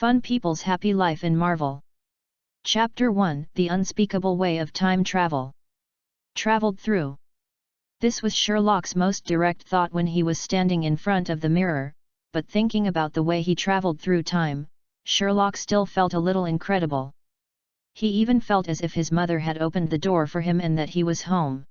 Fun People's Happy Life in Marvel. Chapter 1: The Unspeakable Way of Time Travel. Traveled through. This was Sherlock's most direct thought when he was standing in front of the mirror, but thinking about the way he traveled through time, Sherlock still felt a little incredible. He even felt as if his mother had opened the door for him and that he was home.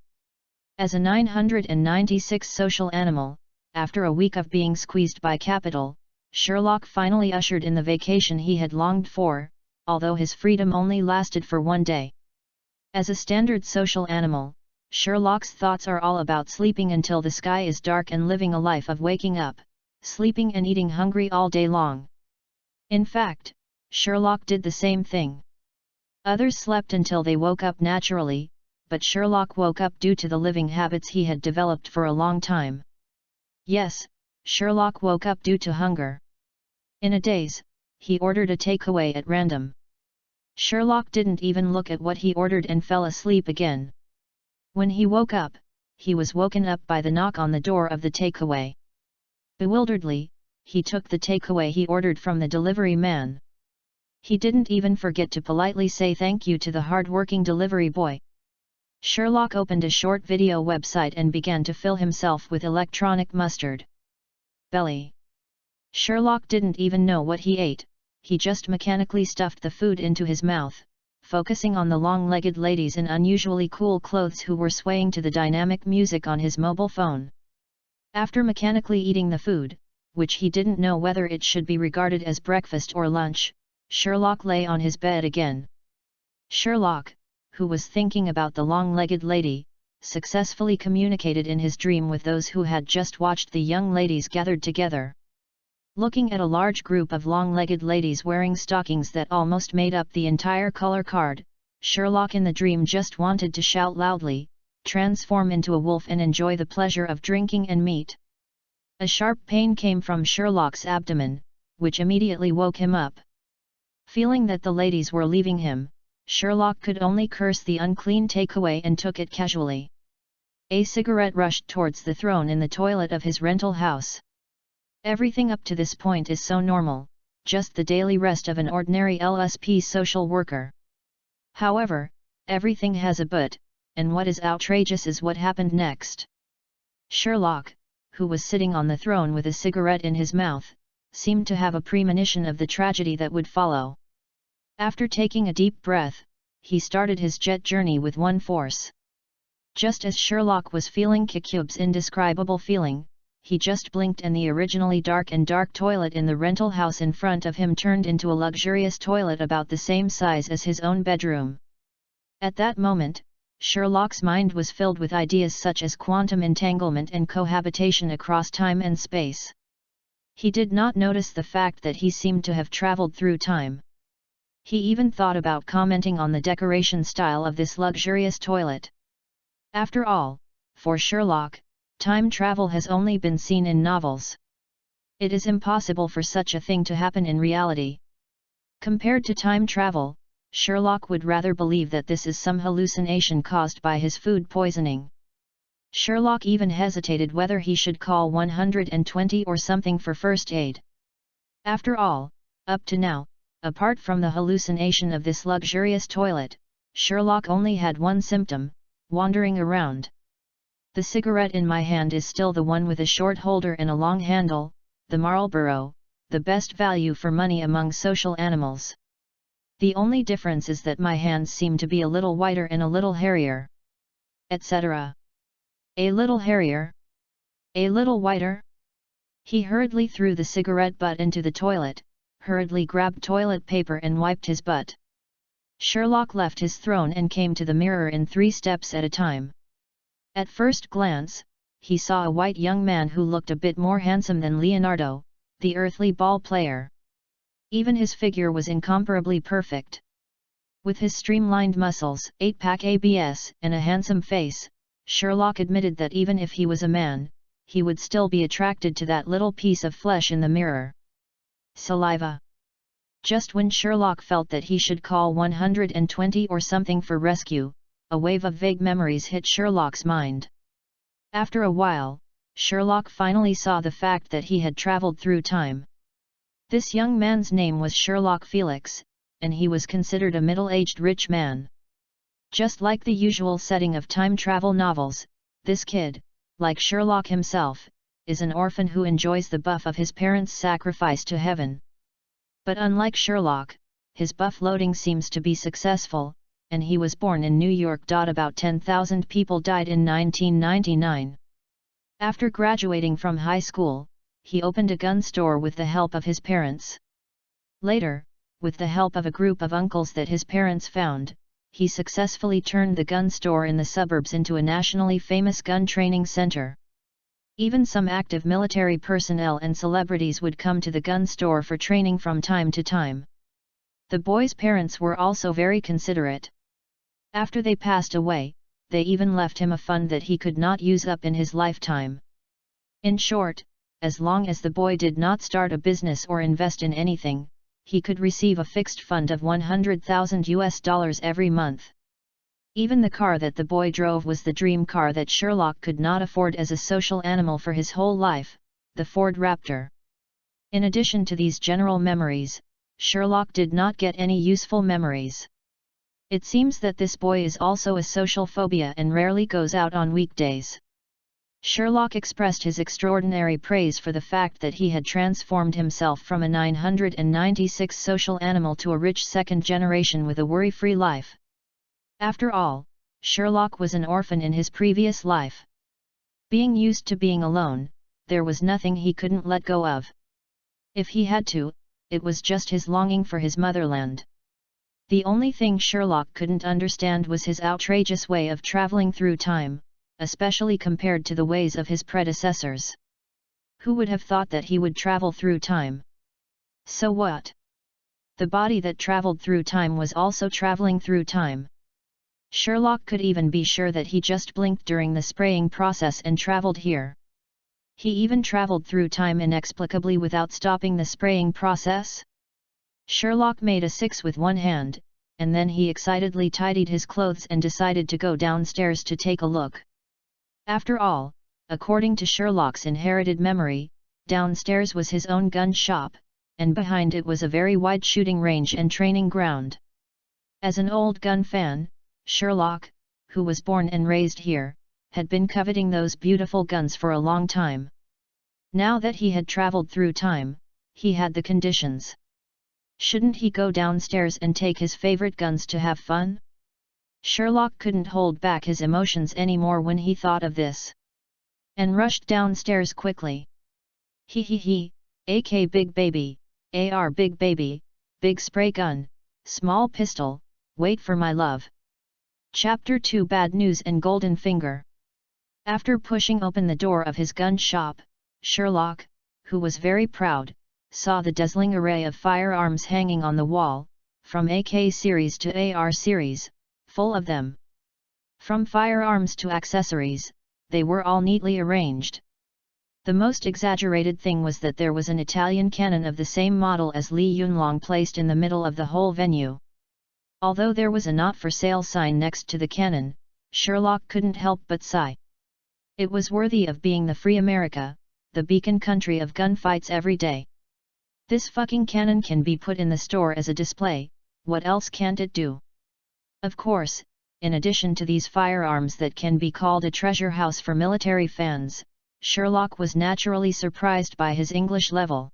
As a 996 social animal, after a week of being squeezed by capital, Sherlock finally ushered in the vacation he had longed for, although his freedom only lasted for one day. As a standard social animal, Sherlock's thoughts are all about sleeping until the sky is dark and living a life of waking up, sleeping and eating hungry all day long. In fact, Sherlock did the same thing. Others slept until they woke up naturally, but Sherlock woke up due to the living habits he had developed for a long time. Yes, Sherlock woke up due to hunger. In a daze, he ordered a takeaway at random. Sherlock didn't even look at what he ordered and fell asleep again. When he woke up, he was woken up by the knock on the door of the takeaway. Bewilderedly, he took the takeaway he ordered from the delivery man. He didn't even forget to politely say thank you to the hard-working delivery boy. Sherlock opened a short video website and began to fill himself with electronic mustard. Belly. Sherlock didn't even know what he ate, he just mechanically stuffed the food into his mouth, focusing on the long-legged ladies in unusually cool clothes who were swaying to the dynamic music on his mobile phone. After mechanically eating the food, which he didn't know whether it should be regarded as breakfast or lunch, Sherlock lay on his bed again. Sherlock, who was thinking about the long-legged lady, successfully communicated in his dream with those who had just watched the young ladies gathered together. Looking at a large group of long-legged ladies wearing stockings that almost made up the entire color card, Sherlock in the dream just wanted to shout loudly, transform into a wolf and enjoy the pleasure of drinking and meat. A sharp pain came from Sherlock's abdomen, which immediately woke him up. Feeling that the ladies were leaving him, Sherlock could only curse the unclean takeaway and took it casually. A cigarette rushed towards the throne in the toilet of his rental house. Everything up to this point is so normal, just the daily rest of an ordinary LSP social worker. However, everything has a but, and what is outrageous is what happened next. Sherlock, who was sitting on the throne with a cigarette in his mouth, seemed to have a premonition of the tragedy that would follow. After taking a deep breath, he started his jet journey with one force. Just as Sherlock was feeling Kikub's indescribable feeling, he just blinked and the originally dark toilet in the rental house in front of him turned into a luxurious toilet about the same size as his own bedroom. At that moment, Sherlock's mind was filled with ideas such as quantum entanglement and cohabitation across time and space. He did not notice the fact that he seemed to have traveled through time. He even thought about commenting on the decoration style of this luxurious toilet. After all, for Sherlock, time travel has only been seen in novels. It is impossible for such a thing to happen in reality. Compared to time travel, Sherlock would rather believe that this is some hallucination caused by his food poisoning. Sherlock even hesitated whether he should call 120 or something for first aid. After all, up to now, apart from the hallucination of this luxurious toilet, Sherlock only had one symptom: wandering around. The cigarette in my hand is still the one with a short holder and a long handle, the Marlboro, the best value for money among social animals. The only difference is that my hands seem to be a little whiter and a little hairier. Etc. A little hairier? A little whiter? He hurriedly threw the cigarette butt into the toilet, hurriedly grabbed toilet paper and wiped his butt. Sherlock left his throne and came to the mirror in 3 steps at a time. At first glance, he saw a white young man who looked a bit more handsome than Leonardo, the earthly ball player. Even his figure was incomparably perfect. With his streamlined muscles, 8-pack abs, and a handsome face, Sherlock admitted that even if he was a man, he would still be attracted to that little piece of flesh in the mirror. Saliva. Just when Sherlock felt that he should call 120 or something for rescue, a wave of vague memories hit Sherlock's mind. After a while, Sherlock finally saw the fact that he had traveled through time. This young man's name was Sherlock Felix, and he was considered a middle-aged rich man. Just like the usual setting of time travel novels, this kid, like Sherlock himself, is an orphan who enjoys the buff of his parents' sacrifice to heaven. But unlike Sherlock, his buff loading seems to be successful, and he was born in New York. About 10,000 people died in 1999. After graduating from high school, he opened a gun store with the help of his parents. Later, with the help of a group of uncles that his parents found, he successfully turned the gun store in the suburbs into a nationally famous gun training center. Even some active military personnel and celebrities would come to the gun store for training from time to time. The boy's parents were also very considerate. After they passed away, they even left him a fund that he could not use up in his lifetime. In short, as long as the boy did not start a business or invest in anything, he could receive a fixed fund of $100,000 every month. Even the car that the boy drove was the dream car that Sherlock could not afford as a social animal for his whole life, the Ford Raptor. In addition to these general memories, Sherlock did not get any useful memories. It seems that this boy is also a social phobia and rarely goes out on weekdays. Sherlock expressed his extraordinary praise for the fact that he had transformed himself from a 996 social animal to a rich second generation with a worry-free life. After all, Sherlock was an orphan in his previous life. Being used to being alone, there was nothing he couldn't let go of. If he had to, it was just his longing for his motherland. The only thing Sherlock couldn't understand was his outrageous way of traveling through time, especially compared to the ways of his predecessors. Who would have thought that he would travel through time? So what? The body that traveled through time was also traveling through time. Sherlock could even be sure that he just blinked during the spraying process and traveled here. He even traveled through time inexplicably without stopping the spraying process. Sherlock made a 6 with one hand, and then he excitedly tidied his clothes and decided to go downstairs to take a look. After all, according to Sherlock's inherited memory, downstairs was his own gun shop, and behind it was a very wide shooting range and training ground. As an old gun fan, Sherlock, who was born and raised here, had been coveting those beautiful guns for a long time. Now that he had traveled through time, he had the conditions. Shouldn't he go downstairs and take his favorite guns to have fun? Sherlock couldn't hold back his emotions anymore when he thought of this, and rushed downstairs quickly. He, AK big baby, AR big baby, big spray gun, small pistol, wait for my love. Chapter 2 Bad News and Golden Finger. After pushing open the door of his gun shop, Sherlock, who was very proud, saw the dazzling array of firearms hanging on the wall, from AK series to AR series, full of them. From firearms to accessories, they were all neatly arranged. The most exaggerated thing was that there was an Italian cannon of the same model as Li Yunlong placed in the middle of the whole venue. Although there was a not for sale sign next to the cannon, Sherlock couldn't help but sigh. It was worthy of being the free America, the beacon country of gunfights every day. This fucking cannon can be put in the store as a display, what else can't it do? Of course, in addition to these firearms that can be called a treasure house for military fans, Sherlock was naturally surprised by his English level.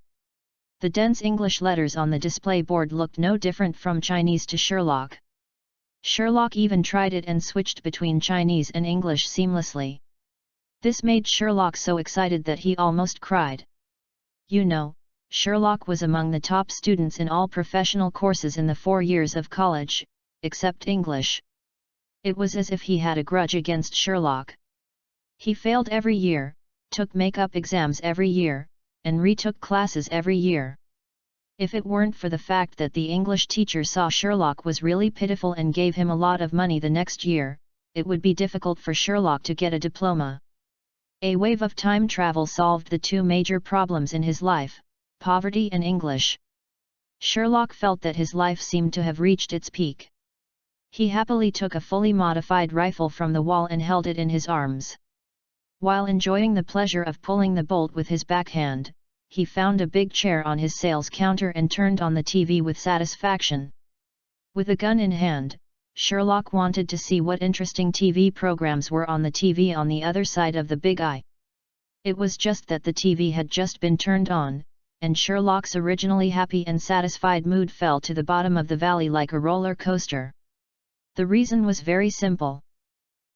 The dense English letters on the display board looked no different from Chinese to Sherlock. Sherlock even tried it and switched between Chinese and English seamlessly. This made Sherlock so excited that he almost cried. You know, Sherlock was among the top students in all professional courses in the 4 years of college, except English. It was as if he had a grudge against Sherlock. He failed every year, took makeup exams every year, and retook classes every year. If it weren't for the fact that the English teacher saw Sherlock was really pitiful and gave him a lot of money the next year, it would be difficult for Sherlock to get a diploma. A wave of time travel solved the two major problems in his life, poverty and English. Sherlock felt that his life seemed to have reached its peak. He happily took a fully modified rifle from the wall and held it in his arms. While enjoying the pleasure of pulling the bolt with his backhand, he found a big chair on his sales counter and turned on the TV with satisfaction. With a gun in hand, Sherlock wanted to see what interesting TV programs were on the TV on the other side of the big eye. It was just that the TV had just been turned on, and Sherlock's originally happy and satisfied mood fell to the bottom of the valley like a roller coaster. The reason was very simple.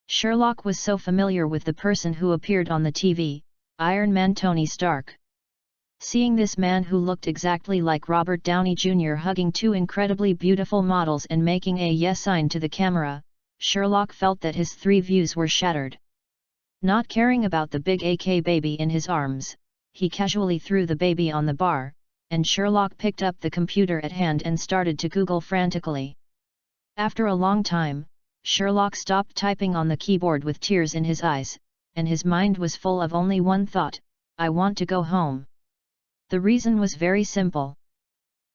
Sherlock was so familiar with the person who appeared on the TV, Iron Man Tony Stark. Seeing this man who looked exactly like Robert Downey Jr. hugging two incredibly beautiful models and making a yes sign to the camera, Sherlock felt that his three views were shattered. Not caring about the big AK baby in his arms, he casually threw the baby on the bar, and Sherlock picked up the computer at hand and started to Google frantically. After a long time, Sherlock stopped typing on the keyboard with tears in his eyes, and his mind was full of only one thought: I want to go home. The reason was very simple.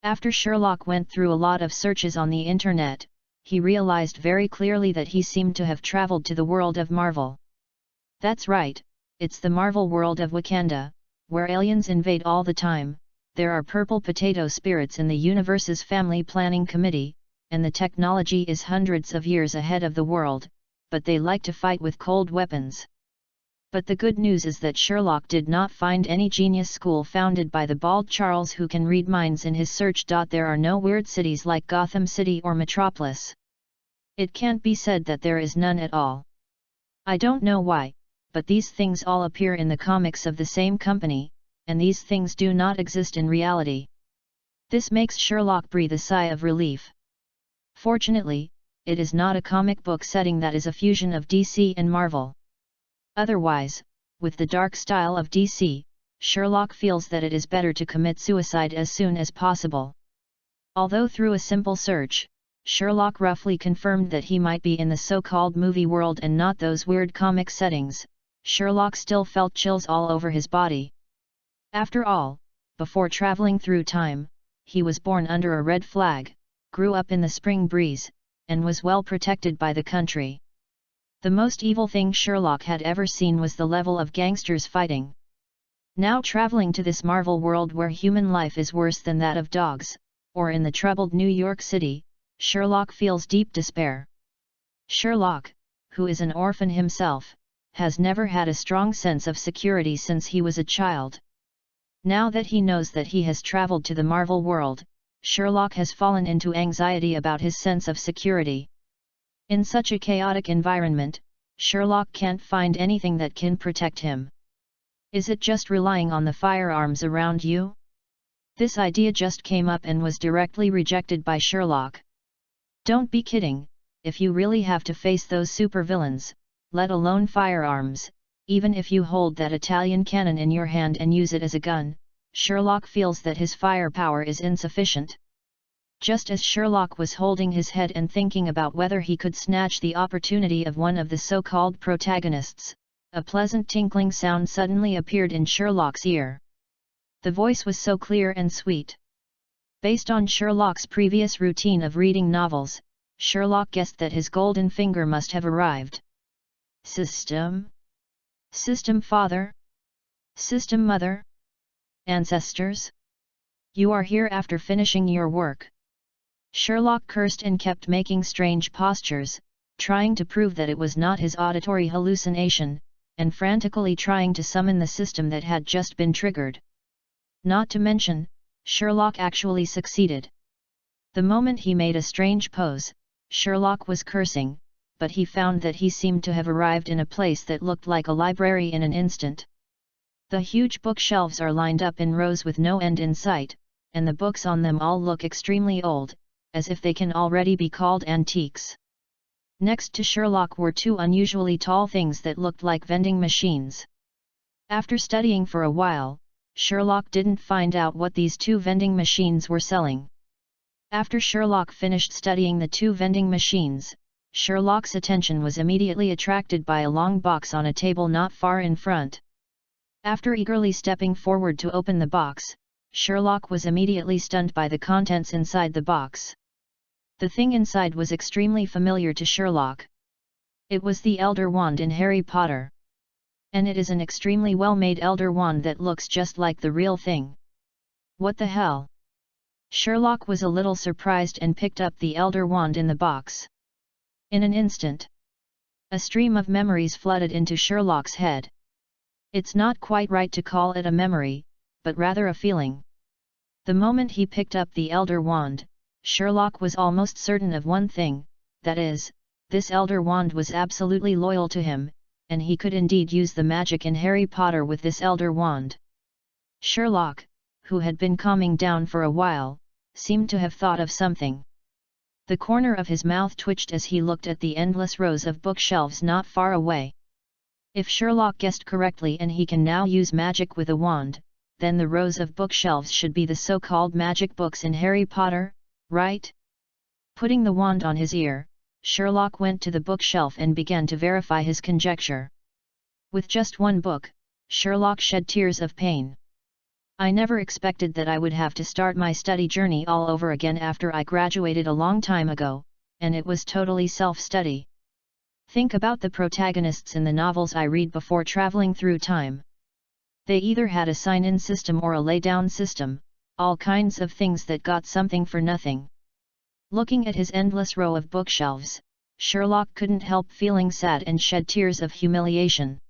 After Sherlock went through a lot of searches on the internet, he realized very clearly that he seemed to have traveled to the world of Marvel. That's right, it's the Marvel world of Wakanda, where aliens invade all the time. There are purple potato spirits in the universe's family planning committee, and the technology is hundreds of years ahead of the world, but they like to fight with cold weapons. But the good news is that Sherlock did not find any genius school founded by the bald Charles who can read minds in his search. There are no weird cities like Gotham City or Metropolis. It can't be said that there is none at all. I don't know why, but these things all appear in the comics of the same company, and these things do not exist in reality. This makes Sherlock breathe a sigh of relief. Fortunately, it is not a comic book setting that is a fusion of DC and Marvel. Otherwise, with the dark style of DC, Sherlock feels that it is better to commit suicide as soon as possible. Although through a simple search, Sherlock roughly confirmed that he might be in the so-called movie world and not those weird comic settings, Sherlock still felt chills all over his body. After all, before traveling through time, he was born under a red flag, grew up in the spring breeze, and was well protected by the country. The most evil thing Sherlock had ever seen was the level of gangsters fighting. Now traveling to this Marvel world where human life is worse than that of dogs, or in the troubled New York City, Sherlock feels deep despair. Sherlock, who is an orphan himself, has never had a strong sense of security since he was a child. Now that he knows that he has traveled to the Marvel world, Sherlock has fallen into anxiety about his sense of security. In such a chaotic environment, Sherlock can't find anything that can protect him. Is it just relying on the firearms around you? This idea just came up and was directly rejected by Sherlock. Don't be kidding, if you really have to face those supervillains, let alone firearms, even if you hold that Italian cannon in your hand and use it as a gun, Sherlock feels that his firepower is insufficient. Just as Sherlock was holding his head and thinking about whether he could snatch the opportunity of one of the so-called protagonists, a pleasant tinkling sound suddenly appeared in Sherlock's ear. The voice was so clear and sweet. Based on Sherlock's previous routine of reading novels, Sherlock guessed that his golden finger must have arrived. System? System father? System mother? Ancestors? You are here after finishing your work. Sherlock cursed and kept making strange postures, trying to prove that it was not his auditory hallucination, and frantically trying to summon the system that had just been triggered. Not to mention, Sherlock actually succeeded. The moment he made a strange pose, Sherlock was cursing, but he found that he seemed to have arrived in a place that looked like a library in an instant. The huge bookshelves are lined up in rows with no end in sight, and the books on them all look extremely old, as if they can already be called antiques. Next to Sherlock were two unusually tall things that looked like vending machines. After studying for a while, Sherlock didn't find out what these two vending machines were selling. After Sherlock finished studying the two vending machines, Sherlock's attention was immediately attracted by a long box on a table not far in front. After eagerly stepping forward to open the box, Sherlock was immediately stunned by the contents inside the box. The thing inside was extremely familiar to Sherlock. It was the Elder Wand in Harry Potter. And it is an extremely well-made elder wand that looks just like the real thing. What the hell? Sherlock was a little surprised and picked up the elder wand in the box. In an instant, a stream of memories flooded into Sherlock's head. It's not quite right to call it a memory, but rather a feeling. The moment he picked up the elder wand, Sherlock was almost certain of one thing, that is, this elder wand was absolutely loyal to him, and he could indeed use the magic in Harry Potter with this elder wand. Sherlock, who had been calming down for a while, seemed to have thought of something. The corner of his mouth twitched as he looked at the endless rows of bookshelves not far away. If Sherlock guessed correctly and he can now use magic with a wand, then the rows of bookshelves should be the so-called magic books in Harry Potter, right? Putting the wand on his ear, Sherlock went to the bookshelf and began to verify his conjecture. With just one book, Sherlock shed tears of pain. I never expected that I would have to start my study journey all over again after I graduated a long time ago, and it was totally self-study. Think about the protagonists in the novels I read before traveling through time. They either had a sign-in system or a lay-down system, all kinds of things that got something for nothing. Looking at his endless row of bookshelves, Sherlock couldn't help feeling sad and shed tears of humiliation.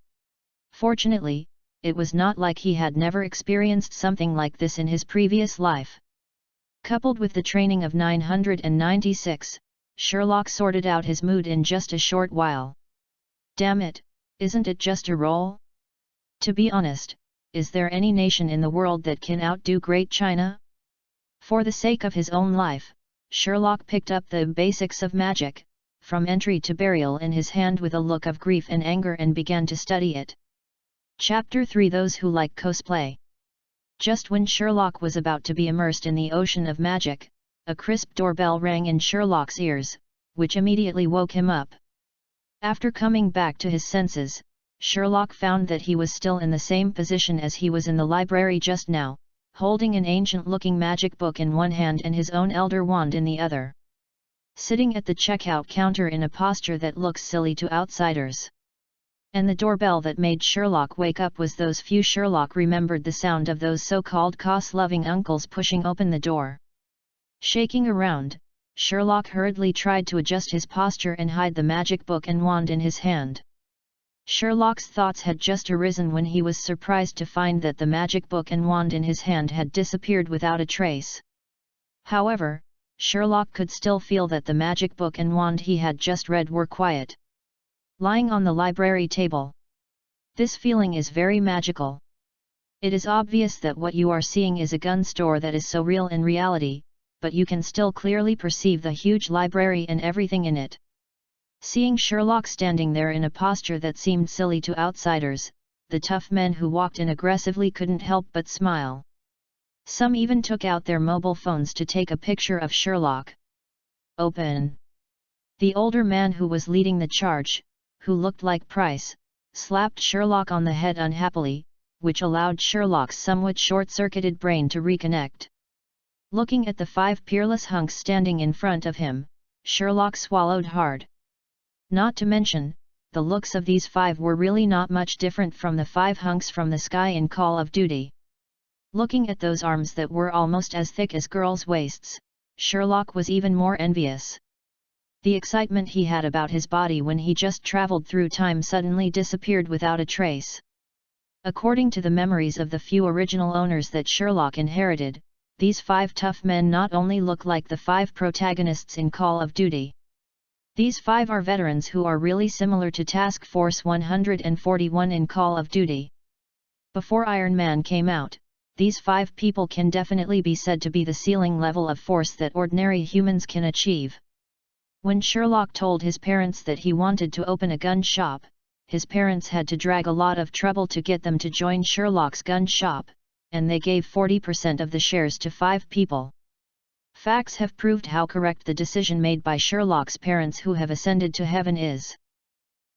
Fortunately, it was not like he had never experienced something like this in his previous life. Coupled with the training of 996, Sherlock sorted out his mood in just a short while. Damn it, isn't it just a roll? To be honest, is there any nation in the world that can outdo Great China? For the sake of his own life, Sherlock picked up the basics of magic, from entry to burial in his hand with a look of grief and anger and began to study it. Chapter 3: Those Who Like Cosplay. Just when Sherlock was about to be immersed in the ocean of magic, a crisp doorbell rang in Sherlock's ears, which immediately woke him up. After coming back to his senses, Sherlock found that he was still in the same position as he was in the library just now, holding an ancient-looking magic book in one hand and his own elder wand in the other. Sitting at the checkout counter in a posture that looks silly to outsiders. And the doorbell that made Sherlock wake up was those few Sherlock remembered the sound of those so-called cost-loving uncles pushing open the door. Shaking around, Sherlock hurriedly tried to adjust his posture and hide the magic book and wand in his hand. Sherlock's thoughts had just arisen when he was surprised to find that the magic book and wand in his hand had disappeared without a trace. However, Sherlock could still feel that the magic book and wand he had just read were quiet, lying on the library table. This feeling is very magical. It is obvious that what you are seeing is a gun store that is so real in reality, but you can still clearly perceive the huge library and everything in it. Seeing Sherlock standing there in a posture that seemed silly to outsiders, the tough men who walked in aggressively couldn't help but smile. Some even took out their mobile phones to take a picture of Sherlock. Open! The older man who was leading the charge, who looked like Price, slapped Sherlock on the head unhappily, which allowed Sherlock's somewhat short-circuited brain to reconnect. Looking at the 5 peerless hunks standing in front of him, Sherlock swallowed hard. Not to mention, the looks of these 5 were really not much different from the 5 hunks from the sky in Call of Duty. Looking at those arms that were almost as thick as girls' waists, Sherlock was even more envious. The excitement he had about his body when he just traveled through time suddenly disappeared without a trace. According to the memories of the few original owners that Sherlock inherited, these 5 tough men not only look like the 5 protagonists in Call of Duty. These 5 are veterans who are really similar to Task Force 141 in Call of Duty. Before Iron Man came out, these 5 people can definitely be said to be the ceiling level of force that ordinary humans can achieve. When Sherlock told his parents that he wanted to open a gun shop, his parents had to drag a lot of trouble to get them to join Sherlock's gun shop, and they gave 40% of the shares to 5 people. Facts have proved how correct the decision made by Sherlock's parents who have ascended to heaven is.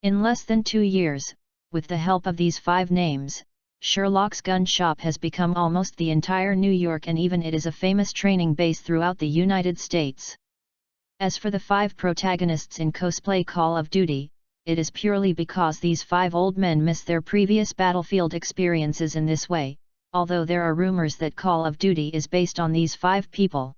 In less than 2 years, with the help of these 5 names, Sherlock's gun shop has become almost the entire New York, and even it is a famous training base throughout the United States. As for the 5 protagonists in cosplay Call of Duty, it is purely because these 5 old men miss their previous battlefield experiences in this way, although there are rumors that Call of Duty is based on these 5 people.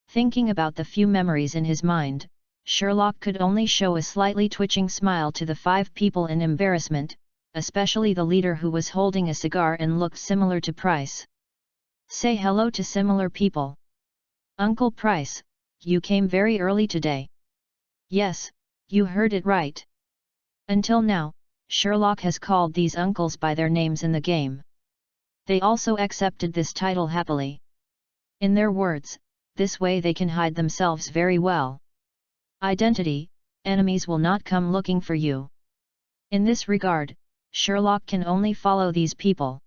Thinking about the few memories in his mind, Sherlock could only show a slightly twitching smile to the 5 people in embarrassment, especially the leader who was holding a cigar and looked similar to Price. Say hello to similar people. Uncle Price, you came very early today. Yes, you heard it right. Until now, Sherlock has called these uncles by their names in the game. They also accepted this title happily. In their words, this way they can hide themselves very well. Identity: enemies will not come looking for you. In this regard, Sherlock can only follow these people.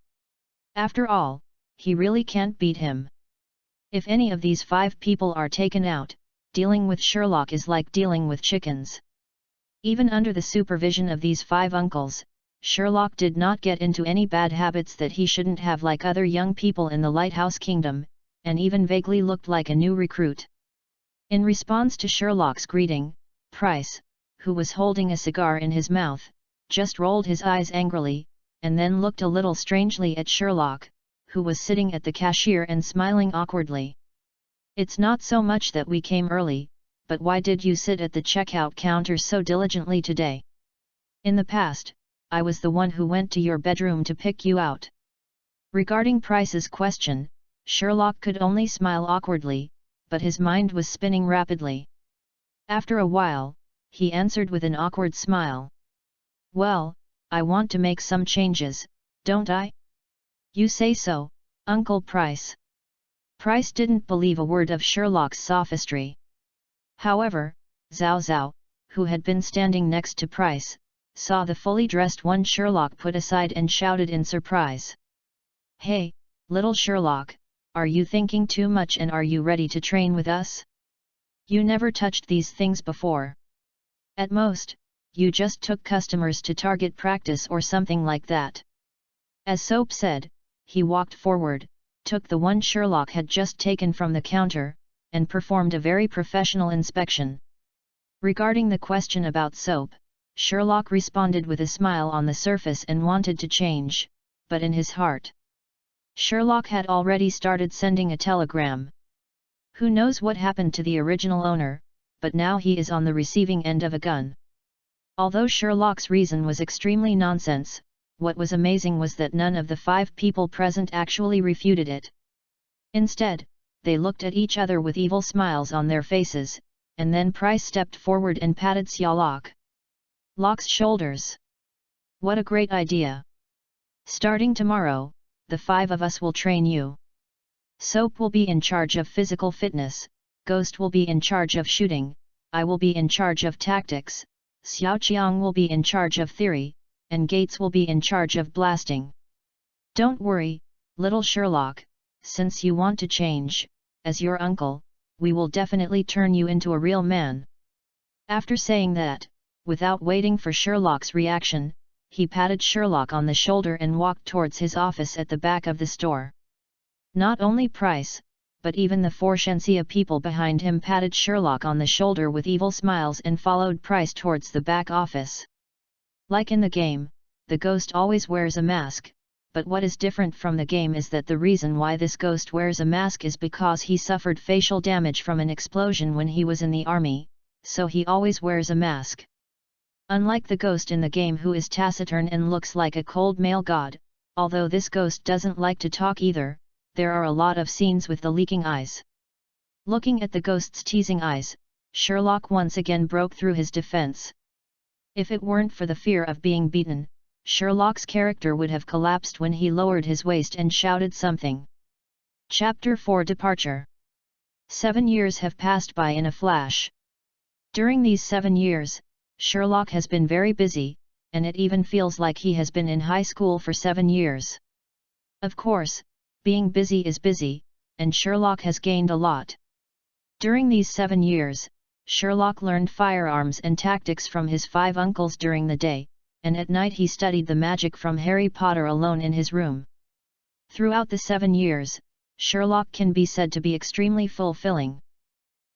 After all, he really can't beat him. If any of these 5 people are taken out, dealing with Sherlock is like dealing with chickens. Even under the supervision of these 5 uncles, Sherlock did not get into any bad habits that he shouldn't have like other young people in the Lighthouse Kingdom, and even vaguely looked like a new recruit. In response to Sherlock's greeting, Price, who was holding a cigar in his mouth, just rolled his eyes angrily, and then looked a little strangely at Sherlock, who was sitting at the cashier and smiling awkwardly. It's not so much that we came early, but why did you sit at the checkout counter so diligently today? In the past, I was the one who went to your bedroom to pick you out. Regarding Price's question, Sherlock could only smile awkwardly, but his mind was spinning rapidly. After a while, he answered with an awkward smile. Well, I want to make some changes, don't I? You say so, Uncle Price. Price didn't believe a word of Sherlock's sophistry. However, Zhao Zhao, who had been standing next to Price, saw the fully dressed one Sherlock put aside and shouted in surprise. Hey, little Sherlock, are you thinking too much and are you ready to train with us? You never touched these things before. At most, you just took customers to target practice or something like that. As Soap said, he walked forward, took the one Sherlock had just taken from the counter, and performed a very professional inspection. Regarding the question about Soap, Sherlock responded with a smile on the surface and wanted to change, but in his heart, Sherlock had already started sending a telegram. Who knows what happened to the original owner, but now he is on the receiving end of a gun. Although Sherlock's reason was extremely nonsense, what was amazing was that none of the 5 people present actually refuted it. Instead, they looked at each other with evil smiles on their faces, and then Price stepped forward and patted Sherlock's shoulders. What a great idea! Starting tomorrow, the 5 of us will train you. Soap will be in charge of physical fitness, Ghost will be in charge of shooting, I will be in charge of tactics, Xiaoqiang will be in charge of theory, and Gates will be in charge of blasting. Don't worry, little Sherlock, since you want to change, as your uncle, we will definitely turn you into a real man. After saying that, without waiting for Sherlock's reaction, he patted Sherlock on the shoulder and walked towards his office at the back of the store. Not only Price, but even the 4 Shenxia people behind him patted Sherlock on the shoulder with evil smiles and followed Price towards the back office. Like in the game, the ghost always wears a mask, but what is different from the game is that the reason why this ghost wears a mask is because he suffered facial damage from an explosion when he was in the army, so he always wears a mask. Unlike the ghost in the game who is taciturn and looks like a cold male god, although this ghost doesn't like to talk either, there are a lot of scenes with the leaking eyes. Looking at the ghost's teasing eyes, Sherlock once again broke through his defense. If it weren't for the fear of being beaten, Sherlock's character would have collapsed when he lowered his waist and shouted something. Chapter 4 Departure. 7 years have passed by in a flash. During these 7 years, Sherlock has been very busy, and it even feels like he has been in high school for 7 years. Of course, being busy is busy, and Sherlock has gained a lot. During these 7 years, Sherlock learned firearms and tactics from his 5 uncles during the day, and at night he studied the magic from Harry Potter alone in his room. Throughout the 7 years, Sherlock can be said to be extremely fulfilling.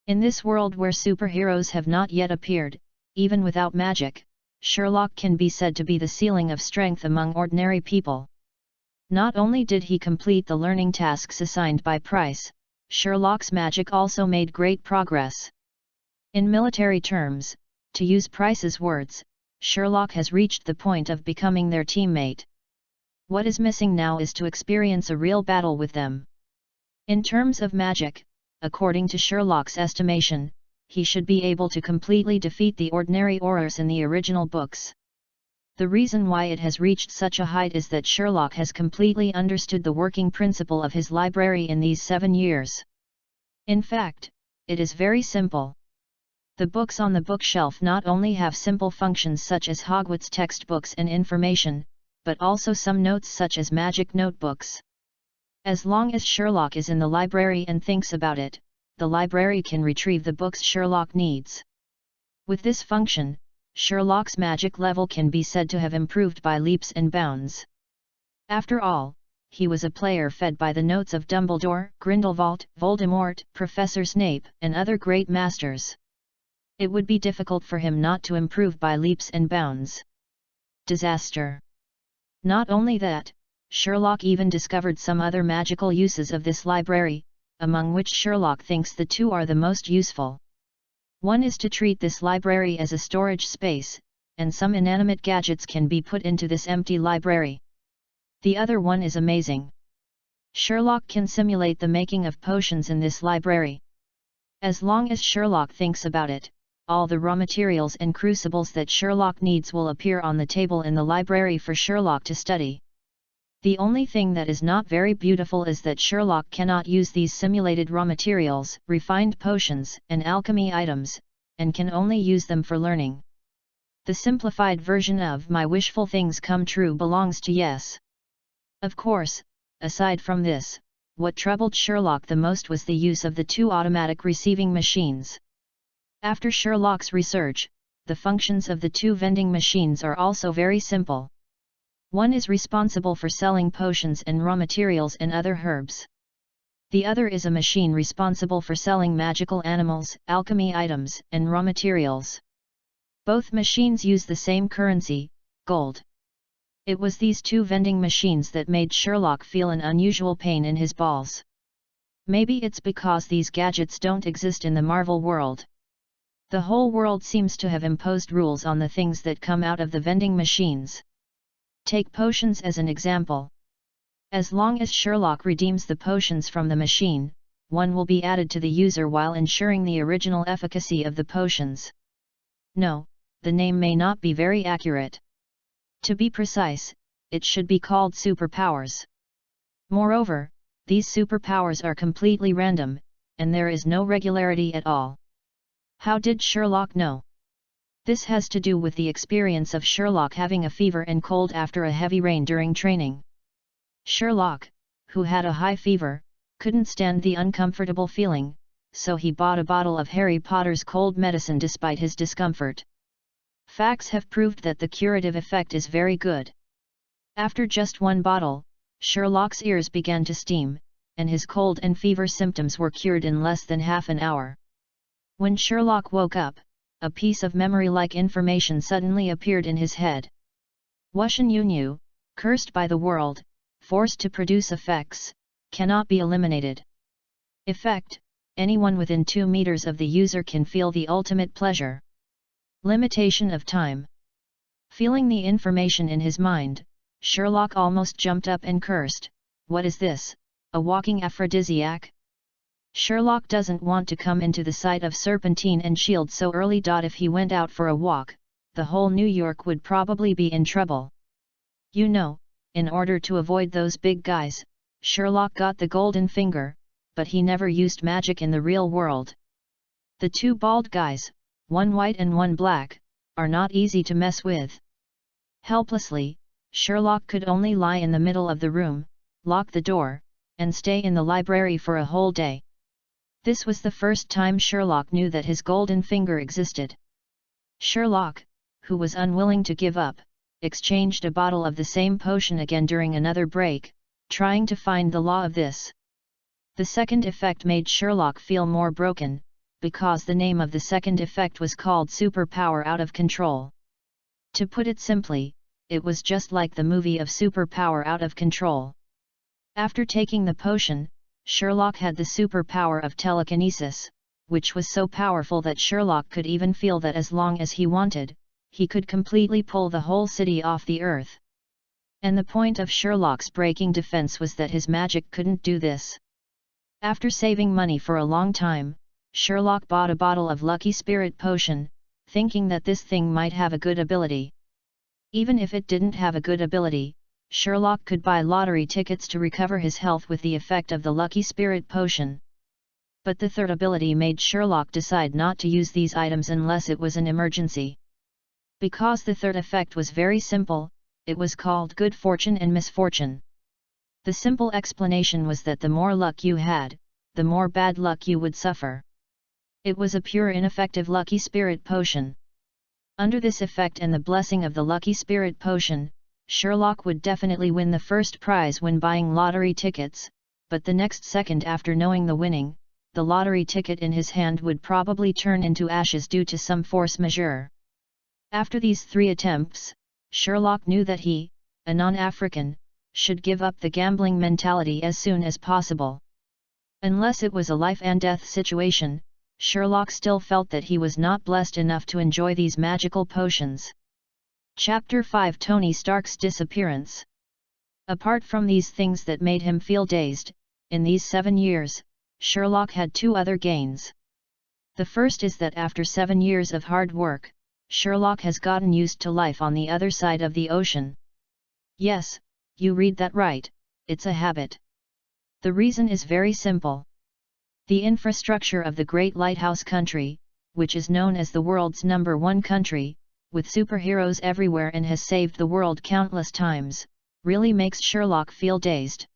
In this world where superheroes have not yet appeared, even without magic, Sherlock can be said to be the ceiling of strength among ordinary people. Not only did he complete the learning tasks assigned by Price, Sherlock's magic also made great progress. In military terms, to use Price's words, Sherlock has reached the point of becoming their teammate. What is missing now is to experience a real battle with them. In terms of magic, according to Sherlock's estimation, he should be able to completely defeat the ordinary Aurors in the original books. The reason why it has reached such a height is that Sherlock has completely understood the working principle of his library in these 7 years. In fact, it is very simple. The books on the bookshelf not only have simple functions such as Hogwarts textbooks and information, but also some notes such as magic notebooks. As long as Sherlock is in the library and thinks about it, the library can retrieve the books Sherlock needs. With this function, Sherlock's magic level can be said to have improved by leaps and bounds. After all, he was a player fed by the notes of Dumbledore, Grindelwald, Voldemort, Professor Snape, and other great masters. It would be difficult for him not to improve by leaps and bounds. Disaster. Not only that, Sherlock even discovered some other magical uses of this library, among which Sherlock thinks the two are the most useful. One is to treat this library as a storage space, and some inanimate gadgets can be put into this empty library. The other one is amazing. Sherlock can simulate the making of potions in this library. As long as Sherlock thinks about it, all the raw materials and crucibles that Sherlock needs will appear on the table in the library for Sherlock to study. The only thing that is not very beautiful is that Sherlock cannot use these simulated raw materials, refined potions, and alchemy items, and can only use them for learning. The simplified version of "my wishful things come true" belongs to Yes. Of course, aside from this, what troubled Sherlock the most was the use of the 2 automatic receiving machines. After Sherlock's research, the functions of the 2 vending machines are also very simple. One is responsible for selling potions and raw materials and other herbs. The other is a machine responsible for selling magical animals, alchemy items, and raw materials. Both machines use the same currency, gold. It was these 2 vending machines that made Sherlock feel an unusual pain in his balls. Maybe it's because these gadgets don't exist in the Marvel world. The whole world seems to have imposed rules on the things that come out of the vending machines. Take potions as an example. As long as Sherlock redeems the potions from the machine, one will be added to the user while ensuring the original efficacy of the potions. No, the name may not be very accurate. To be precise, it should be called superpowers. Moreover, these superpowers are completely random, and there is no regularity at all. How did Sherlock know? This has to do with the experience of Sherlock having a fever and cold after a heavy rain during training. Sherlock, who had a high fever, couldn't stand the uncomfortable feeling, so he bought a bottle of Harry Potter's cold medicine despite his discomfort. Facts have proved that the curative effect is very good. After just 1 bottle, Sherlock's ears began to steam, and his cold and fever symptoms were cured in less than half an hour. When Sherlock woke up, a piece of memory-like information suddenly appeared in his head. Wushan Yunyu, cursed by the world, forced to produce effects, cannot be eliminated. Effect: anyone within 2 meters of the user can feel the ultimate pleasure. Limitation of time. Feeling the information in his mind, Sherlock almost jumped up and cursed, "What is this, a walking aphrodisiac?" Sherlock doesn't want to come into the sight of Serpentine and Shield so early. If he went out for a walk, the whole New York would probably be in trouble. You know, in order to avoid those big guys, Sherlock got the golden finger, but he never used magic in the real world. The 2 bald guys, one white and one black, are not easy to mess with. Helplessly, Sherlock could only lie in the middle of the room, lock the door, and stay in the library for a whole day. This was the first time Sherlock knew that his golden finger existed. Sherlock, who was unwilling to give up, exchanged a bottle of the same potion again during another break, trying to find the law of this. The second effect made Sherlock feel more broken, because the name of the second effect was called superpower out of control. To put it simply, it was just like the movie of superpower out of control. After taking the potion, Sherlock had the superpower of telekinesis, which was so powerful that Sherlock could even feel that as long as he wanted, he could completely pull the whole city off the earth. And the point of Sherlock's breaking defense was that his magic couldn't do this. After saving money for a long time, Sherlock bought a bottle of Lucky Spirit Potion, thinking that this thing might have a good ability. Even if it didn't have a good ability, Sherlock could buy lottery tickets to recover his health with the effect of the Lucky Spirit Potion. But the third ability made Sherlock decide not to use these items unless it was an emergency. Because the third effect was very simple, it was called good fortune and misfortune. The simple explanation was that the more luck you had, the more bad luck you would suffer. It was a pure ineffective Lucky Spirit Potion. Under this effect and the blessing of the Lucky Spirit Potion, Sherlock would definitely win the first prize when buying lottery tickets, but the next second after knowing the winning, the lottery ticket in his hand would probably turn into ashes due to some force majeure. After these 3 attempts, Sherlock knew that he, a non-African, should give up the gambling mentality as soon as possible. Unless it was a life and death situation, Sherlock still felt that he was not blessed enough to enjoy these magical potions. Chapter 5: Tony Stark's Disappearance. Apart from these things that made him feel dazed, in these 7 years, Sherlock had 2 other gains. The first is that after 7 years of hard work, Sherlock has gotten used to life on the other side of the ocean. Yes, you read that right, it's a habit. The reason is very simple. The infrastructure of the Great Lighthouse Country, which is known as the world's #1 country, with superheroes everywhere and has saved the world countless times, really makes Sherlock feel dazed.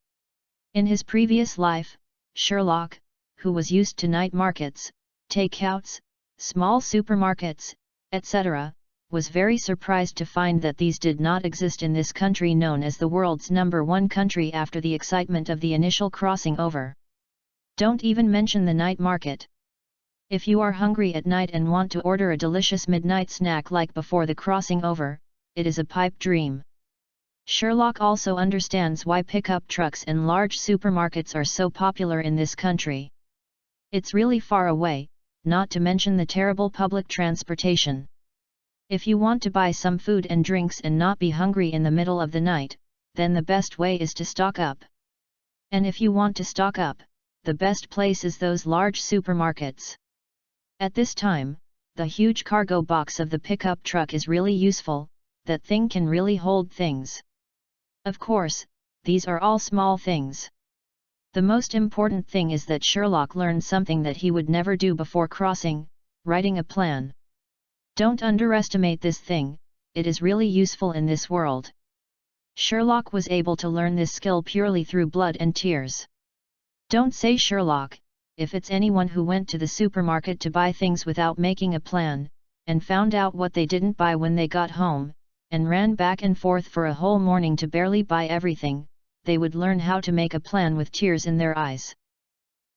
In his previous life, Sherlock, who was used to night markets, takeouts, small supermarkets, etc., was very surprised to find that these did not exist in this country known as the world's #1 country after the excitement of the initial crossing over. Don't even mention the night market. If you are hungry at night and want to order a delicious midnight snack like before the crossing over, it is a pipe dream. Sherlock also understands why pickup trucks and large supermarkets are so popular in this country. It's really far away, not to mention the terrible public transportation. If you want to buy some food and drinks and not be hungry in the middle of the night, then the best way is to stock up. And if you want to stock up, the best place is those large supermarkets. At this time, the huge cargo box of the pickup truck is really useful, that thing can really hold things. Of course, these are all small things. The most important thing is that Sherlock learned something that he would never do before crossing: writing a plan. Don't underestimate this thing, it is really useful in this world. Sherlock was able to learn this skill purely through blood and tears. Don't say Sherlock, if it's anyone who went to the supermarket to buy things without making a plan, and found out what they didn't buy when they got home, and ran back and forth for a whole morning to barely buy everything, they would learn how to make a plan with tears in their eyes.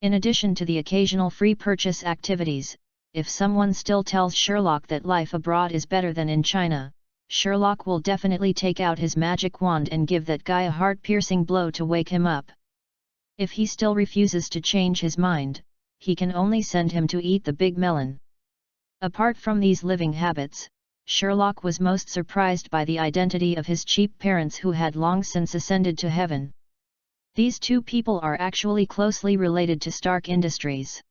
In addition to the occasional free purchase activities, if someone still tells Sherlock that life abroad is better than in China, Sherlock will definitely take out his magic wand and give that guy a heart-piercing blow to wake him up. If he still refuses to change his mind, he can only send him to eat the big melon. Apart from these living habits, Sherlock was most surprised by the identity of his cheap parents who had long since ascended to heaven. These 2 people are actually closely related to Stark Industries.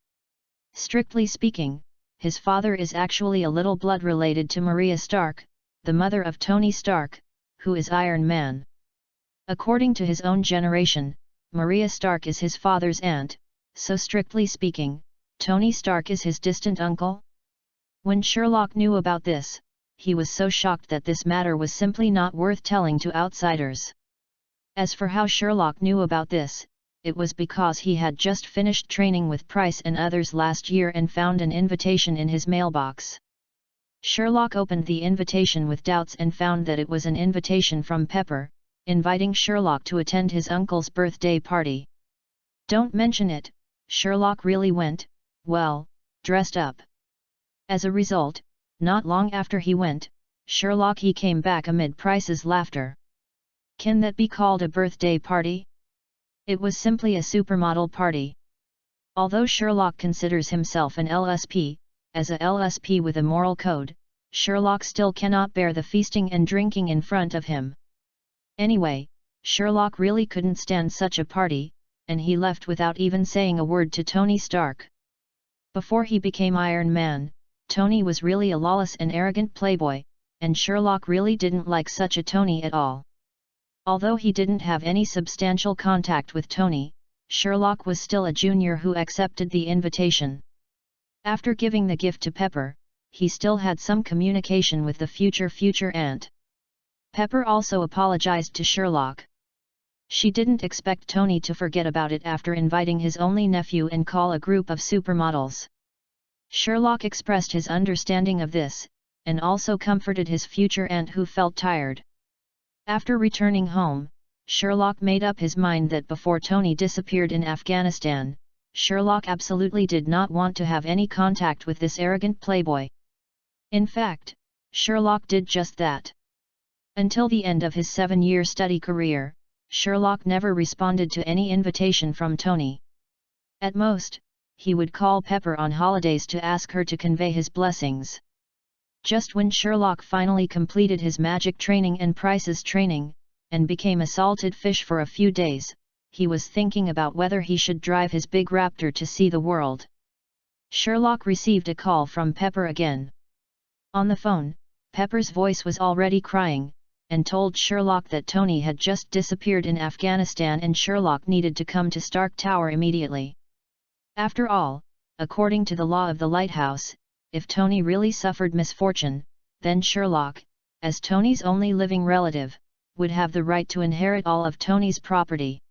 Strictly speaking, his father is actually a little blood related to Maria Stark, the mother of Tony Stark, who is Iron Man. According to his own generation, Maria Stark is his father's aunt, so strictly speaking, Tony Stark is his distant uncle. When Sherlock knew about this, he was so shocked that this matter was simply not worth telling to outsiders. As for how Sherlock knew about this, it was because he had just finished training with Price and others last year and found an invitation in his mailbox. Sherlock opened the invitation with doubts and found that it was an invitation from Pepper, inviting Sherlock to attend his uncle's birthday party. Don't mention it, Sherlock really went, well, dressed up. As a result, not long after he went, Sherlock he came back amid Price's laughter. Can that be called a birthday party? It was simply a supermodel party. Although Sherlock considers himself an LSP, as a LSP with a moral code, Sherlock still cannot bear the feasting and drinking in front of him. Anyway, Sherlock really couldn't stand such a party, and he left without even saying a word to Tony Stark. Before he became Iron Man, Tony was really a lawless and arrogant playboy, and Sherlock really didn't like such a Tony at all. Although he didn't have any substantial contact with Tony, Sherlock was still a junior who accepted the invitation. After giving the gift to Pepper, he still had some communication with the future aunt. Pepper also apologized to Sherlock. She didn't expect Tony to forget about it after inviting his only nephew and call a group of supermodels. Sherlock expressed his understanding of this, and also comforted his future aunt who felt tired. After returning home, Sherlock made up his mind that before Tony disappeared in Afghanistan, Sherlock absolutely did not want to have any contact with this arrogant playboy. In fact, Sherlock did just that. Until the end of his 7-year study career, Sherlock never responded to any invitation from Tony. At most, he would call Pepper on holidays to ask her to convey his blessings. Just when Sherlock finally completed his magic training and Price's training, and became a salted fish for a few days, he was thinking about whether he should drive his big raptor to see the world. Sherlock received a call from Pepper again. On the phone, Pepper's voice was already crying, and told Sherlock that Tony had just disappeared in Afghanistan and Sherlock needed to come to Stark Tower immediately. After all, according to the law of the lighthouse, if Tony really suffered misfortune, then Sherlock, as Tony's only living relative, would have the right to inherit all of Tony's property.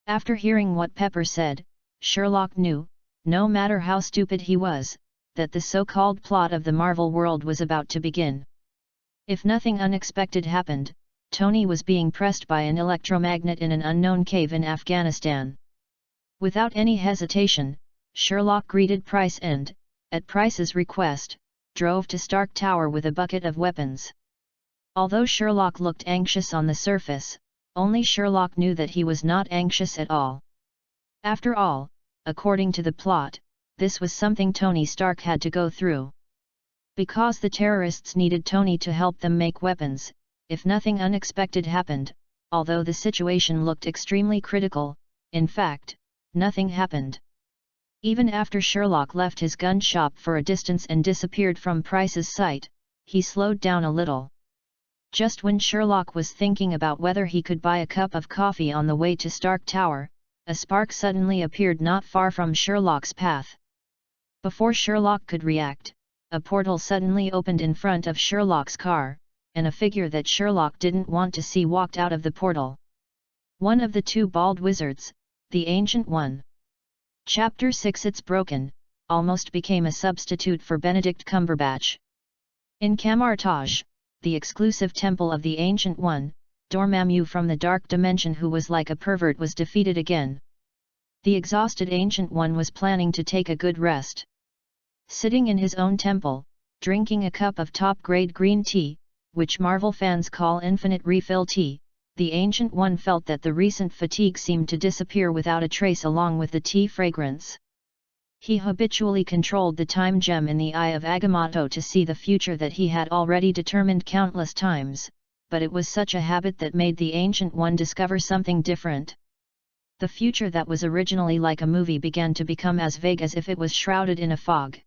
After hearing what Pepper said, Sherlock knew, no matter how stupid he was, that the so-called plot of the Marvel world was about to begin. If nothing unexpected happened, Tony was being pressed by an electromagnet in an unknown cave in Afghanistan. Without any hesitation, Sherlock greeted Price and, at Price's request, drove to Stark Tower with a bucket of weapons. Although Sherlock looked anxious on the surface, only Sherlock knew that he was not anxious at all. After all, according to the plot, this was something Tony Stark had to go through. Because the terrorists needed Tony to help them make weapons, if nothing unexpected happened, although the situation looked extremely critical, in fact, nothing happened. Even after Sherlock left his gun shop for a distance and disappeared from Price's sight, he slowed down a little. Just when Sherlock was thinking about whether he could buy a cup of coffee on the way to Stark Tower, a spark suddenly appeared not far from Sherlock's path. Before Sherlock could react, a portal suddenly opened in front of Sherlock's car, and a figure that Sherlock didn't want to see walked out of the portal. One of the two bald wizards, the Ancient One. Chapter 6 It's Broken, almost became a substitute for Benedict Cumberbatch. In Camartage, the exclusive temple of the Ancient One, Dormammu from the Dark Dimension who was like a pervert was defeated again. The exhausted Ancient One was planning to take a good rest. Sitting in his own temple, drinking a cup of top-grade green tea, which Marvel fans call infinite refill tea, the Ancient One felt that the recent fatigue seemed to disappear without a trace along with the tea fragrance. He habitually controlled the time gem in the eye of Agamotto to see the future that he had already determined countless times, but it was such a habit that made the Ancient One discover something different. The future that was originally like a movie began to become as vague as if it was shrouded in a fog.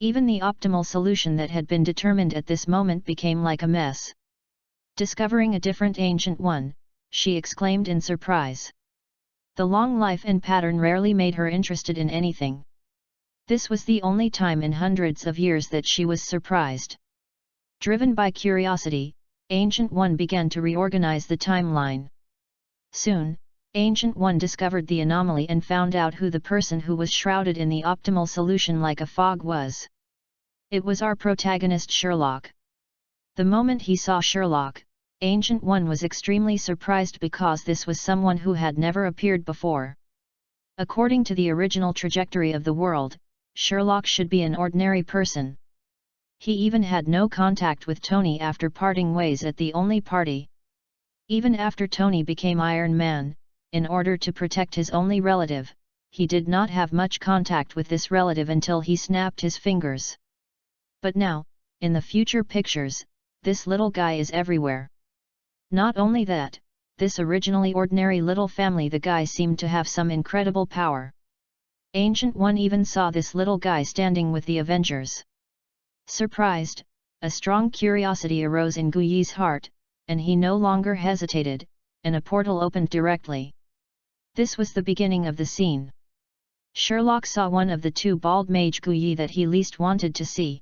Even the optimal solution that had been determined at this moment became like a mess. Discovering a different Ancient One, she exclaimed in surprise. The long life and pattern rarely made her interested in anything. This was the only time in hundreds of years that she was surprised. Driven by curiosity, Ancient One began to reorganize the timeline. Soon, Ancient One discovered the anomaly and found out who the person who was shrouded in the optimal solution like a fog was. It was our protagonist Sherlock. The moment he saw Sherlock, Ancient One was extremely surprised because this was someone who had never appeared before. According to the original trajectory of the world, Sherlock should be an ordinary person. He even had no contact with Tony after parting ways at the only party. Even after Tony became Iron Man, in order to protect his only relative, he did not have much contact with this relative until he snapped his fingers. But now, in the future pictures, this little guy is everywhere. Not only that, this originally ordinary little family, the guy seemed to have some incredible power. Ancient One even saw this little guy standing with the Avengers. Surprised, a strong curiosity arose in Guyi's heart, and he no longer hesitated, and a portal opened directly. This was the beginning of the scene. Sherlock saw one of the two bald mage Guyi that he least wanted to see.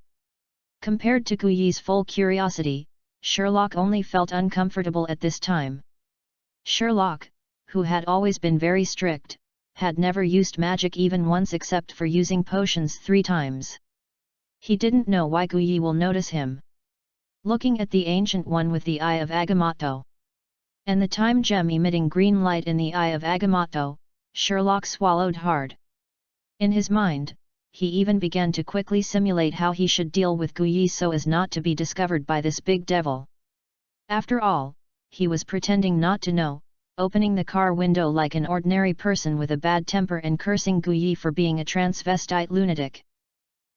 Compared to Guyi's full curiosity, Sherlock only felt uncomfortable at this time. Sherlock, who had always been very strict, had never used magic even once except for using potions 3 times. He didn't know why Guyi will notice him. Looking at the Ancient One with the Eye of Agamotto, and the time gem emitting green light in the Eye of Agamotto, Sherlock swallowed hard. In his mind, he even began to quickly simulate how he should deal with Guyi so as not to be discovered by this big devil. After all, he was pretending not to know, opening the car window like an ordinary person with a bad temper and cursing Guyi for being a transvestite lunatic.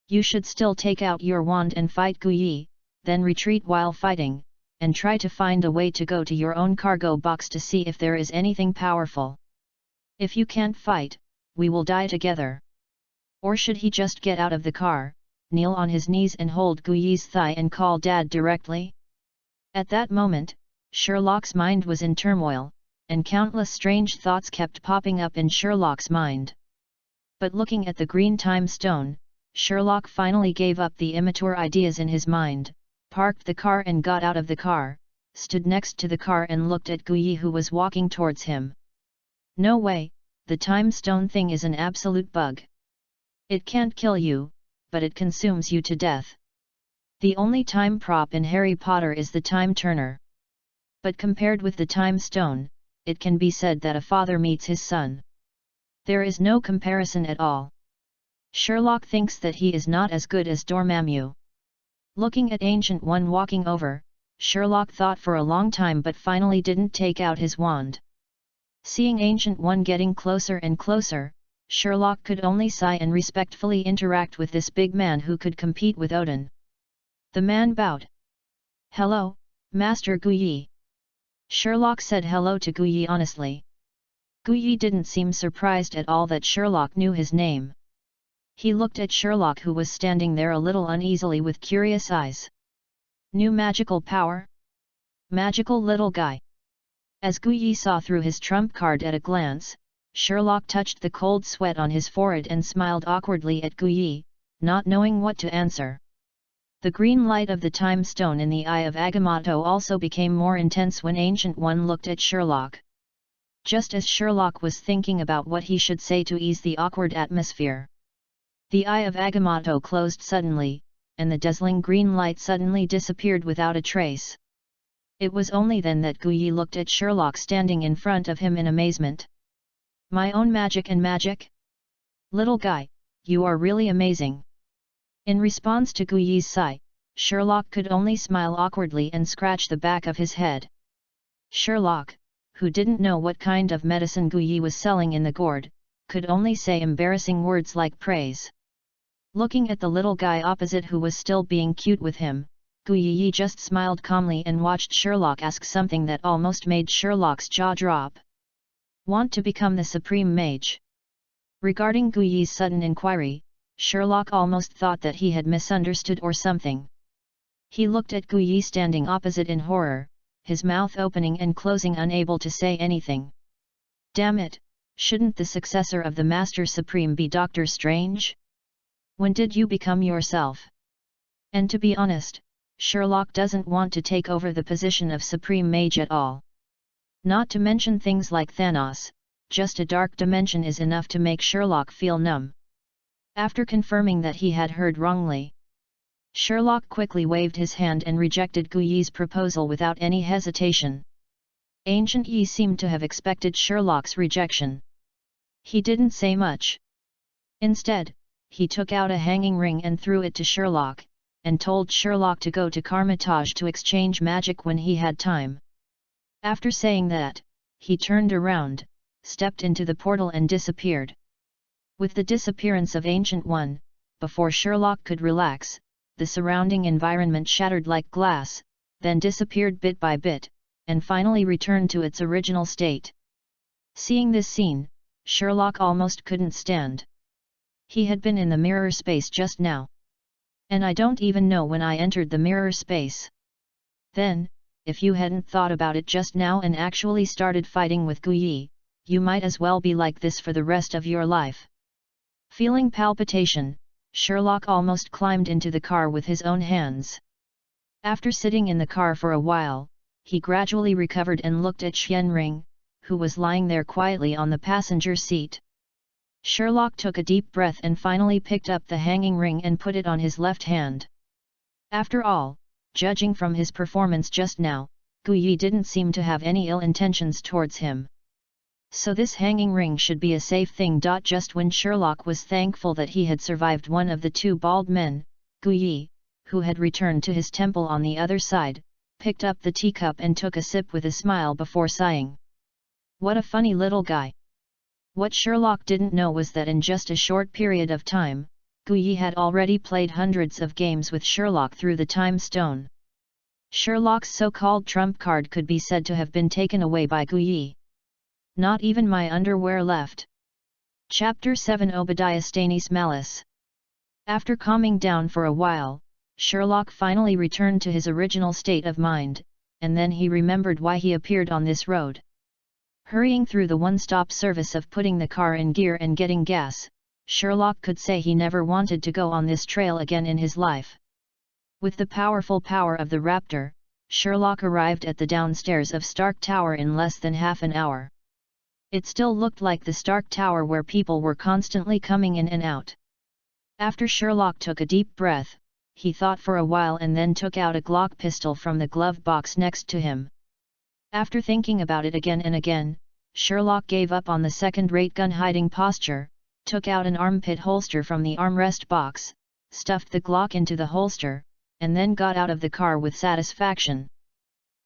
You should still take out your wand and fight Guyi, then retreat while fighting, and try to find a way to go to your own cargo box to see if there is anything powerful. If you can't fight, we will die together. Or should he just get out of the car, kneel on his knees and hold Guyi's thigh and call Dad directly? At that moment, Sherlock's mind was in turmoil, and countless strange thoughts kept popping up in Sherlock's mind. But looking at the green time stone, Sherlock finally gave up the immature ideas in his mind, parked the car and got out of the car, stood next to the car and looked at Guyi who was walking towards him. No way, the time stone thing is an absolute bug. It can't kill you, but it consumes you to death. The only time prop in Harry Potter is the time turner. But compared with the time stone, it can be said that a father meets his son. There is no comparison at all. Sherlock thinks that he is not as good as Dormammu. Looking at Ancient One walking over, Sherlock thought for a long time but finally didn't take out his wand. Seeing Ancient One getting closer and closer, Sherlock could only sigh and respectfully interact with this big man who could compete with Odin. The man bowed. "Hello, Master Guyi." Sherlock said hello to Guyi honestly. Guyi didn't seem surprised at all that Sherlock knew his name. He looked at Sherlock who was standing there a little uneasily with curious eyes. New magical power? Magical little guy. As Guyi saw through his trump card at a glance, Sherlock touched the cold sweat on his forehead and smiled awkwardly at Guyi, not knowing what to answer. The green light of the time stone in the Eye of Agamotto also became more intense when Ancient One looked at Sherlock. Just as Sherlock was thinking about what he should say to ease the awkward atmosphere, the Eye of Agamotto closed suddenly, and the dazzling green light suddenly disappeared without a trace. It was only then that Guyi looked at Sherlock standing in front of him in amazement. "My own magic and magic? Little guy, you are really amazing." In response to Guyi's sigh, Sherlock could only smile awkwardly and scratch the back of his head. Sherlock, who didn't know what kind of medicine Guyi was selling in the gourd, could only say embarrassing words like praise. Looking at the little guy opposite who was still being cute with him, Guyi just smiled calmly and watched Sherlock ask something that almost made Sherlock's jaw drop. "Want to become the Supreme Mage?" Regarding Guyi's sudden inquiry, Sherlock almost thought that he had misunderstood or something. He looked at Guyi standing opposite in horror, his mouth opening and closing, unable to say anything. Damn it, shouldn't the successor of the Master Supreme be Doctor Strange? When did you become yourself? And to be honest, Sherlock doesn't want to take over the position of Supreme Mage at all. Not to mention things like Thanos, just a dark dimension is enough to make Sherlock feel numb. After confirming that he had heard wrongly, Sherlock quickly waved his hand and rejected Guyi's proposal without any hesitation. Ancient Yi seemed to have expected Sherlock's rejection. He didn't say much. Instead, he took out a hanging ring and threw it to Sherlock, and told Sherlock to go to Carmitage to exchange magic when he had time. After saying that, he turned around, stepped into the portal and disappeared. With the disappearance of Ancient One, before Sherlock could relax, the surrounding environment shattered like glass, then disappeared bit by bit, and finally returned to its original state. Seeing this scene, Sherlock almost couldn't stand. He had been in the mirror space just now. And I don't even know when I entered the mirror space. Then, if you hadn't thought about it just now and actually started fighting with Guyi, you might as well be like this for the rest of your life. Feeling palpitation, Sherlock almost climbed into the car with his own hands. After sitting in the car for a while, he gradually recovered and looked at Xianring, who was lying there quietly on the passenger seat. Sherlock took a deep breath and finally picked up the hanging ring and put it on his left hand. After all, judging from his performance just now, Guyi didn't seem to have any ill intentions towards him. So this hanging ring should be a safe thing. Just when Sherlock was thankful that he had survived, one of the two bald men, Guyi, who had returned to his temple on the other side, picked up the teacup and took a sip with a smile before sighing. What a funny little guy! What Sherlock didn't know was that in just a short period of time, Guyi had already played hundreds of games with Sherlock through the time stone. Sherlock's so-called trump card could be said to have been taken away by Guyi. Not even my underwear left. Chapter 7 Obadiah Stainy's Malice. After calming down for a while, Sherlock finally returned to his original state of mind, and then he remembered why he appeared on this road. Hurrying through the one-stop service of putting the car in gear and getting gas, Sherlock could say he never wanted to go on this trail again in his life. With the powerful power of the Raptor, Sherlock arrived at the downstairs of Stark Tower in less than half an hour. It still looked like the Stark Tower where people were constantly coming in and out. After Sherlock took a deep breath, he thought for a while and then took out a Glock pistol from the glove box next to him. After thinking about it again and again, Sherlock gave up on the second-rate gun-hiding posture, took out an armpit holster from the armrest box, stuffed the Glock into the holster, and then got out of the car with satisfaction.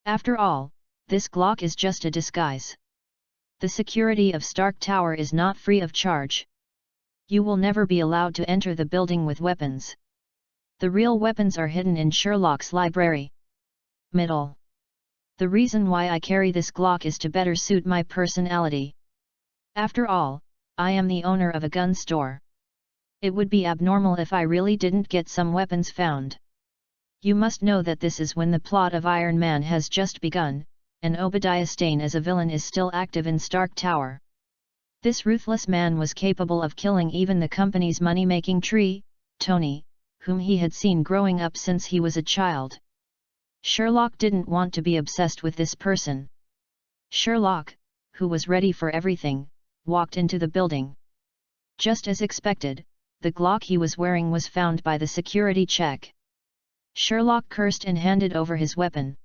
After all, this Glock is just a disguise. The security of Stark Tower is not free of charge. You will never be allowed to enter the building with weapons. The real weapons are hidden in Sherlock's library. Middle. The reason why I carry this Glock is to better suit my personality. After all, I am the owner of a gun store. It would be abnormal if I really didn't get some weapons found. You must know that this is when the plot of Iron Man has just begun, and Obadiah Stane as a villain is still active in Stark Tower. This ruthless man was capable of killing even the company's money-making tree, Tony, whom he had seen growing up since he was a child. Sherlock didn't want to be obsessed with this person. Sherlock, who was ready for everything, walked into the building. Just as expected, the Glock he was wearing was found by the security check. Sherlock cursed and handed over his weapon.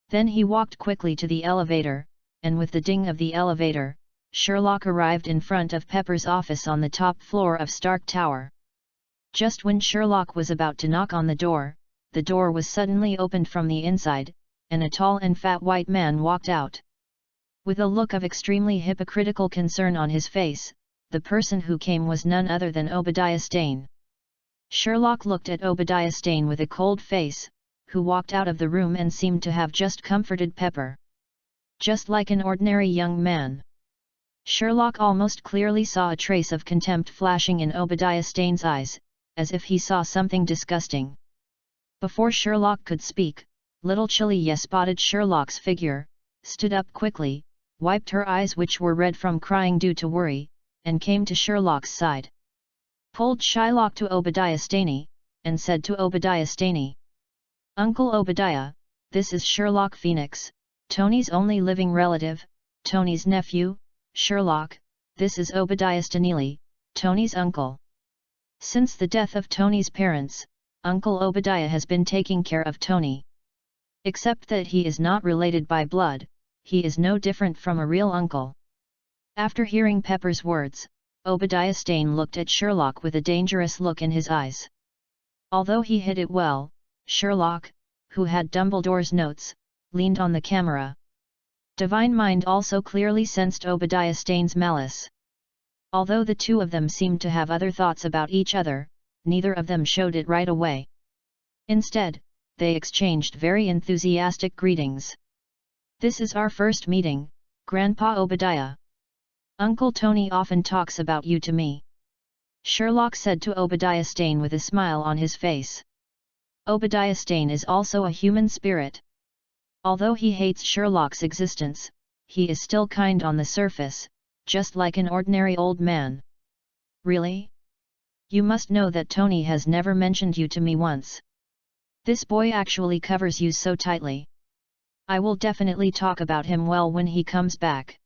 Then he walked quickly to the elevator, and with the ding of the elevator, Sherlock arrived in front of Pepper's office on the top floor of Stark Tower. Just when Sherlock was about to knock on the door was suddenly opened from the inside, and a tall and fat white man walked out. With a look of extremely hypocritical concern on his face, the person who came was none other than Obadiah Stane. Sherlock looked at Obadiah Stane with a cold face, who walked out of the room and seemed to have just comforted Pepper. Just like an ordinary young man. Sherlock almost clearly saw a trace of contempt flashing in Obadiah Stane's eyes, as if he saw something disgusting. Before Sherlock could speak, little Chiliya spotted Sherlock's figure, stood up quickly, wiped her eyes which were red from crying due to worry, and came to Sherlock's side. Pulled Shylock to Obadiah Stane, and said to Obadiah Stane, "Uncle Obadiah, this is Sherlock Phoenix, Tony's only living relative, Tony's nephew. Sherlock, this is Obadiah Stanley, Tony's uncle. Since the death of Tony's parents, Uncle Obadiah has been taking care of Tony. Except that he is not related by blood, he is no different from a real uncle." After hearing Pepper's words, Obadiah Stane looked at Sherlock with a dangerous look in his eyes. Although he hid it well, Sherlock, who had Dumbledore's notes, leaned on the camera. Divine Mind also clearly sensed Obadiah Stane's malice. Although the two of them seemed to have other thoughts about each other, neither of them showed it right away. Instead, they exchanged very enthusiastic greetings. "This is our first meeting, Grandpa Obadiah. Uncle Tony often talks about you to me," Sherlock said to Obadiah Stane with a smile on his face. Obadiah Stane is also a human spirit. Although he hates Sherlock's existence, he is still kind on the surface, just like an ordinary old man. "Really? You must know that Tony has never mentioned you to me once. This boy actually covers you so tightly. I will definitely talk about him well when he comes back."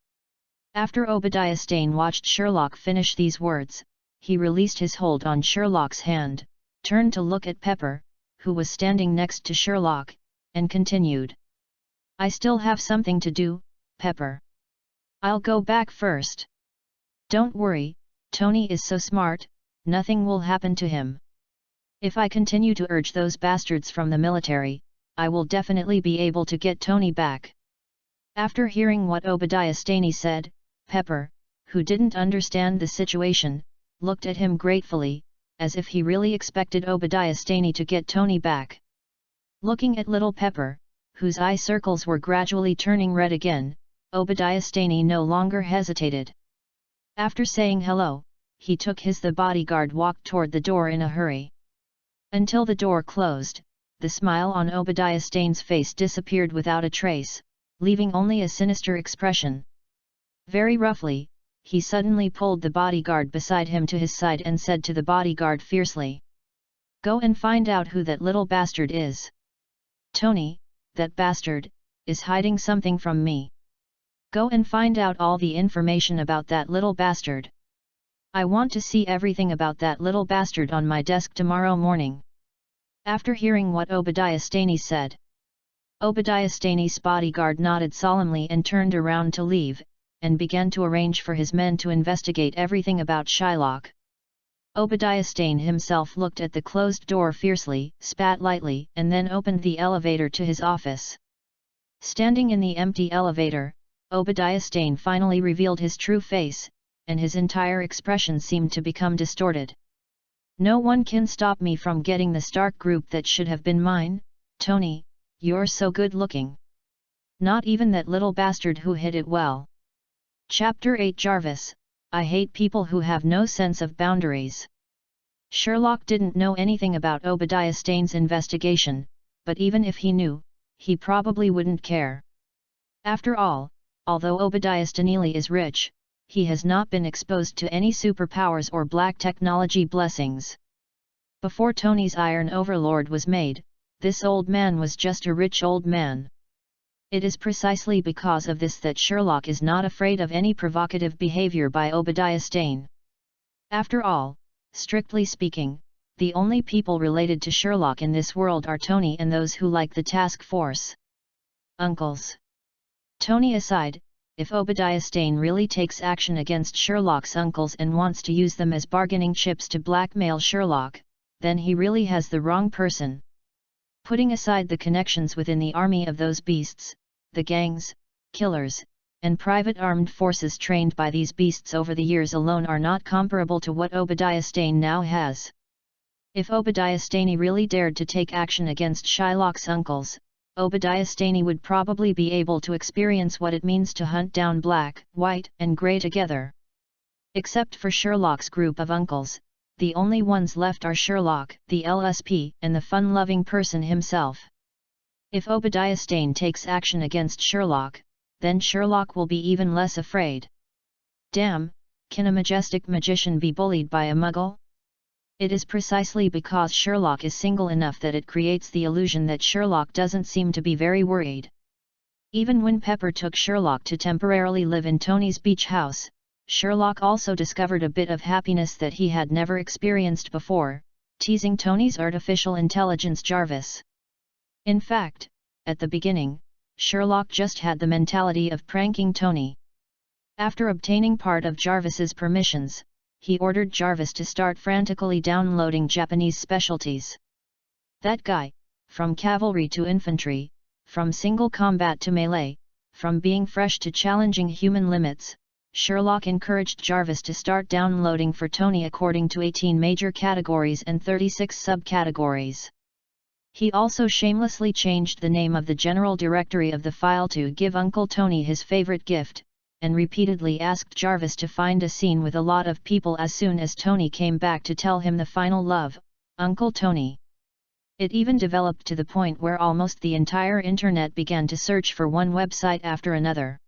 After Obadiah Stane watched Sherlock finish these words, he released his hold on Sherlock's hand, turned to look at Pepper, who was standing next to Sherlock, and continued. "I still have something to do, Pepper. I'll go back first. Don't worry, Tony is so smart, nothing will happen to him. If I continue to urge those bastards from the military, I will definitely be able to get Tony back." After hearing what Obadiah Stane said, Pepper, who didn't understand the situation, looked at him gratefully, as if he really expected Obadiah Stane to get Tony back. Looking at little Pepper, whose eye circles were gradually turning red again, Obadiah Stane no longer hesitated. After saying hello, he took the bodyguard walked toward the door in a hurry. Until the door closed, the smile on Obadiah Stane's face disappeared without a trace, leaving only a sinister expression. Very roughly, he suddenly pulled the bodyguard beside him to his side and said to the bodyguard fiercely, "Go and find out who that little bastard is. Tony, that bastard, is hiding something from me. Go and find out all the information about that little bastard. I want to see everything about that little bastard on my desk tomorrow morning." After hearing what Obadiah Stane said, Obadiah Stane's bodyguard nodded solemnly and turned around to leave, and began to arrange for his men to investigate everything about Shylock. Obadiah Stane himself looked at the closed door fiercely, spat lightly, and then opened the elevator to his office. Standing in the empty elevator, Obadiah Stane finally revealed his true face, and his entire expression seemed to become distorted. "No one can stop me from getting the Stark group that should have been mine, Tony, you're so good looking. Not even that little bastard who hid it well." Chapter 8 Jarvis, I hate people who have no sense of boundaries. Sherlock didn't know anything about Obadiah Stane's investigation, but even if he knew, he probably wouldn't care. After all, although Obadiah Stane is rich, he has not been exposed to any superpowers or black technology blessings. Before Tony's Iron Overlord was made, this old man was just a rich old man. It is precisely because of this that Sherlock is not afraid of any provocative behavior by Obadiah Stane. After all, strictly speaking, the only people related to Sherlock in this world are Tony and those who like the task force. Uncles. Tony aside, if Obadiah Stane really takes action against Sherlock's uncles and wants to use them as bargaining chips to blackmail Sherlock, then he really has the wrong person. Putting aside the connections within the army of those beasts, the gangs, killers, and private armed forces trained by these beasts over the years alone are not comparable to what Obadiah Stane now has. If Obadiah Stane really dared to take action against Shylock's uncles, Obadiah Stane would probably be able to experience what it means to hunt down black, white, and grey together. Except for Sherlock's group of uncles, the only ones left are Sherlock, the LSP, and the fun-loving person himself. If Obadiah Stane takes action against Sherlock, then Sherlock will be even less afraid. Damn, can a majestic magician be bullied by a muggle? It is precisely because Sherlock is single enough that it creates the illusion that Sherlock doesn't seem to be very worried. Even when Pepper took Sherlock to temporarily live in Tony's beach house, Sherlock also discovered a bit of happiness that he had never experienced before, teasing Tony's artificial intelligence Jarvis. In fact, at the beginning, Sherlock just had the mentality of pranking Tony. After obtaining part of Jarvis's permissions, he ordered Jarvis to start frantically downloading Japanese specialties. That guy, from cavalry to infantry, from single combat to melee, from being fresh to challenging human limits, Sherlock encouraged Jarvis to start downloading for Tony according to 18 major categories and 36 subcategories. He also shamelessly changed the name of the general directory of the file to give Uncle Tony his favorite gift, and repeatedly asked Jarvis to find a scene with a lot of people as soon as Tony came back to tell him the final love, Uncle Tony. It even developed to the point where almost the entire internet began to search for one website after another.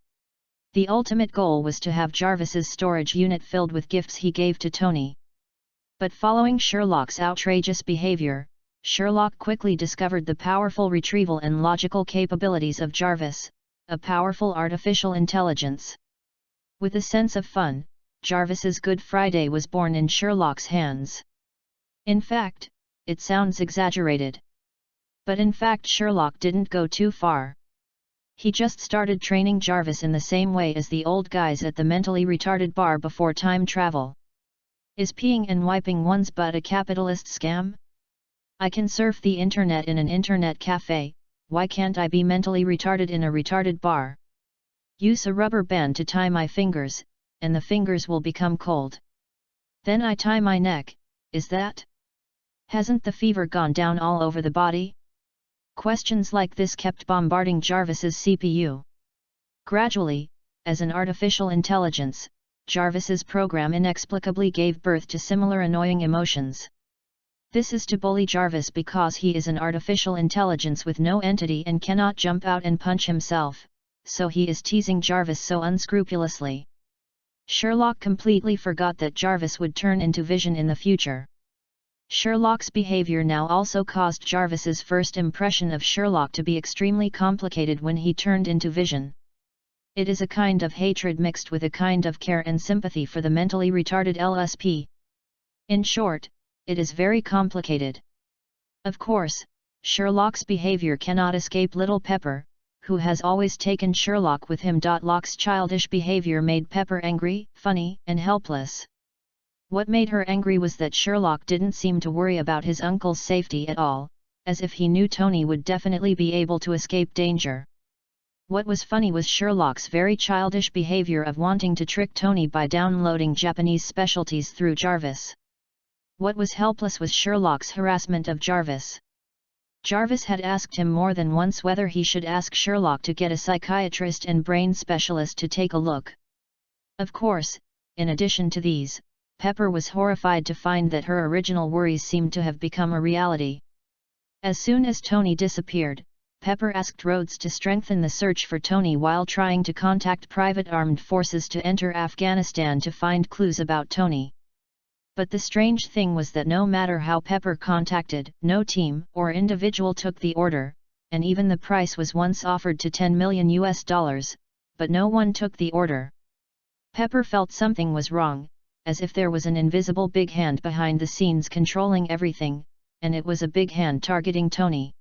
The ultimate goal was to have Jarvis's storage unit filled with gifts he gave to Tony. But following Sherlock's outrageous behavior, Sherlock quickly discovered the powerful retrieval and logical capabilities of Jarvis, a powerful artificial intelligence. With a sense of fun, Jarvis's Good Friday was born in Sherlock's hands. In fact, it sounds exaggerated. But in fact Sherlock didn't go too far. He just started training Jarvis in the same way as the old guys at the mentally retarded bar before time travel. Is peeing and wiping one's butt a capitalist scam? I can surf the internet in an internet cafe, why can't I be mentally retarded in a retarded bar? Use a rubber band to tie my fingers, and the fingers will become cold. Then I tie my neck, is that? Hasn't the fever gone down all over the body? Questions like this kept bombarding Jarvis's CPU. Gradually, as an artificial intelligence, Jarvis's program inexplicably gave birth to similar annoying emotions. This is to bully Jarvis because he is an artificial intelligence with no entity and cannot jump out and punch himself, so he is teasing Jarvis so unscrupulously. Sherlock completely forgot that Jarvis would turn into Vision in the future. Sherlock's behavior now also caused Jarvis's first impression of Sherlock to be extremely complicated when he turned into Vision. It is a kind of hatred mixed with a kind of care and sympathy for the mentally retarded LSP. In short, it is very complicated. Of course, Sherlock's behavior cannot escape little Pepper, who has always taken Sherlock with him. Locke's childish behavior made Pepper angry, funny, and helpless. What made her angry was that Sherlock didn't seem to worry about his uncle's safety at all, as if he knew Tony would definitely be able to escape danger. What was funny was Sherlock's very childish behavior of wanting to trick Tony by downloading Japanese specialties through Jarvis. What was helpless was Sherlock's harassment of Jarvis. Jarvis had asked him more than once whether he should ask Sherlock to get a psychiatrist and brain specialist to take a look. Of course, in addition to these, Pepper was horrified to find that her original worries seemed to have become a reality. As soon as Tony disappeared, Pepper asked Rhodes to strengthen the search for Tony while trying to contact private armed forces to enter Afghanistan to find clues about Tony. But the strange thing was that no matter how Pepper contacted, no team or individual took the order, and even the price was once offered to $10 million, but no one took the order. Pepper felt something was wrong, as if there was an invisible big hand behind the scenes controlling everything, and it was a big hand targeting Tony.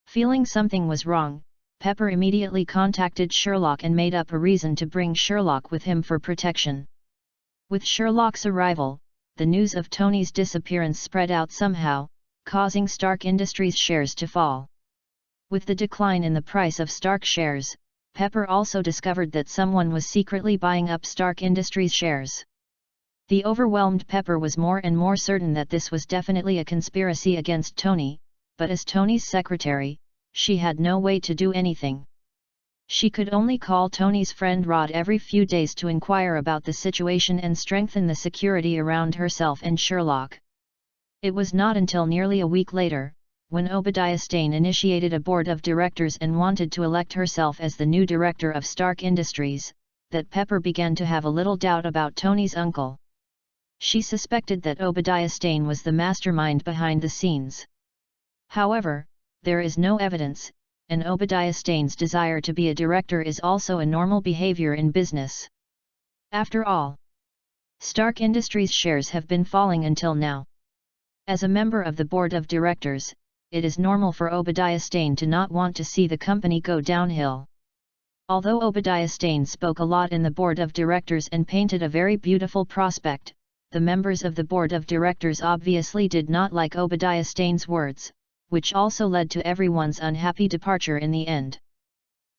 Feeling something was wrong, Pepper immediately contacted Sherlock and made up a reason to bring Sherlock with him for protection. With Sherlock's arrival, the news of Tony's disappearance spread out somehow, causing Stark Industries shares to fall. With the decline in the price of Stark shares, Pepper also discovered that someone was secretly buying up Stark Industries shares. The overwhelmed Pepper was more and more certain that this was definitely a conspiracy against Tony, but as Tony's secretary, she had no way to do anything. She could only call Tony's friend Rod every few days to inquire about the situation and strengthen the security around herself and Sherlock. It was not until nearly a week later, when Obadiah Stane initiated a board of directors and wanted to elect herself as the new director of Stark Industries, that Pepper began to have a little doubt about Tony's uncle. She suspected that Obadiah Stane was the mastermind behind the scenes. However, there is no evidence, and Obadiah Stane's desire to be a director is also a normal behavior in business. After all, Stark Industries shares have been falling until now. As a member of the board of directors, it is normal for Obadiah Stane to not want to see the company go downhill. Although Obadiah Stane spoke a lot in the board of directors and painted a very beautiful prospect, the members of the board of directors obviously did not like Obadiah Stane's words, which also led to everyone's unhappy departure in the end.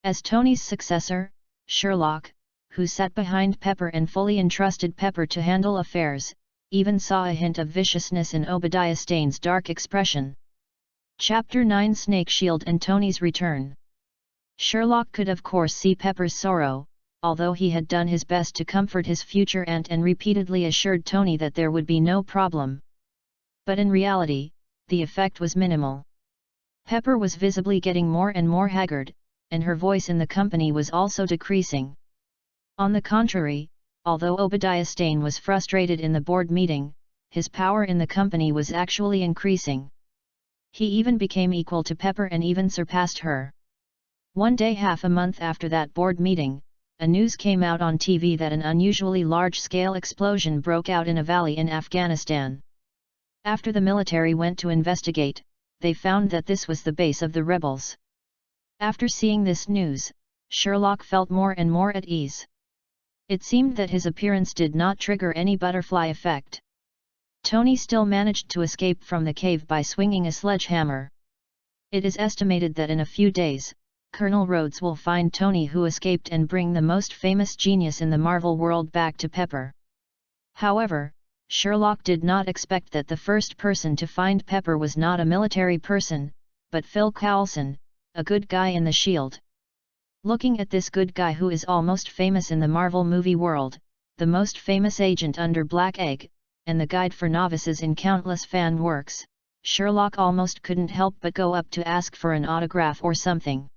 As Tony's successor, Sherlock, who sat behind Pepper and fully entrusted Pepper to handle affairs, even saw a hint of viciousness in Obadiah Stane's dark expression. Chapter 9: Snake Shield and Tony's Return. Sherlock could of course see Pepper's sorrow, although he had done his best to comfort his future aunt and repeatedly assured Tony that there would be no problem. But in reality, the effect was minimal. Pepper was visibly getting more and more haggard, and her voice in the company was also decreasing. On the contrary, although Obadiah Stane was frustrated in the board meeting, his power in the company was actually increasing. He even became equal to Pepper and even surpassed her. One day, half a month after that board meeting, a news came out on TV that an unusually large-scale explosion broke out in a valley in Afghanistan. After the military went to investigate, they found that this was the base of the rebels. After seeing this news, Sherlock felt more and more at ease. It seemed that his appearance did not trigger any butterfly effect. Tony still managed to escape from the cave by swinging a sledgehammer. It is estimated that in a few days, Colonel Rhodes will find Tony who escaped and bring the most famous genius in the Marvel world back to Pepper. However, Sherlock did not expect that the first person to find Pepper was not a military person, but Phil Coulson, a good guy in the S.H.I.E.L.D. Looking at this good guy who is almost famous in the Marvel movie world, the most famous agent under Black Egg, and the guide for novices in countless fan works, Sherlock almost couldn't help but go up to ask for an autograph or something.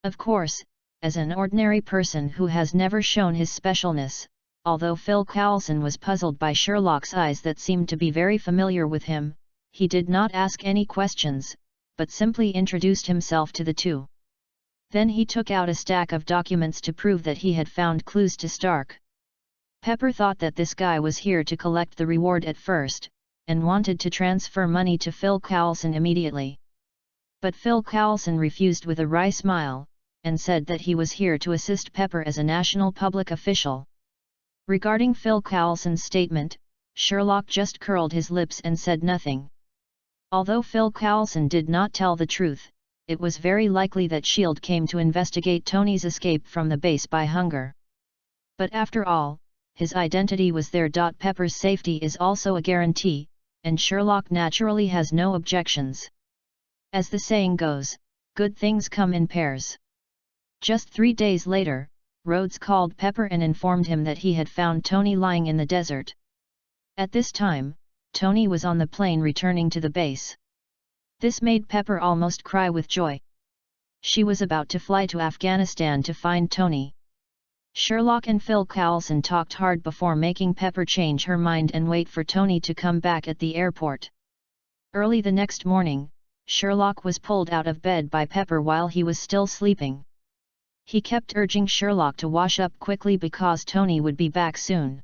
Of course, as an ordinary person who has never shown his specialness, although Phil Coulson was puzzled by Sherlock's eyes that seemed to be very familiar with him, he did not ask any questions, but simply introduced himself to the two. Then he took out a stack of documents to prove that he had found clues to Stark. Pepper thought that this guy was here to collect the reward at first, and wanted to transfer money to Phil Coulson immediately. But Phil Coulson refused with a wry smile, and said that he was here to assist Pepper as a national public official. Regarding Phil Coulson's statement, Sherlock just curled his lips and said nothing. Although Phil Coulson did not tell the truth, it was very likely that S.H.I.E.L.D. came to investigate Tony's escape from the base by hunger. But after all, his identity was there. Pepper's safety is also a guarantee, and Sherlock naturally has no objections. As the saying goes, good things come in pairs. Just 3 days later, Rhodes called Pepper and informed him that he had found Tony lying in the desert. At this time, Tony was on the plane returning to the base. This made Pepper almost cry with joy. She was about to fly to Afghanistan to find Tony. Sherlock and Phil Coulson talked hard before making Pepper change her mind and wait for Tony to come back at the airport. Early the next morning, Sherlock was pulled out of bed by Pepper while he was still sleeping. He kept urging Sherlock to wash up quickly because Tony would be back soon.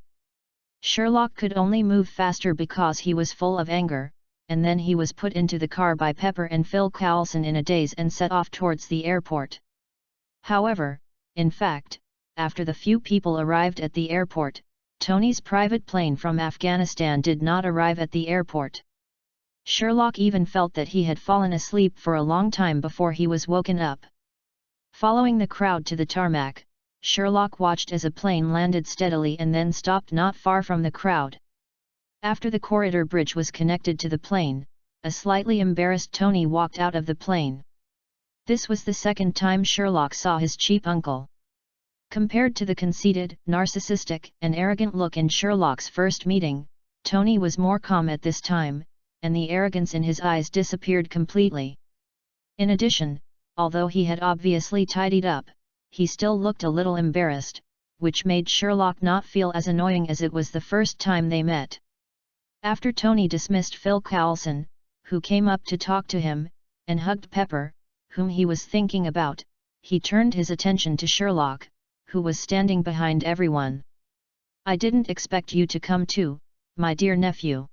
Sherlock could only move faster because he was full of anger, and then he was put into the car by Pepper and Phil Coulson in a daze and set off towards the airport. However, in fact, after the few people arrived at the airport, Tony's private plane from Afghanistan did not arrive at the airport. Sherlock even felt that he had fallen asleep for a long time before he was woken up. Following the crowd to the tarmac, Sherlock watched as a plane landed steadily and then stopped not far from the crowd. After the corridor bridge was connected to the plane, a slightly embarrassed Tony walked out of the plane. This was the second time Sherlock saw his cheap uncle. Compared to the conceited, narcissistic, and arrogant look in Sherlock's first meeting, Tony was more calm at this time, and the arrogance in his eyes disappeared completely. In addition, although he had obviously tidied up, he still looked a little embarrassed, which made Sherlock not feel as annoying as it was the first time they met. After Tony dismissed Phil Coulson, who came up to talk to him, and hugged Pepper, whom he was thinking about, he turned his attention to Sherlock, who was standing behind everyone. "I didn't expect you to come too, my dear nephew."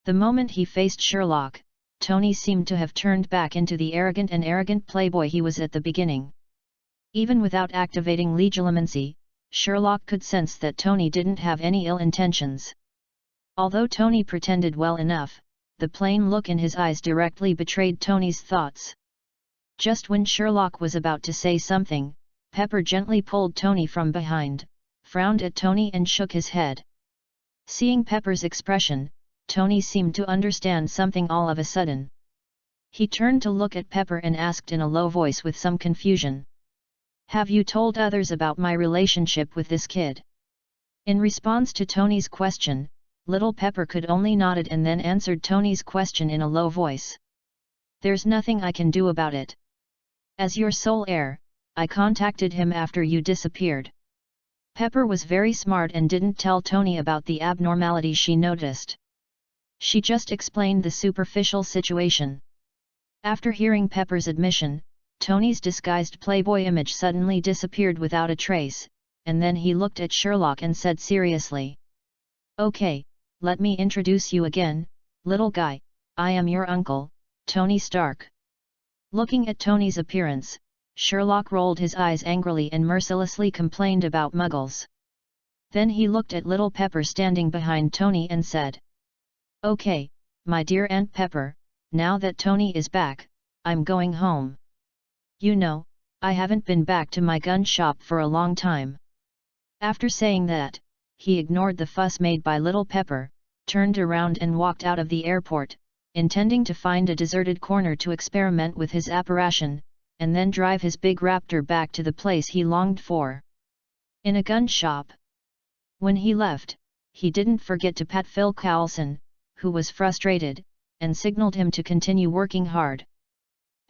The moment he faced Sherlock, Tony seemed to have turned back into the arrogant playboy he was at the beginning. Even without activating legilimency, Sherlock could sense that Tony didn't have any ill intentions. Although Tony pretended well enough, the plain look in his eyes directly betrayed Tony's thoughts. Just when Sherlock was about to say something, Pepper gently pulled Tony from behind, frowned at Tony and shook his head. Seeing Pepper's expression, Tony seemed to understand something all of a sudden. He turned to look at Pepper and asked in a low voice with some confusion. "Have you told others about my relationship with this kid?" In response to Tony's question, little Pepper could only nod and then answered Tony's question in a low voice. "There's nothing I can do about it. As your sole heir, I contacted him after you disappeared." Pepper was very smart and didn't tell Tony about the abnormality she noticed. She just explained the superficial situation. After hearing Pepper's admission, Tony's disguised playboy image suddenly disappeared without a trace, and then he looked at Sherlock and said seriously, "Okay, let me introduce you again, little guy, I am your uncle, Tony Stark." Looking at Tony's appearance, Sherlock rolled his eyes angrily and mercilessly complained about muggles. Then he looked at little Pepper standing behind Tony and said, "Okay, my dear Aunt Pepper, now that Tony is back, I'm going home. You know, I haven't been back to my gun shop for a long time." After saying that, he ignored the fuss made by little Pepper, turned around and walked out of the airport, intending to find a deserted corner to experiment with his apparition, and then drive his big raptor back to the place he longed for. In a gun shop. When he left, he didn't forget to pat Phil Coulson, who was frustrated, and signaled him to continue working hard.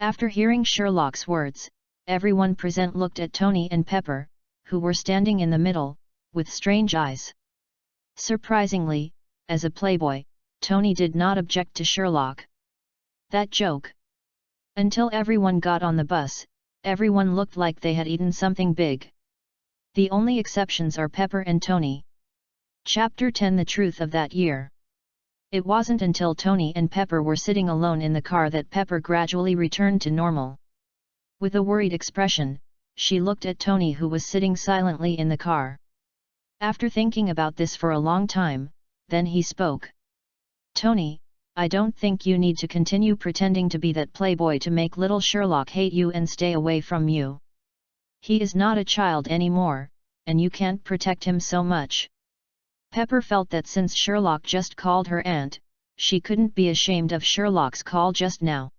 After hearing Sherlock's words, everyone present looked at Tony and Pepper, who were standing in the middle, with strange eyes. Surprisingly, as a playboy, Tony did not object to Sherlock. That joke. Until everyone got on the bus, everyone looked like they had eaten something big. The only exceptions are Pepper and Tony. Chapter 10: The Truth of That Year. It wasn't until Tony and Pepper were sitting alone in the car that Pepper gradually returned to normal. With a worried expression, she looked at Tony, who was sitting silently in the car. After thinking about this for a long time, then he spoke. "Tony, I don't think you need to continue pretending to be that playboy to make little Sherlock hate you and stay away from you. He is not a child anymore, and you can't protect him so much." Pepper felt that since Sherlock just called her aunt, she couldn't be ashamed of Sherlock's call just now.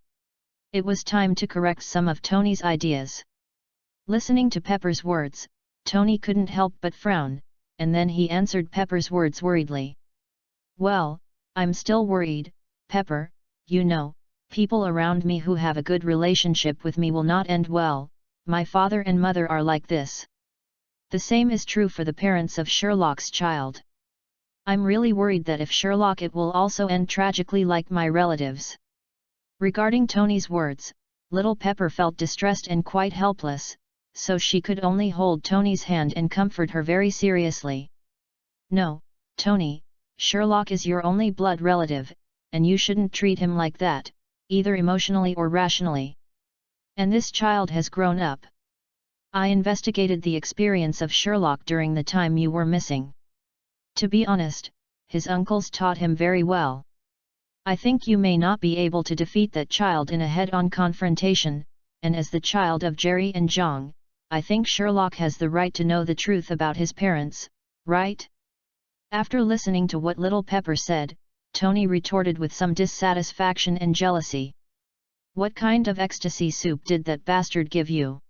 It was time to correct some of Tony's ideas. Listening to Pepper's words, Tony couldn't help but frown, and then he answered Pepper's words worriedly. "Well, I'm still worried, Pepper. You know, people around me who have a good relationship with me will not end well. My father and mother are like this. The same is true for the parents of Sherlock's child. I'm really worried that if Sherlock, it will also end tragically like my relatives." Regarding Tony's words, little Pepper felt distressed and quite helpless, so she could only hold Tony's hand and comfort her very seriously. "No, Tony, Sherlock is your only blood relative, and you shouldn't treat him like that, either emotionally or rationally. And this child has grown up. I investigated the experience of Sherlock during the time you were missing. To be honest, his uncles taught him very well. I think you may not be able to defeat that child in a head-on confrontation, and as the child of Jerry and Zhang, I think Sherlock has the right to know the truth about his parents, right?" After listening to what little Pepper said, Tony retorted with some dissatisfaction and jealousy. "What kind of ecstasy soup did that bastard give you?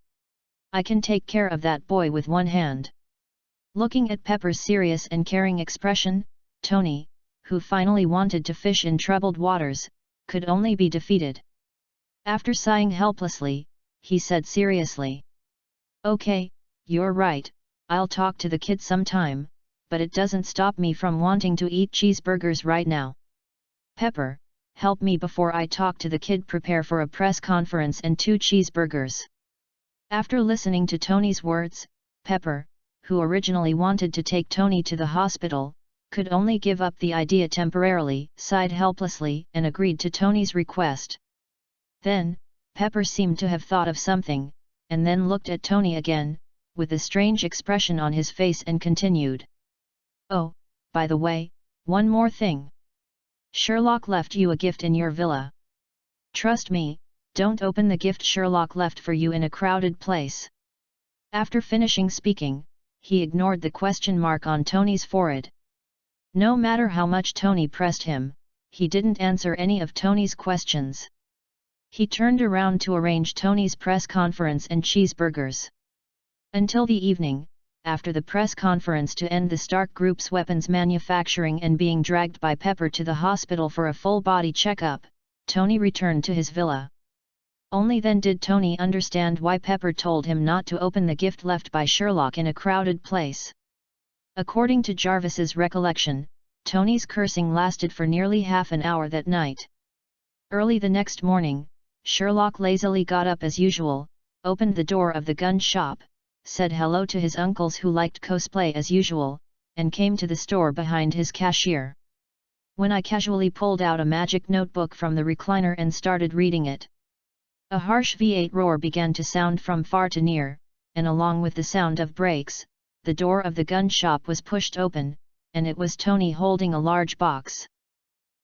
I can take care of that boy with one hand." Looking at Pepper's serious and caring expression, Tony, who finally wanted to fish in troubled waters, could only be defeated. After sighing helplessly, he said seriously, "Okay, you're right, I'll talk to the kid sometime, but it doesn't stop me from wanting to eat cheeseburgers right now. Pepper, help me before I talk to the kid prepare for a press conference and 2 cheeseburgers." After listening to Tony's words, Pepper, who originally wanted to take Tony to the hospital, could only give up the idea temporarily, sighed helplessly and agreed to Tony's request. Then, Pepper seemed to have thought of something, and then looked at Tony again, with a strange expression on his face and continued. "Oh, by the way, one more thing. Sherlock left you a gift in your villa. Trust me, don't open the gift Sherlock left for you in a crowded place." After finishing speaking, he ignored the question mark on Tony's forehead. No matter how much Tony pressed him, he didn't answer any of Tony's questions. He turned around to arrange Tony's press conference and cheeseburgers. Until the evening, after the press conference to end the Stark Group's weapons manufacturing and being dragged by Pepper to the hospital for a full-body checkup, Tony returned to his villa. Only then did Tony understand why Pepper told him not to open the gift left by Sherlock in a crowded place. According to Jarvis's recollection, Tony's cursing lasted for nearly half an hour that night. Early the next morning, Sherlock lazily got up as usual, opened the door of the gun shop, said hello to his uncles who liked cosplay as usual, and came to the store behind his cashier. When I casually pulled out a magic notebook from the recliner and started reading it. A harsh V8 roar began to sound from far to near, and along with the sound of brakes, the door of the gun shop was pushed open, and it was Tony holding a large box.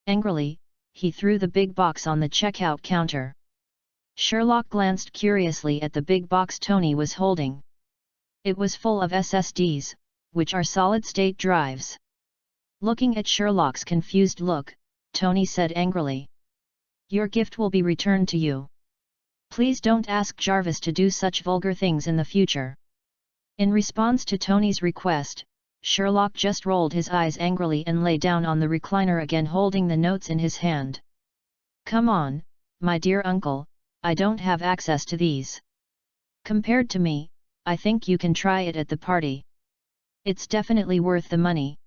Angrily, he threw the big box on the checkout counter. Sherlock glanced curiously at the big box Tony was holding. It was full of SSDs, which are solid-state drives. Looking at Sherlock's confused look, Tony said angrily, "Your gift will be returned to you. Please don't ask Jarvis to do such vulgar things in the future." In response to Tony's request, Sherlock just rolled his eyes angrily and lay down on the recliner again holding the notes in his hand. "Come on, my dear uncle, I don't have access to these. Compared to me, I think you can try it at the party. It's definitely worth the money."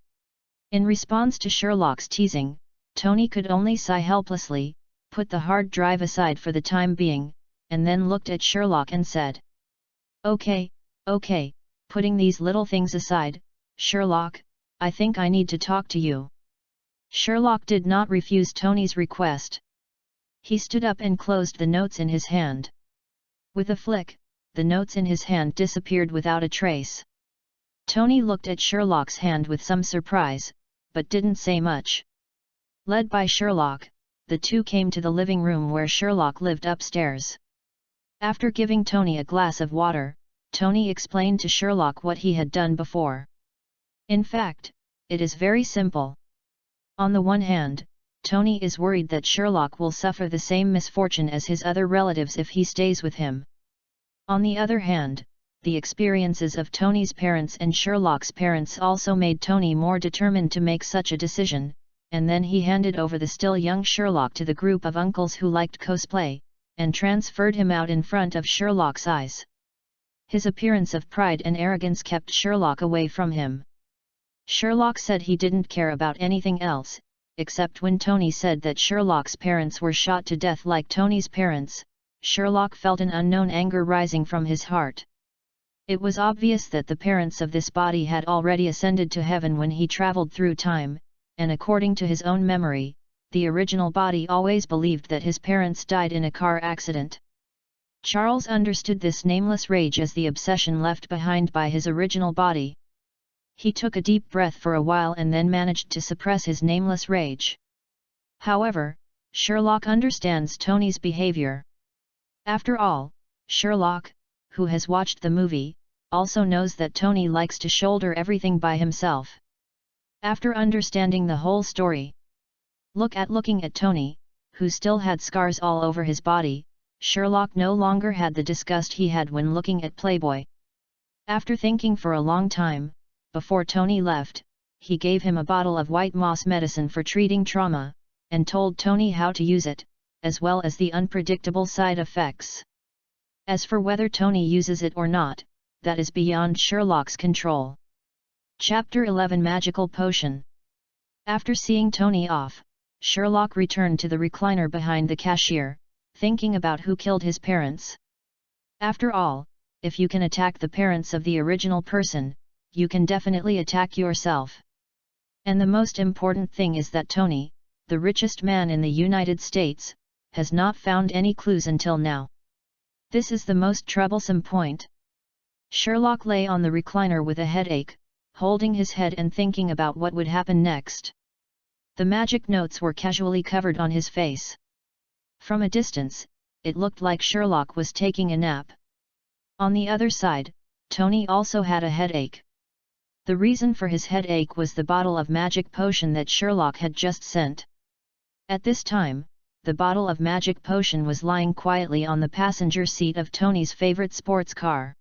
In response to Sherlock's teasing, Tony could only sigh helplessly, put the hard drive aside for the time being, and then looked at Sherlock and said, Okay, putting these little things aside, Sherlock, I think I need to talk to you." Sherlock did not refuse Tony's request. He stood up and closed the notes in his hand. With a flick, the notes in his hand disappeared without a trace. Tony looked at Sherlock's hand with some surprise, but didn't say much. Led by Sherlock, the two came to the living room where Sherlock lived upstairs. After giving Tony a glass of water, Tony explained to Sherlock what he had done before. In fact, it is very simple. On the one hand, Tony is worried that Sherlock will suffer the same misfortune as his other relatives if he stays with him. On the other hand, the experiences of Tony's parents and Sherlock's parents also made Tony more determined to make such a decision, and then he handed over the still young Sherlock to the group of uncles who liked cosplay, and transferred him out in front of Sherlock's eyes. His appearance of pride and arrogance kept Sherlock away from him. Sherlock said he didn't care about anything else, except when Tony said that Sherlock's parents were shot to death like Tony's parents. Sherlock felt an unknown anger rising from his heart. It was obvious that the parents of this body had already ascended to heaven when he traveled through time, and according to his own memory, the original body always believed that his parents died in a car accident. Charles understood this nameless rage as the obsession left behind by his original body. He took a deep breath for a while and then managed to suppress his nameless rage. However, Sherlock understands Tony's behavior. After all, Sherlock, who has watched the movie, also knows that Tony likes to shoulder everything by himself. After understanding the whole story, looking at Tony, who still had scars all over his body, Sherlock no longer had the disgust he had when looking at Playboy. After thinking for a long time, before Tony left, he gave him a bottle of white moss medicine for treating trauma, and told Tony how to use it, as well as the unpredictable side effects. As for whether Tony uses it or not, that is beyond Sherlock's control. Chapter 11 Magical Potion. After seeing Tony off, Sherlock returned to the recliner behind the cashier, thinking about who killed his parents. After all, if you can attack the parents of the original person, you can definitely attack yourself. And the most important thing is that Tony, the richest man in the United States, has not found any clues until now. This is the most troublesome point. Sherlock lay on the recliner with a headache, holding his head and thinking about what would happen next. The magic notes were casually covered on his face. From a distance, it looked like Sherlock was taking a nap. On the other side, Tony also had a headache. The reason for his headache was the bottle of magic potion that Sherlock had just sent. At this time, the bottle of magic potion was lying quietly on the passenger seat of Tony's favorite sports car.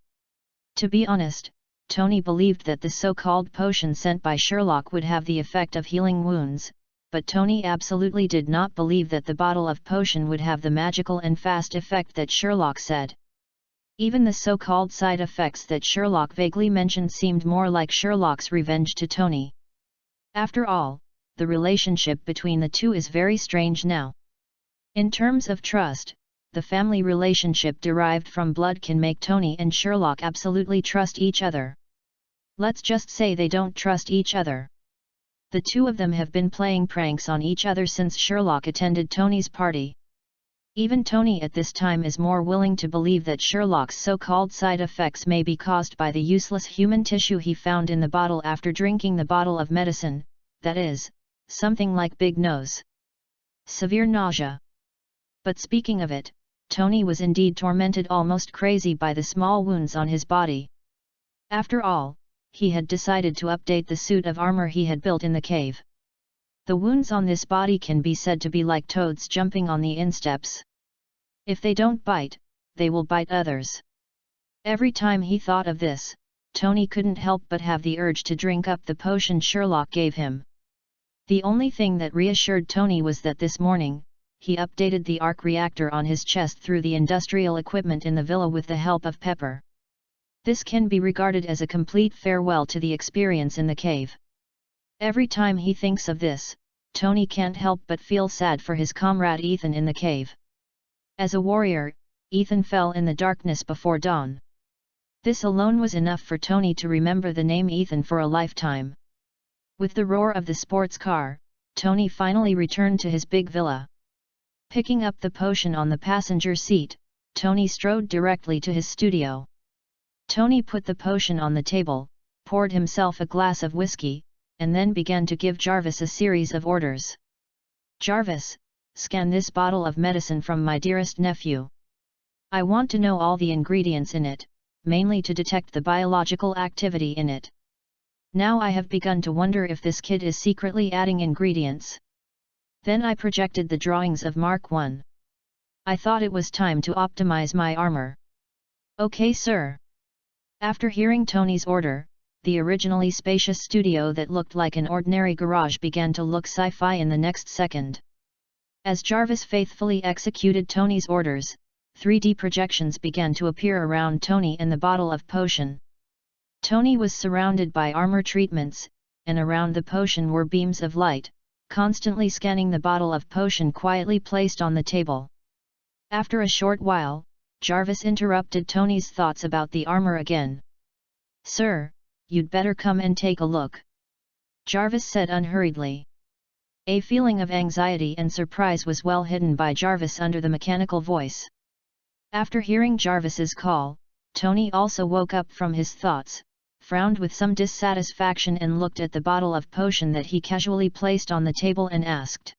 To be honest, Tony believed that the so-called potion sent by Sherlock would have the effect of healing wounds, but Tony absolutely did not believe that the bottle of potion would have the magical and fast effect that Sherlock said. Even the so-called side effects that Sherlock vaguely mentioned seemed more like Sherlock's revenge to Tony. After all, the relationship between the two is very strange now. In terms of trust, the family relationship derived from blood can make Tony and Sherlock absolutely trust each other. Let's just say they don't trust each other. The two of them have been playing pranks on each other since Sherlock attended Tony's party. Even Tony at this time is more willing to believe that Sherlock's so-called side effects may be caused by the useless human tissue he found in the bottle after drinking the bottle of medicine, that is, something like big nose. Severe nausea. But speaking of it, Tony was indeed tormented almost crazy by the small wounds on his body. After all, he had decided to update the suit of armor he had built in the cave. The wounds on this body can be said to be like toads jumping on the insteps. If they don't bite, they will bite others. Every time he thought of this, Tony couldn't help but have the urge to drink up the potion Sherlock gave him. The only thing that reassured Tony was that this morning, he updated the arc reactor on his chest through the industrial equipment in the villa with the help of Pepper. This can be regarded as a complete farewell to the experience in the cave. Every time he thinks of this, Tony can't help but feel sad for his comrade Ethan in the cave. As a warrior, Ethan fell in the darkness before dawn. This alone was enough for Tony to remember the name Ethan for a lifetime. With the roar of the sports car, Tony finally returned to his big villa. Picking up the potion on the passenger seat, Tony strode directly to his studio. Tony put the potion on the table, poured himself a glass of whiskey, and then began to give Jarvis a series of orders. "Jarvis, scan this bottle of medicine from my dearest nephew. I want to know all the ingredients in it, mainly to detect the biological activity in it. Now I have begun to wonder if this kid is secretly adding ingredients." Then I projected the drawings of Mark I. I thought it was time to optimize my armor. "Okay, sir." After hearing Tony's order, the originally spacious studio that looked like an ordinary garage began to look sci-fi in the next second. As Jarvis faithfully executed Tony's orders, 3D projections began to appear around Tony and the bottle of potion. Tony was surrounded by armor treatments, and around the potion were beams of light, constantly scanning the bottle of potion quietly placed on the table. After a short while, Jarvis interrupted Tony's thoughts about the armor again. "Sir, you'd better come and take a look," Jarvis said unhurriedly. A feeling of anxiety and surprise was well hidden by Jarvis under the mechanical voice. After hearing Jarvis's call, Tony also woke up from his thoughts, frowned with some dissatisfaction and looked at the bottle of potion that he casually placed on the table and asked,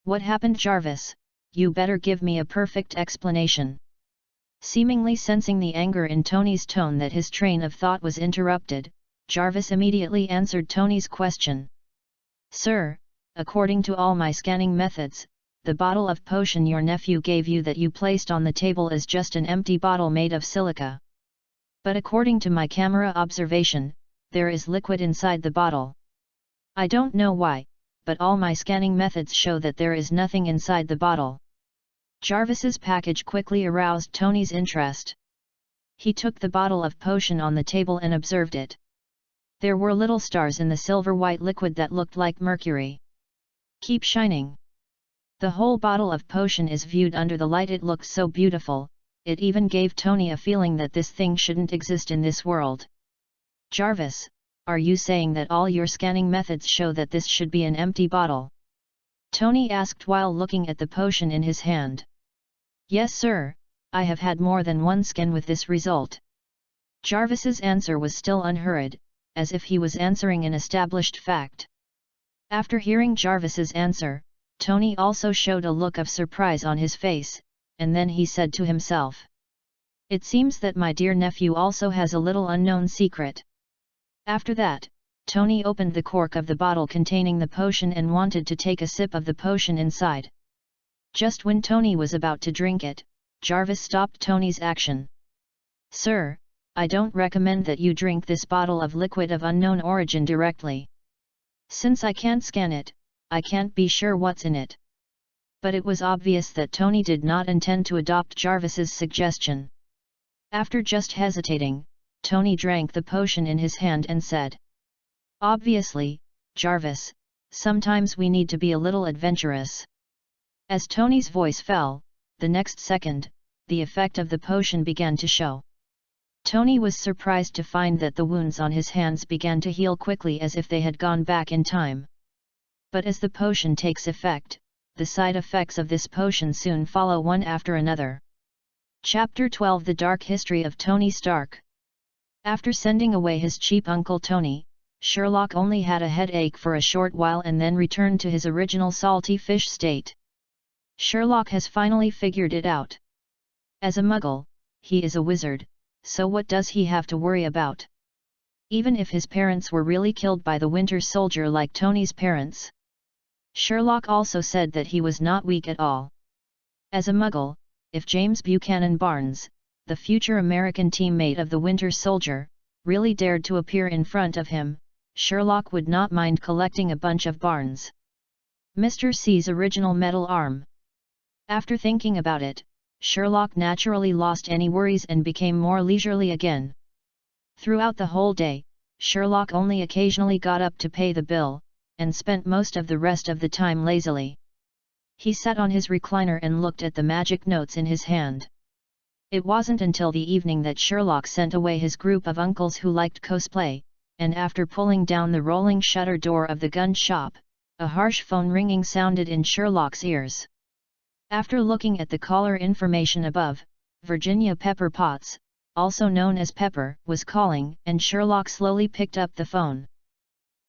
"What happened, Jarvis? You better give me a perfect explanation." Seemingly sensing the anger in Tony's tone that his train of thought was interrupted, Jarvis immediately answered Tony's question. "Sir, according to all my scanning methods, the bottle of potion your nephew gave you that you placed on the table is just an empty bottle made of silica. But according to my camera observation, there is liquid inside the bottle. I don't know why, but all my scanning methods show that there is nothing inside the bottle." Jarvis's package quickly aroused Tony's interest. He took the bottle of potion on the table and observed it. There were little stars in the silver-white liquid that looked like mercury. "Keep shining." The whole bottle of potion is viewed under the light. It looked so beautiful, it even gave Tony a feeling that this thing shouldn't exist in this world. "Jarvis, are you saying that all your scanning methods show that this should be an empty bottle?" Tony asked while looking at the potion in his hand. "Yes, sir, I have had more than one scan with this result." Jarvis's answer was still unhurried, as if he was answering an established fact. After hearing Jarvis's answer, Tony also showed a look of surprise on his face, and then he said to himself, "It seems that my dear nephew also has a little unknown secret." After that, Tony opened the cork of the bottle containing the potion and wanted to take a sip of the potion inside. Just when Tony was about to drink it, Jarvis stopped Tony's action. "Sir, I don't recommend that you drink this bottle of liquid of unknown origin directly. Since I can't scan it, I can't be sure what's in it." But it was obvious that Tony did not intend to adopt Jarvis's suggestion. After just hesitating, Tony drank the potion in his hand and said, "Obviously, Jarvis, sometimes we need to be a little adventurous." As Tony's voice fell, the next second, the effect of the potion began to show. Tony was surprised to find that the wounds on his hands began to heal quickly as if they had gone back in time. But as the potion takes effect, the side effects of this potion soon follow one after another. Chapter 12: The Dark History of Tony Stark. After sending away his cheap Uncle Tony, Sherlock only had a headache for a short while and then returned to his original salty fish state. Sherlock has finally figured it out. As a muggle, he is a wizard, so what does he have to worry about? Even if his parents were really killed by the Winter Soldier like Tony's parents. Sherlock also said that he was not weak at all. As a muggle, if James Buchanan Barnes, the future American teammate of the Winter Soldier, really dared to appear in front of him, Sherlock would not mind collecting a bunch of Barnes. Mr. C's original metal arm. After thinking about it, Sherlock naturally lost any worries and became more leisurely again. Throughout the whole day, Sherlock only occasionally got up to pay the bill, and spent most of the rest of the time lazily. He sat on his recliner and looked at the magic notes in his hand. It wasn't until the evening that Sherlock sent away his group of uncles who liked cosplay, and after pulling down the rolling shutter door of the gun shop, a harsh phone ringing sounded in Sherlock's ears. After looking at the caller information above, Virginia Pepper Potts, also known as Pepper, was calling, and Sherlock slowly picked up the phone.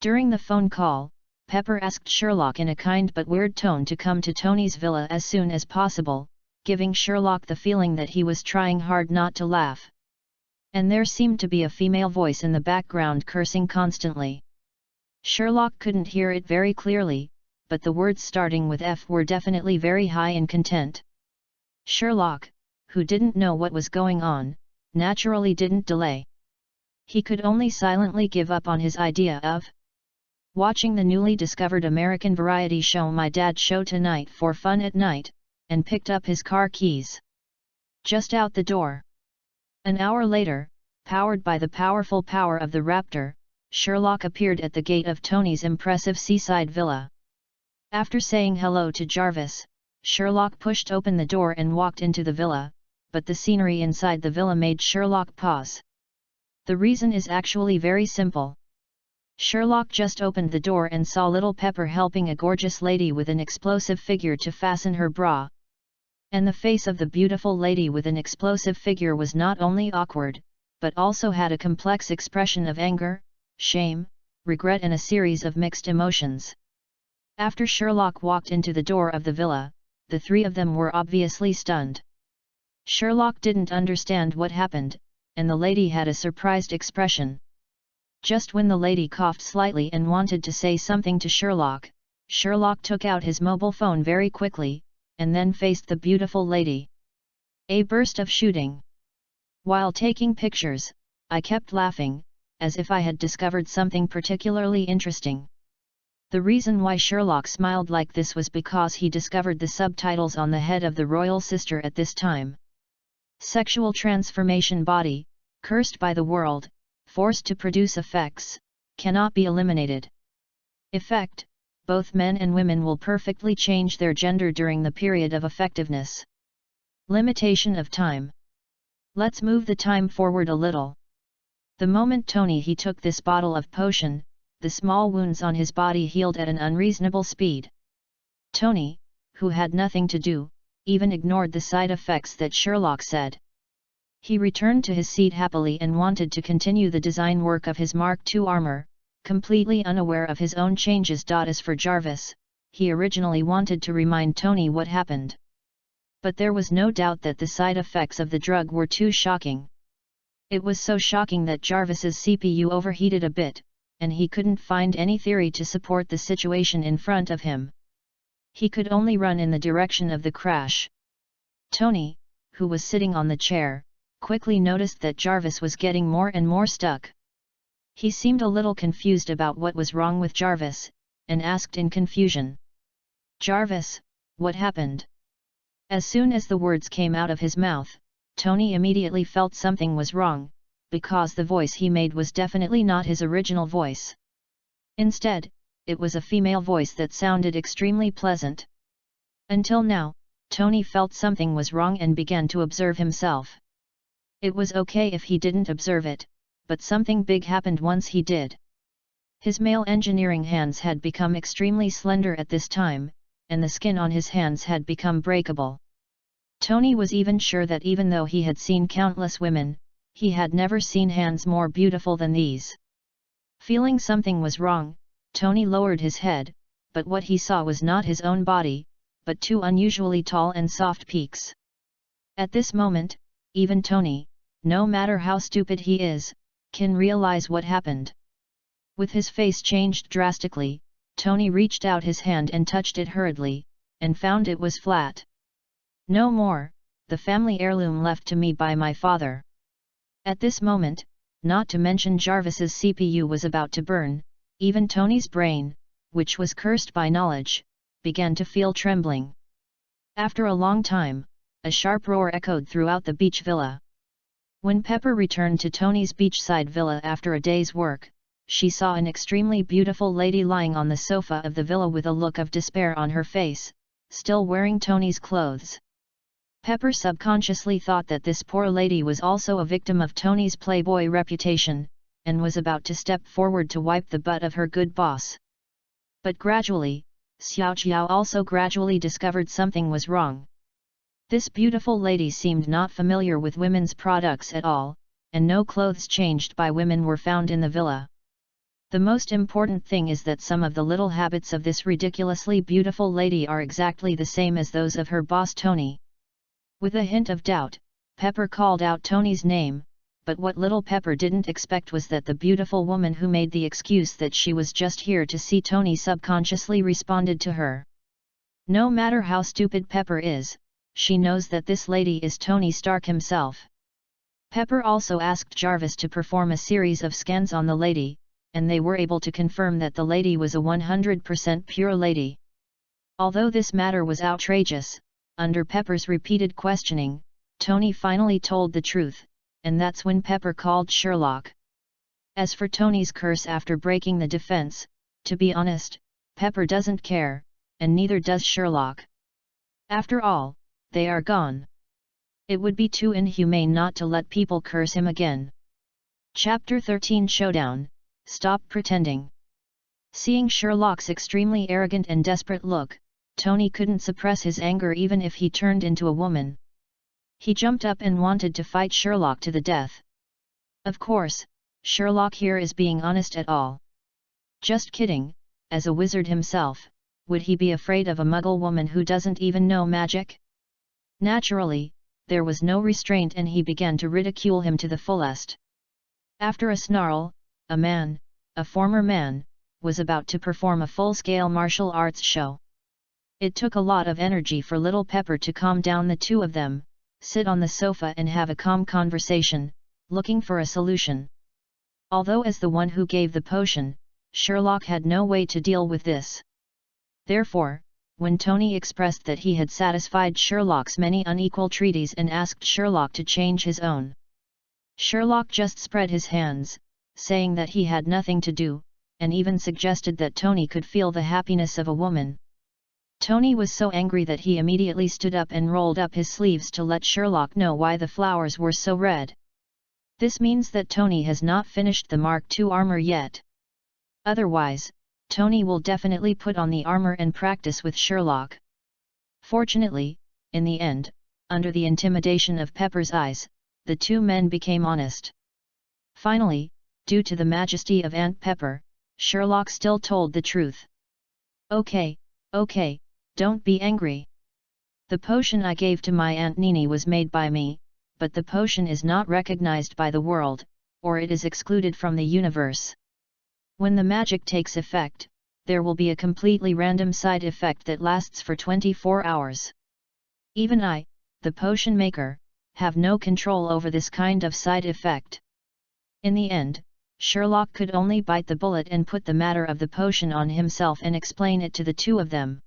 During the phone call, Pepper asked Sherlock in a kind but weird tone to come to Tony's villa as soon as possible, giving Sherlock the feeling that he was trying hard not to laugh. And there seemed to be a female voice in the background cursing constantly. Sherlock couldn't hear it very clearly, but the words starting with F were definitely very high in content. Sherlock, who didn't know what was going on, naturally didn't delay. He could only silently give up on his idea of watching the newly discovered American variety show My Dad Show Tonight for fun at night, and picked up his car keys. Just out the door. An hour later, powered by the powerful power of the Raptor, Sherlock appeared at the gate of Tony's impressive seaside villa. After saying hello to Jarvis, Sherlock pushed open the door and walked into the villa, but the scenery inside the villa made Sherlock pause. The reason is actually very simple. Sherlock just opened the door and saw little Pepper helping a gorgeous lady with an explosive figure to fasten her bra. And the face of the beautiful lady with an explosive figure was not only awkward, but also had a complex expression of anger, shame, regret and a series of mixed emotions. After Sherlock walked into the door of the villa, the three of them were obviously stunned. Sherlock didn't understand what happened, and the lady had a surprised expression. Just when the lady coughed slightly and wanted to say something to Sherlock, Sherlock took out his mobile phone very quickly, and then faced the beautiful lady. A burst of shooting. While taking pictures, I kept laughing, as if I had discovered something particularly interesting. The reason why Sherlock smiled like this was because he discovered the subtitles on the head of the royal sister at this time. Sexual transformation body, cursed by the world, forced to produce effects, cannot be eliminated. Effect, both men and women will perfectly change their gender during the period of effectiveness. Limitation of time. Let's move the time forward a little. The moment Tony he took this bottle of potion, the small wounds on his body healed at an unreasonable speed. Tony, who had nothing to do, even ignored the side effects that Sherlock said. He returned to his seat happily and wanted to continue the design work of his Mark II armor, completely unaware of his own changes. As for Jarvis, he originally wanted to remind Tony what happened. But there was no doubt that the side effects of the drug were too shocking. It was so shocking that Jarvis's CPU overheated a bit, and he couldn't find any theory to support the situation in front of him. He could only run in the direction of the crash. Tony, who was sitting on the chair, quickly noticed that Jarvis was getting more and more stuck. He seemed a little confused about what was wrong with Jarvis, and asked in confusion, "Jarvis, what happened?" As soon as the words came out of his mouth, Tony immediately felt something was wrong, because the voice he made was definitely not his original voice. Instead, it was a female voice that sounded extremely pleasant. Until now, Tony felt something was wrong and began to observe himself. It was okay if he didn't observe it, but something big happened once he did. His male engineering hands had become extremely slender at this time, and the skin on his hands had become breakable. Tony was even sure that even though he had seen countless women, he had never seen hands more beautiful than these. Feeling something was wrong, Tony lowered his head, but what he saw was not his own body, but two unusually tall and soft peaks. At this moment, even Tony, no matter how stupid he is, can realize what happened. With his face changed drastically, Tony reached out his hand and touched it hurriedly, and found it was flat. No more, the family heirloom left to me by my father. At this moment, not to mention Jarvis's CPU was about to burn, even Tony's brain, which was cursed by knowledge, began to feel trembling. After a long time, a sharp roar echoed throughout the beach villa. When Pepper returned to Tony's beachside villa after a day's work, she saw an extremely beautiful lady lying on the sofa of the villa with a look of despair on her face, still wearing Tony's clothes. Pepper subconsciously thought that this poor lady was also a victim of Tony's playboy reputation, and was about to step forward to wipe the butt of her good boss. But gradually, Xiao Qiao also gradually discovered something was wrong. This beautiful lady seemed not familiar with women's products at all, and no clothes changed by women were found in the villa. The most important thing is that some of the little habits of this ridiculously beautiful lady are exactly the same as those of her boss Tony. With a hint of doubt, Pepper called out Tony's name, but what little Pepper didn't expect was that the beautiful woman who made the excuse that she was just here to see Tony subconsciously responded to her. No matter how stupid Pepper is, she knows that this lady is Tony Stark himself. Pepper also asked Jarvis to perform a series of scans on the lady, and they were able to confirm that the lady was a 100% pure lady. Although this matter was outrageous, under Pepper's repeated questioning, Tony finally told the truth, and that's when Pepper called Sherlock. As for Tony's curse after breaking the defense, to be honest, Pepper doesn't care, and neither does Sherlock. After all, they are gone. It would be too inhumane not to let people curse him again. Chapter 13 Showdown, Stop Pretending. Seeing Sherlock's extremely arrogant and desperate look, Tony couldn't suppress his anger even if he turned into a woman. He jumped up and wanted to fight Sherlock to the death. Of course, Sherlock here is being honest at all. Just kidding, as a wizard himself, would he be afraid of a muggle woman who doesn't even know magic? Naturally, there was no restraint and he began to ridicule him to the fullest. After a snarl, a former man, was about to perform a full-scale martial arts show. It took a lot of energy for little Pepper to calm down the two of them, sit on the sofa and have a calm conversation, looking for a solution. Although as the one who gave the potion, Sherlock had no way to deal with this. Therefore, when Tony expressed that he had satisfied Sherlock's many unequal treaties and asked Sherlock to change his own, Sherlock just spread his hands, saying that he had nothing to do, and even suggested that Tony could feel the happiness of a woman. Tony was so angry that he immediately stood up and rolled up his sleeves to let Sherlock know why the flowers were so red. This means that Tony has not finished the Mark II armor yet. Otherwise, Tony will definitely put on the armor and practice with Sherlock. Fortunately, in the end, under the intimidation of Pepper's eyes, the two men became honest. Finally, due to the majesty of Aunt Pepper, Sherlock still told the truth. Okay, don't be angry. The potion I gave to my Aunt Nini was made by me, but the potion is not recognized by the world, or it is excluded from the universe. When the magic takes effect, there will be a completely random side effect that lasts for 24 hours. Even I, the potion maker, have no control over this kind of side effect. In the end, Sherlock could only bite the bullet and put the matter of the potion on himself and explain it to the two of them.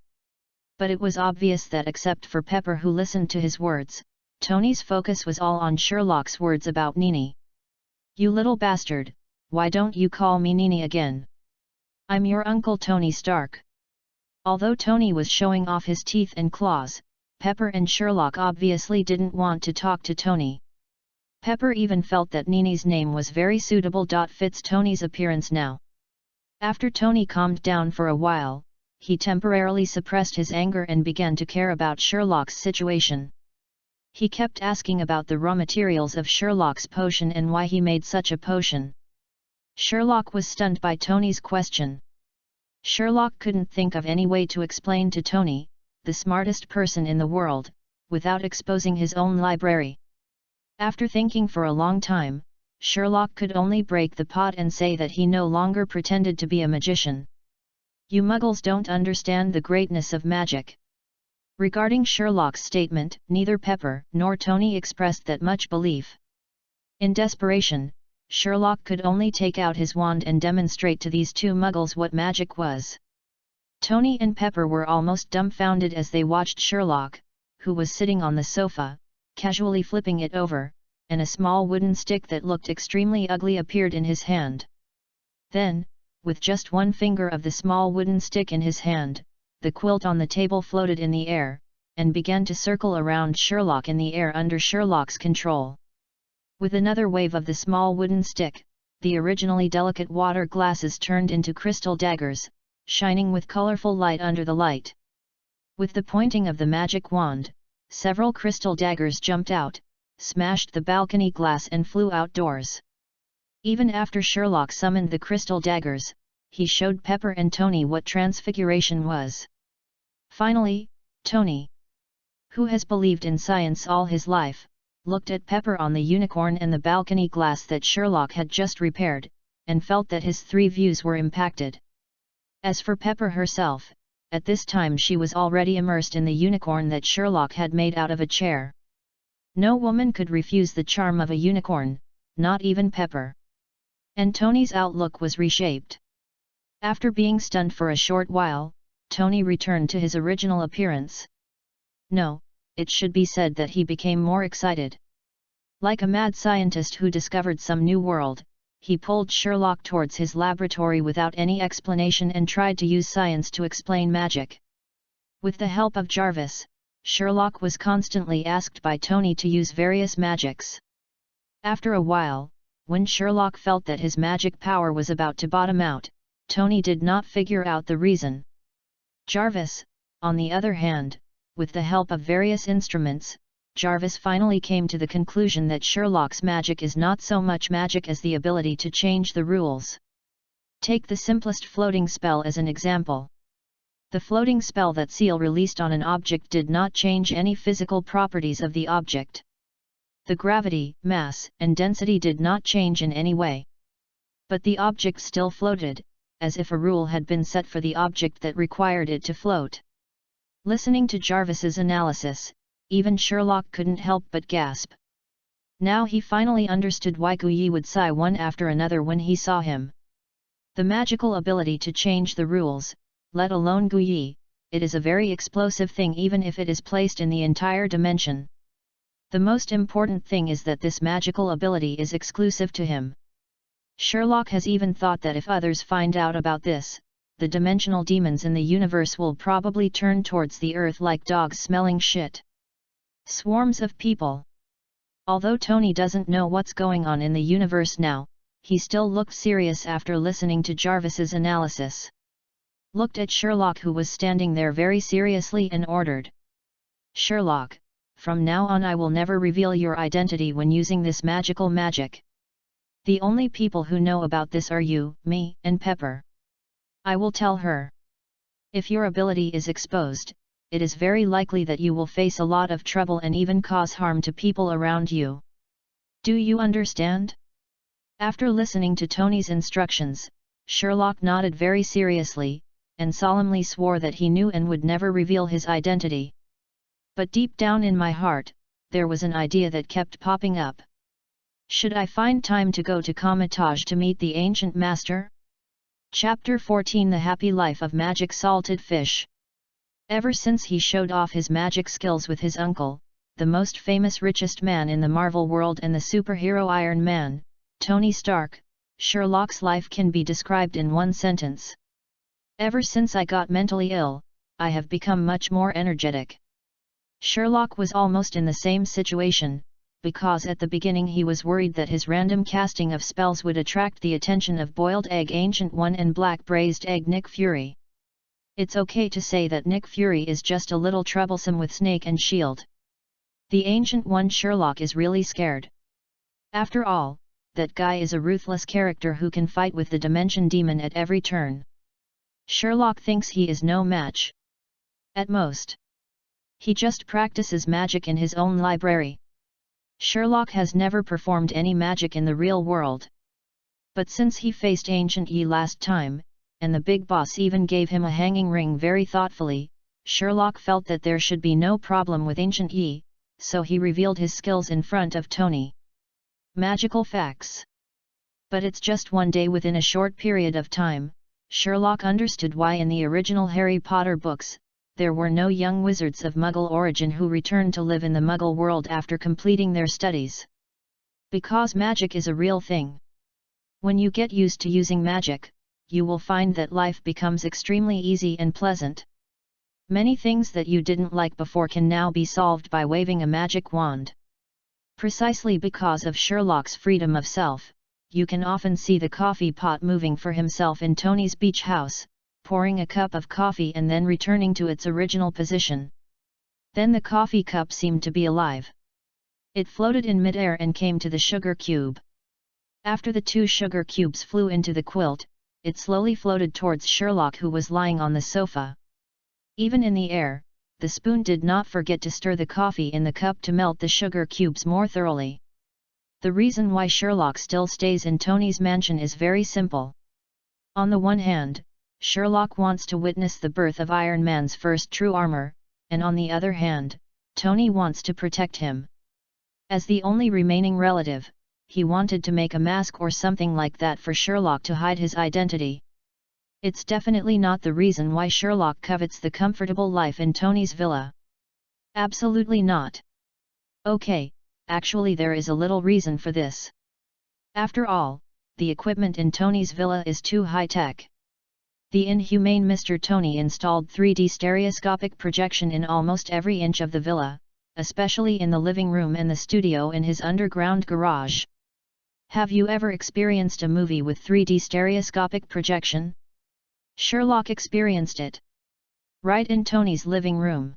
But it was obvious that except for Pepper, who listened to his words, Tony's focus was all on Sherlock's words about Nini. "You little bastard, why don't you call me Nini again? I'm your Uncle Tony Stark." Although Tony was showing off his teeth and claws, Pepper and Sherlock obviously didn't want to talk to Tony. Pepper even felt that Nini's name was very suitable. Fits Tony's appearance now. After Tony calmed down for a while, he temporarily suppressed his anger and began to care about Sherlock's situation. He kept asking about the raw materials of Sherlock's potion and why he made such a potion. Sherlock was stunned by Tony's question. Sherlock couldn't think of any way to explain to Tony, the smartest person in the world, without exposing his own library. After thinking for a long time, Sherlock could only break the pot and say that he no longer pretended to be a magician. "You muggles don't understand the greatness of magic." Regarding Sherlock's statement, neither Pepper nor Tony expressed that much belief. In desperation, Sherlock could only take out his wand and demonstrate to these two muggles what magic was. Tony and Pepper were almost dumbfounded as they watched Sherlock, who was sitting on the sofa, casually flipping it over, and a small wooden stick that looked extremely ugly appeared in his hand. Then, with just one finger of the small wooden stick in his hand, the quilt on the table floated in the air, and began to circle around Sherlock in the air under Sherlock's control. With another wave of the small wooden stick, the originally delicate water glasses turned into crystal daggers, shining with colorful light under the light. With the pointing of the magic wand, several crystal daggers jumped out, smashed the balcony glass and flew outdoors. Even after Sherlock summoned the crystal daggers, he showed Pepper and Tony what transfiguration was. Finally, Tony, who has believed in science all his life, looked at Pepper on the unicorn and the balcony glass that Sherlock had just repaired, and felt that his three views were impacted. As for Pepper herself, at this time she was already immersed in the unicorn that Sherlock had made out of a chair. No woman could refuse the charm of a unicorn, not even Pepper. And Tony's outlook was reshaped. After being stunned for a short while, Tony returned to his original appearance. No, it should be said that he became more excited. Like a mad scientist who discovered some new world, he pulled Sherlock towards his laboratory without any explanation and tried to use science to explain magic. With the help of Jarvis, Sherlock was constantly asked by Tony to use various magics. After a while, when Sherlock felt that his magic power was about to bottom out, Tony did not figure out the reason. Jarvis, on the other hand, with the help of various instruments, Jarvis finally came to the conclusion that Sherlock's magic is not so much magic as the ability to change the rules. Take the simplest floating spell as an example. The floating spell that Seal released on an object did not change any physical properties of the object. The gravity, mass, and density did not change in any way. But the object still floated, as if a rule had been set for the object that required it to float. Listening to Jarvis's analysis, even Sherlock couldn't help but gasp. Now he finally understood why Guyi would sigh one after another when he saw him. The magical ability to change the rules, let alone Guyi, it is a very explosive thing even if it is placed in the entire dimension. The most important thing is that this magical ability is exclusive to him. Sherlock has even thought that if others find out about this, the dimensional demons in the universe will probably turn towards the earth like dogs smelling shit. Swarms of people. Although Tony doesn't know what's going on in the universe now, he still looked serious after listening to Jarvis's analysis. Looked at Sherlock, who was standing there very seriously, and ordered. "Sherlock, from now on I will never reveal your identity when using this magical magic. The only people who know about this are you, me, and Pepper. I will tell her. If your ability is exposed, it is very likely that you will face a lot of trouble and even cause harm to people around you. Do you understand? After listening to Tony's instructions, Sherlock nodded very seriously, and solemnly swore that he knew and would never reveal his identity. But deep down in my heart, there was an idea that kept popping up. Should I find time to go to Comitage to meet the ancient master? Chapter 14: The Happy Life of Magic Salted Fish. Ever since he showed off his magic skills with his uncle, the most famous richest man in the Marvel world and the superhero Iron Man, Tony Stark, Sherlock's life can be described in one sentence. Ever since I got mentally ill, I have become much more energetic. Sherlock was almost in the same situation, because at the beginning he was worried that his random casting of spells would attract the attention of Boiled Egg Ancient One and Black Braised Egg Nick Fury. It's okay to say that Nick Fury is just a little troublesome with snake and shield. The Ancient One Sherlock is really scared. After all, that guy is a ruthless character who can fight with the Dimension Demon at every turn. Sherlock thinks he is no match. At most, he just practices magic in his own library. Sherlock has never performed any magic in the real world. But since he faced Ancient Yi last time, and the big boss even gave him a hanging ring very thoughtfully, Sherlock felt that there should be no problem with Ancient Yi, so he revealed his skills in front of Tony. Magical facts. But it's just one day within a short period of time, Sherlock understood why in the original Harry Potter books, there were no young wizards of Muggle origin who returned to live in the Muggle world after completing their studies. Because magic is a real thing. When you get used to using magic, you will find that life becomes extremely easy and pleasant. Many things that you didn't like before can now be solved by waving a magic wand. Precisely because of Sherlock's freedom of self, you can often see the coffee pot moving for himself in Tony's beach house, pouring a cup of coffee and then returning to its original position. Then the coffee cup seemed to be alive. It floated in midair and came to the sugar cube. After the 2 sugar cubes flew into the quilt, it slowly floated towards Sherlock, who was lying on the sofa. Even in the air, the spoon did not forget to stir the coffee in the cup to melt the sugar cubes more thoroughly. The reason why Sherlock still stays in Tony's mansion is very simple. On the one hand, Sherlock wants to witness the birth of Iron Man's first true armor, and on the other hand, Tony wants to protect him. As the only remaining relative, he wanted to make a mask or something like that for Sherlock to hide his identity. It's definitely not the reason why Sherlock covets the comfortable life in Tony's villa. Absolutely not. Okay, actually there is a little reason for this. After all, the equipment in Tony's villa is too high-tech. The inhumane Mr. Tony installed 3D stereoscopic projection in almost every inch of the villa, especially in the living room and the studio in his underground garage. Have you ever experienced a movie with 3D stereoscopic projection? Sherlock experienced it. Right in Tony's living room.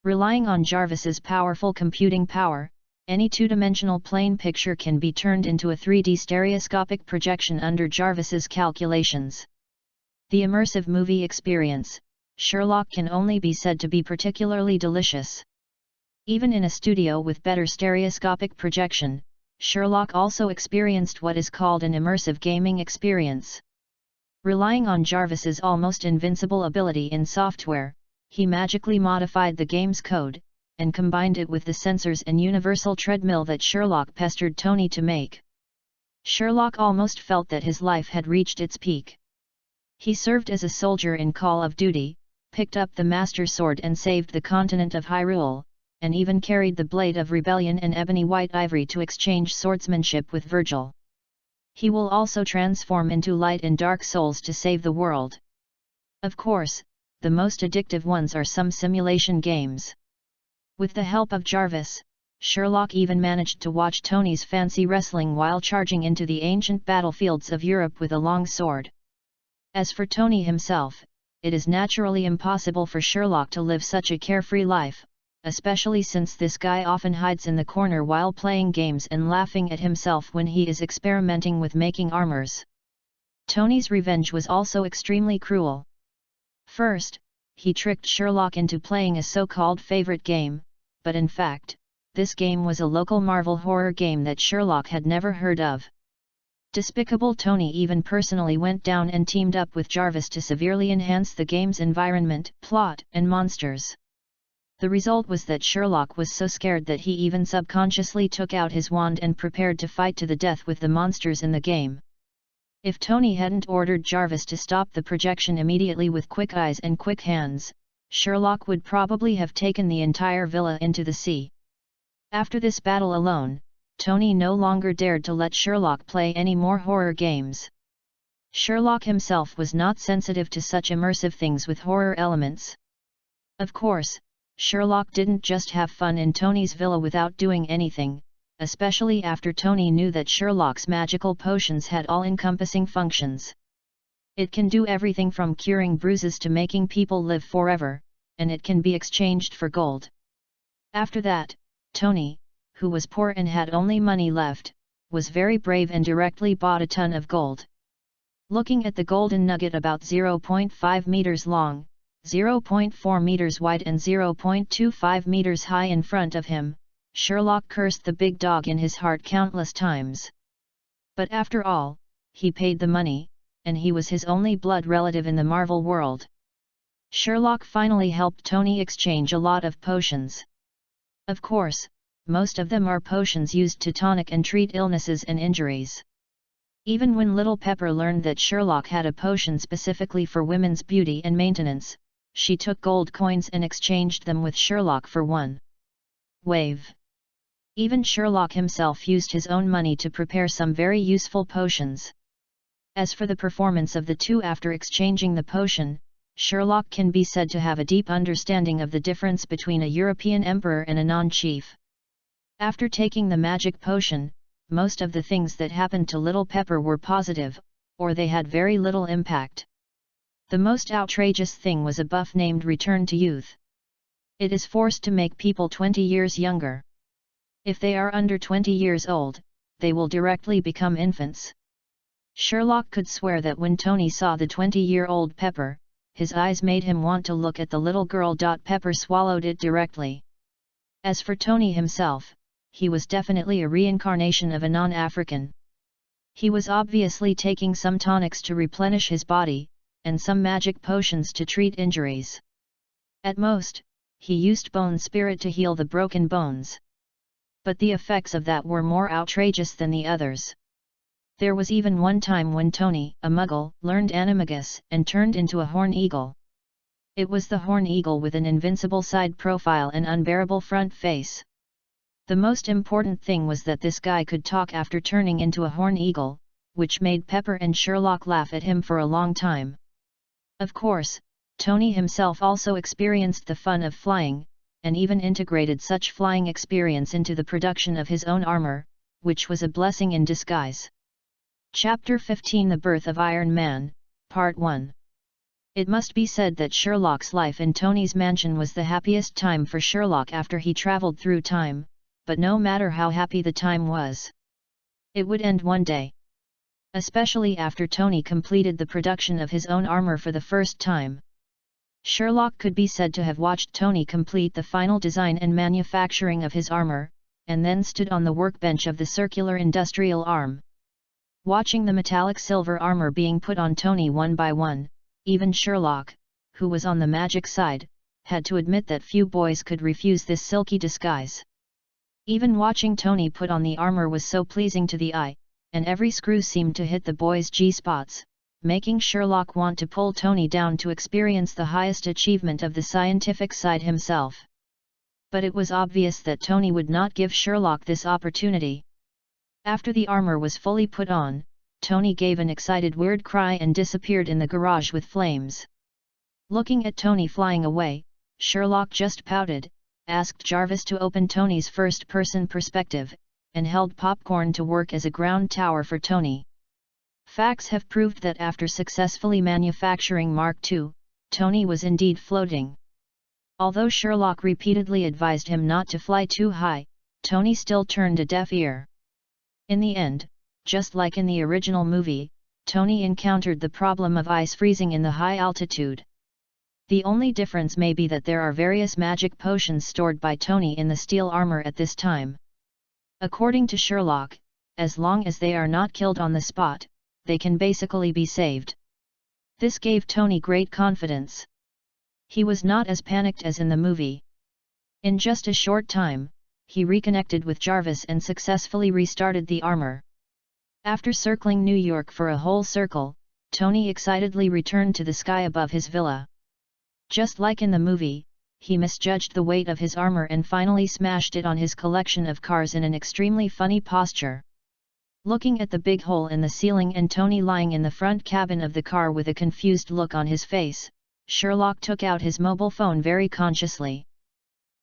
Relying on Jarvis's powerful computing power, any two-dimensional plane picture can be turned into a 3D stereoscopic projection under Jarvis's calculations. The immersive movie experience, Sherlock, can only be said to be particularly delicious. Even in a studio with better stereoscopic projection, Sherlock also experienced what is called an immersive gaming experience. Relying on Jarvis's almost invincible ability in software, he magically modified the game's code, and combined it with the sensors and universal treadmill that Sherlock pestered Tony to make. Sherlock almost felt that his life had reached its peak. He served as a soldier in Call of Duty, picked up the Master Sword and saved the continent of Hyrule, and even carried the Blade of Rebellion and Ebony White Ivory to exchange swordsmanship with Virgil. He will also transform into Light in Dark Souls to save the world. Of course, the most addictive ones are some simulation games. With the help of Jarvis, Sherlock even managed to watch Tony's fancy wrestling while charging into the ancient battlefields of Europe with a long sword. As for Tony himself, it is naturally impossible for Sherlock to live such a carefree life, especially since this guy often hides in the corner while playing games and laughing at himself when he is experimenting with making armors. Tony's revenge was also extremely cruel. First, he tricked Sherlock into playing a so-called favorite game, but in fact, this game was a local Marvel horror game that Sherlock had never heard of. Despicable Tony even personally went down and teamed up with Jarvis to severely enhance the game's environment, plot, and monsters. The result was that Sherlock was so scared that he even subconsciously took out his wand and prepared to fight to the death with the monsters in the game. If Tony hadn't ordered Jarvis to stop the projection immediately with quick eyes and quick hands, Sherlock would probably have taken the entire villa into the sea. After this battle alone, Tony no longer dared to let Sherlock play any more horror games. Sherlock himself was not sensitive to such immersive things with horror elements. Of course, Sherlock didn't just have fun in Tony's villa without doing anything, especially after Tony knew that Sherlock's magical potions had all-encompassing functions. It can do everything from curing bruises to making people live forever, and it can be exchanged for gold. After that, Tony, who was poor and had only money left, was very brave and directly bought a ton of gold. Looking at the golden nugget about 0.5 meters long, 0.4 meters wide and 0.25 meters high in front of him, Sherlock cursed the big dog in his heart countless times. But after all, he paid the money, and he was his only blood relative in the Marvel world. Sherlock finally helped Tony exchange a lot of potions. Of course, most of them are potions used to tonic and treat illnesses and injuries. Even when little Pepper learned that Sherlock had a potion specifically for women's beauty and maintenance, she took gold coins and exchanged them with Sherlock for one wave. Even Sherlock himself used his own money to prepare some very useful potions. As for the performance of the two after exchanging the potion, Sherlock can be said to have a deep understanding of the difference between a European emperor and a non-chief. After taking the magic potion, most of the things that happened to little Pepper were positive, or they had very little impact. The most outrageous thing was a buff named Return to Youth. It is forced to make people 20 years younger. If they are under 20 years old, they will directly become infants. Sherlock could swear that when Tony saw the 20-year-old Pepper, his eyes made him want to look at the little girl. Pepper swallowed it directly. As for Tony himself, he was definitely a reincarnation of a non-African. He was obviously taking some tonics to replenish his body, and some magic potions to treat injuries. At most, he used bone spirit to heal the broken bones. But the effects of that were more outrageous than the others. There was even one time when Tony, a muggle, learned animagus and turned into a horn eagle. It was the horn eagle with an invincible side profile and unbearable front face. The most important thing was that this guy could talk after turning into a horn eagle, which made Pepper and Sherlock laugh at him for a long time. Of course, Tony himself also experienced the fun of flying, and even integrated such flying experience into the production of his own armor, which was a blessing in disguise. Chapter 15: The Birth of Iron Man, Part 1. It must be said that Sherlock's life in Tony's mansion was the happiest time for Sherlock after he traveled through time, but no matter how happy the time was, it would end one day. Especially after Tony completed the production of his own armor for the first time. Sherlock could be said to have watched Tony complete the final design and manufacturing of his armor, and then stood on the workbench of the circular industrial arm. Watching the metallic silver armor being put on Tony one by one, even Sherlock, who was on the magic side, had to admit that few boys could refuse this silky disguise. Even watching Tony put on the armor was so pleasing to the eye, and every screw seemed to hit the boy's G-spots, making Sherlock want to pull Tony down to experience the highest achievement of the scientific side himself. But it was obvious that Tony would not give Sherlock this opportunity. After the armor was fully put on, Tony gave an excited weird cry and disappeared in the garage with flames. Looking at Tony flying away, Sherlock just pouted, asked Jarvis to open Tony's first-person perspective, and held popcorn to work as a ground tower for Tony. Facts have proved that after successfully manufacturing Mark II, Tony was indeed floating. Although Sherlock repeatedly advised him not to fly too high, Tony still turned a deaf ear. In the end, just like in the original movie, Tony encountered the problem of ice freezing in the high altitude. The only difference may be that there are various magic potions stored by Tony in the steel armor at this time. According to Sherlock, as long as they are not killed on the spot, they can basically be saved. This gave Tony great confidence. He was not as panicked as in the movie. In just a short time, he reconnected with Jarvis and successfully restarted the armor. After circling New York for a whole circle, Tony excitedly returned to the sky above his villa. Just like in the movie, he misjudged the weight of his armor and finally smashed it on his collection of cars in an extremely funny posture. Looking at the big hole in the ceiling and Tony lying in the front cabin of the car with a confused look on his face, Sherlock took out his mobile phone very consciously.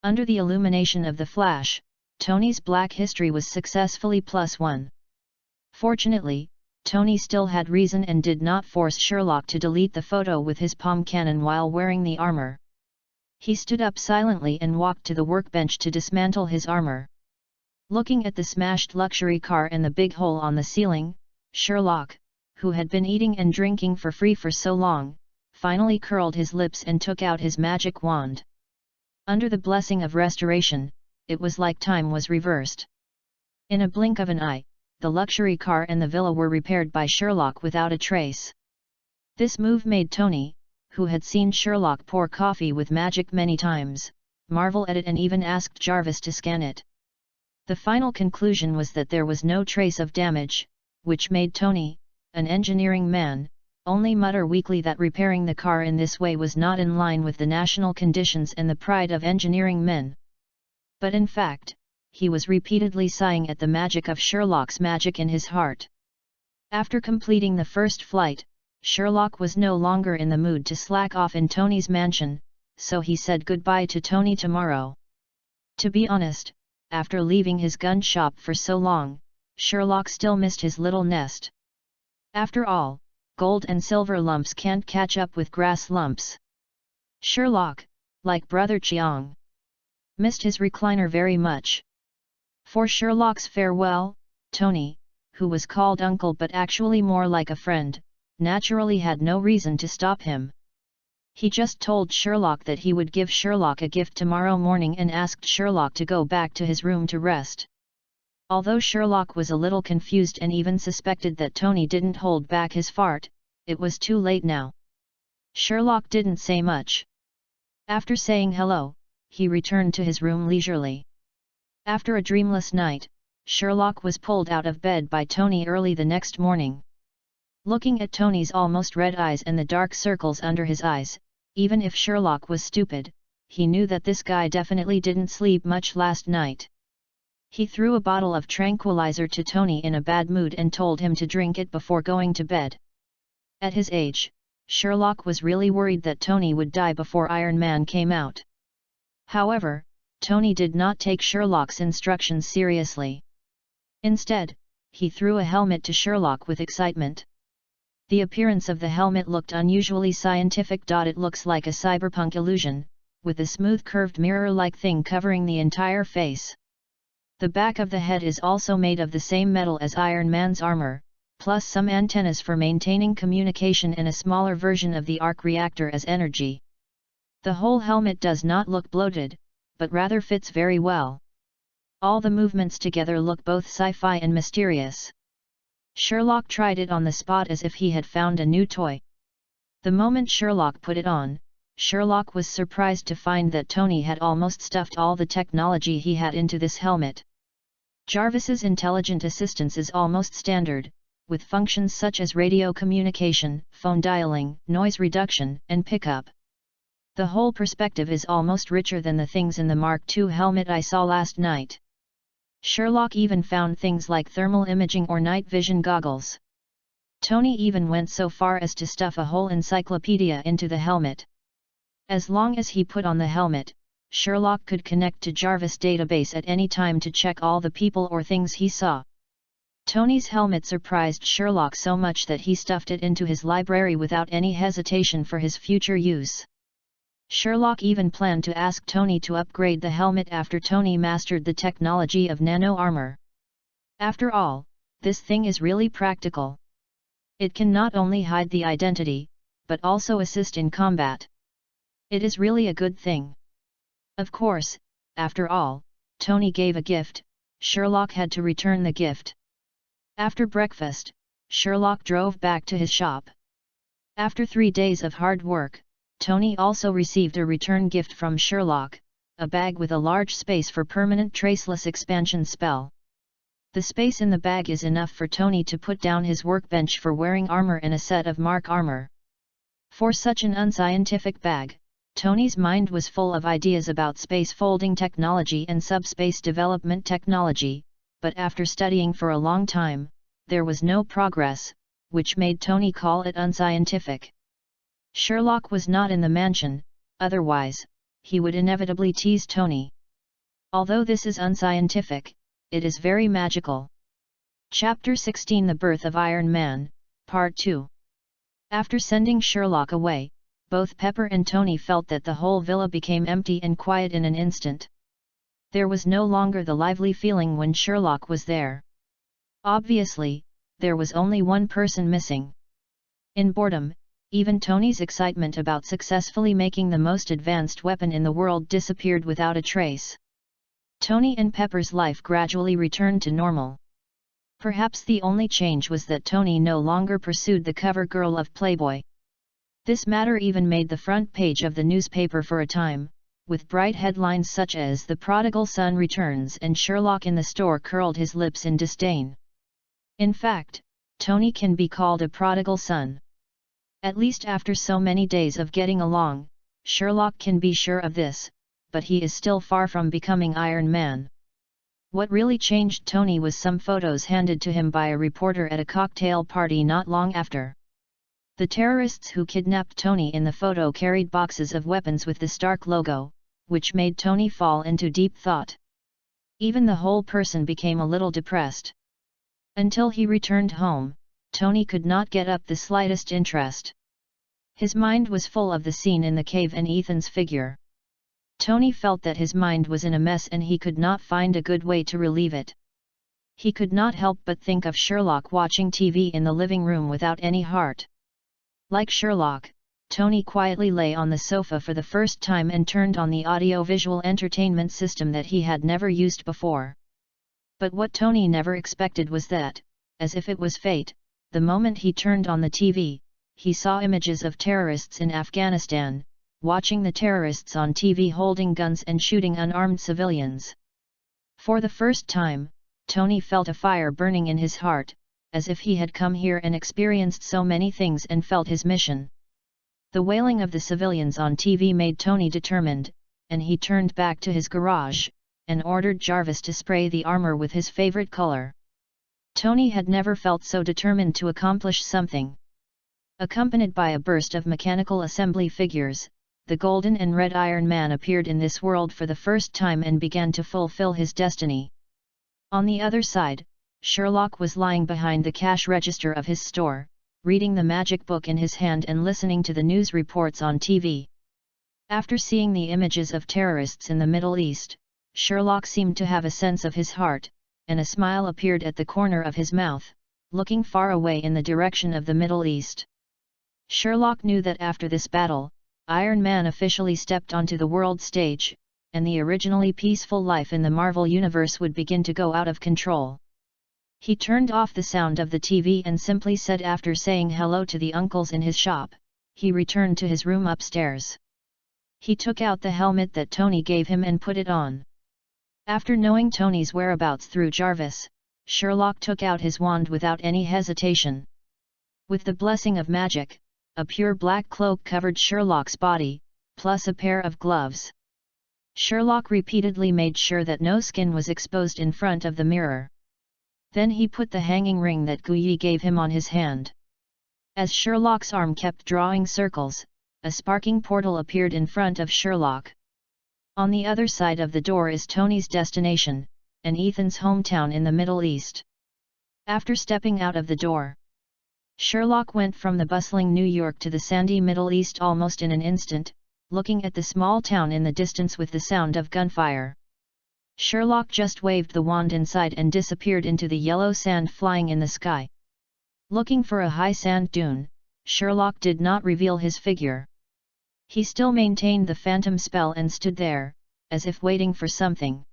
Under the illumination of the flash, Tony's black history was successfully +1. Fortunately, Tony still had reason and did not force Sherlock to delete the photo with his palm cannon while wearing the armor. He stood up silently and walked to the workbench to dismantle his armor. Looking at the smashed luxury car and the big hole on the ceiling, Sherlock, who had been eating and drinking for free for so long, finally curled his lips and took out his magic wand. Under the blessing of restoration, it was like time was reversed. In a blink of an eye, the luxury car and the villa were repaired by Sherlock without a trace. This move made Tony, who had seen Sherlock pour coffee with magic many times, marvel at it and even asked Jarvis to scan it. The final conclusion was that there was no trace of damage, which made Tony, an engineering man, only mutter weakly that repairing the car in this way was not in line with the national conditions and the pride of engineering men. But in fact, he was repeatedly sighing at the magic of Sherlock's magic in his heart. After completing the first flight, Sherlock was no longer in the mood to slack off in Tony's mansion, so he said goodbye to Tony tomorrow. To be honest, after leaving his gun shop for so long, Sherlock still missed his little nest. After all, gold and silver lumps can't catch up with grass lumps. Sherlock, like Brother Chiang, missed his recliner very much. For Sherlock's farewell, Tony, who was called uncle but actually more like a friend, naturally had no reason to stop him. He just told Sherlock that he would give Sherlock a gift tomorrow morning and asked Sherlock to go back to his room to rest. Although Sherlock was a little confused and even suspected that Tony didn't hold back his fart, it was too late now. Sherlock didn't say much. After saying hello, he returned to his room leisurely. After a dreamless night, Sherlock was pulled out of bed by Tony early the next morning. Looking at Tony's almost red eyes and the dark circles under his eyes, even if Sherlock was stupid, he knew that this guy definitely didn't sleep much last night. He threw a bottle of tranquilizer to Tony in a bad mood and told him to drink it before going to bed. At his age, Sherlock was really worried that Tony would die before Iron Man came out. However, Tony did not take Sherlock's instructions seriously. Instead, he threw a helmet to Sherlock with excitement. The appearance of the helmet looked unusually scientific. It looks like a cyberpunk illusion, with a smooth curved mirror-like thing covering the entire face. The back of the head is also made of the same metal as Iron Man's armor, plus some antennas for maintaining communication and a smaller version of the arc reactor as energy. The whole helmet does not look bloated, but rather fits very well. All the movements together look both sci-fi and mysterious. Sherlock tried it on the spot as if he had found a new toy. The moment Sherlock put it on, Sherlock was surprised to find that Tony had almost stuffed all the technology he had into this helmet. Jarvis's intelligent assistance is almost standard, with functions such as radio communication, phone dialing, noise reduction, and pickup. The whole perspective is almost richer than the things in the Mark II helmet I saw last night. Sherlock even found things like thermal imaging or night vision goggles. Tony even went so far as to stuff a whole encyclopedia into the helmet. As long as he put on the helmet, Sherlock could connect to Jarvis' database at any time to check all the people or things he saw. Tony's helmet surprised Sherlock so much that he stuffed it into his library without any hesitation for his future use. Sherlock even planned to ask Tony to upgrade the helmet after Tony mastered the technology of nano armor. After all, this thing is really practical. It can not only hide the identity, but also assist in combat. It is really a good thing. Of course, after all, Tony gave a gift, Sherlock had to return the gift. After breakfast, Sherlock drove back to his shop. After 3 days of hard work, Tony also received a return gift from Sherlock, a bag with a large space for permanent traceless expansion spell. The space in the bag is enough for Tony to put down his workbench for wearing armor and a set of mark armor. For such an unscientific bag, Tony's mind was full of ideas about space folding technology and subspace development technology, but after studying for a long time, there was no progress, which made Tony call it unscientific. Sherlock was not in the mansion, otherwise, he would inevitably tease Tony. Although this is unscientific, it is very magical. Chapter 16 The Birth of Iron Man, Part 2. After sending Sherlock away, both Pepper and Tony felt that the whole villa became empty and quiet in an instant. There was no longer the lively feeling when Sherlock was there. Obviously, there was only one person missing. In boredom, even Tony's excitement about successfully making the most advanced weapon in the world disappeared without a trace. Tony and Pepper's life gradually returned to normal. Perhaps the only change was that Tony no longer pursued the cover girl of Playboy. This matter even made the front page of the newspaper for a time, with bright headlines such as "The Prodigal Son Returns" and "Sherlock in the Store curled his lips in disdain." In fact, Tony can be called a prodigal son. At least after so many days of getting along, Sherlock can be sure of this, but he is still far from becoming Iron Man. What really changed Tony was some photos handed to him by a reporter at a cocktail party not long after. The terrorists who kidnapped Tony in the photo carried boxes of weapons with the Stark logo, which made Tony fall into deep thought. Even the whole person became a little depressed. Until he returned home, Tony could not get up the slightest interest. His mind was full of the scene in the cave and Ethan's figure. Tony felt that his mind was in a mess and he could not find a good way to relieve it. He could not help but think of Sherlock watching TV in the living room without any heart. Like Sherlock, Tony quietly lay on the sofa for the first time and turned on the audio-visual entertainment system that he had never used before. But what Tony never expected was that, as if it was fate, the moment he turned on the TV, he saw images of terrorists in Afghanistan, watching the terrorists on TV holding guns and shooting unarmed civilians. For the first time, Tony felt a fire burning in his heart, as if he had come here and experienced so many things and felt his mission. The wailing of the civilians on TV made Tony determined, and he turned back to his garage, and ordered Jarvis to spray the armor with his favorite color. Tony had never felt so determined to accomplish something. Accompanied by a burst of mechanical assembly figures, the golden and red Iron Man appeared in this world for the first time and began to fulfill his destiny. On the other side, Sherlock was lying behind the cash register of his store, reading the magic book in his hand and listening to the news reports on TV. After seeing the images of terrorists in the Middle East, Sherlock seemed to have a sense of his heart, and a smile appeared at the corner of his mouth, looking far away in the direction of the Middle East. Sherlock knew that after this battle, Iron Man officially stepped onto the world stage, and the originally peaceful life in the Marvel Universe would begin to go out of control. He turned off the sound of the TV and simply said, after saying hello to the uncles in his shop, he returned to his room upstairs. He took out the helmet that Tony gave him and put it on. After knowing Tony's whereabouts through Jarvis, Sherlock took out his wand without any hesitation. With the blessing of magic, a pure black cloak covered Sherlock's body, plus a pair of gloves. Sherlock repeatedly made sure that no skin was exposed in front of the mirror. Then he put the hanging ring that Guyi gave him on his hand. As Sherlock's arm kept drawing circles, a sparking portal appeared in front of Sherlock. On the other side of the door is Tony's destination, and Ethan's hometown in the Middle East. After stepping out of the door, Sherlock went from the bustling New York to the sandy Middle East almost in an instant, looking at the small town in the distance with the sound of gunfire. Sherlock just waved the wand inside and disappeared into the yellow sand flying in the sky. Looking for a high sand dune, Sherlock did not reveal his figure. He still maintained the phantom spell and stood there, as if waiting for something.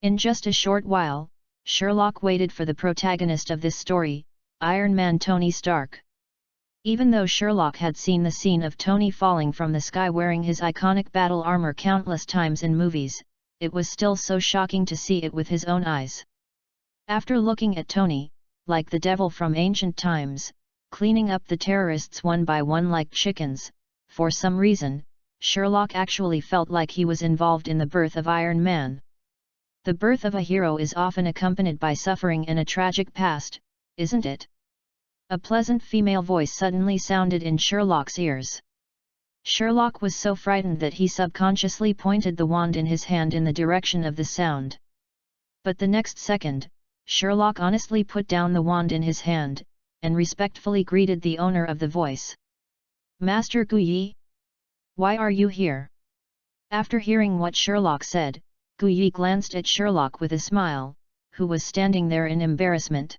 In just a short while, Sherlock waited for the protagonist of this story, Iron Man Tony Stark. Even though Sherlock had seen the scene of Tony falling from the sky wearing his iconic battle armor countless times in movies, it was still so shocking to see it with his own eyes. After looking at Tony, like the devil from ancient times, cleaning up the terrorists one by one like chickens, for some reason, Sherlock actually felt like he was involved in the birth of Iron Man. The birth of a hero is often accompanied by suffering and a tragic past, isn't it? A pleasant female voice suddenly sounded in Sherlock's ears. Sherlock was so frightened that he subconsciously pointed the wand in his hand in the direction of the sound. But the next second, Sherlock honestly put down the wand in his hand, and respectfully greeted the owner of the voice. "Master Guyi? Why are you here?" After hearing what Sherlock said, Guyi glanced at Sherlock with a smile, who was standing there in embarrassment.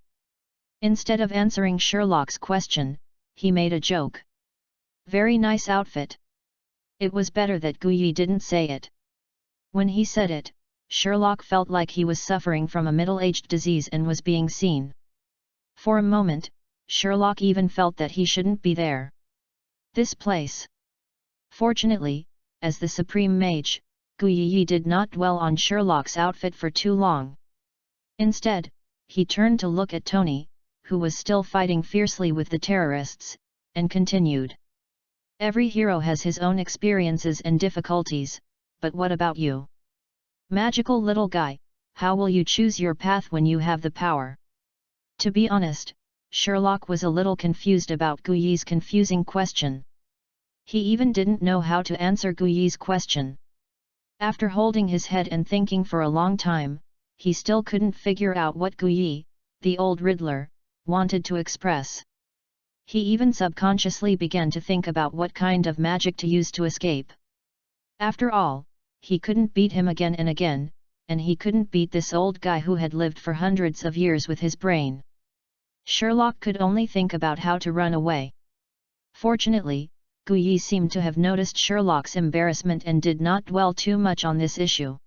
Instead of answering Sherlock's question, he made a joke. "Very nice outfit." It was better that Guyi didn't say it. When he said it, Sherlock felt like he was suffering from a middle-aged disease and was being seen. For a moment, Sherlock even felt that he shouldn't be there. This place. Fortunately, as the Supreme Mage, Guyi did not dwell on Sherlock's outfit for too long. Instead, he turned to look at Tony, who was still fighting fiercely with the terrorists, and continued. "Every hero has his own experiences and difficulties, but what about you? Magical little guy, how will you choose your path when you have the power?" To be honest, Sherlock was a little confused about Guyi's confusing question. He even didn't know how to answer Guyi's question. After holding his head and thinking for a long time, he still couldn't figure out what Guyi, the old Riddler, wanted to express. He even subconsciously began to think about what kind of magic to use to escape. After all, he couldn't beat him again and again, and he couldn't beat this old guy who had lived for hundreds of years with his brain. Sherlock could only think about how to run away. Fortunately, Guyi seemed to have noticed Sherlock's embarrassment and did not dwell too much on this issue.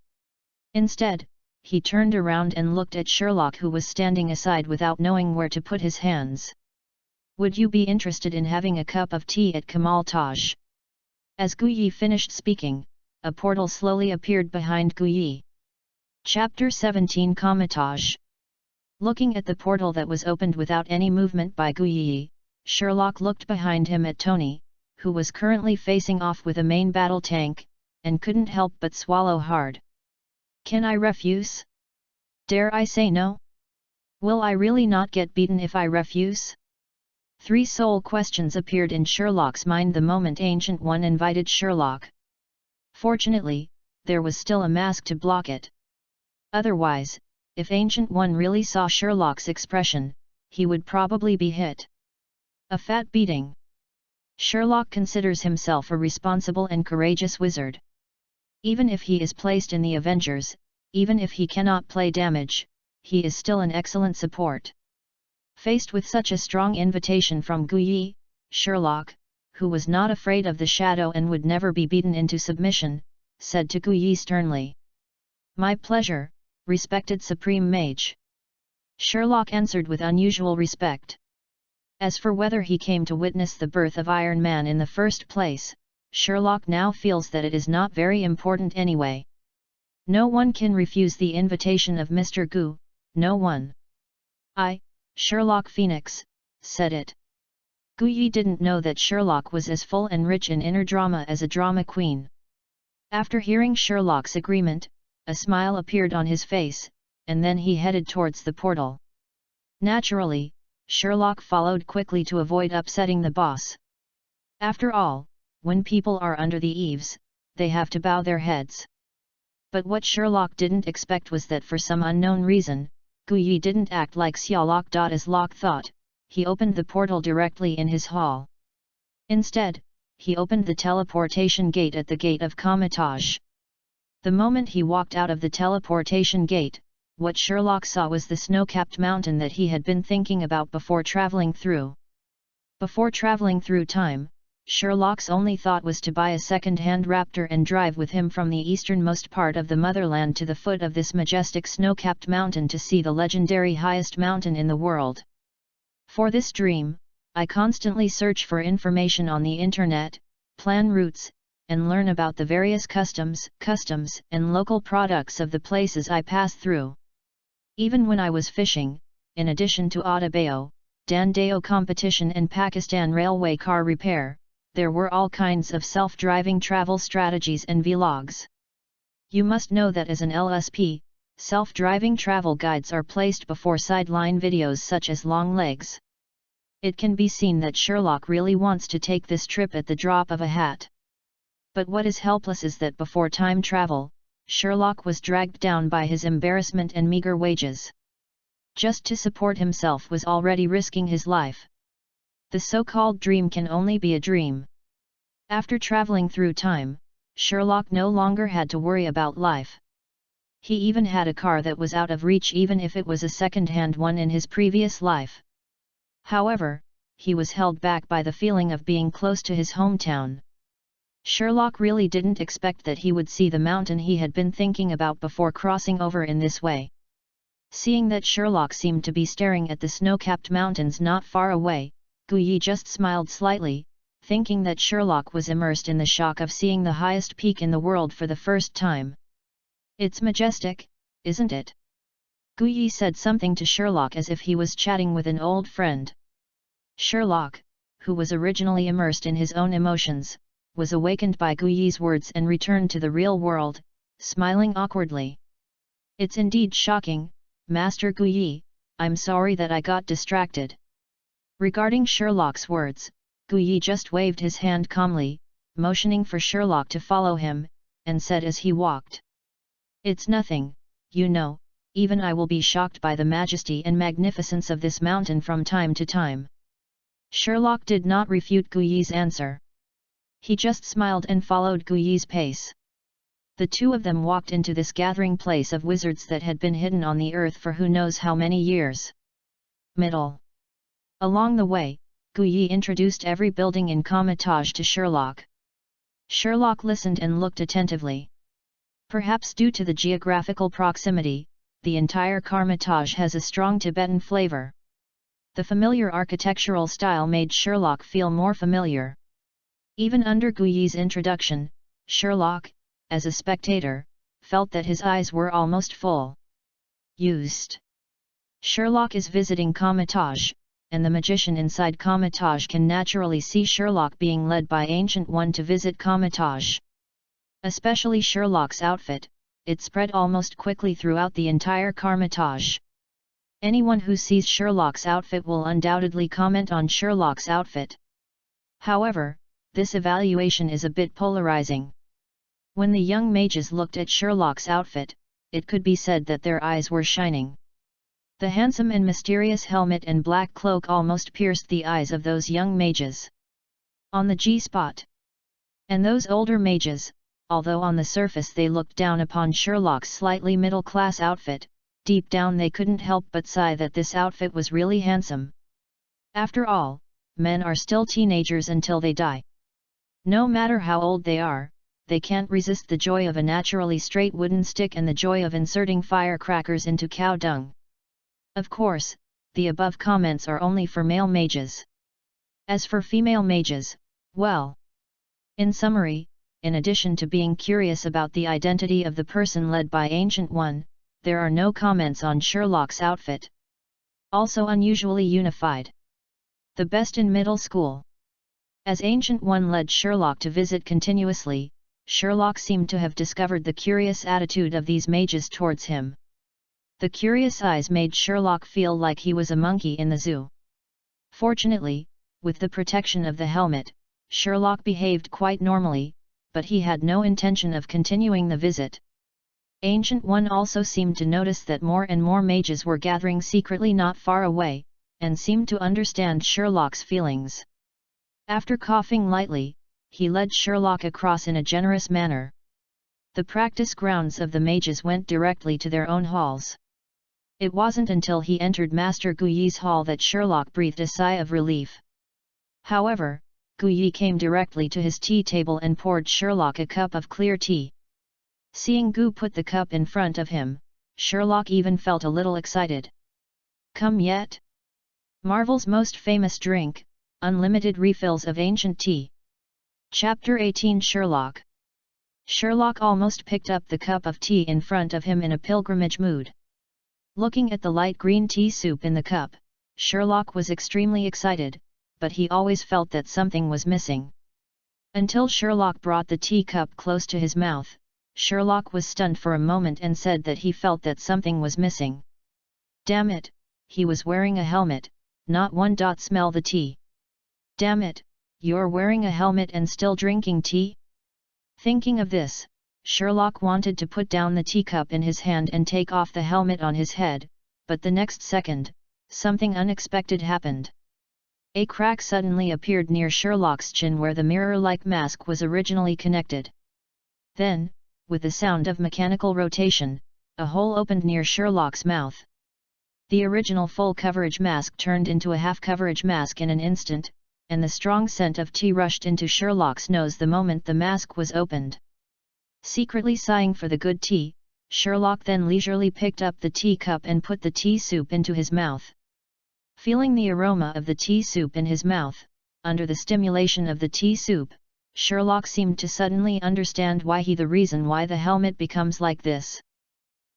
Instead, he turned around and looked at Sherlock, who was standing aside without knowing where to put his hands. "Would you be interested in having a cup of tea at Kamal Taj?" As Guyi finished speaking, a portal slowly appeared behind Guyi. Chapter 17 Kamataj. Looking at the portal that was opened without any movement by Guyi, Sherlock looked behind him at Tony, who was currently facing off with a main battle tank, and couldn't help but swallow hard. "Can I refuse? Dare I say no? Will I really not get beaten if I refuse?" Three soul questions appeared in Sherlock's mind the moment Ancient One invited Sherlock. Fortunately, there was still a mask to block it. Otherwise, if Ancient One really saw Sherlock's expression, he would probably be hit a fat beating. Sherlock considers himself a responsible and courageous wizard. Even if he is placed in the Avengers, even if he cannot play damage, he is still an excellent support. Faced with such a strong invitation from Guyi, Sherlock, who was not afraid of the shadow and would never be beaten into submission, said to Guyi sternly, "My pleasure, respected Supreme Mage." Sherlock answered with unusual respect. As for whether he came to witness the birth of Iron Man in the first place, Sherlock now feels that it is not very important anyway. No one can refuse the invitation of Mr. Gu, no one. "I, Sherlock Phoenix," said it. Guyi didn't know that Sherlock was as full and rich in inner drama as a drama queen. After hearing Sherlock's agreement, a smile appeared on his face, and then he headed towards the portal. Naturally, Sherlock followed quickly to avoid upsetting the boss. After all, when people are under the eaves, they have to bow their heads. But what Sherlock didn't expect was that for some unknown reason, Guyi didn't act like Sherlock. As Locke thought, he opened the portal directly in his hall. Instead, he opened the teleportation gate at the gate of Kamataj. The moment he walked out of the teleportation gate, what Sherlock saw was the snow-capped mountain that he had been thinking about before traveling through. Before traveling through time, Sherlock's only thought was to buy a second-hand raptor and drive with him from the easternmost part of the motherland to the foot of this majestic snow-capped mountain to see the legendary highest mountain in the world. For this dream, I constantly search for information on the internet, plan routes, and learn about the various customs and local products of the places I pass through. Even when I was fishing, in addition to Audiobook, Dandao competition and Pakistan railway car repair, there were all kinds of self-driving travel strategies and vlogs. You must know that as an LSP, self-driving travel guides are placed before sideline videos such as long legs. It can be seen that Sherlock really wants to take this trip at the drop of a hat. But what is helpless is that before time travel, Sherlock was dragged down by his embarrassment and meager wages. Just to support himself was already risking his life. The so-called dream can only be a dream. After traveling through time, Sherlock no longer had to worry about life. He even had a car that was out of reach even if it was a second-hand one in his previous life. However, he was held back by the feeling of being close to his hometown. Sherlock really didn't expect that he would see the mountain he had been thinking about before crossing over in this way. Seeing that Sherlock seemed to be staring at the snow-capped mountains not far away, Guyi just smiled slightly, thinking that Sherlock was immersed in the shock of seeing the highest peak in the world for the first time. "It's majestic, isn't it?" Guyi said something to Sherlock as if he was chatting with an old friend. Sherlock, who was originally immersed in his own emotions, was awakened by Guyi's words and returned to the real world, smiling awkwardly. "It's indeed shocking, Master Guyi, I'm sorry that I got distracted." Regarding Sherlock's words, Guyi just waved his hand calmly, motioning for Sherlock to follow him, and said as he walked, "It's nothing, you know, even I will be shocked by the majesty and magnificence of this mountain from time to time." Sherlock did not refute Guyi's answer. He just smiled and followed Guyi's pace. The two of them walked into this gathering place of wizards that had been hidden on the earth for who knows how many years. Middle. Along the way, Guyi introduced every building in Comitage to Sherlock. Sherlock listened and looked attentively. Perhaps due to the geographical proximity, the entire Comitage has a strong Tibetan flavor. The familiar architectural style made Sherlock feel more familiar. Even under Guyi's introduction, Sherlock, as a spectator, felt that his eyes were almost full. Used. Sherlock is visiting Comitage, and the magician inside Comitage can naturally see Sherlock being led by Ancient One to visit Comitage. Especially Sherlock's outfit, it spread almost quickly throughout the entire Comitage. Anyone who sees Sherlock's outfit will undoubtedly comment on Sherlock's outfit. However, this evaluation is a bit polarizing. When the young mages looked at Sherlock's outfit, it could be said that their eyes were shining. The handsome and mysterious helmet and black cloak almost pierced the eyes of those young mages. On the G-spot. And those older mages, although on the surface they looked down upon Sherlock's slightly middle-class outfit, deep down they couldn't help but sigh that this outfit was really handsome. After all, men are still teenagers until they die. No matter how old they are, they can't resist the joy of a naturally straight wooden stick and the joy of inserting firecrackers into cow dung. Of course, the above comments are only for male mages. As for female mages, well. In summary, in addition to being curious about the identity of the person led by Ancient One, there are no comments on Sherlock's outfit. Also unusually unified. The best in middle school. As Ancient One led Sherlock to visit continuously, Sherlock seemed to have discovered the curious attitude of these mages towards him. The curious eyes made Sherlock feel like he was a monkey in the zoo. Fortunately, with the protection of the helmet, Sherlock behaved quite normally, but he had no intention of continuing the visit. Ancient One also seemed to notice that more and more mages were gathering secretly not far away, and seemed to understand Sherlock's feelings. After coughing lightly, he led Sherlock across in a generous manner. The practice grounds of the mages went directly to their own halls. It wasn't until he entered Master Guyi's hall that Sherlock breathed a sigh of relief. However, Guyi came directly to his tea table and poured Sherlock a cup of clear tea. Seeing Gu put the cup in front of him, Sherlock even felt a little excited. Come yet? Marvel's most famous drink, unlimited refills of ancient tea. Chapter 18 Sherlock. Sherlock almost picked up the cup of tea in front of him in a pilgrimage mood. Looking at the light green tea soup in the cup, Sherlock was extremely excited, but he always felt that something was missing. Until Sherlock brought the teacup close to his mouth, Sherlock was stunned for a moment and said that he felt that something was missing. Damn it, he was wearing a helmet, not one. Smell the tea. Damn it, you're wearing a helmet and still drinking tea? Thinking of this, Sherlock wanted to put down the teacup in his hand and take off the helmet on his head, but the next second, something unexpected happened. A crack suddenly appeared near Sherlock's chin where the mirror-like mask was originally connected. Then, with the sound of mechanical rotation, a hole opened near Sherlock's mouth. The original full-coverage mask turned into a half-coverage mask in an instant, and the strong scent of tea rushed into Sherlock's nose the moment the mask was opened. Secretly sighing for the good tea, Sherlock then leisurely picked up the teacup and put the tea soup into his mouth. Feeling the aroma of the tea soup in his mouth, under the stimulation of the tea soup, Sherlock seemed to suddenly understand the reason why the helmet becomes like this.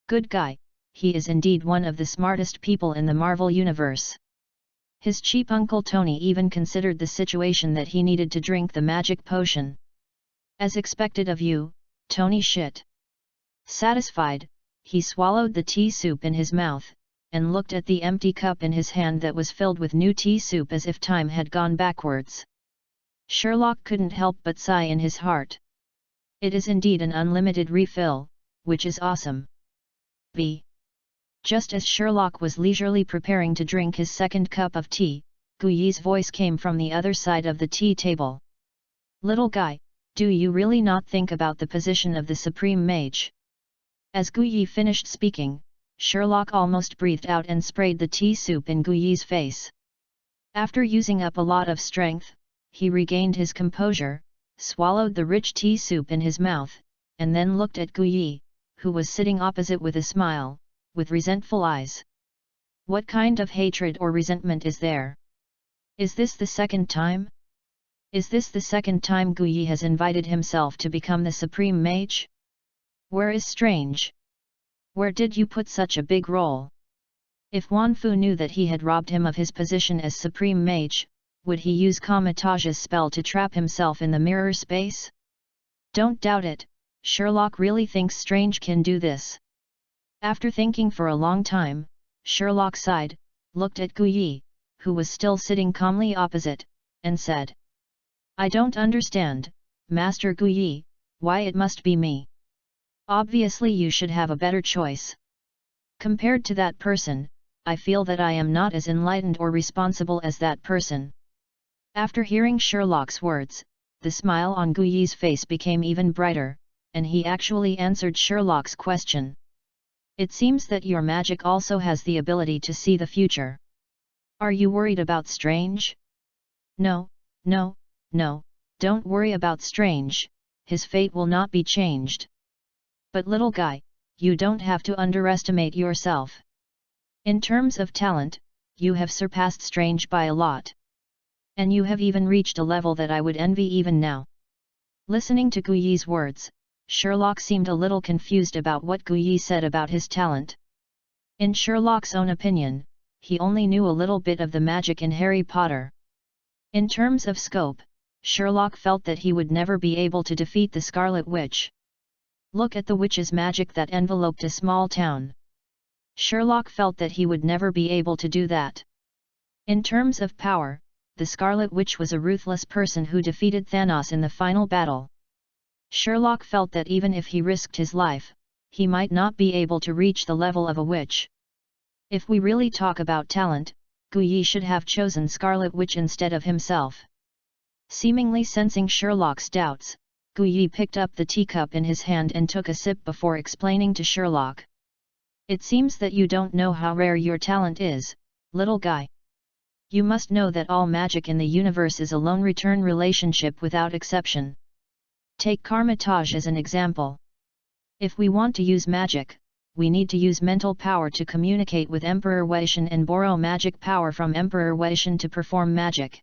Good guy, he is indeed one of the smartest people in the Marvel Universe. His cheap Uncle Tony even considered the situation that he needed to drink the magic potion. As expected of you, Tony shit. Satisfied, he swallowed the tea soup in his mouth, and looked at the empty cup in his hand that was filled with new tea soup as if time had gone backwards. Sherlock couldn't help but sigh in his heart. It is indeed an unlimited refill, which is awesome. B. Just as Sherlock was leisurely preparing to drink his second cup of tea, Guyi's voice came from the other side of the tea table. Little guy, do you really not think about the position of the Supreme Mage? As Guyi finished speaking, Sherlock almost breathed out and sprayed the tea soup in Guyi's face. After using up a lot of strength, he regained his composure, swallowed the rich tea soup in his mouth, and then looked at Guyi, who was sitting opposite with a smile, with resentful eyes. What kind of hatred or resentment is there? Is this the second time? Is this the second time Guyi has invited himself to become the Supreme Mage? Where is Strange? Where did you put such a big role? If Wan Fu knew that he had robbed him of his position as Supreme Mage, would he use Kamatage's spell to trap himself in the mirror space? Don't doubt it, Sherlock really thinks Strange can do this. After thinking for a long time, Sherlock sighed, looked at Guyi, who was still sitting calmly opposite, and said, I don't understand, Master Guyi, why it must be me. Obviously you should have a better choice. Compared to that person, I feel that I am not as enlightened or responsible as that person. After hearing Sherlock's words, the smile on Guyi's face became even brighter, and he actually answered Sherlock's question. It seems that your magic also has the ability to see the future. Are you worried about Strange? No, don't worry about Strange, his fate will not be changed. But little guy, you don't have to underestimate yourself. In terms of talent, you have surpassed Strange by a lot. And you have even reached a level that I would envy even now. Listening to Guyi's words, Sherlock seemed a little confused about what Guyi said about his talent. In Sherlock's own opinion, he only knew a little bit of the magic in Harry Potter. In terms of scope, Sherlock felt that he would never be able to defeat the Scarlet Witch. Look at the witch's magic that enveloped a small town. Sherlock felt that he would never be able to do that. In terms of power, the Scarlet Witch was a ruthless person who defeated Thanos in the final battle. Sherlock felt that even if he risked his life, he might not be able to reach the level of a witch. If we really talk about talent, Guyi should have chosen Scarlet Witch instead of himself. Seemingly sensing Sherlock's doubts, Guyi picked up the teacup in his hand and took a sip before explaining to Sherlock. It seems that you don't know how rare your talent is, little guy. You must know that all magic in the universe is a loan-return relationship without exception. Take Karmataj as an example. If we want to use magic, we need to use mental power to communicate with Emperor Weishan and borrow magic power from Emperor Weishan to perform magic.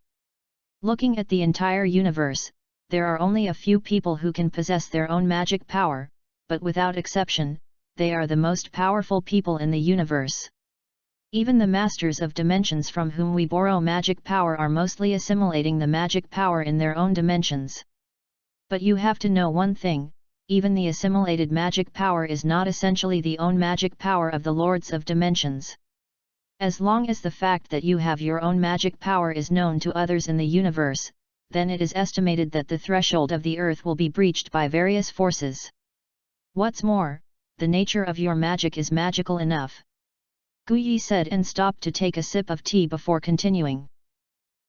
Looking at the entire universe, there are only a few people who can possess their own magic power, but without exception, they are the most powerful people in the universe. Even the masters of dimensions from whom we borrow magic power are mostly assimilating the magic power in their own dimensions. But you have to know one thing, even the assimilated magic power is not essentially the own magic power of the Lords of Dimensions. As long as the fact that you have your own magic power is known to others in the universe, then it is estimated that the threshold of the earth will be breached by various forces. What's more, the nature of your magic is magical enough. Guyi said and stopped to take a sip of tea before continuing.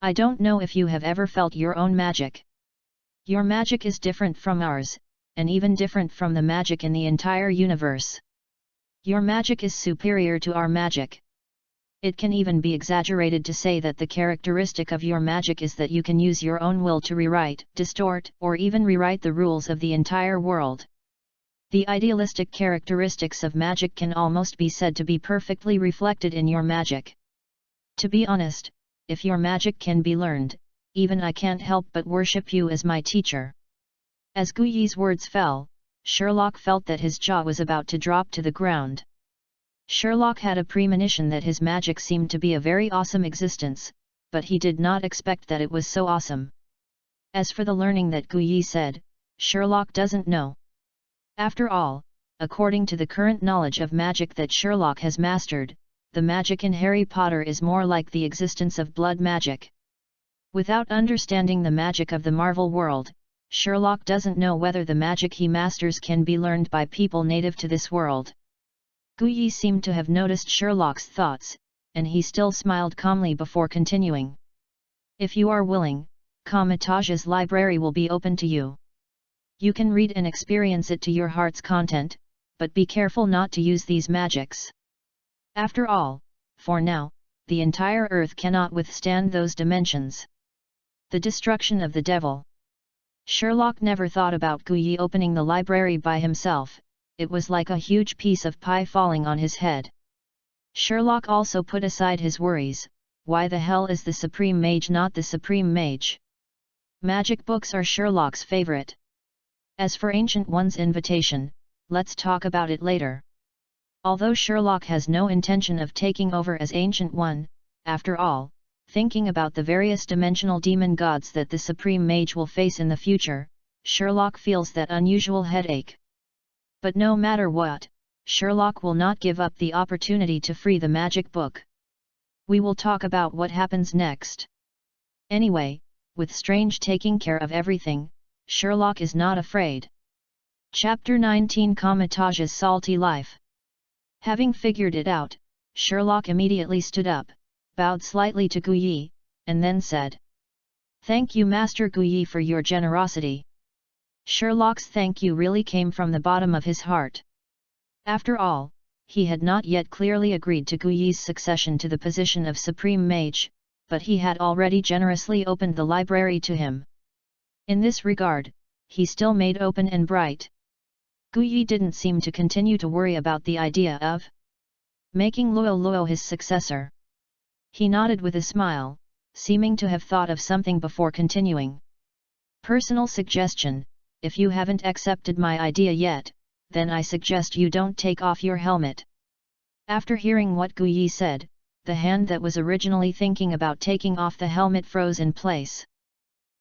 I don't know if you have ever felt your own magic. Your magic is different from ours, and even different from the magic in the entire universe. Your magic is superior to our magic. It can even be exaggerated to say that the characteristic of your magic is that you can use your own will to rewrite, distort, or even rewrite the rules of the entire world. The idealistic characteristics of magic can almost be said to be perfectly reflected in your magic. To be honest, if your magic can be learned, even I can't help but worship you as my teacher. As Guyi's words fell, Sherlock felt that his jaw was about to drop to the ground. Sherlock had a premonition that his magic seemed to be a very awesome existence, but he did not expect that it was so awesome. As for the learning that Guyi said, Sherlock doesn't know. After all, according to the current knowledge of magic that Sherlock has mastered, the magic in Harry Potter is more like the existence of blood magic. Without understanding the magic of the Marvel world, Sherlock doesn't know whether the magic he masters can be learned by people native to this world. Guyi seemed to have noticed Sherlock's thoughts, and he still smiled calmly before continuing. If you are willing, Kamataj's library will be open to you. You can read and experience it to your heart's content, but be careful not to use these magics. After all, for now, the entire earth cannot withstand those dimensions. The destruction of the devil. Sherlock never thought about Guyi opening the library by himself. It was like a huge piece of pie falling on his head. Sherlock also put aside his worries. Why the hell is the Supreme Mage not the Supreme Mage? Magic books are Sherlock's favorite. As for Ancient One's invitation, let's talk about it later. Although Sherlock has no intention of taking over as Ancient One, after all, thinking about the various dimensional demon gods that the Supreme Mage will face in the future, Sherlock feels that unusual headache. But no matter what, Sherlock will not give up the opportunity to free the magic book. We will talk about what happens next. Anyway, with Strange taking care of everything, Sherlock is not afraid. Chapter 19 Kamataj's Salty Life. Having figured it out, Sherlock immediately stood up, bowed slightly to Guyi, and then said, "Thank you Master Guyi for your generosity." Sherlock's thank you really came from the bottom of his heart. After all, he had not yet clearly agreed to Guyi's succession to the position of Supreme Mage, but he had already generously opened the library to him. In this regard, he still made open and bright. Guyi didn't seem to continue to worry about the idea of making Luo Luo his successor. He nodded with a smile, seeming to have thought of something before continuing. Personal suggestion: if you haven't accepted my idea yet, then I suggest you don't take off your helmet. After hearing what Guyi said, the hand that was originally thinking about taking off the helmet froze in place.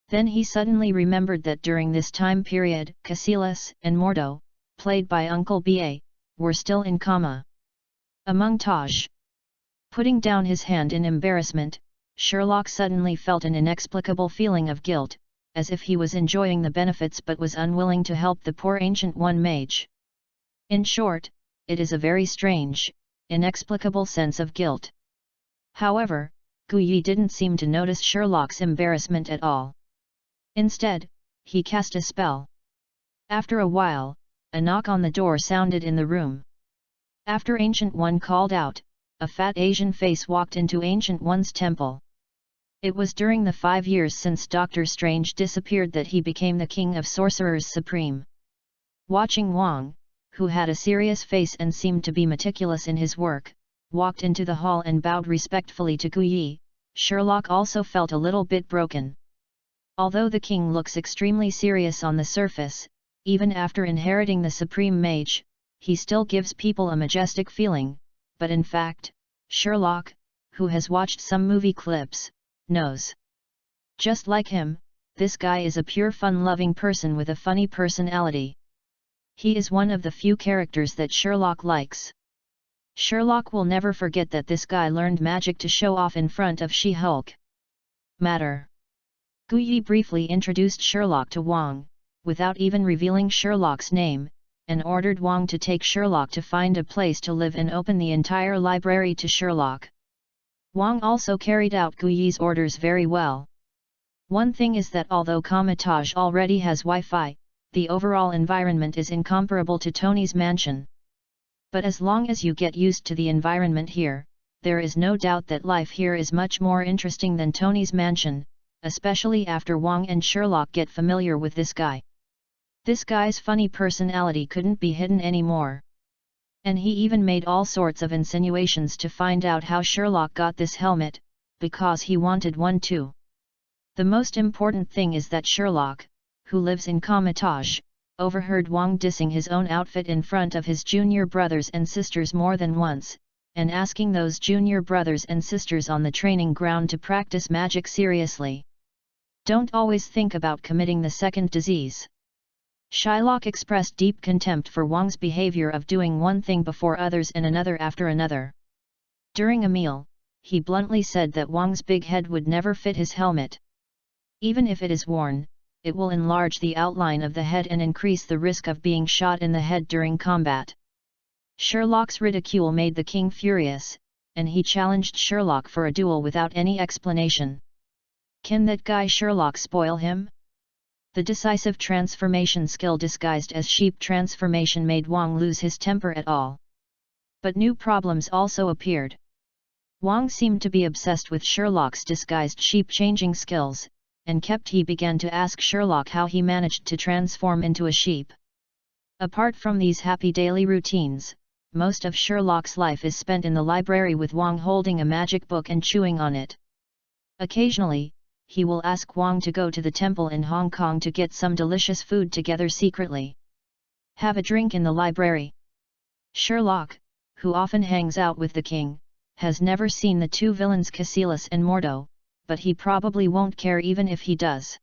Then he suddenly remembered that during this time period, Casillas and Mordo, played by Uncle Ba, were still in coma. Among Taj. Putting down his hand in embarrassment, Sherlock suddenly felt an inexplicable feeling of guilt, as if he was enjoying the benefits but was unwilling to help the poor Ancient One mage. In short, it is a very strange, inexplicable sense of guilt. However, Guyi didn't seem to notice Sherlock's embarrassment at all. Instead, he cast a spell. After a while, a knock on the door sounded in the room. After Ancient One called out, a fat Asian face walked into Ancient One's temple. It was during the 5 years since Doctor Strange disappeared that he became the King of Sorcerers Supreme. Watching Wang, who had a serious face and seemed to be meticulous in his work, walked into the hall and bowed respectfully to Guyi, Sherlock also felt a little bit broken. Although the king looks extremely serious on the surface, even after inheriting the Supreme Mage, he still gives people a majestic feeling, but in fact, Sherlock, who has watched some movie clips, knows. Just like him, this guy is a pure fun-loving person with a funny personality. He is one of the few characters that Sherlock likes. Sherlock will never forget that this guy learned magic to show off in front of She-Hulk. Matter. Guyi briefly introduced Sherlock to Wang, without even revealing Sherlock's name, and ordered Wang to take Sherlock to find a place to live and open the entire library to Sherlock. Wang also carried out Guyi's orders very well. One thing is that although Comitage already has Wi-Fi, the overall environment is incomparable to Tony's mansion. But as long as you get used to the environment here, there is no doubt that life here is much more interesting than Tony's mansion, especially after Wang and Sherlock get familiar with this guy. This guy's funny personality couldn't be hidden anymore. And he even made all sorts of insinuations to find out how Sherlock got this helmet, because he wanted one too. The most important thing is that Sherlock, who lives in Comitage, overheard Wang dissing his own outfit in front of his junior brothers and sisters more than once, and asking those junior brothers and sisters on the training ground to practice magic seriously. Don't always think about committing the second disease. Shylock expressed deep contempt for Wang's behavior of doing one thing before others and another after another. During a meal, he bluntly said that Wang's big head would never fit his helmet. Even if it is worn, it will enlarge the outline of the head and increase the risk of being shot in the head during combat. Sherlock's ridicule made the king furious, and he challenged Sherlock for a duel without any explanation. Can that guy Sherlock spoil him? The decisive transformation skill disguised as sheep transformation made Wang lose his temper at all. But new problems also appeared. Wang seemed to be obsessed with Sherlock's disguised sheep changing skills, and he began to ask Sherlock how he managed to transform into a sheep. Apart from these happy daily routines, most of Sherlock's life is spent in the library with Wang holding a magic book and chewing on it. Occasionally, he will ask Wang to go to the temple in Hong Kong to get some delicious food together secretly. Have a drink in the library. Sherlock, who often hangs out with the king, has never seen the two villains Cassilis and Mordo, but he probably won't care even if he does.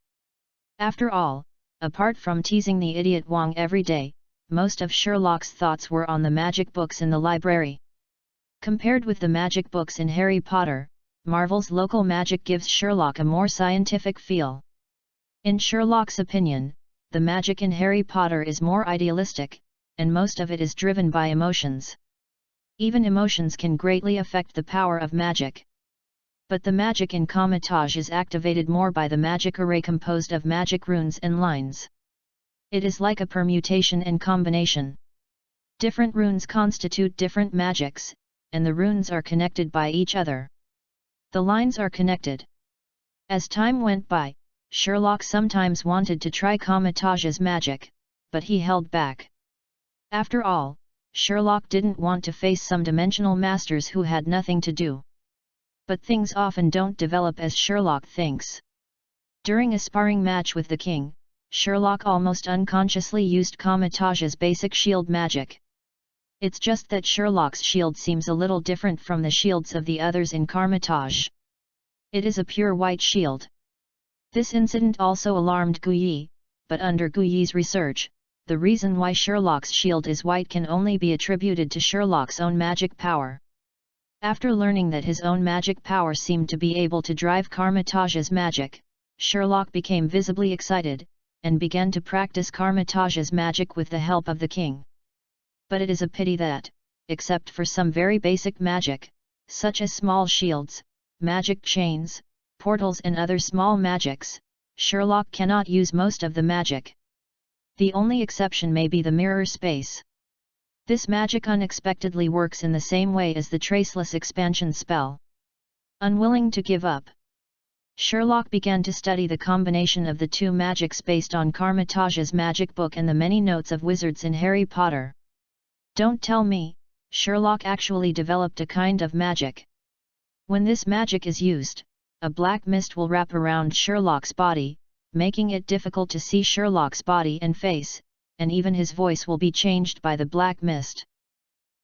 After all, apart from teasing the idiot Wang every day, most of Sherlock's thoughts were on the magic books in the library. Compared with the magic books in Harry Potter, Marvel's local magic gives Sherlock a more scientific feel. In Sherlock's opinion, the magic in Harry Potter is more idealistic, and most of it is driven by emotions. Even emotions can greatly affect the power of magic. But the magic in Comitage is activated more by the magic array composed of magic runes and lines. It is like a permutation and combination. Different runes constitute different magics, and the runes are connected by each other. The lines are connected. As time went by, Sherlock sometimes wanted to try Comitage's magic, but he held back. After all, Sherlock didn't want to face some dimensional masters who had nothing to do. But things often don't develop as Sherlock thinks. During a sparring match with the king, Sherlock almost unconsciously used Comitage's basic shield magic. It's just that Sherlock's shield seems a little different from the shields of the others in Comitage. It is a pure white shield. This incident also alarmed Guyi, but under Guyi's research, the reason why Sherlock's shield is white can only be attributed to Sherlock's own magic power. After learning that his own magic power seemed to be able to drive Comitage's magic, Sherlock became visibly excited, and began to practice Comitage's magic with the help of the king. But it is a pity that, except for some very basic magic, such as small shields, magic chains, portals and other small magics, Sherlock cannot use most of the magic. The only exception may be the mirror space. This magic unexpectedly works in the same way as the traceless expansion spell. Unwilling to give up, Sherlock began to study the combination of the two magics based on Carmitage's magic book and the many notes of wizards in Harry Potter. Don't tell me, Sherlock actually developed a kind of magic. When this magic is used, a black mist will wrap around Sherlock's body, making it difficult to see Sherlock's body and face, and even his voice will be changed by the black mist.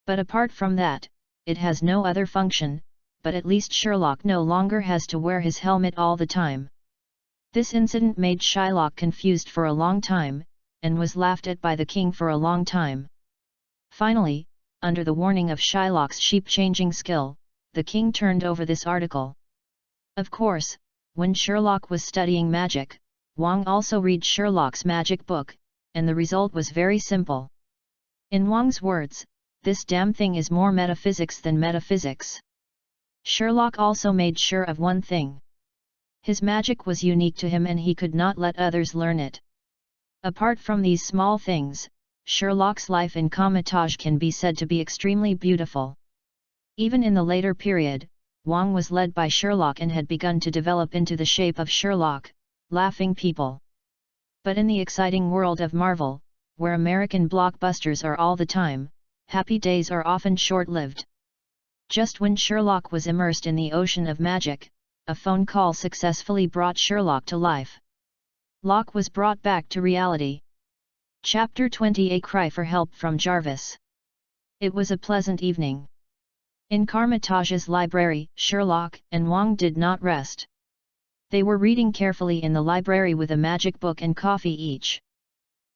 But apart from that, it has no other function, but at least Sherlock no longer has to wear his helmet all the time. This incident made Shylock confused for a long time, and was laughed at by the king for a long time. Finally, under the warning of Shylock's sheep-changing skill, the king turned over this article. Of course, when Sherlock was studying magic, Wang also read Sherlock's magic book, and the result was very simple. In Wang's words, this damn thing is more metaphysics than metaphysics. Sherlock also made sure of one thing. His magic was unique to him and he could not let others learn it. Apart from these small things, Sherlock's life in Carmitage can be said to be extremely beautiful. Even in the later period, Wang was led by Sherlock and had begun to develop into the shape of Sherlock, laughing people. But in the exciting world of Marvel, where American blockbusters are all the time, happy days are often short-lived. Just when Sherlock was immersed in the ocean of magic, a phone call successfully brought Sherlock to life. Locke was brought back to reality. Chapter 20: A Cry for Help from Jarvis. It was a pleasant evening. In Carmitage's library, Sherlock and Wang did not rest. They were reading carefully in the library with a magic book and coffee each.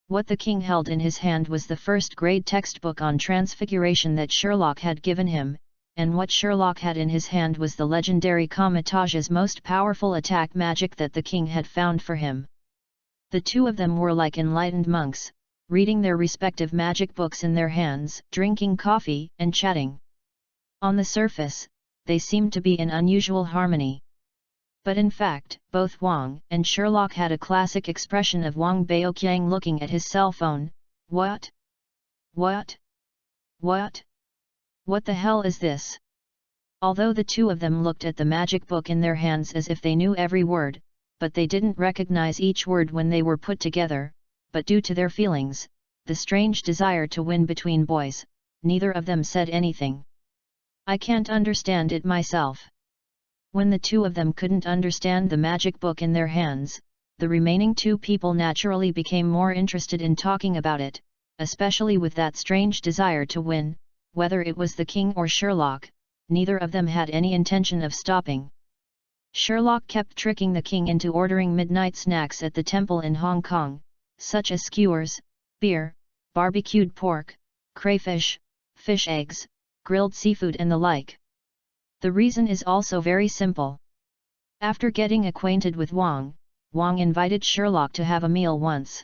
What the king held in his hand was the first-grade textbook on transfiguration that Sherlock had given him, and what Sherlock had in his hand was the legendary Carmitage's most powerful attack magic that the king had found for him. The two of them were like enlightened monks, reading their respective magic books in their hands, drinking coffee and chatting. On the surface, they seemed to be in unusual harmony. But in fact, both Wang and Sherlock had a classic expression of Wang Baoqiang looking at his cell phone. What? What? What? What the hell is this? Although the two of them looked at the magic book in their hands as if they knew every word, but they didn't recognize each word when they were put together, but due to their feelings, the strange desire to win between boys, neither of them said anything. I can't understand it myself. When the two of them couldn't understand the magic book in their hands, the remaining two people naturally became more interested in talking about it, especially with that strange desire to win. Whether it was the king or Sherlock, neither of them had any intention of stopping. Sherlock kept tricking the king into ordering midnight snacks at the temple in Hong Kong, such as skewers, beer, barbecued pork, crayfish, fish eggs, grilled seafood and the like. The reason is also very simple. After getting acquainted with Wang, Wang invited Sherlock to have a meal once.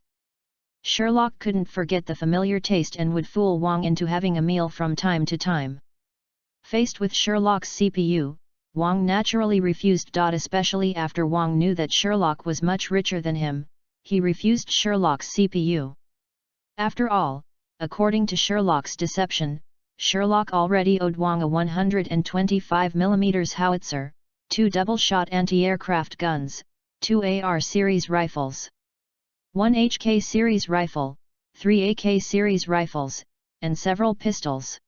Sherlock couldn't forget the familiar taste and would fool Wang into having a meal from time to time. Faced with Sherlock's CPU, Wang naturally refused. Especially after Wang knew that Sherlock was much richer than him, he refused Sherlock's CPU. After all, according to Sherlock's deception, Sherlock already owed Wang a 125mm howitzer, 2 double-shot anti-aircraft guns, 2 AR series rifles, 1 HK series rifle, 3 AK series rifles, and several pistols.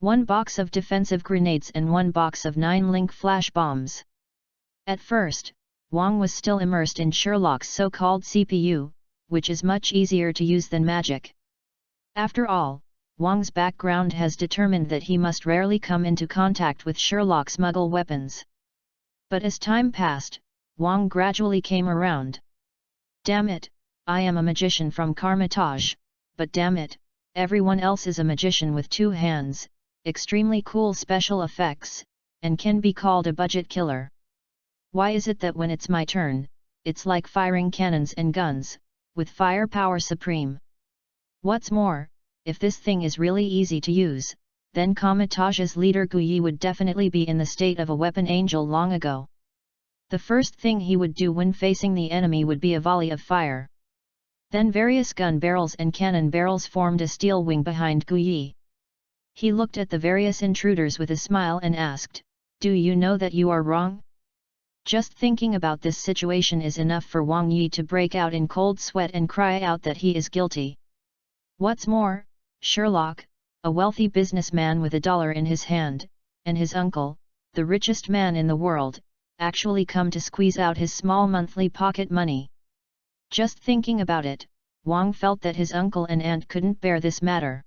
1 box of defensive grenades and 1 box of 9-link flash bombs. At first, Wang was still immersed in Sherlock's so-called CPU, which is much easier to use than magic. After all, Wang's background has determined that he must rarely come into contact with Sherlock's Muggle weapons. But as time passed, Wang gradually came around. Damn it, I am a magician from Carmitage, but damn it, everyone else is a magician with 2 hands, extremely cool special effects, and can be called a budget killer. Why is it that when it's my turn, it's like firing cannons and guns, with firepower supreme? What's more, if this thing is really easy to use, then Carmitage's leader Guyi would definitely be in the state of a weapon angel long ago. The first thing he would do when facing the enemy would be a volley of fire. Then various gun barrels and cannon barrels formed a steel wing behind Guyi. He looked at the various intruders with a smile and asked, "Do you know that you are wrong?" Just thinking about this situation is enough for Wang Yi to break out in cold sweat and cry out that he is guilty. What's more, Sherlock, a wealthy businessman with $1 in his hand, and his uncle, the richest man in the world, actually come to squeeze out his small monthly pocket money. Just thinking about it, Wang felt that his uncle and aunt couldn't bear this matter.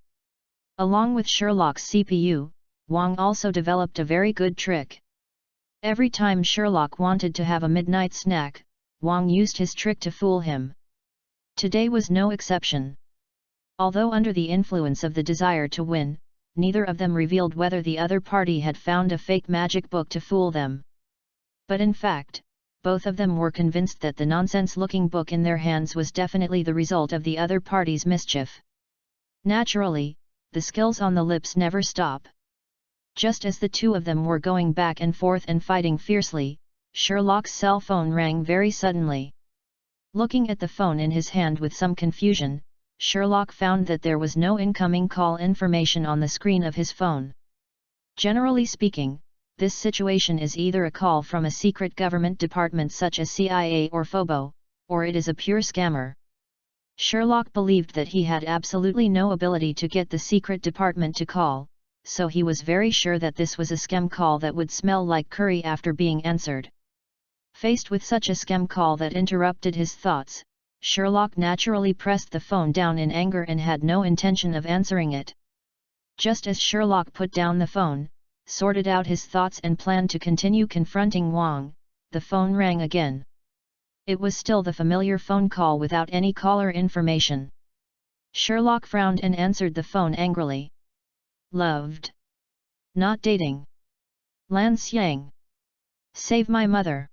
Along with Sherlock's CPU, Wang also developed a very good trick. Every time Sherlock wanted to have a midnight snack, Wang used his trick to fool him. Today was no exception. Although under the influence of the desire to win, neither of them revealed whether the other party had found a fake magic book to fool them. But in fact, both of them were convinced that the nonsense-looking book in their hands was definitely the result of the other party's mischief. Naturally, the skills on the lips never stop. Just as the two of them were going back and forth and fighting fiercely, Sherlock's cell phone rang very suddenly. Looking at the phone in his hand with some confusion, Sherlock found that there was no incoming call information on the screen of his phone. Generally speaking, this situation is either a call from a secret government department such as CIA or FOBO, or it is a pure scammer. Sherlock believed that he had absolutely no ability to get the secret department to call, so he was very sure that this was a scam call that would smell like curry after being answered. Faced with such a scam call that interrupted his thoughts, Sherlock naturally pressed the phone down in anger and had no intention of answering it. Just as Sherlock put down the phone, sorted out his thoughts and planned to continue confronting Wang, the phone rang again. It was still the familiar phone call without any caller information. Sherlock frowned and answered the phone angrily. Loved. Not dating. Lan Xiang. Save my mother.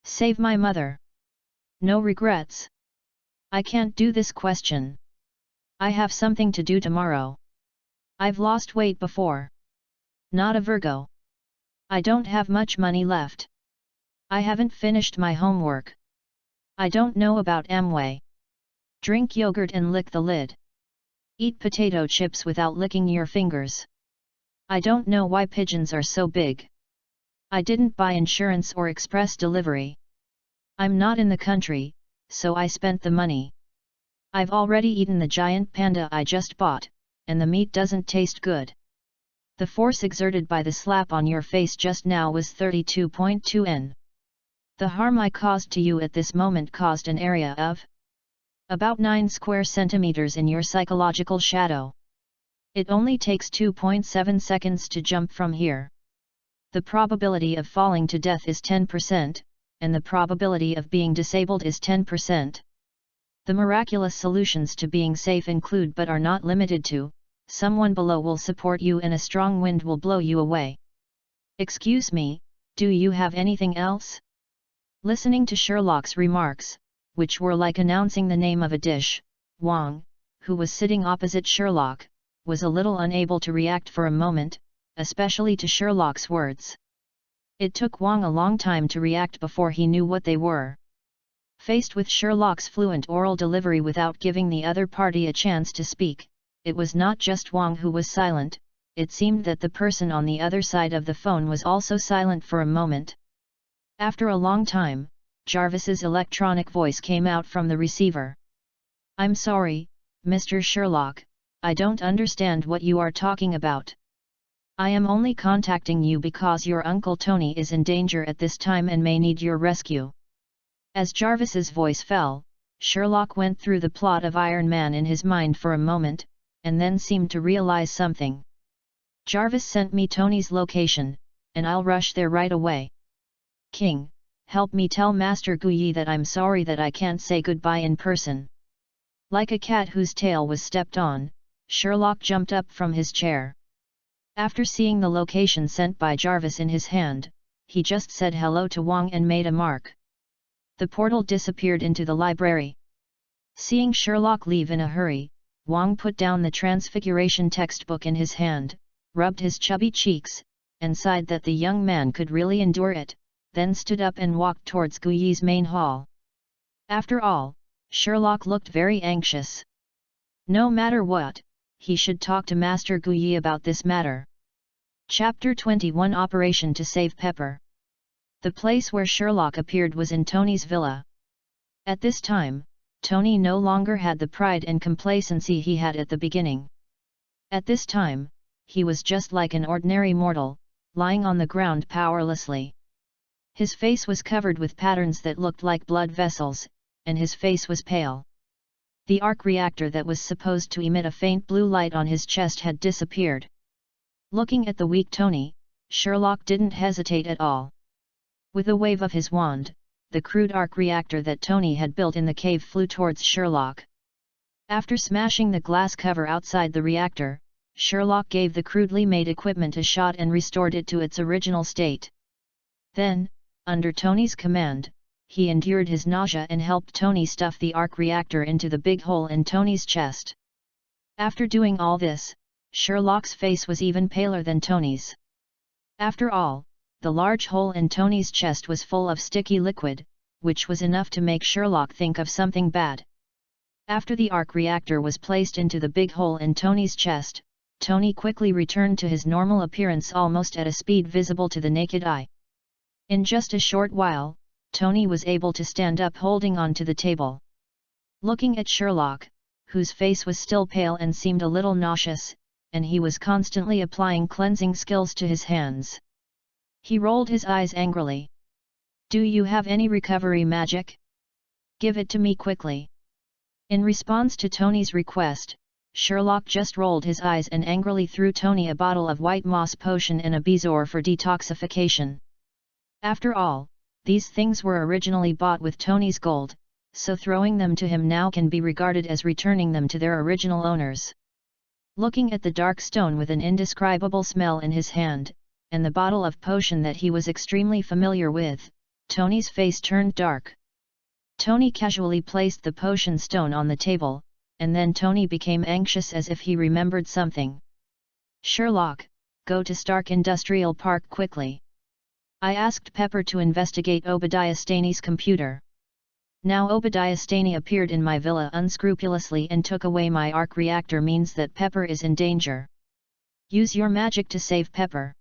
Save my mother. No regrets. I can't do this question. I have something to do tomorrow. I've lost weight before. Not a Virgo. I don't have much money left. I haven't finished my homework. I don't know about Amway. Drink yogurt and lick the lid. Eat potato chips without licking your fingers. I don't know why pigeons are so big. I didn't buy insurance or express delivery. I'm not in the country, so I spent the money. I've already eaten the giant panda I just bought, and the meat doesn't taste good. The force exerted by the slap on your face just now was 32.2 N. The harm I caused to you at this moment caused an area of about 9 square centimeters in your psychological shadow. It only takes 2.7 seconds to jump from here. The probability of falling to death is 10%, and the probability of being disabled is 10%. The miraculous solutions to being safe include but are not limited to, someone below will support you and a strong wind will blow you away. Excuse me, do you have anything else? Listening to Sherlock's remarks, which were like announcing the name of a dish, Wang, who was sitting opposite Sherlock, was a little unable to react for a moment, especially to Sherlock's words. It took Wang a long time to react before he knew what they were. Faced with Sherlock's fluent oral delivery without giving the other party a chance to speak, it was not just Wang who was silent, it seemed that the person on the other side of the phone was also silent for a moment. After a long time, Jarvis's electronic voice came out from the receiver. I'm sorry, Mr. Sherlock, I don't understand what you are talking about. I am only contacting you because your Uncle Tony is in danger at this time and may need your rescue. As Jarvis's voice fell, Sherlock went through the plot of Iron Man in his mind for a moment, and then seemed to realize something. Jarvis sent me Tony's location, and I'll rush there right away. King, help me tell Master Guyi that I'm sorry that I can't say goodbye in person. Like a cat whose tail was stepped on, Sherlock jumped up from his chair. After seeing the location sent by Jarvis in his hand, he just said hello to Wang and made a mark. The portal disappeared into the library. Seeing Sherlock leave in a hurry, Wang put down the Transfiguration textbook in his hand, rubbed his chubby cheeks, and sighed that the young man could really endure it, then stood up and walked towards Guyi's main hall. After all, Sherlock looked very anxious. No matter what, he should talk to Master Guyi about this matter. Chapter 21 Operation to Save Pepper. The place where Sherlock appeared was in Tony's villa. At this time, Tony no longer had the pride and complacency he had at the beginning. At this time, he was just like an ordinary mortal, lying on the ground powerlessly. His face was covered with patterns that looked like blood vessels, and his face was pale. The arc reactor that was supposed to emit a faint blue light on his chest had disappeared. Looking at the weak Tony, Sherlock didn't hesitate at all. With a wave of his wand, the crude arc reactor that Tony had built in the cave flew towards Sherlock. After smashing the glass cover outside the reactor, Sherlock gave the crudely made equipment a shot and restored it to its original state. Then, under Tony's command, he endured his nausea and helped Tony stuff the arc reactor into the big hole in Tony's chest. After doing all this, Sherlock's face was even paler than Tony's. After all, the large hole in Tony's chest was full of sticky liquid, which was enough to make Sherlock think of something bad. After the arc reactor was placed into the big hole in Tony's chest, Tony quickly returned to his normal appearance almost at a speed visible to the naked eye. In just a short while, Tony was able to stand up holding on to the table. Looking at Sherlock, whose face was still pale and seemed a little nauseous, and he was constantly applying cleansing skills to his hands. He rolled his eyes angrily. "Do you have any recovery magic? Give it to me quickly." In response to Tony's request, Sherlock just rolled his eyes and angrily threw Tony a bottle of white moss potion and a bezoar for detoxification. After all, these things were originally bought with Tony's gold, so throwing them to him now can be regarded as returning them to their original owners. Looking at the dark stone with an indescribable smell in his hand, and the bottle of potion that he was extremely familiar with, Tony's face turned dark. Tony casually placed the potion stone on the table, and then Tony became anxious as if he remembered something. "Sherlock, go to Stark Industrial Park quickly. I asked Pepper to investigate Obadiah Staney's computer. Now Obadiah Staney appeared in my villa unscrupulously and took away my arc reactor means that Pepper is in danger. Use your magic to save Pepper.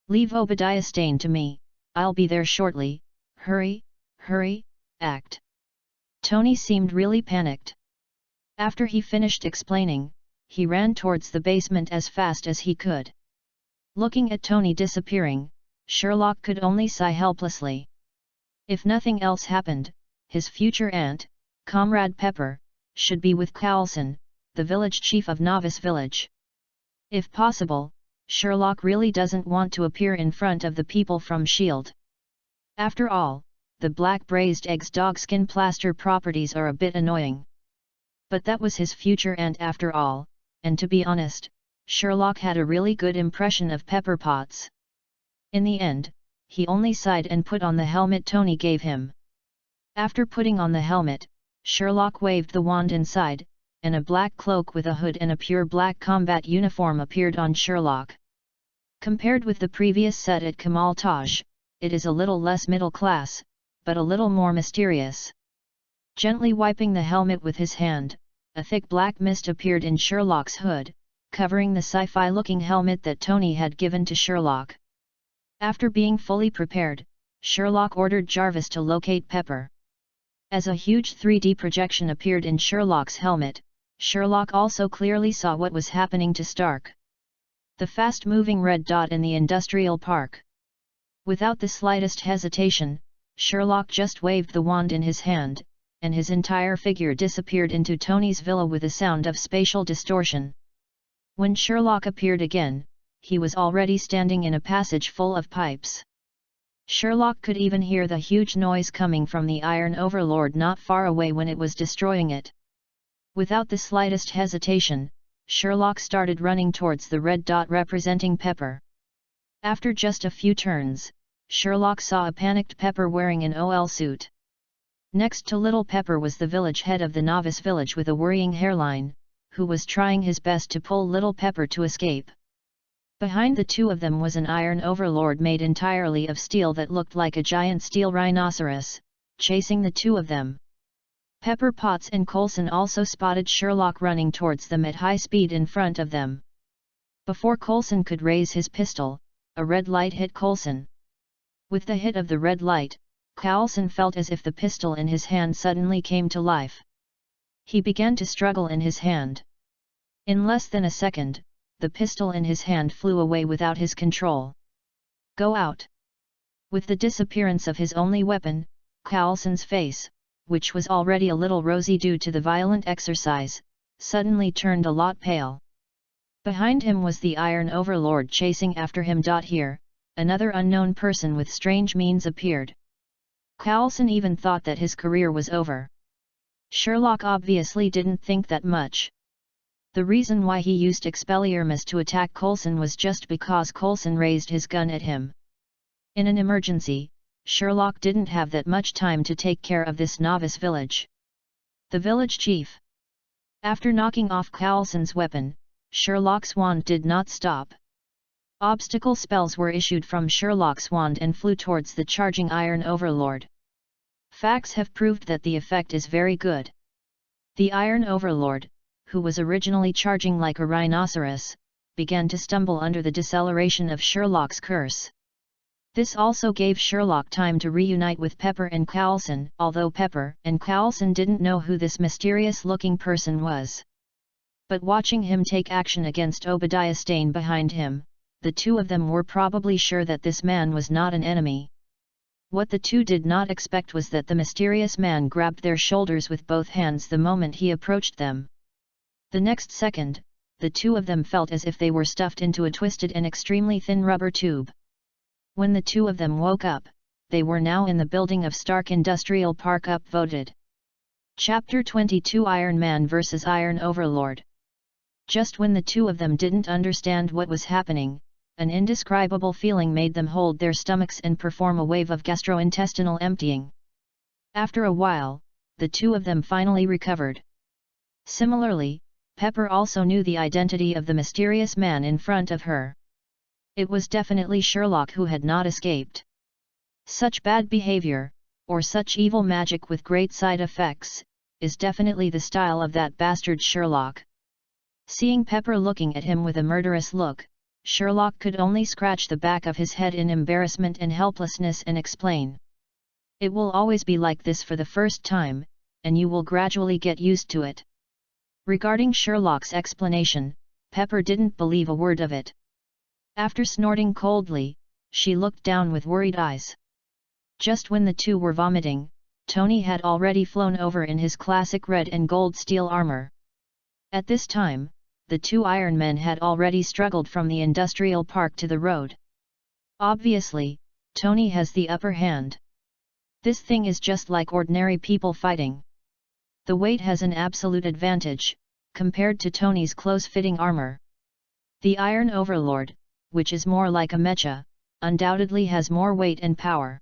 Leave Obadiah Stane to me, I'll be there shortly, hurry, hurry, act." Tony seemed really panicked. After he finished explaining, he ran towards the basement as fast as he could. Looking at Tony disappearing, Sherlock could only sigh helplessly. If nothing else happened, his future aunt, Comrade Pepper, should be with Cowlson, the village chief of Novice Village. If possible, Sherlock really doesn't want to appear in front of the people from S.H.I.E.L.D. After all, the black braised eggs dogskin plaster properties are a bit annoying. But that was his future aunt after all, and to be honest, Sherlock had a really good impression of Pepper Potts. In the end, he only sighed and put on the helmet Tony gave him. After putting on the helmet, Sherlock waved the wand inside, and a black cloak with a hood and a pure black combat uniform appeared on Sherlock. Compared with the previous set at Kamal Taj, it is a little less middle class, but a little more mysterious. Gently wiping the helmet with his hand, a thick black mist appeared in Sherlock's hood, covering the sci-fi looking helmet that Tony had given to Sherlock. After being fully prepared, Sherlock ordered Jarvis to locate Pepper. As a huge 3D projection appeared in Sherlock's helmet, Sherlock also clearly saw what was happening to Stark. The fast-moving red dot in the industrial park. Without the slightest hesitation, Sherlock just waved the wand in his hand, and his entire figure disappeared into Tony's villa with a sound of spatial distortion. When Sherlock appeared again, he was already standing in a passage full of pipes. Sherlock could even hear the huge noise coming from the Iron Overlord not far away when it was destroying it. Without the slightest hesitation, Sherlock started running towards the red dot representing Pepper. After just a few turns, Sherlock saw a panicked Pepper wearing an OL suit. Next to little Pepper was the village head of the Novice Village with a worrying hairline, who was trying his best to pull little Pepper to escape. Behind the two of them was an Iron Overlord made entirely of steel that looked like a giant steel rhinoceros, chasing the two of them. Pepper Potts and Coulson also spotted Sherlock running towards them at high speed in front of them. Before Coulson could raise his pistol, a red light hit Coulson. With the hit of the red light, Coulson felt as if the pistol in his hand suddenly came to life. He began to struggle in his hand. In less than a second, the pistol in his hand flew away without his control. "Go out!" With the disappearance of his only weapon, Coulson's face, which was already a little rosy due to the violent exercise, suddenly turned a lot pale. Behind him was the Iron Overlord chasing after him. Here, another unknown person with strange means appeared. Coulson even thought that his career was over. Sherlock obviously didn't think that much. The reason why he used Expelliarmus to attack Coulson was just because Coulson raised his gun at him. In an emergency, Sherlock didn't have that much time to take care of this novice village. The village chief. After knocking off Coulson's weapon, Sherlock's wand did not stop. Obstacle spells were issued from Sherlock's wand and flew towards the charging Iron Overlord. Facts have proved that the effect is very good. The Iron Overlord, who was originally charging like a rhinoceros, began to stumble under the deceleration of Sherlock's curse. This also gave Sherlock time to reunite with Pepper and Coulson, although Pepper and Coulson didn't know who this mysterious-looking person was. But watching him take action against Obadiah Stane behind him, the two of them were probably sure that this man was not an enemy. What the two did not expect was that the mysterious man grabbed their shoulders with both hands the moment he approached them. The next second, the two of them felt as if they were stuffed into a twisted and extremely thin rubber tube. When the two of them woke up, they were now in the building of Stark Industrial Park. Upvoted. Chapter 22 Iron Man vs. Iron Overlord. Just when the two of them didn't understand what was happening, an indescribable feeling made them hold their stomachs and perform a wave of gastrointestinal emptying. After a while, the two of them finally recovered. Similarly, Pepper also knew the identity of the mysterious man in front of her. It was definitely Sherlock who had not escaped. Such bad behavior, or such evil magic with great side effects, is definitely the style of that bastard Sherlock. Seeing Pepper looking at him with a murderous look, Sherlock could only scratch the back of his head in embarrassment and helplessness and explain. "It will always be like this for the first time, and you will gradually get used to it." Regarding Sherlock's explanation, Pepper didn't believe a word of it. After snorting coldly, she looked down with worried eyes. Just when the two were vomiting, Tony had already flown over in his classic red and gold steel armor. At this time, the two Iron Men had already struggled from the industrial park to the road. Obviously, Tony has the upper hand. This thing is just like ordinary people fighting. The weight has an absolute advantage, compared to Tony's close-fitting armor. The Iron Overlord, which is more like a mecha, undoubtedly has more weight and power.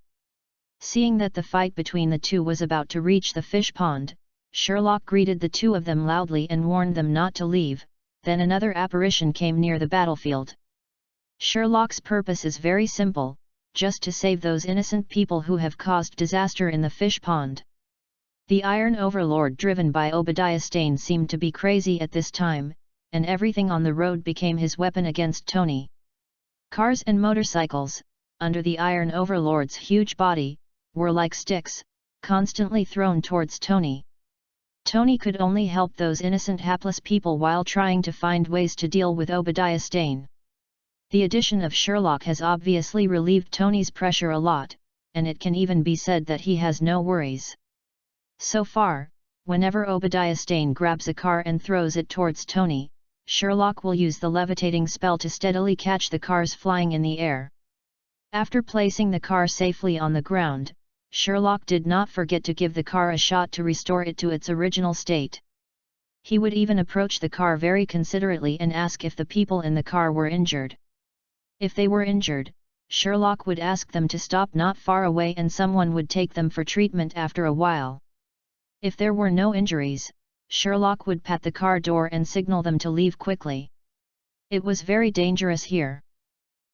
Seeing that the fight between the two was about to reach the fish pond, Sherlock greeted the two of them loudly and warned them not to leave. Then another apparition came near the battlefield. Sherlock's purpose is very simple, just to save those innocent people who have caused disaster in the fish pond. The Iron Overlord driven by Obadiah Stane seemed to be crazy at this time, and everything on the road became his weapon against Tony. Cars and motorcycles, under the Iron Overlord's huge body, were like sticks, constantly thrown towards Tony. Tony could only help those innocent hapless people while trying to find ways to deal with Obadiah Stane. The addition of Sherlock has obviously relieved Tony's pressure a lot, and it can even be said that he has no worries. So far, whenever Obadiah Stane grabs a car and throws it towards Tony, Sherlock will use the levitating spell to steadily catch the cars flying in the air. After placing the car safely on the ground, Sherlock did not forget to give the car a shot to restore it to its original state. He would even approach the car very considerately and ask if the people in the car were injured. If they were injured, Sherlock would ask them to stop not far away and someone would take them for treatment after a while. If there were no injuries, Sherlock would pat the car door and signal them to leave quickly. It was very dangerous here.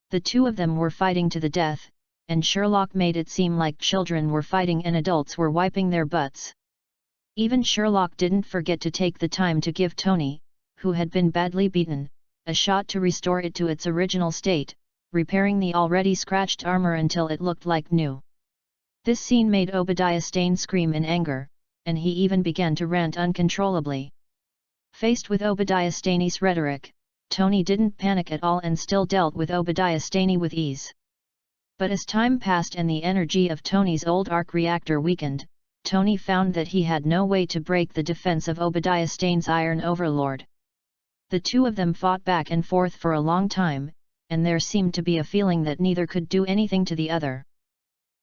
The two of them were fighting to the death, and Sherlock made it seem like children were fighting and adults were wiping their butts. Even Sherlock didn't forget to take the time to give Tony, who had been badly beaten, a shot to restore it to its original state, repairing the already scratched armor until it looked like new. This scene made Obadiah Stane scream in anger, and he even began to rant uncontrollably. Faced with Obadiah Stane's rhetoric, Tony didn't panic at all and still dealt with Obadiah Stane with ease. But as time passed and the energy of Tony's old arc reactor weakened, Tony found that he had no way to break the defense of Obadiah Stane's Iron Overlord. The two of them fought back and forth for a long time, and there seemed to be a feeling that neither could do anything to the other.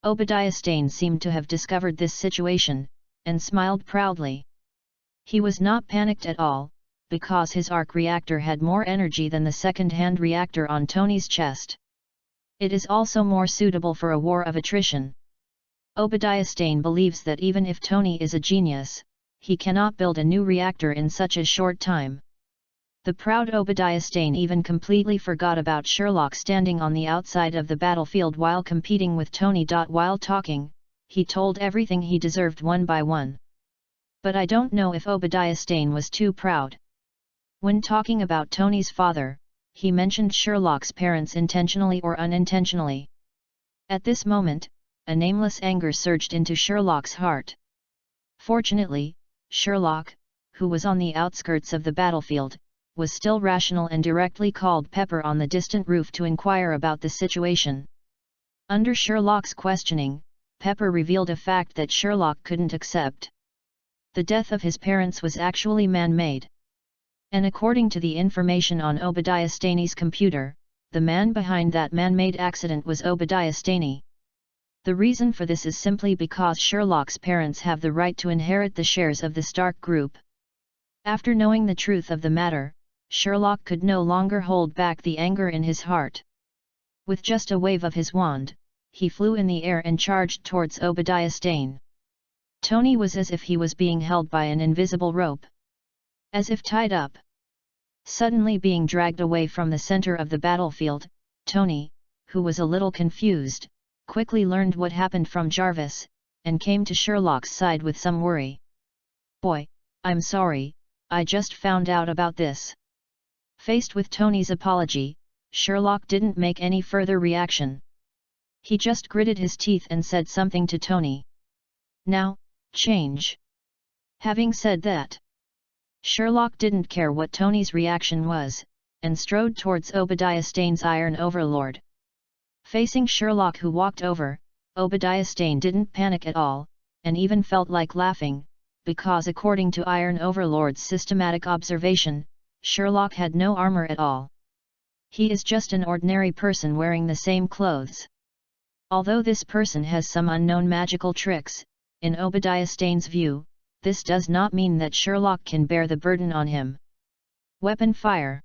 Obadiah Stane seemed to have discovered this situation, and smiled proudly. He was not panicked at all, because his arc reactor had more energy than the second-hand reactor on Tony's chest. It is also more suitable for a war of attrition. Obadiah Stane believes that even if Tony is a genius, he cannot build a new reactor in such a short time. The proud Obadiah Stane even completely forgot about Sherlock standing on the outside of the battlefield while competing with Tony. While talking, he told everything he deserved one by one. But I don't know if Obadiah Stane was too proud. When talking about Tony's father, he mentioned Sherlock's parents intentionally or unintentionally. At this moment, a nameless anger surged into Sherlock's heart. Fortunately, Sherlock, who was on the outskirts of the battlefield, was still rational and directly called Pepper on the distant roof to inquire about the situation. Under Sherlock's questioning, Pepper revealed a fact that Sherlock couldn't accept. The death of his parents was actually man-made. And according to the information on Obadiah Stane's computer, the man behind that man-made accident was Obadiah Stane. The reason for this is simply because Sherlock's parents have the right to inherit the shares of the Stark Group. After knowing the truth of the matter, Sherlock could no longer hold back the anger in his heart. With just a wave of his wand, he flew in the air and charged towards Obadiah Stane. Tony was as if he was being held by an invisible rope. As if tied up. Suddenly being dragged away from the center of the battlefield, Tony, who was a little confused, quickly learned what happened from Jarvis, and came to Sherlock's side with some worry. "Boy, I'm sorry, I just found out about this." Faced with Tony's apology, Sherlock didn't make any further reaction. He just gritted his teeth and said something to Tony. "Now, change." Having said that, Sherlock didn't care what Tony's reaction was, and strode towards Obadiah Stane's Iron Overlord. Facing Sherlock, who walked over, Obadiah Stane didn't panic at all, and even felt like laughing, because according to Iron Overlord's systematic observation, Sherlock had no armor at all. He is just an ordinary person wearing the same clothes. Although this person has some unknown magical tricks, in Obadiah Stane's view, this does not mean that Sherlock can bear the burden on him. Weapon fire.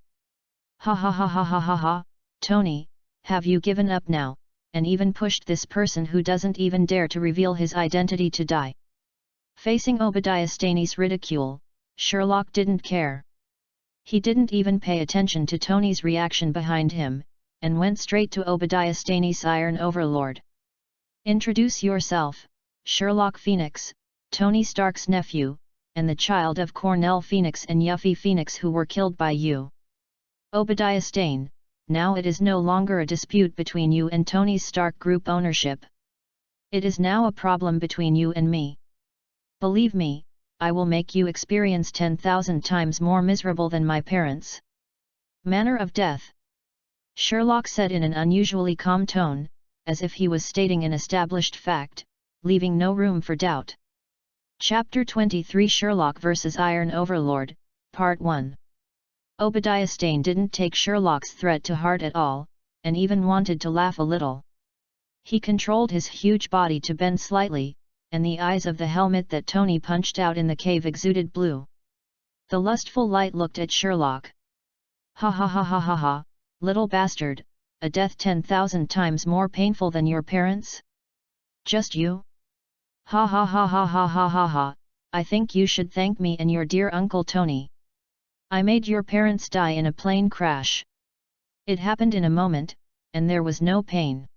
Ha ha ha ha ha ha ha, Tony, have you given up now, and even pushed this person who doesn't even dare to reveal his identity to die? Facing Obadiah Stane's ridicule, Sherlock didn't care. He didn't even pay attention to Tony's reaction behind him, and went straight to Obadiah Stane's Iron Overlord. "Introduce yourself, Sherlock Phoenix, Tony Stark's nephew, and the child of Cornell Phoenix and Yuffie Phoenix who were killed by you. Obadiah Stane, now it is no longer a dispute between you and Tony Stark Group ownership. It is now a problem between you and me. Believe me, I will make you experience 10,000 times more miserable than my parents." Manner of death. Sherlock said in an unusually calm tone, as if he was stating an established fact, leaving no room for doubt. Chapter 23 Sherlock vs. Iron Overlord, Part 1. Obadiah Stane didn't take Sherlock's threat to heart at all, and even wanted to laugh a little. He controlled his huge body to bend slightly, and the eyes of the helmet that Tony punched out in the cave exuded blue. The lustful light looked at Sherlock. "Ha ha ha ha ha ha, little bastard, a death 10,000 times more painful than your parents? Just you? Ha ha ha ha ha ha ha ha, I think you should thank me and your dear Uncle Tony. I made your parents die in a plane crash. It happened in a moment, and there was no pain.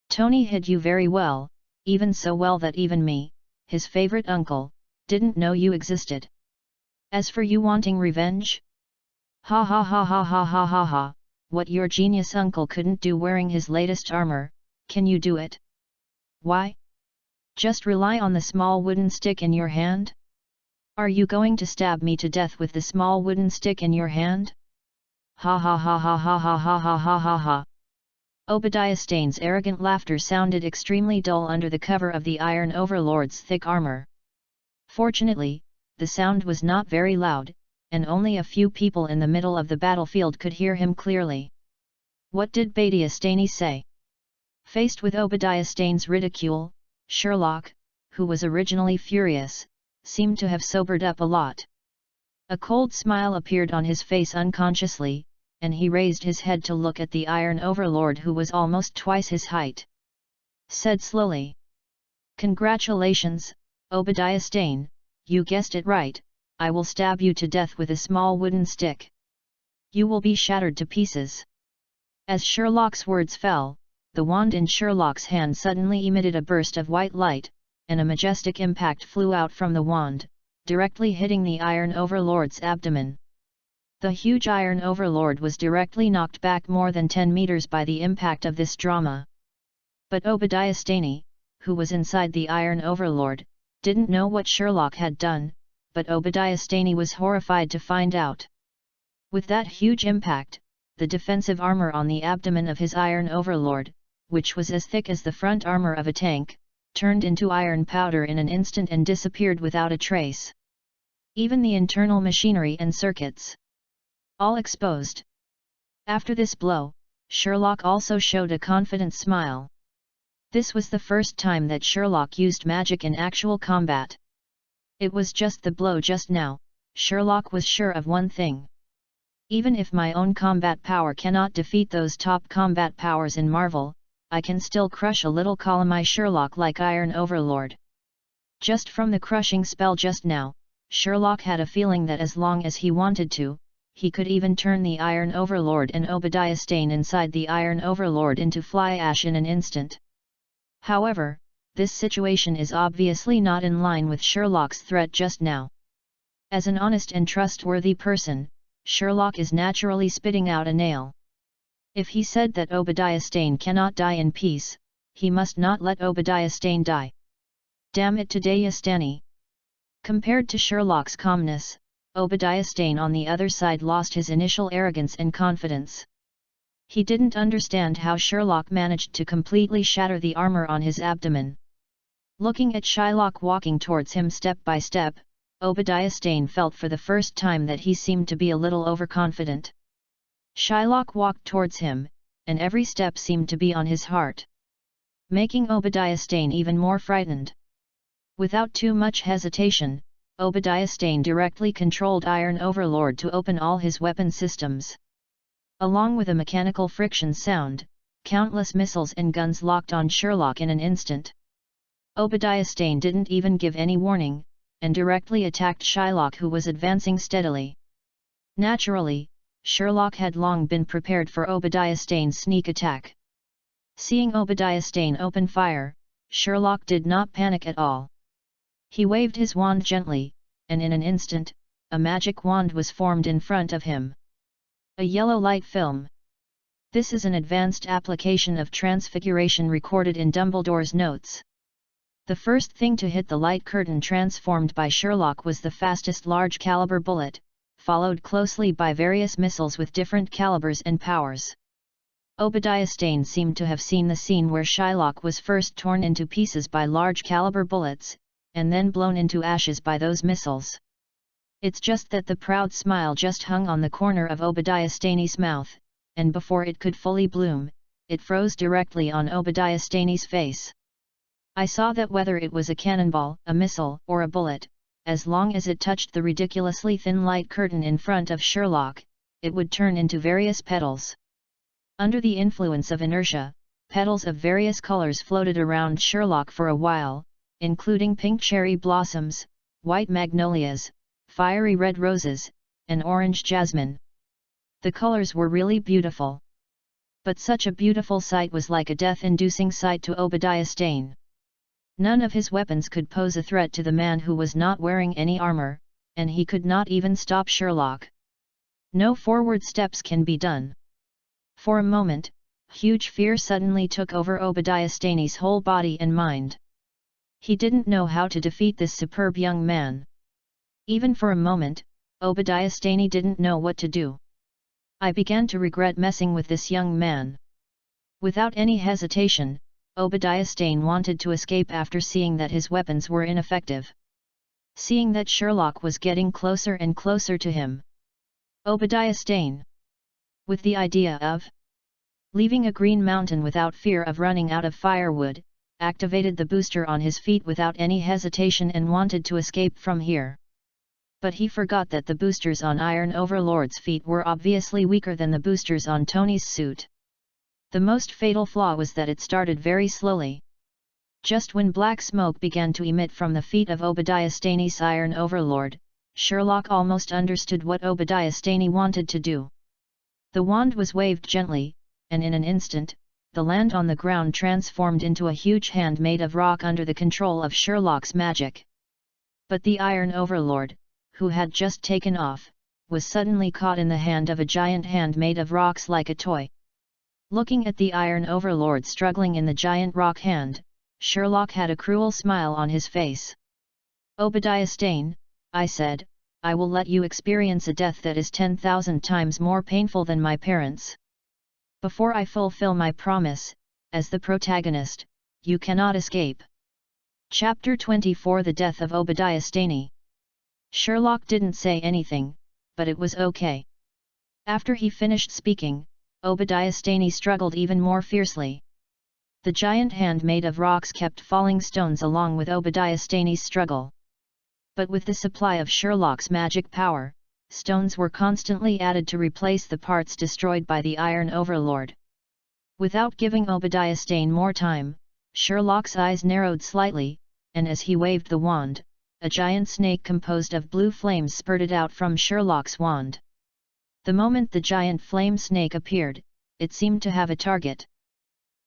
Tony hid you very well, even so well that even me, his favorite uncle, didn't know you existed. As for you wanting revenge? Ha ha ha ha ha ha ha ha, what your genius uncle couldn't do wearing his latest armor, can you do it? Why? Just rely on the small wooden stick in your hand? Are you going to stab me to death with the small wooden stick in your hand? Ha ha ha ha ha ha ha ha ha ha ha. Obadiah Stane's arrogant laughter sounded extremely dull under the cover of the Iron Overlord's thick armor. Fortunately, the sound was not very loud, and only a few people in the middle of the battlefield could hear him clearly. What did Obadiah Stane say? Faced with Obadiah Stane's ridicule, Sherlock, who was originally furious, seemed to have sobered up a lot. A cold smile appeared on his face unconsciously, and he raised his head to look at the Iron Overlord, who was almost twice his height. Said slowly. "Congratulations, Obadiah Stane, you guessed it right, I will stab you to death with a small wooden stick. You will be shattered to pieces." As Sherlock's words fell, the wand in Sherlock's hand suddenly emitted a burst of white light, and a majestic impact flew out from the wand, directly hitting the Iron Overlord's abdomen. The huge Iron Overlord was directly knocked back more than 10 meters by the impact of this drama. But Obadiah Stane, who was inside the Iron Overlord, didn't know what Sherlock had done, but Obadiah Stane was horrified to find out. With that huge impact, the defensive armor on the abdomen of his Iron Overlord, which was as thick as the front armor of a tank, turned into iron powder in an instant and disappeared without a trace. Even the internal machinery and circuits, all exposed. After this blow, Sherlock also showed a confident smile. This was the first time that Sherlock used magic in actual combat. It was just the blow just now, Sherlock was sure of one thing. Even if my own combat power cannot defeat those top combat powers in Marvel, I can still crush a little column Sherlock like Iron Overlord. Just from the crushing spell just now, Sherlock had a feeling that as long as he wanted to, he could even turn the Iron Overlord and Obadiah Stane inside the Iron Overlord into fly ash in an instant. However, this situation is obviously not in line with Sherlock's threat just now. As an honest and trustworthy person, Sherlock is naturally spitting out a nail. If he said that Obadiah Stane cannot die in peace, he must not let Obadiah Stane die. Damn it, Obadiah Stane! Compared to Sherlock's calmness, Obadiah Stane on the other side lost his initial arrogance and confidence. He didn't understand how Sherlock managed to completely shatter the armor on his abdomen. Looking at Shylock walking towards him step by step, Obadiah Stane felt for the first time that he seemed to be a little overconfident. Shylock walked towards him, and every step seemed to be on his heart, making Obadiah Stane even more frightened. Without too much hesitation, Obadiah Stane directly controlled Iron Overlord to open all his weapon systems. Along with a mechanical friction sound, countless missiles and guns locked on Sherlock in an instant. Obadiah Stane didn't even give any warning, and directly attacked Shylock, who was advancing steadily. Naturally, Sherlock had long been prepared for Obadiah Stane's sneak attack. Seeing Obadiah Stane open fire, Sherlock did not panic at all. He waved his wand gently, and in an instant, a magic wand was formed in front of him. A yellow light film. This is an advanced application of transfiguration recorded in Dumbledore's notes. The first thing to hit the light curtain transformed by Sherlock was the fastest large-caliber bullet, followed closely by various missiles with different calibers and powers. Obadiah Stane seemed to have seen the scene where Shylock was first torn into pieces by large-caliber bullets, and then blown into ashes by those missiles. It's just that the proud smile just hung on the corner of Obadiah Stane's mouth, and before it could fully bloom, it froze directly on Obadiah Stane's face. I saw that whether it was a cannonball, a missile, or a bullet, as long as it touched the ridiculously thin light curtain in front of Sherlock, it would turn into various petals. Under the influence of inertia, petals of various colors floated around Sherlock for a while, including pink cherry blossoms, white magnolias, fiery red roses, and orange jasmine. The colors were really beautiful. But such a beautiful sight was like a death-inducing sight to Obadiah Stane. None of his weapons could pose a threat to the man who was not wearing any armor, and he could not even stop Sherlock. No forward steps can be done. For a moment, huge fear suddenly took over Obadiah Staney's whole body and mind. He didn't know how to defeat this superb young man. Even for a moment, Obadiah Staney didn't know what to do. I began to regret messing with this young man. Without any hesitation, Obadiah Stane wanted to escape after seeing that his weapons were ineffective. Seeing that Sherlock was getting closer and closer to him, Obadiah Stane, with the idea of leaving a green mountain without fear of running out of firewood, activated the booster on his feet without any hesitation and wanted to escape from here. But he forgot that the boosters on Iron Overlord's feet were obviously weaker than the boosters on Tony's suit. The most fatal flaw was that it started very slowly. Just when black smoke began to emit from the feet of Obadiah Staney's Iron Overlord, Sherlock almost understood what Obadiah Staney wanted to do. The wand was waved gently, and in an instant, the land on the ground transformed into a huge hand made of rock under the control of Sherlock's magic. But the Iron Overlord, who had just taken off, was suddenly caught in the hand of a giant hand made of rocks like a toy. Looking at the Iron Overlord struggling in the giant rock hand, Sherlock had a cruel smile on his face. "Obadiah Stane," I said, "I will let you experience a death that is 10,000 times more painful than my parents'. Before I fulfill my promise, as the protagonist, you cannot escape." Chapter 24: The Death of Obadiah Stane. Sherlock didn't say anything, but it was okay. After he finished speaking, Obadiah Stane struggled even more fiercely. The giant hand made of rocks kept falling stones along with Obadiah Stane's struggle. But with the supply of Sherlock's magic power, stones were constantly added to replace the parts destroyed by the Iron Overlord. Without giving Obadiah Stane more time, Sherlock's eyes narrowed slightly, and as he waved the wand, a giant snake composed of blue flames spurted out from Sherlock's wand. The moment the giant flame snake appeared, it seemed to have a target.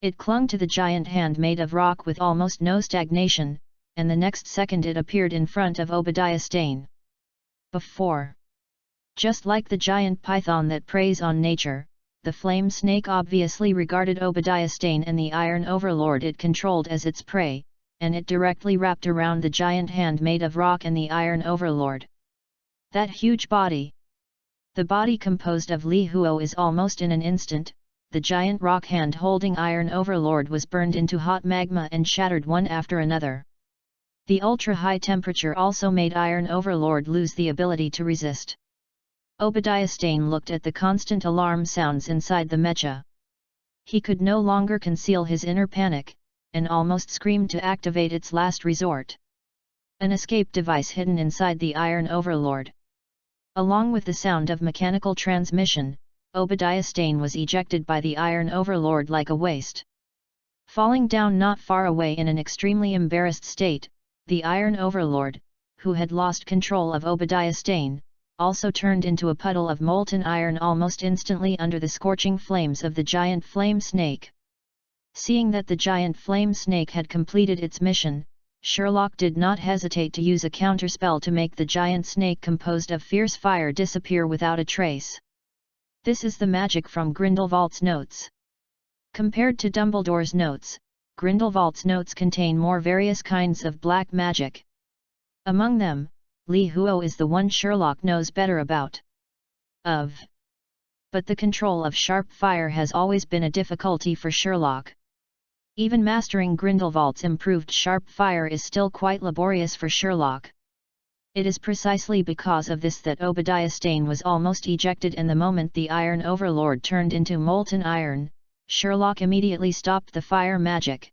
It clung to the giant hand made of rock with almost no stagnation, and the next second it appeared in front of Obadiah Stane. Before, just like the giant python that preys on nature, the flame snake obviously regarded Obadiah Stane and the Iron Overlord it controlled as its prey, and it directly wrapped around the giant hand made of rock and the Iron Overlord. That huge body. The body composed of Li Huo is almost in an instant, the giant rock hand holding Iron Overlord was burned into hot magma and shattered one after another. The ultra-high temperature also made Iron Overlord lose the ability to resist. Obadiah Stane looked at the constant alarm sounds inside the mecha. He could no longer conceal his inner panic, and almost screamed to activate its last resort. An escape device hidden inside the Iron Overlord. Along with the sound of mechanical transmission, Obadiah Stane was ejected by the Iron Overlord like a waste. Falling down not far away in an extremely embarrassed state, the Iron Overlord, who had lost control of Obadiah Stane, also turned into a puddle of molten iron almost instantly under the scorching flames of the giant flame snake. Seeing that the giant flame snake had completed its mission, Sherlock did not hesitate to use a counterspell to make the giant snake composed of fierce fire disappear without a trace. This is the magic from Grindelwald's notes. Compared to Dumbledore's notes, Grindelwald's notes contain more various kinds of black magic. Among them, Li Huo is the one Sherlock knows better about. But the control of sharp fire has always been a difficulty for Sherlock. Even mastering Grindelwald's improved sharp fire is still quite laborious for Sherlock. It is precisely because of this that Obadiah Stane was almost ejected, and the moment the Iron Overlord turned into molten iron, Sherlock immediately stopped the fire magic.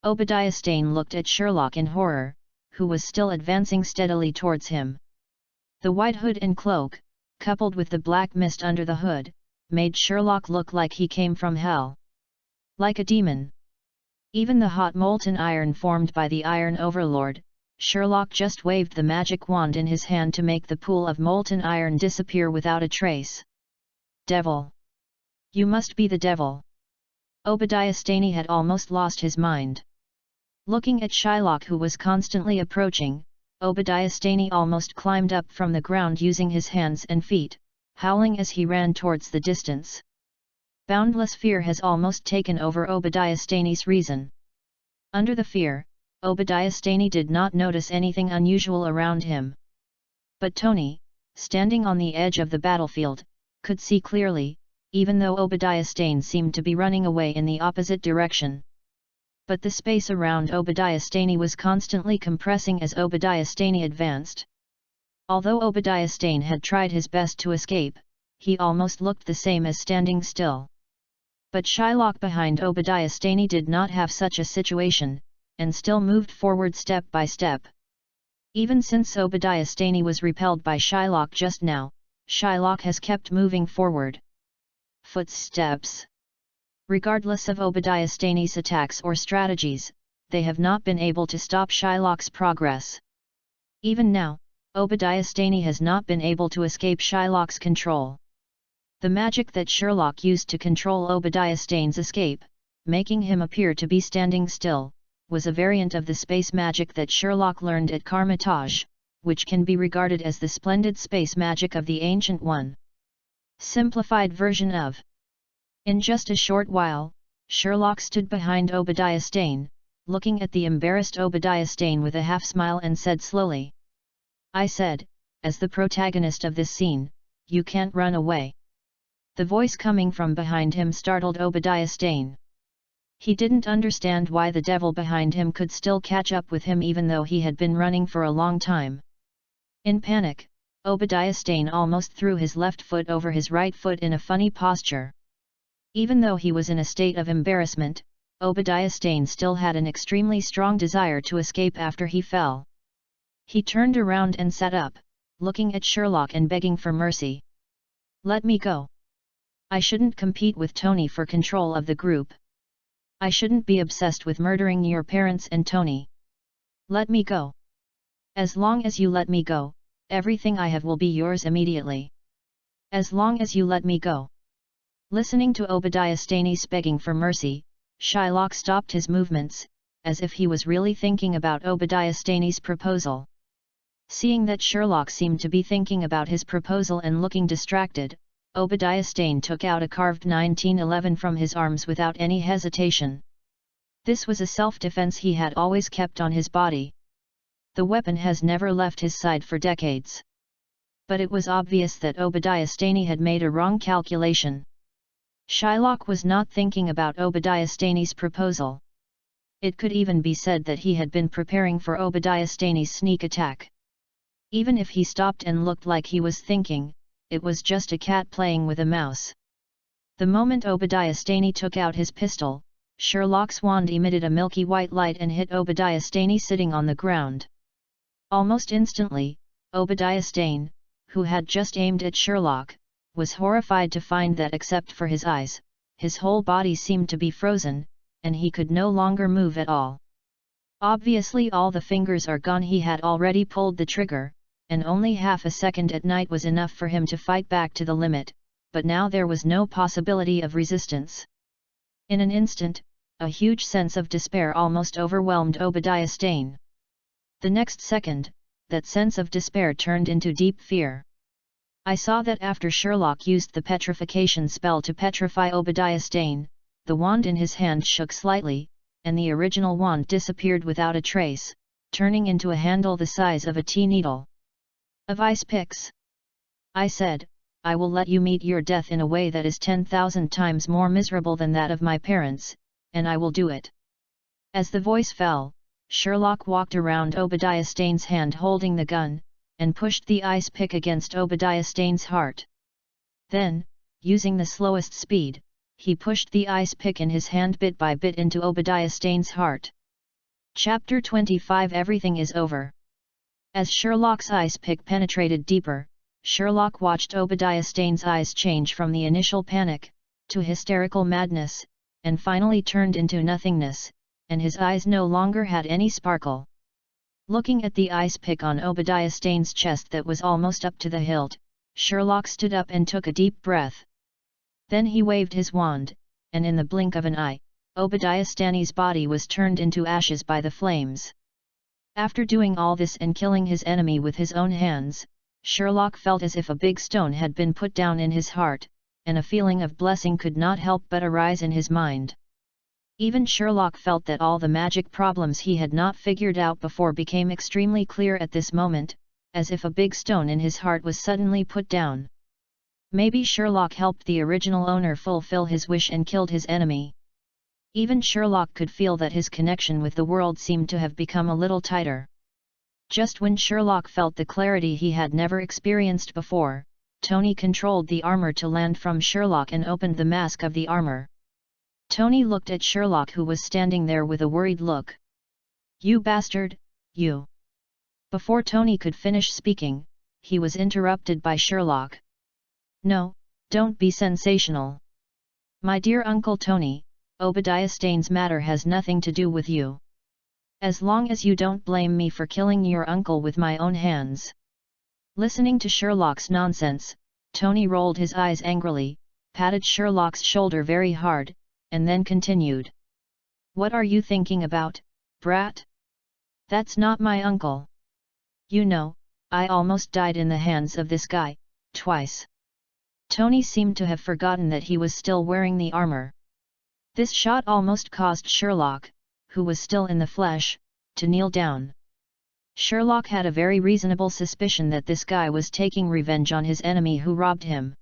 Obadiah Stane looked at Sherlock in horror, who was still advancing steadily towards him. The white hood and cloak, coupled with the black mist under the hood, made Sherlock look like he came from hell. Like a demon. Even the hot molten iron formed by the Iron Overlord, Sherlock just waved the magic wand in his hand to make the pool of molten iron disappear without a trace. "Devil! You must be the devil!" Obadiah Stane had almost lost his mind. Looking at Shylock, who was constantly approaching, Obadiah Stany almost climbed up from the ground using his hands and feet, howling as he ran towards the distance. Boundless fear has almost taken over Obadiah Stany's reason. Under the fear, Obadiah Stany did not notice anything unusual around him. But Tony, standing on the edge of the battlefield, could see clearly, even though Obadiah Stany seemed to be running away in the opposite direction. But the space around Obadiah Stany was constantly compressing as Obadiah Stany advanced. Although Obadiah Stany had tried his best to escape, he almost looked the same as standing still. But Shylock behind Obadiah Stany did not have such a situation, and still moved forward step by step. Even since Obadiah Stany was repelled by Shylock just now, Shylock has kept moving forward. Footsteps. Regardless of Obadiah Stany's attacks or strategies, they have not been able to stop Shylock's progress. Even now, Obadiah Stany has not been able to escape Shylock's control. The magic that Sherlock used to control Obadiah Stany's escape, making him appear to be standing still, was a variant of the space magic that Sherlock learned at Carmitage, which can be regarded as the splendid space magic of the Ancient One. Simplified version of. In just a short while, Sherlock stood behind Obadiah Stany, looking at the embarrassed Obadiah Stany with a half-smile and said slowly. I said, as the protagonist of this scene, you can't run away. The voice coming from behind him startled Obadiah Stany. He didn't understand why the devil behind him could still catch up with him even though he had been running for a long time. In panic, Obadiah Stany almost threw his left foot over his right foot in a funny posture. Even though he was in a state of embarrassment, Obadiah Stany still had an extremely strong desire to escape after he fell. He turned around and sat up, looking at Sherlock and begging for mercy. Let me go. I shouldn't compete with Tony for control of the group. I shouldn't be obsessed with murdering your parents and Tony. Let me go. As long as you let me go, everything I have will be yours immediately. As long as you let me go. Listening to Obadiah Stany's begging for mercy, Shylock stopped his movements, as if he was really thinking about Obadiah Stany's proposal. Seeing that Sherlock seemed to be thinking about his proposal and looking distracted, Obadiah Stany took out a carved 1911 from his arms without any hesitation. This was a self-defense he had always kept on his body. The weapon has never left his side for decades. But it was obvious that Obadiah Stany had made a wrong calculation. Shylock was not thinking about Obadiah Stany's proposal. It could even be said that he had been preparing for Obadiah Stany's sneak attack. Even if he stopped and looked like he was thinking, it was just a cat playing with a mouse. The moment Obadiah Stany took out his pistol, Sherlock's wand emitted a milky white light and hit Obadiah Stany sitting on the ground. Almost instantly, Obadiah Stany, who had just aimed at Sherlock, was horrified to find that except for his eyes, his whole body seemed to be frozen, and he could no longer move at all. Obviously all the fingers are gone. He had already pulled the trigger, and only half a second at night was enough for him to fight back to the limit, but now there was no possibility of resistance. In an instant, a huge sense of despair almost overwhelmed Obadiah Stany. The next second, that sense of despair turned into deep fear. I saw that after Sherlock used the petrification spell to petrify Obadiah Stany, the wand in his hand shook slightly, and the original wand disappeared without a trace, turning into a handle the size of a tea needle. Of ice picks. I said, I will let you meet your death in a way that is 10,000 times more miserable than that of my parents, and I will do it. As the voice fell, Sherlock walked around Obadiah Stany's hand holding the gun, and pushed the ice pick against Obadiah Stany's heart. Then, using the slowest speed, he pushed the ice pick in his hand bit by bit into Obadiah Stany's heart. Chapter 25 Everything is over. As Sherlock's ice pick penetrated deeper, Sherlock watched Obadiah Stany's eyes change from the initial panic, to hysterical madness, and finally turned into nothingness, and his eyes no longer had any sparkle. Looking at the ice pick on Obadiah Stany's chest that was almost up to the hilt, Sherlock stood up and took a deep breath. Then he waved his wand, and in the blink of an eye, Obadiah Stanley's body was turned into ashes by the flames. After doing all this and killing his enemy with his own hands, Sherlock felt as if a big stone had been put down in his heart, and a feeling of blessing could not help but arise in his mind. Even Sherlock felt that all the magic problems he had not figured out before became extremely clear at this moment, as if a big stone in his heart was suddenly put down. Maybe Sherlock helped the original owner fulfill his wish and killed his enemy. Even Sherlock could feel that his connection with the world seemed to have become a little tighter. Just when Sherlock felt the clarity he had never experienced before, Tony controlled the armor to land from Sherlock and opened the mask of the armor. Tony looked at Sherlock, who was standing there with a worried look. "You bastard, you!" Before Tony could finish speaking, he was interrupted by Sherlock. "No, don't be sensational. My dear Uncle Tony, Obadiah Stane's matter has nothing to do with you. As long as you don't blame me for killing your uncle with my own hands." Listening to Sherlock's nonsense, Tony rolled his eyes angrily, patted Sherlock's shoulder very hard, and then continued. "What are you thinking about, brat? That's not my uncle. You know, I almost died in the hands of this guy, twice." Tony seemed to have forgotten that he was still wearing the armor. This shot almost caused Sherlock, who was still in the flesh, to kneel down. Sherlock had a very reasonable suspicion that this guy was taking revenge on his enemy who robbed him.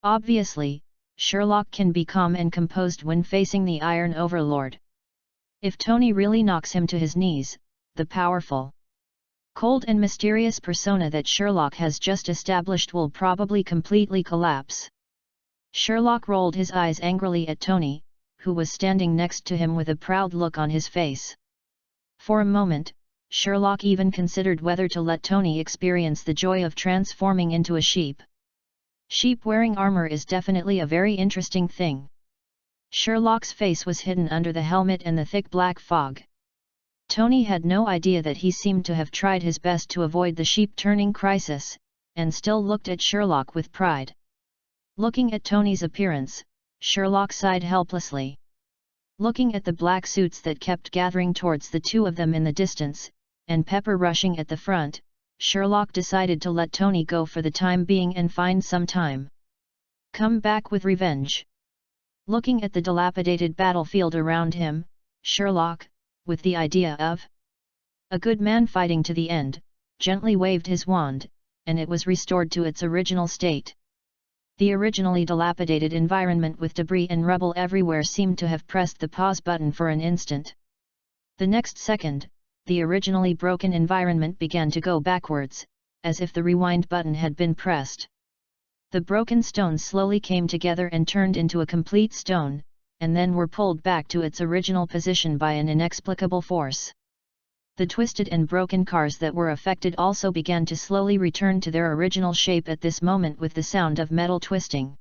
Obviously, Sherlock can be calm and composed when facing the Iron Overlord. If Tony really knocks him to his knees, the powerful, cold and mysterious persona that Sherlock has just established will probably completely collapse. Sherlock rolled his eyes angrily at Tony, who was standing next to him with a proud look on his face. For a moment, Sherlock even considered whether to let Tony experience the joy of transforming into a sheep. Sheep wearing armor is definitely a very interesting thing. Sherlock's face was hidden under the helmet and the thick black fog. Tony had no idea that he seemed to have tried his best to avoid the sheep-turning crisis, and still looked at Sherlock with pride. Looking at Tony's appearance, Sherlock sighed helplessly. Looking at the black suits that kept gathering towards the two of them in the distance, and Pepper rushing at the front, Sherlock decided to let Tony go for the time being and find some time. Come back with revenge. Looking at the dilapidated battlefield around him, Sherlock, with the idea of a good man fighting to the end, gently waved his wand, and it was restored to its original state. The originally dilapidated environment with debris and rubble everywhere seemed to have pressed the pause button for an instant. The next second, the originally broken environment began to go backwards, as if the rewind button had been pressed. The broken stones slowly came together and turned into a complete stone, and then were pulled back to its original position by an inexplicable force. The twisted and broken cars that were affected also began to slowly return to their original shape at this moment with the sound of metal twisting.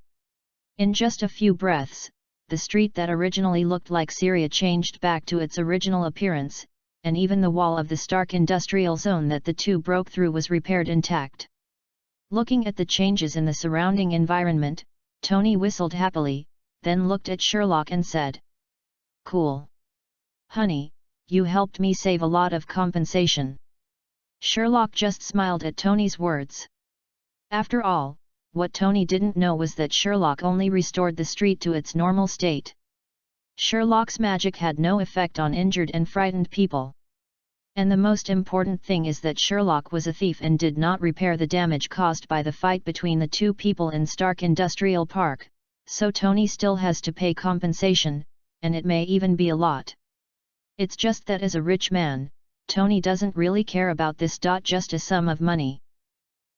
In just a few breaths, the street that originally looked like Syria changed back to its original appearance, and even the wall of the Stark industrial zone that the two broke through was repaired intact. Looking at the changes in the surrounding environment, Tony whistled happily, then looked at Sherlock and said, "Cool. Honey, you helped me save a lot of compensation." Sherlock just smiled at Tony's words. After all, what Tony didn't know was that Sherlock only restored the street to its normal state. Sherlock's magic had no effect on injured and frightened people. And the most important thing is that Sherlock was a thief and did not repair the damage caused by the fight between the two people in Stark Industrial Park, so Tony still has to pay compensation, and it may even be a lot. It's just that as a rich man, Tony doesn't really care about this. Just a sum of money.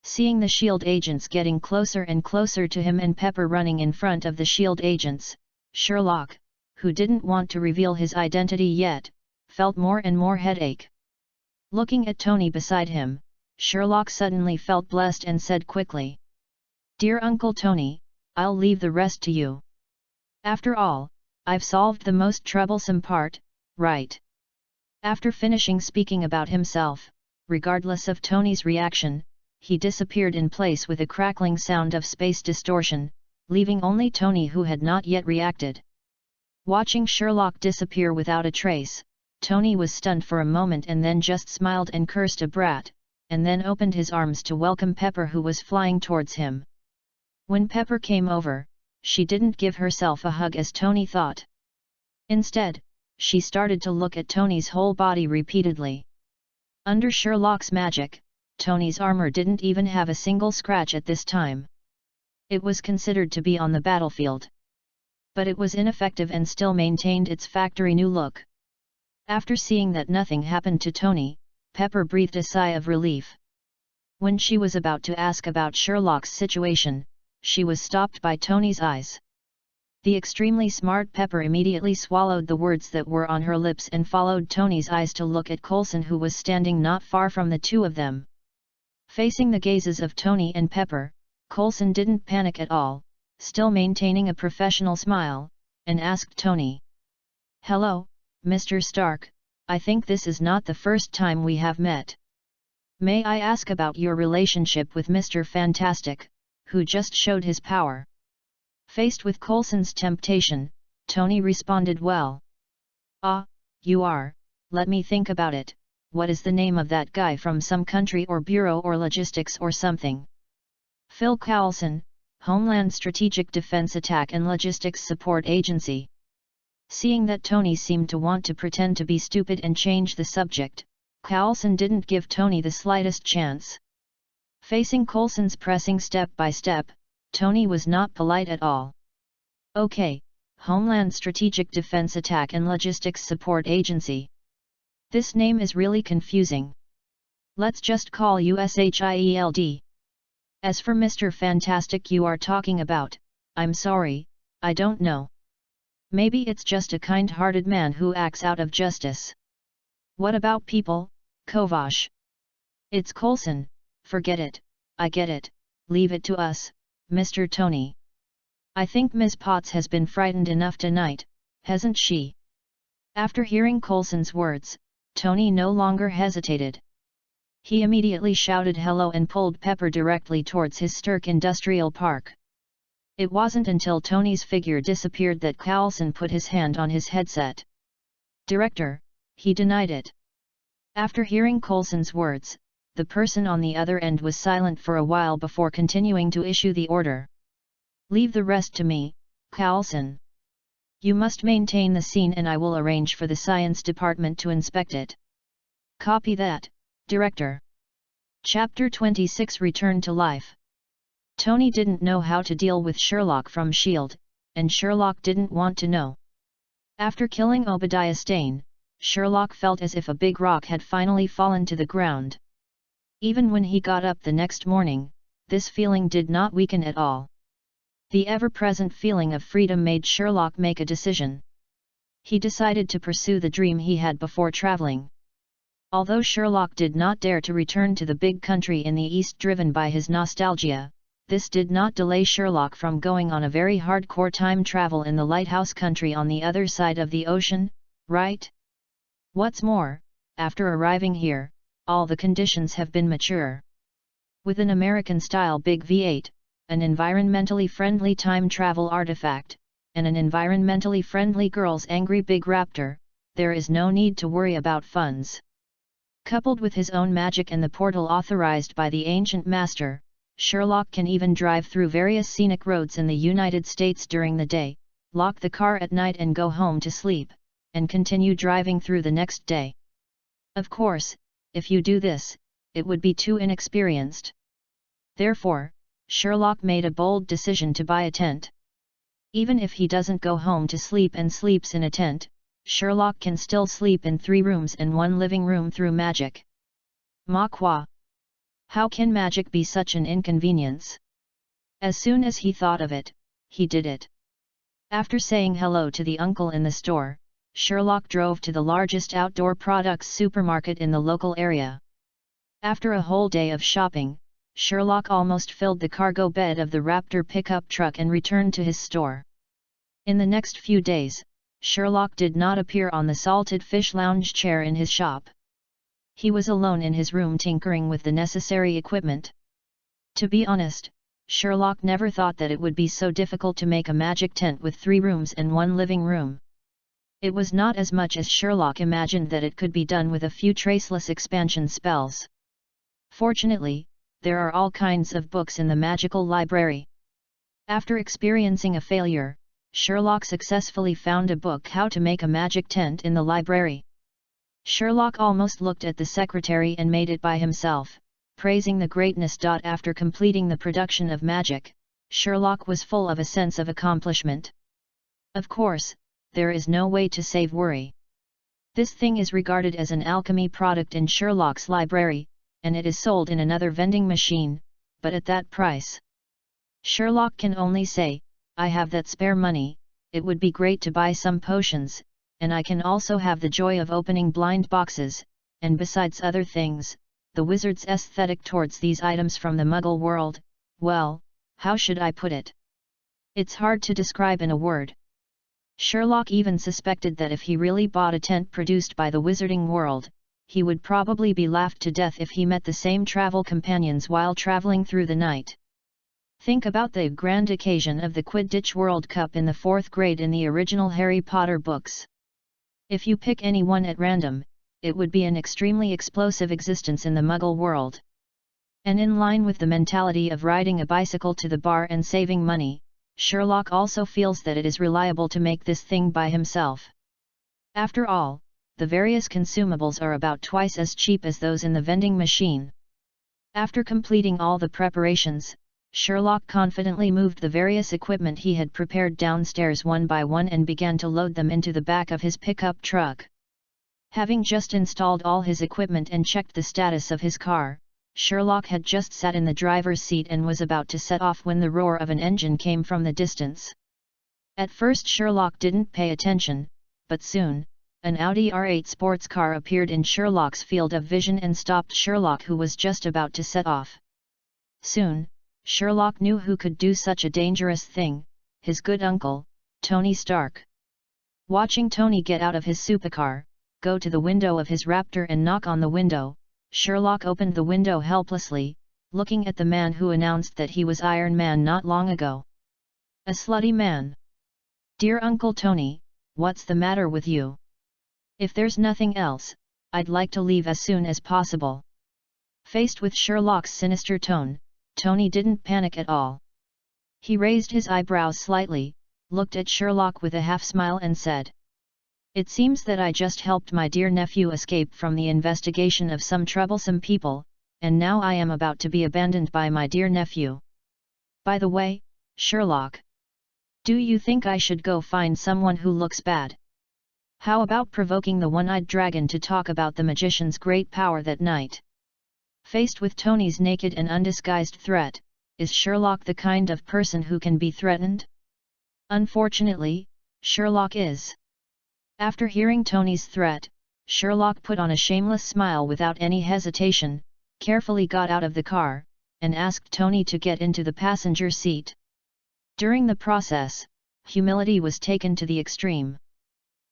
Seeing the SHIELD agents getting closer and closer to him and Pepper running in front of the SHIELD agents, Sherlock, who didn't want to reveal his identity yet, felt more and more headache. Looking at Tony beside him, Sherlock suddenly felt blessed and said quickly, "Dear Uncle Tony, I'll leave the rest to you. After all, I've solved the most troublesome part, right?" After finishing speaking about himself, regardless of Tony's reaction, he disappeared in place with a crackling sound of space distortion, leaving only Tony, who had not yet reacted. Watching Sherlock disappear without a trace, Tony was stunned for a moment and then just smiled and cursed a brat, and then opened his arms to welcome Pepper, who was flying towards him. When Pepper came over, she didn't give herself a hug as Tony thought. Instead, she started to look at Tony's whole body repeatedly. Under Sherlock's magic, Tony's armor didn't even have a single scratch at this time. It was considered to be on the battlefield. But it was ineffective and still maintained its factory new look. After seeing that nothing happened to Tony, Pepper breathed a sigh of relief. When she was about to ask about Sherlock's situation, she was stopped by Tony's eyes. The extremely smart Pepper immediately swallowed the words that were on her lips and followed Tony's eyes to look at Coulson, who was standing not far from the two of them. Facing the gazes of Tony and Pepper, Coulson didn't panic at all, still maintaining a professional smile, and asked Tony. "Hello, Mr. Stark, I think this is not the first time we have met. May I ask about your relationship with Mr. Fantastic, who just showed his power?" Faced with Coulson's temptation, Tony responded, "Well. Ah, you are, let me think about it, what is the name of that guy from some country or bureau or logistics or something?" "Phil Coulson, Homeland Strategic Defense Attack and Logistics Support Agency." Seeing that Tony seemed to want to pretend to be stupid and change the subject, Coulson didn't give Tony the slightest chance. Facing Coulson's pressing step by step, Tony was not polite at all. "Okay, Homeland Strategic Defense Attack and Logistics Support Agency. This name is really confusing. Let's just call you SHIELD. As for Mr. Fantastic you are talking about, I'm sorry, I don't know. Maybe it's just a kind-hearted man who acts out of justice. What about people, Kovash?" "It's Coulson, forget it, I get it, leave it to us, Mr. Tony. I think Miss Potts has been frightened enough tonight, hasn't she?" After hearing Coulson's words, Tony no longer hesitated. He immediately shouted hello and pulled Pepper directly towards his Stirk Industrial Park. It wasn't until Tony's figure disappeared that Coulson put his hand on his headset. "Director," he denied it. After hearing Coulson's words, the person on the other end was silent for a while before continuing to issue the order. "Leave the rest to me, Coulson. You must maintain the scene and I will arrange for the science department to inspect it." "Copy that, Director." Chapter 26 Return to Life. Tony didn't know how to deal with Sherlock from S.H.I.E.L.D., and Sherlock didn't want to know. After killing Obadiah Stane, Sherlock felt as if a big rock had finally fallen to the ground. Even when he got up the next morning, this feeling did not weaken at all. The ever-present feeling of freedom made Sherlock make a decision. He decided to pursue the dream he had before traveling. Although Sherlock did not dare to return to the big country in the east driven by his nostalgia, this did not delay Sherlock from going on a very hardcore time travel in the lighthouse country on the other side of the ocean, right? What's more, after arriving here, all the conditions have been mature. With an American-style Big V8, an environmentally friendly time travel artifact, and an environmentally friendly girl's angry big raptor, there is no need to worry about funds. Coupled with his own magic and the portal authorized by the ancient master, Sherlock can even drive through various scenic roads in the United States during the day, lock the car at night and go home to sleep, and continue driving through the next day. Of course, if you do this, it would be too inexperienced. Therefore, Sherlock made a bold decision to buy a tent. Even if he doesn't go home to sleep and sleeps in a tent, Sherlock can still sleep in 3 rooms and 1 living room through magic. Ma quoi? How can magic be such an inconvenience? As soon as he thought of it, he did it. After saying hello to the uncle in the store, Sherlock drove to the largest outdoor products supermarket in the local area. After a whole day of shopping, Sherlock almost filled the cargo bed of the Raptor pickup truck and returned to his store. In the next few days, Sherlock did not appear on the salted fish lounge chair in his shop. He was alone in his room tinkering with the necessary equipment. To be honest, Sherlock never thought that it would be so difficult to make a magic tent with 3 rooms and 1 living room. It was not as much as Sherlock imagined that it could be done with a few traceless expansion spells. Fortunately, there are all kinds of books in the magical library. After experiencing a failure, Sherlock successfully found a book how to make a magic tent in the library. Sherlock almost looked at the secretary and made it by himself, praising the greatness. After completing the production of magic, Sherlock was full of a sense of accomplishment. Of course, there is no way to save worry. This thing is regarded as an alchemy product in Sherlock's library, and it is sold in another vending machine, but at that price. Sherlock can only say, I have that spare money, it would be great to buy some potions, and I can also have the joy of opening blind boxes, and besides other things, the wizard's aesthetic towards these items from the Muggle world, well, how should I put it? It's hard to describe in a word. Sherlock even suspected that if he really bought a tent produced by the wizarding world, he would probably be laughed to death if he met the same travel companions while traveling through the night. Think about the grand occasion of the Quidditch World Cup in the 4th grade in the original Harry Potter books. If you pick any one at random, it would be an extremely explosive existence in the Muggle world. And in line with the mentality of riding a bicycle to the bar and saving money, Sherlock also feels that it is reliable to make this thing by himself. After all, the various consumables are about twice as cheap as those in the vending machine. After completing all the preparations, Sherlock confidently moved the various equipment he had prepared downstairs one by one and began to load them into the back of his pickup truck. Having just installed all his equipment and checked the status of his car, Sherlock had just sat in the driver's seat and was about to set off when the roar of an engine came from the distance. At first Sherlock didn't pay attention, but soon, an Audi R8 sports car appeared in Sherlock's field of vision and stopped Sherlock, who was just about to set off. Soon, Sherlock knew who could do such a dangerous thing, his good uncle, Tony Stark. Watching Tony get out of his supercar, go to the window of his Raptor and knock on the window, Sherlock opened the window helplessly, looking at the man who announced that he was Iron Man not long ago. A slutty man. Dear Uncle Tony, what's the matter with you? If there's nothing else, I'd like to leave as soon as possible. Faced with Sherlock's sinister tone, Tony didn't panic at all. He raised his eyebrows slightly, looked at Sherlock with a half-smile and said, It seems that I just helped my dear nephew escape from the investigation of some troublesome people, and now I am about to be abandoned by my dear nephew. By the way, Sherlock, do you think I should go find someone who looks bad? How about provoking the one-eyed dragon to talk about the magician's great power that night? Faced with Tony's naked and undisguised threat, is Sherlock the kind of person who can be threatened? Unfortunately, Sherlock is. After hearing Tony's threat, Sherlock put on a shameless smile without any hesitation, carefully got out of the car, and asked Tony to get into the passenger seat. During the process, humility was taken to the extreme.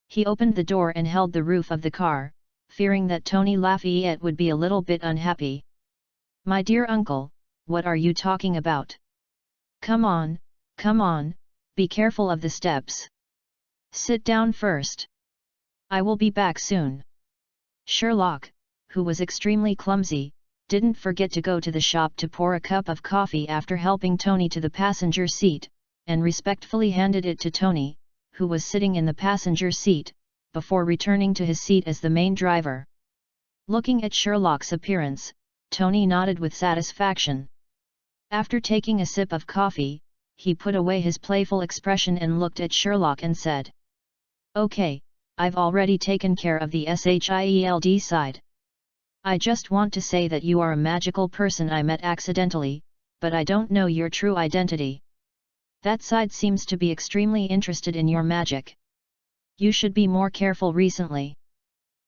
He opened the door and held the roof of the car, fearing that Tony Lafayette would be a little bit unhappy. My dear uncle, what are you talking about? Come on, be careful of the steps. Sit down first. I will be back soon. Sherlock, who was extremely clumsy, didn't forget to go to the shop to pour a cup of coffee after helping Tony to the passenger seat, and respectfully handed it to Tony, who was sitting in the passenger seat, before returning to his seat as the main driver. Looking at Sherlock's appearance, Tony nodded with satisfaction. After taking a sip of coffee, he put away his playful expression and looked at Sherlock and said, Okay, I've already taken care of the SHIELD side. I just want to say that you are a magical person I met accidentally, but I don't know your true identity. That side seems to be extremely interested in your magic. You should be more careful recently.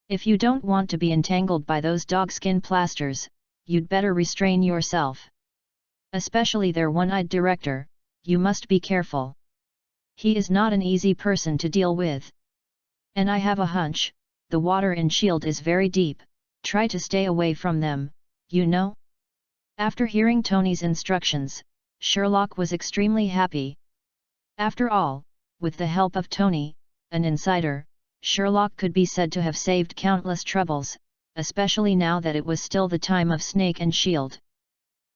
If you don't want to be entangled by those dogskin plasters, you'd better restrain yourself. Especially their one-eyed director, you must be careful. He is not an easy person to deal with. And I have a hunch, the water in S.H.I.E.L.D. is very deep, try to stay away from them, you know? After hearing Tony's instructions, Sherlock was extremely happy. After all, with the help of Tony, an insider, Sherlock could be said to have saved countless troubles, especially now that it was still the time of Snake and Shield.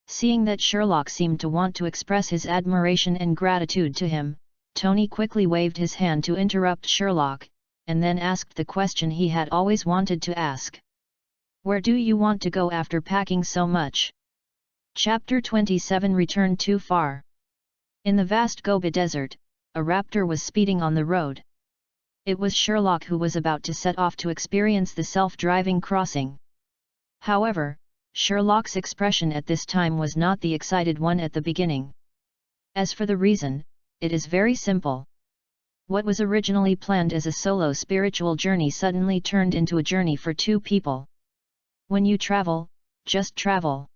Seeing that Sherlock seemed to want to express his admiration and gratitude to him, Tony quickly waved his hand to interrupt Sherlock, and then asked the question he had always wanted to ask. "Where do you want to go after packing so much?" Chapter 27 Return Too Far. In the vast Gobi Desert, a raptor was speeding on the road. It was Sherlock who was about to set off to experience the self-driving crossing. However, Sherlock's expression at this time was not the excited one at the beginning. As for the reason, it is very simple. What was originally planned as a solo spiritual journey suddenly turned into a journey for two people. When you travel, just travel.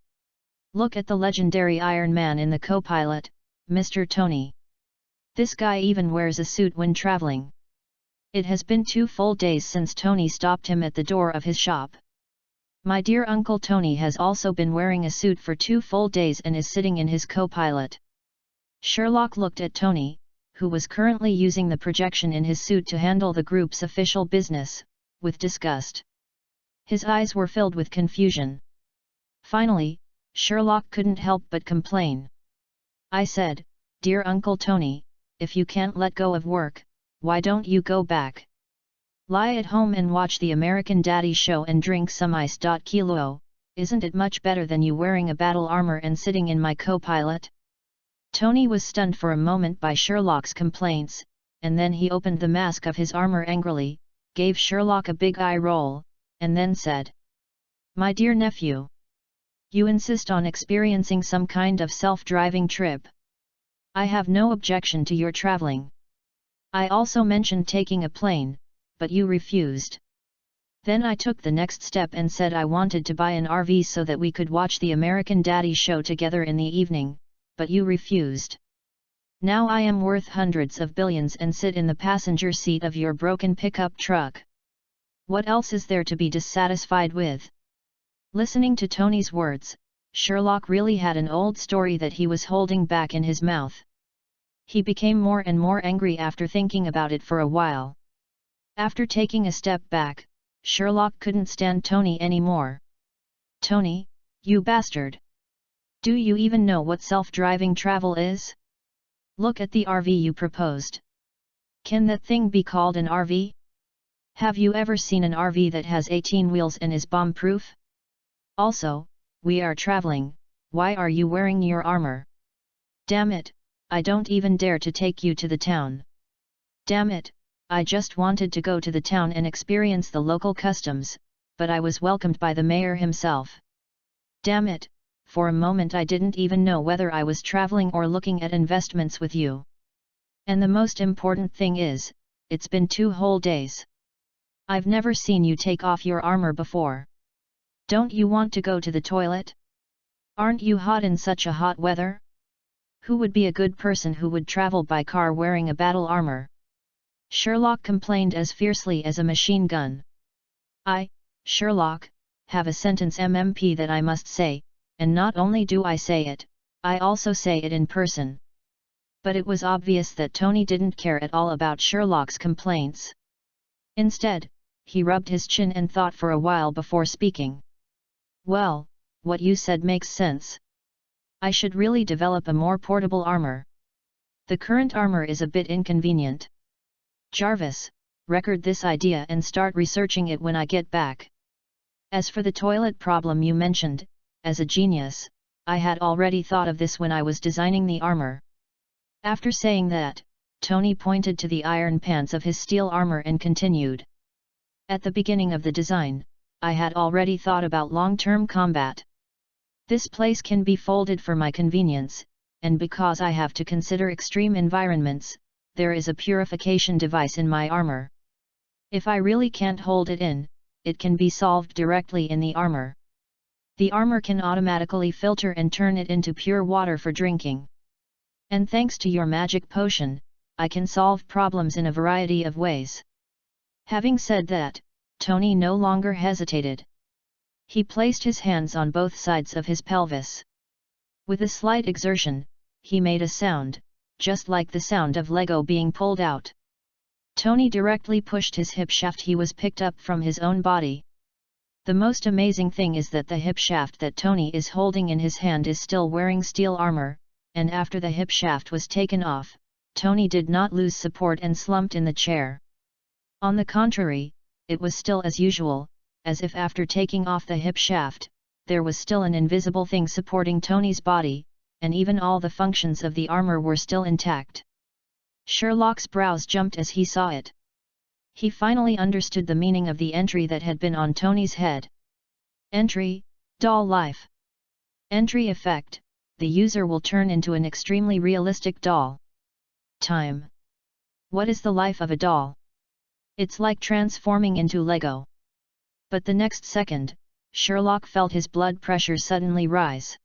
Look at the legendary Iron Man in the co-pilot, Mr. Tony. This guy even wears a suit when traveling. It has been 2 full days since Tony stopped him at the door of his shop. My dear Uncle Tony has also been wearing a suit for 2 full days and is sitting in his co-pilot. Sherlock looked at Tony, who was currently using the projection in his suit to handle the group's official business, with disgust. His eyes were filled with confusion. Finally, Sherlock couldn't help but complain. "I said, dear Uncle Tony, if you can't let go of work, why don't you go back? Lie at home and watch the American Daddy show and drink some ice. Kilo, isn't it much better than you wearing a battle armor and sitting in my co-pilot?" Tony was stunned for a moment by Sherlock's complaints, and then he opened the mask of his armor angrily, gave Sherlock a big eye roll, and then said, "My dear nephew, you insist on experiencing some kind of self-driving trip. I have no objection to your traveling. I also mentioned taking a plane, but you refused. Then I took the next step and said I wanted to buy an RV so that we could watch the American Daddy show together in the evening, but you refused. Now I am worth hundreds of billions and sit in the passenger seat of your broken pickup truck. What else is there to be dissatisfied with?" Listening to Tony's words, Sherlock really had an old story that he was holding back in his mouth. He became more and more angry after thinking about it for a while. After taking a step back, Sherlock couldn't stand Tony anymore. "Tony, you bastard! Do you even know what self-driving travel is? Look at the RV you proposed. Can that thing be called an RV? Have you ever seen an RV that has 18 wheels and is bomb-proof? Also, we are traveling, why are you wearing your armor? Damn it, I don't even dare to take you to the town. Damn it, I just wanted to go to the town and experience the local customs, but I was welcomed by the mayor himself. Damn it, for a moment I didn't even know whether I was traveling or looking at investments with you. And the most important thing is, it's been 2 whole days. I've never seen you take off your armor before. Don't you want to go to the toilet? Aren't you hot in such a hot weather? Who would be a good person who would travel by car wearing a battle armor?" Sherlock complained as fiercely as a machine gun. "I, Sherlock, have a sentence MMP that I must say, and not only do I say it, I also say it in person." But it was obvious that Tony didn't care at all about Sherlock's complaints. Instead, he rubbed his chin and thought for a while before speaking. "Well, what you said makes sense. I should really develop a more portable armor. The current armor is a bit inconvenient. Jarvis, record this idea and start researching it when I get back. As for the toilet problem you mentioned, as a genius, I had already thought of this when I was designing the armor." After saying that, Tony pointed to the iron pants of his steel armor and continued. "At the beginning of the design, I had already thought about long-term combat. This place can be folded for my convenience, and because I have to consider extreme environments, there is a purification device in my armor. If I really can't hold it in, it can be solved directly in the armor. The armor can automatically filter and turn it into pure water for drinking. And thanks to your magic potion, I can solve problems in a variety of ways." Having said that, Tony no longer hesitated. He placed his hands on both sides of his pelvis. With a slight exertion, he made a sound, just like the sound of Lego being pulled out. Tony directly pushed his hip shaft. He was picked up from his own body. The most amazing thing is that the hip shaft that Tony is holding in his hand is still wearing steel armor, and after the hip shaft was taken off, Tony did not lose support and slumped in the chair. On the contrary, it was still as usual, as if after taking off the hip shaft, there was still an invisible thing supporting Tony's body, and even all the functions of the armor were still intact. Sherlock's brows jumped as he saw it. He finally understood the meaning of the entry that had been on Tony's head. Entry, doll life. Entry effect, the user will turn into an extremely realistic doll. Time. What is the life of a doll? It's like transforming into Lego. But the next second, Sherlock felt his blood pressure suddenly rise.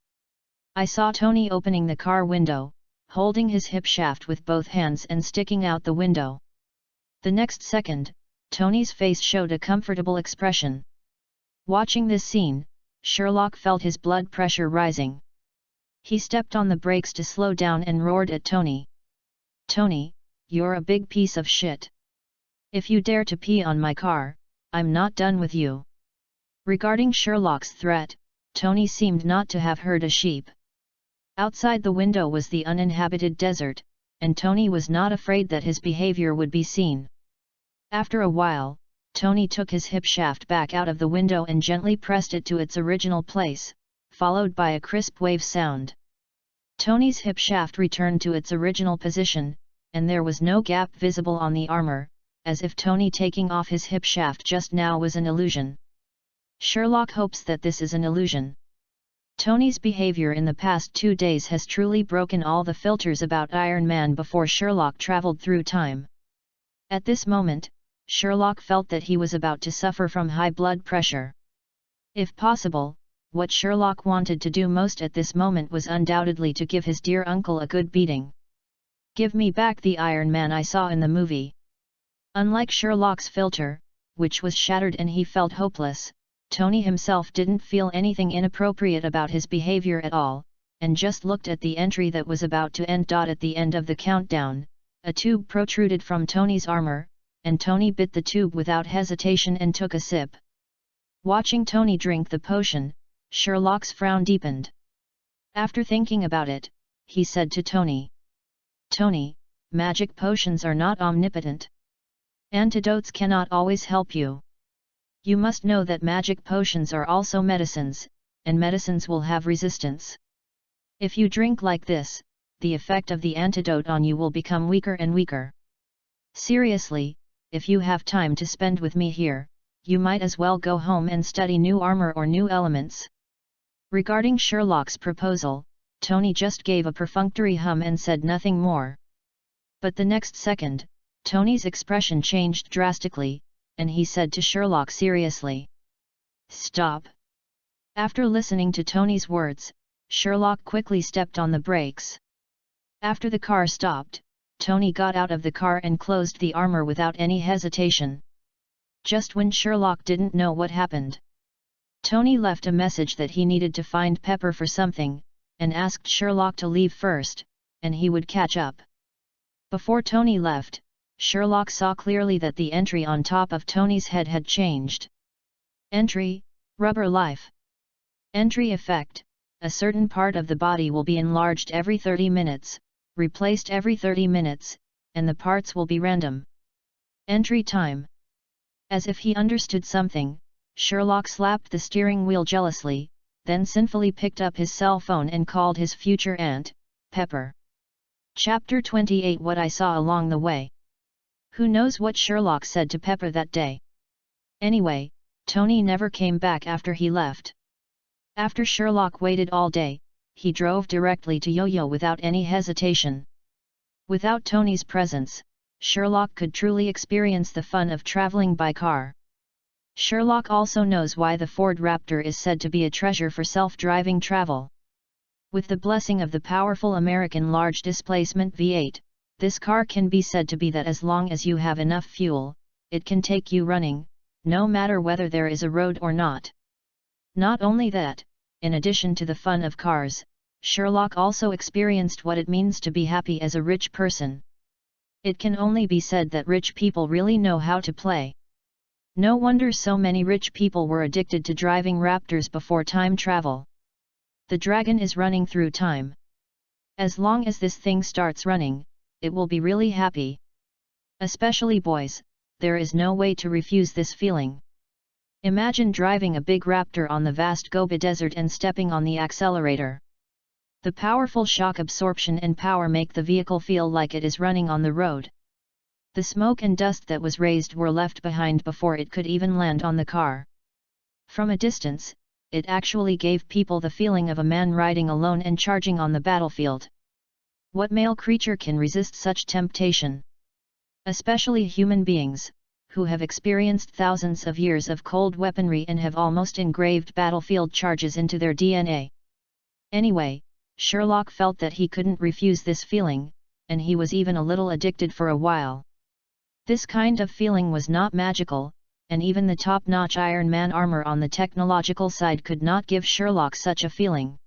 I saw Tony opening the car window, holding his hip shaft with both hands and sticking out the window. The next second, Tony's face showed a comfortable expression. Watching this scene, Sherlock felt his blood pressure rising. He stepped on the brakes to slow down and roared at Tony. Tony, you're a big piece of shit. If you dare to pee on my car, I'm not done with you. Regarding Sherlock's threat, Tony seemed not to have heard a sheep. Outside the window was the uninhabited desert, and Tony was not afraid that his behavior would be seen. After a while, Tony took his hip shaft back out of the window and gently pressed it to its original place, followed by a crisp wave sound. Tony's hip shaft returned to its original position, and there was no gap visible on the armor, as if Tony taking off his hip shaft just now was an illusion. Sherlock hopes that this is an illusion. Tony's behavior in the past 2 days has truly broken all the filters about Iron Man before Sherlock traveled through time. At this moment, Sherlock felt that he was about to suffer from high blood pressure. If possible, what Sherlock wanted to do most at this moment was undoubtedly to give his dear uncle a good beating. Give me back the Iron Man I saw in the movie. Unlike Sherlock's filter, which was shattered and he felt hopeless, Tony himself didn't feel anything inappropriate about his behavior at all, and just looked at the entry that was about to end. At the end of the countdown, a tube protruded from Tony's armor, and Tony bit the tube without hesitation and took a sip. Watching Tony drink the potion, Sherlock's frown deepened. After thinking about it, he said to Tony, "Tony, magic potions are not omnipotent. Antidotes cannot always help you. You must know that magic potions are also medicines, and medicines will have resistance. If you drink like this, the effect of the antidote on you will become weaker and weaker. Seriously, if you have time to spend with me here, you might as well go home and study new armor or new elements." Regarding Sherlock's proposal, Tony just gave a perfunctory hum and said nothing more. But the next second, Tony's expression changed drastically, and he said to Sherlock seriously, "Stop." After listening to Tony's words, Sherlock quickly stepped on the brakes. After the car stopped, Tony got out of the car and closed the armor without any hesitation. Just when Sherlock didn't know what happened, Tony left a message that he needed to find Pepper for something, and asked Sherlock to leave first, and he would catch up. Before Tony left, Sherlock saw clearly that the entry on top of Tony's head had changed. Entry, rubber life. Entry effect, a certain part of the body will be enlarged every 30 minutes, replaced every 30 minutes, and the parts will be random. Entry time. As if he understood something, Sherlock slapped the steering wheel jealously, then sinfully picked up his cell phone and called his future aunt, Pepper. Chapter 28 What I Saw Along the Way. Who knows what Sherlock said to Pepper that day? Anyway, Tony never came back after he left. After Sherlock waited all day, he drove directly to Yo-Yo without any hesitation. Without Tony's presence, Sherlock could truly experience the fun of traveling by car. Sherlock also knows why the Ford Raptor is said to be a treasure for self-driving travel. With the blessing of the powerful American large displacement V8, this car can be said to be that as long as you have enough fuel, it can take you running, no matter whether there is a road or not. Not only that, in addition to the fun of cars, Sherlock also experienced what it means to be happy as a rich person. It can only be said that rich people really know how to play. No wonder so many rich people were addicted to driving raptors before time travel. The dragon is running through time. As long as this thing starts running, it will be really happy. Especially boys, there is no way to refuse this feeling. Imagine driving a big raptor on the vast Gobi Desert and stepping on the accelerator. The powerful shock absorption and power make the vehicle feel like it is running on the road. The smoke and dust that was raised were left behind before it could even land on the car. From a distance, it actually gave people the feeling of a man riding alone and charging on the battlefield. What male creature can resist such temptation? Especially human beings, who have experienced thousands of years of cold weaponry and have almost engraved battlefield charges into their DNA. Anyway, Sherlock felt that he couldn't refuse this feeling, and he was even a little addicted for a while. This kind of feeling was not magical, and even the top-notch Iron Man armor on the technological side could not give Sherlock such a feeling.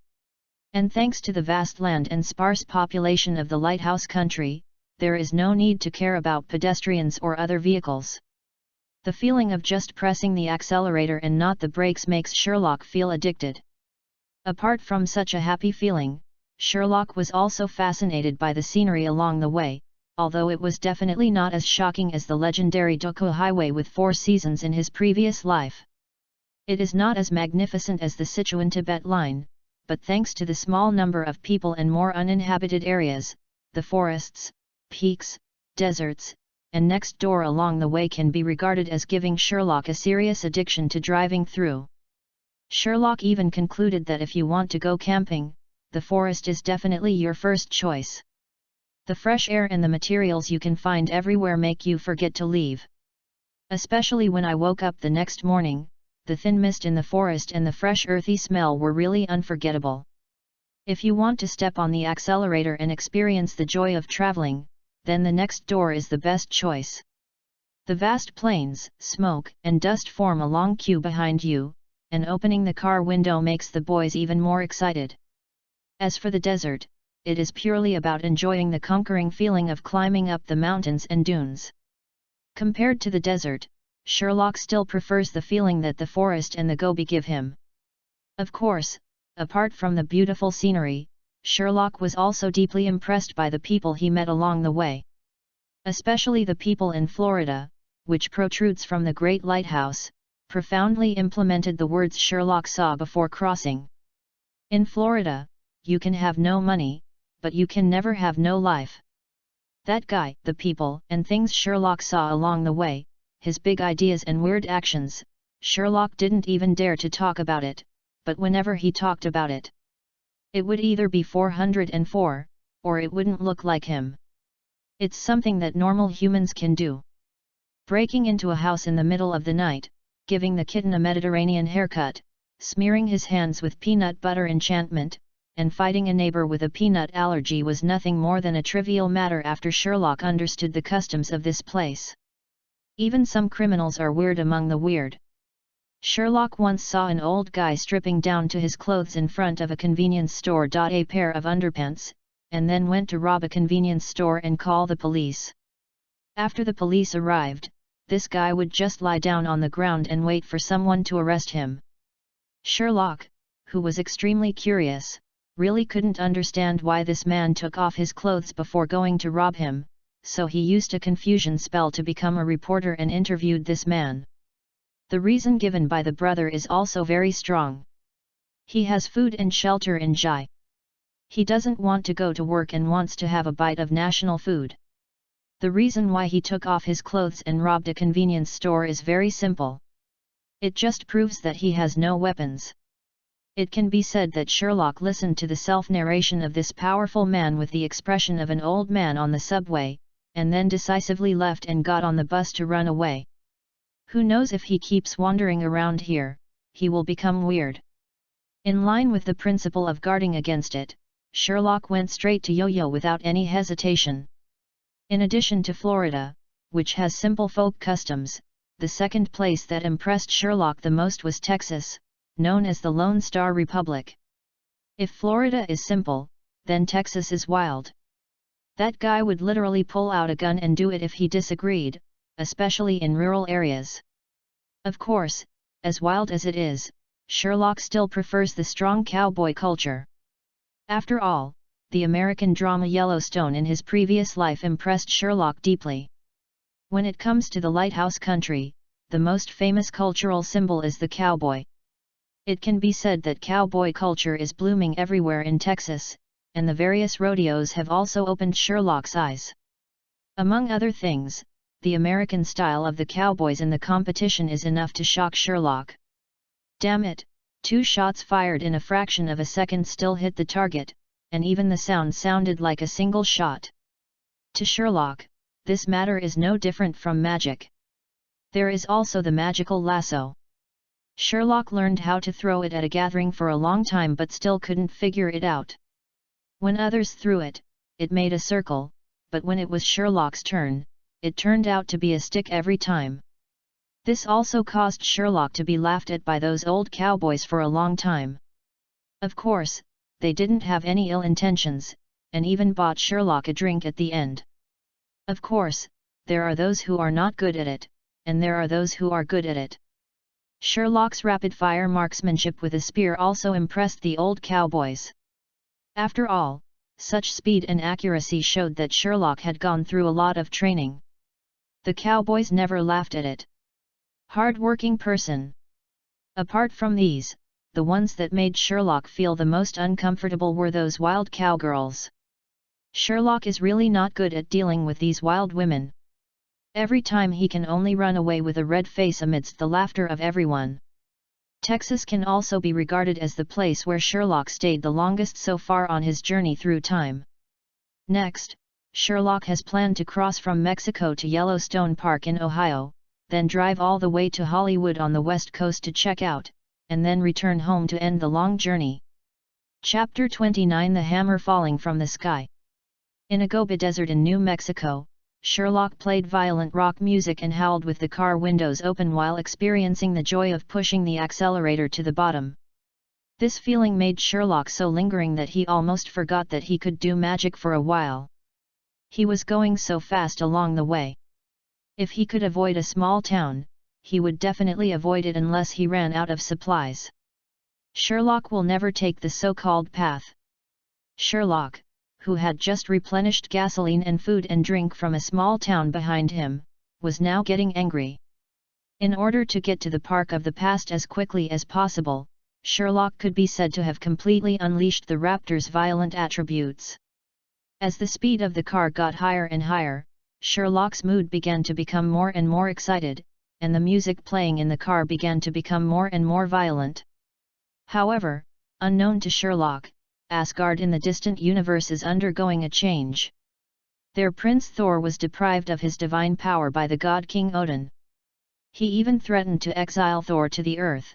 And thanks to the vast land and sparse population of the lighthouse country, there is no need to care about pedestrians or other vehicles. The feeling of just pressing the accelerator and not the brakes makes Sherlock feel addicted. Apart from such a happy feeling, Sherlock was also fascinated by the scenery along the way, although it was definitely not as shocking as the legendary Dokko Highway with 4 seasons in his previous life. It is not as magnificent as the Sichuan-Tibet line, but thanks to the small number of people and more uninhabited areas, the forests, peaks, deserts, and next door along the way can be regarded as giving Sherlock a serious addiction to driving through. Sherlock even concluded that if you want to go camping, the forest is definitely your first choice. The fresh air and the materials you can find everywhere make you forget to leave. Especially when I woke up the next morning, the thin mist in the forest and the fresh earthy smell were really unforgettable. If you want to step on the accelerator and experience the joy of traveling, then the next door is the best choice. The vast plains, smoke, and dust form a long queue behind you, and opening the car window makes the boys even more excited. As for the desert, it is purely about enjoying the conquering feeling of climbing up the mountains and dunes. Compared to the desert, Sherlock still prefers the feeling that the forest and the Gobi give him. Of course, apart from the beautiful scenery, Sherlock was also deeply impressed by the people he met along the way. Especially the people in Florida, which protrudes from the Great Lighthouse, profoundly implemented the words Sherlock saw before crossing. In Florida, you can have no money, but you can never have no life. That guy, the people and things Sherlock saw along the way, his big ideas and weird actions, Sherlock didn't even dare to talk about it, but whenever he talked about it, it would either be 404, or it wouldn't look like him. It's something that normal humans can do. Breaking into a house in the middle of the night, giving the kitten a Mediterranean haircut, smearing his hands with peanut butter enchantment, and fighting a neighbor with a peanut allergy was nothing more than a trivial matter after Sherlock understood the customs of this place. Even some criminals are weird among the weird. Sherlock once saw an old guy stripping down to his clothes in front of a convenience store. A pair of underpants, and then went to rob a convenience store and call the police. After the police arrived, this guy would just lie down on the ground and wait for someone to arrest him. Sherlock, who was extremely curious, really couldn't understand why this man took off his clothes before going to rob him, so he used a confusion spell to become a reporter and interviewed this man. The reason given by the brother is also very strong. He has food and shelter in Jai. He doesn't want to go to work and wants to have a bite of national food. The reason why he took off his clothes and robbed a convenience store is very simple. It just proves that he has no weapons. It can be said that Sherlock listened to the self-narration of this powerful man with the expression of an old man on the subway, and then decisively left and got on the bus to run away. Who knows, if he keeps wandering around here, he will become weird. In line with the principle of guarding against it, Sherlock went straight to Yo-Yo without any hesitation. In addition to Florida, which has simple folk customs, the second place that impressed Sherlock the most was Texas, known as the Lone Star Republic. If Florida is simple, then Texas is wild. That guy would literally pull out a gun and do it if he disagreed, especially in rural areas. Of course, as wild as it is, Sherlock still prefers the strong cowboy culture. After all, the American drama Yellowstone in his previous life impressed Sherlock deeply. When it comes to the lighthouse country, the most famous cultural symbol is the cowboy. It can be said that cowboy culture is blooming everywhere in Texas, and the various rodeos have also opened Sherlock's eyes. Among other things, the American style of the cowboys in the competition is enough to shock Sherlock. Damn it, 2 shots fired in a fraction of a second still hit the target, and even the sound sounded like a single shot. To Sherlock, this matter is no different from magic. There is also the magical lasso. Sherlock learned how to throw it at a gathering for a long time but still couldn't figure it out. When others threw it, it made a circle, but when it was Sherlock's turn, it turned out to be a stick every time. This also caused Sherlock to be laughed at by those old cowboys for a long time. Of course, they didn't have any ill intentions, and even bought Sherlock a drink at the end. Of course, there are those who are not good at it, and there are those who are good at it. Sherlock's rapid-fire marksmanship with a spear also impressed the old cowboys. After all, such speed and accuracy showed that Sherlock had gone through a lot of training. The cowboys never laughed at it. Hard-working person. Apart from these, the ones that made Sherlock feel the most uncomfortable were those wild cowgirls. Sherlock is really not good at dealing with these wild women. Every time he can only run away with a red face amidst the laughter of everyone. Texas can also be regarded as the place where Sherlock stayed the longest so far on his journey through time. Next, Sherlock has planned to cross from Mexico to Yellowstone Park in Ohio, then drive all the way to Hollywood on the West Coast to check out, and then return home to end the long journey. Chapter 29 The Hammer Falling from the Sky. In a gobi desert in New Mexico, Sherlock played violent rock music and howled with the car windows open while experiencing the joy of pushing the accelerator to the bottom. This feeling made Sherlock so lingering that he almost forgot that he could do magic for a while. He was going so fast along the way. If he could avoid a small town, he would definitely avoid it unless he ran out of supplies. Sherlock will never take the so-called path. Sherlock, who had just replenished gasoline and food and drink from a small town behind him, was now getting angry. In order to get to the park of the past as quickly as possible, Sherlock could be said to have completely unleashed the raptor's violent attributes. As the speed of the car got higher and higher, Sherlock's mood began to become more and more excited, and the music playing in the car began to become more and more violent. However, unknown to Sherlock, Asgard in the distant universe is undergoing a change. Their prince Thor was deprived of his divine power by the god King Odin. He even threatened to exile Thor to the earth.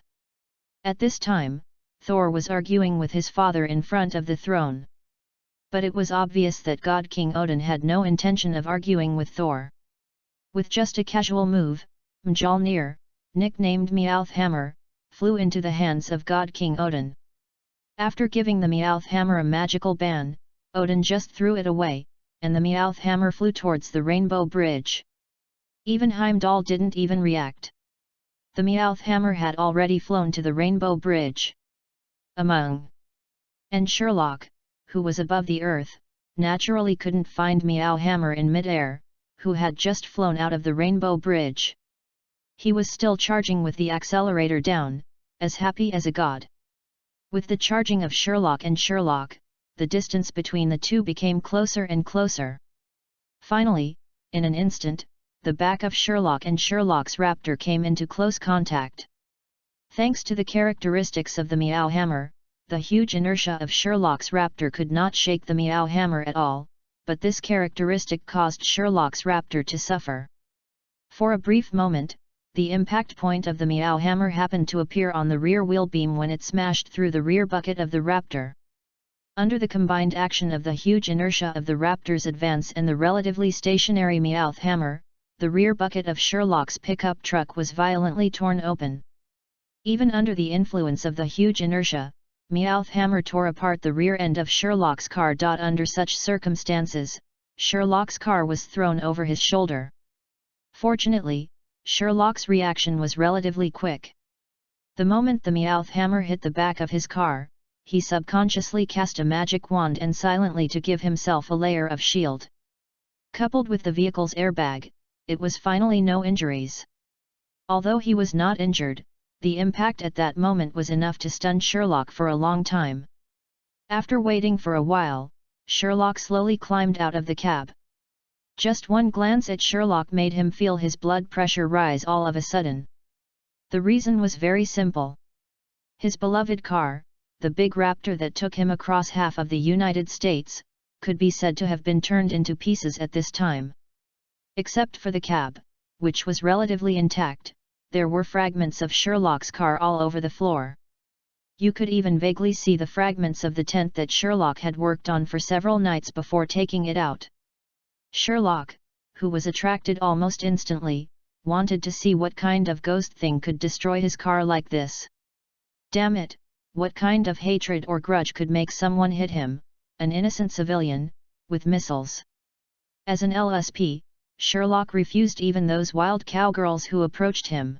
At this time, Thor was arguing with his father in front of the throne. But it was obvious that god King Odin had no intention of arguing with Thor. With just a casual move, Mjolnir, nicknamed Meowth Hammer, flew into the hands of god King Odin. After giving the Meowth Hammer a magical ban, Odin just threw it away, and the Meowth Hammer flew towards the Rainbow Bridge. Even Heimdall didn't even react. The Meowth Hammer had already flown to the Rainbow Bridge. And Sherlock, who was above the earth, naturally couldn't find Meow Hammer in mid-air, who had just flown out of the Rainbow Bridge. He was still charging with the accelerator down, as happy as a god. With the charging of Sherlock and Sherlock, the distance between the two became closer and closer. Finally, in an instant, the back of Sherlock and Sherlock's raptor came into close contact. Thanks to the characteristics of the Meow Hammer, the huge inertia of Sherlock's raptor could not shake the Meow Hammer at all, but this characteristic caused Sherlock's raptor to suffer. For a brief moment, the impact point of the Meow Hammer happened to appear on the rear wheel beam when it smashed through the rear bucket of the raptor. Under the combined action of the huge inertia of the raptor's advance and the relatively stationary Meowth Hammer, the rear bucket of Sherlock's pickup truck was violently torn open. Even under the influence of the huge inertia, Meowth Hammer tore apart the rear end of Sherlock's car. Under such circumstances, Sherlock's car was thrown over his shoulder. Fortunately, Sherlock's reaction was relatively quick. The moment the Meowth hammer hit the back of his car, he subconsciously cast a magic wand and silently to give himself a layer of shield. Coupled with the vehicle's airbag, it was finally no injuries. Although he was not injured, the impact at that moment was enough to stun Sherlock for a long time. After waiting for a while, Sherlock slowly climbed out of the cab. Just one glance at Sherlock made him feel his blood pressure rise all of a sudden. The reason was very simple. His beloved car, the big raptor that took him across half of the United States, could be said to have been turned into pieces at this time. Except for the cab, which was relatively intact, there were fragments of Sherlock's car all over the floor. You could even vaguely see the fragments of the tent that Sherlock had worked on for several nights before taking it out. Sherlock, who was attracted almost instantly, wanted to see what kind of ghost thing could destroy his car like this. Damn it, what kind of hatred or grudge could make someone hit him, an innocent civilian, with missiles? As an LSP, Sherlock refused even those wild cowgirls who approached him.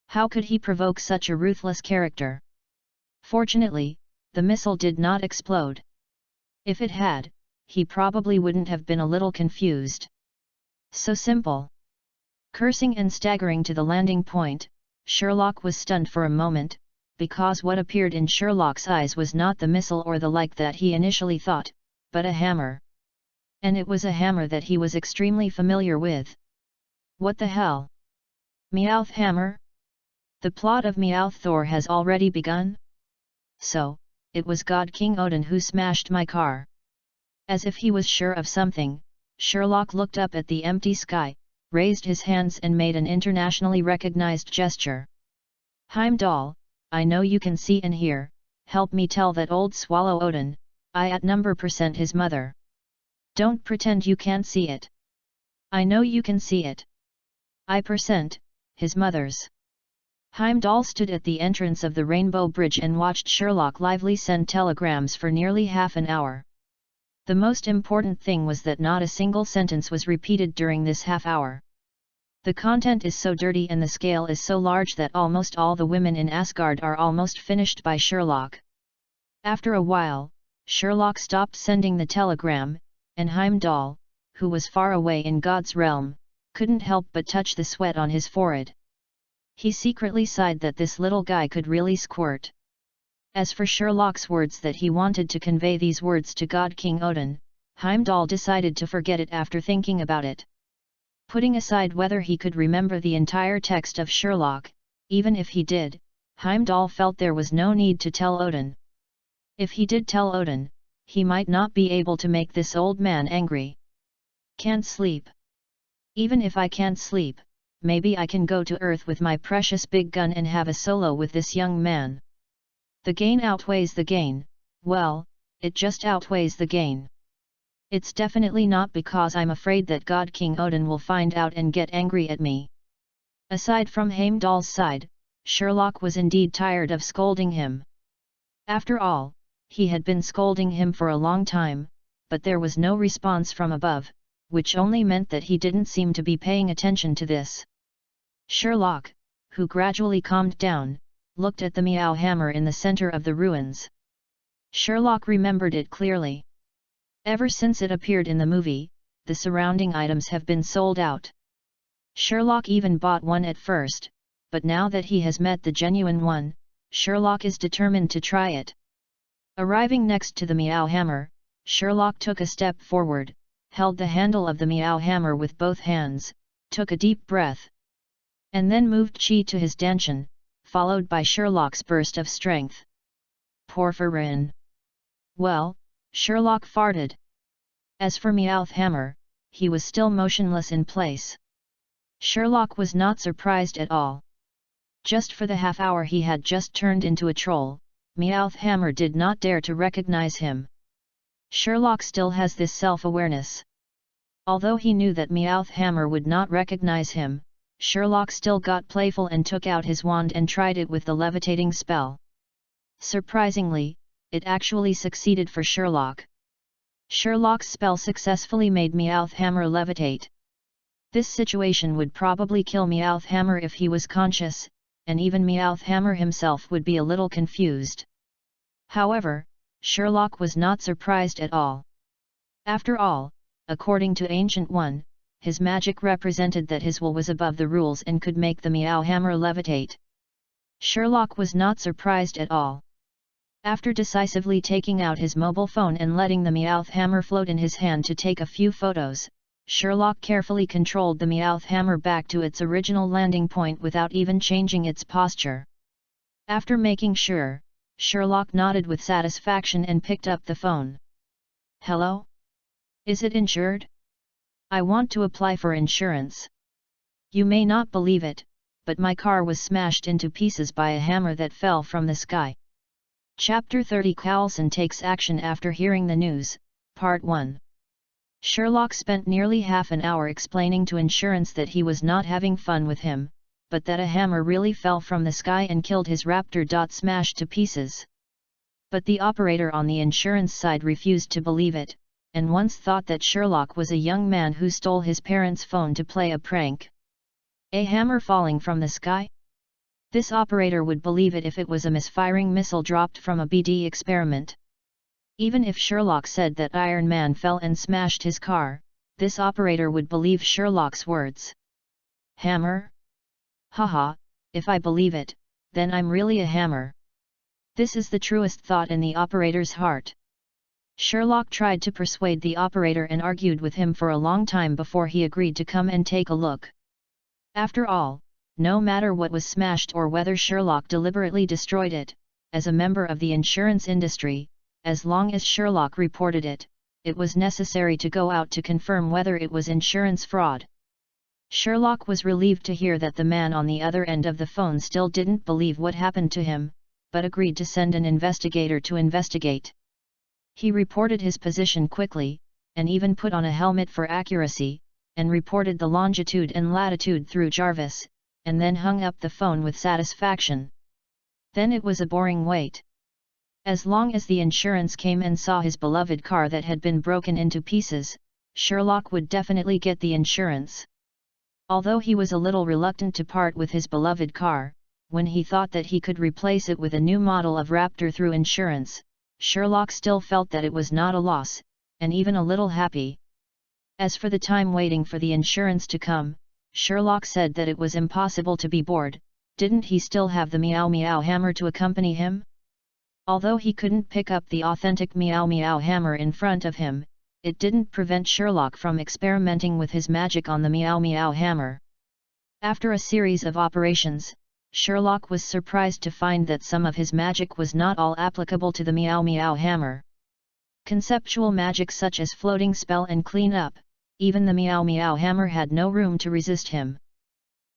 How could he provoke such a ruthless character? Fortunately, the missile did not explode. If it had, he probably wouldn't have been a little confused. So simple. Cursing and staggering to the landing point, Sherlock was stunned for a moment, because what appeared in Sherlock's eyes was not the missile or the like that he initially thought, but a hammer. And it was a hammer that he was extremely familiar with. What the hell? Meowth hammer? The plot of Meowth Thor has already begun? So, it was God King Odin who smashed my car. As if he was sure of something, Sherlock looked up at the empty sky, raised his hands and made an internationally recognized gesture. Heimdall, I know you can see and hear, help me tell that old swallow Odin, I at number % his mother. Don't pretend you can't see it. I know you can see it. I %, his mother's. Heimdall stood at the entrance of the Rainbow Bridge and watched Sherlock lively send telegrams for nearly half an hour. The most important thing was that not a single sentence was repeated during this half hour. The content is so dirty and the scale is so large that almost all the women in Asgard are almost finished by Sherlock. After a while, Sherlock stopped sending the telegram, and Heimdall, who was far away in God's realm, couldn't help but touch the sweat on his forehead. He secretly sighed that this little guy could really squirt. As for Sherlock's words that he wanted to convey these words to God King Odin, Heimdall decided to forget it after thinking about it. Putting aside whether he could remember the entire text of Sherlock, even if he did, Heimdall felt there was no need to tell Odin. If he did tell Odin, he might not be able to make this old man angry. Can't sleep. Even if I can't sleep, maybe I can go to Earth with my precious big gun and have a solo with this young man. The gain outweighs the gain, well, it just outweighs the gain. It's definitely not because I'm afraid that God King Odin will find out and get angry at me. Aside from Heimdall's side, Sherlock was indeed tired of scolding him. After all, he had been scolding him for a long time, but there was no response from above, which only meant that he didn't seem to be paying attention to this. Sherlock, who gradually calmed down, looked at the Meow hammer in the center of the ruins. Sherlock remembered it clearly. Ever since it appeared in the movie, the surrounding items have been sold out. Sherlock even bought one at first, but now that he has met the genuine one, Sherlock is determined to try it. Arriving next to the Meow hammer, Sherlock took a step forward, held the handle of the Meow hammer with both hands, took a deep breath, and then moved chi to his dantian, followed by Sherlock's burst of strength. Porphyrin. Well, Sherlock farted. As for Meowth hammer, he was still motionless in place. Sherlock was not surprised at all. Just for the half hour he had just turned into a troll, Meowth hammer did not dare to recognize him. Sherlock still has this self-awareness. Although he knew that Meowth hammer would not recognize him, Sherlock still got playful and took out his wand and tried it with the levitating spell. Surprisingly, it actually succeeded for Sherlock. Sherlock's spell successfully made Meowth Hammer levitate. This situation would probably kill Meowth Hammer if he was conscious, and even Meowth Hammer himself would be a little confused. However, Sherlock was not surprised at all. After all, according to Ancient One, his magic represented that his will was above the rules and could make the Meow Hammer levitate. Sherlock was not surprised at all. After decisively taking out his mobile phone and letting the Meowth Hammer float in his hand to take a few photos, Sherlock carefully controlled the Meowth Hammer back to its original landing point without even changing its posture. After making sure, Sherlock nodded with satisfaction and picked up the phone. "Hello? Is it insured? I want to apply for insurance. You may not believe it, but my car was smashed into pieces by a hammer that fell from the sky." Chapter 30 Coulson takes action after hearing the news, Part 1. Sherlock spent nearly half an hour explaining to insurance that he was not having fun with him, but that a hammer really fell from the sky and killed his raptor. Smashed to pieces. But the operator on the insurance side refused to believe it, and once thought that Sherlock was a young man who stole his parents' phone to play a prank. A hammer falling from the sky? This operator would believe it if it was a misfiring missile dropped from a BD experiment. Even if Sherlock said that Iron Man fell and smashed his car, this operator would believe Sherlock's words. Hammer? Haha, if I believe it, then I'm really a hammer. This is the truest thought in the operator's heart. Sherlock tried to persuade the operator and argued with him for a long time before he agreed to come and take a look. After all, no matter what was smashed or whether Sherlock deliberately destroyed it, as a member of the insurance industry, as long as Sherlock reported it, it was necessary to go out to confirm whether it was insurance fraud. Sherlock was relieved to hear that the man on the other end of the phone still didn't believe what happened to him, but agreed to send an investigator to investigate. He reported his position quickly, and even put on a helmet for accuracy, and reported the longitude and latitude through Jarvis, and then hung up the phone with satisfaction. Then it was a boring wait. As long as the insurance came and saw his beloved car that had been broken into pieces, Sherlock would definitely get the insurance. Although he was a little reluctant to part with his beloved car, when he thought that he could replace it with a new model of Raptor through insurance, Sherlock still felt that it was not a loss, and even a little happy. As for the time waiting for the insurance to come, Sherlock said that it was impossible to be bored. Didn't he still have the Meow Meow Hammer to accompany him? Although he couldn't pick up the authentic Meow Meow Hammer in front of him, it didn't prevent Sherlock from experimenting with his magic on the Meow Meow Hammer. After a series of operations, Sherlock was surprised to find that some of his magic was not all applicable to the Meow Meow Hammer. Conceptual magic such as floating spell and clean up, even the Meow Meow Hammer had no room to resist him.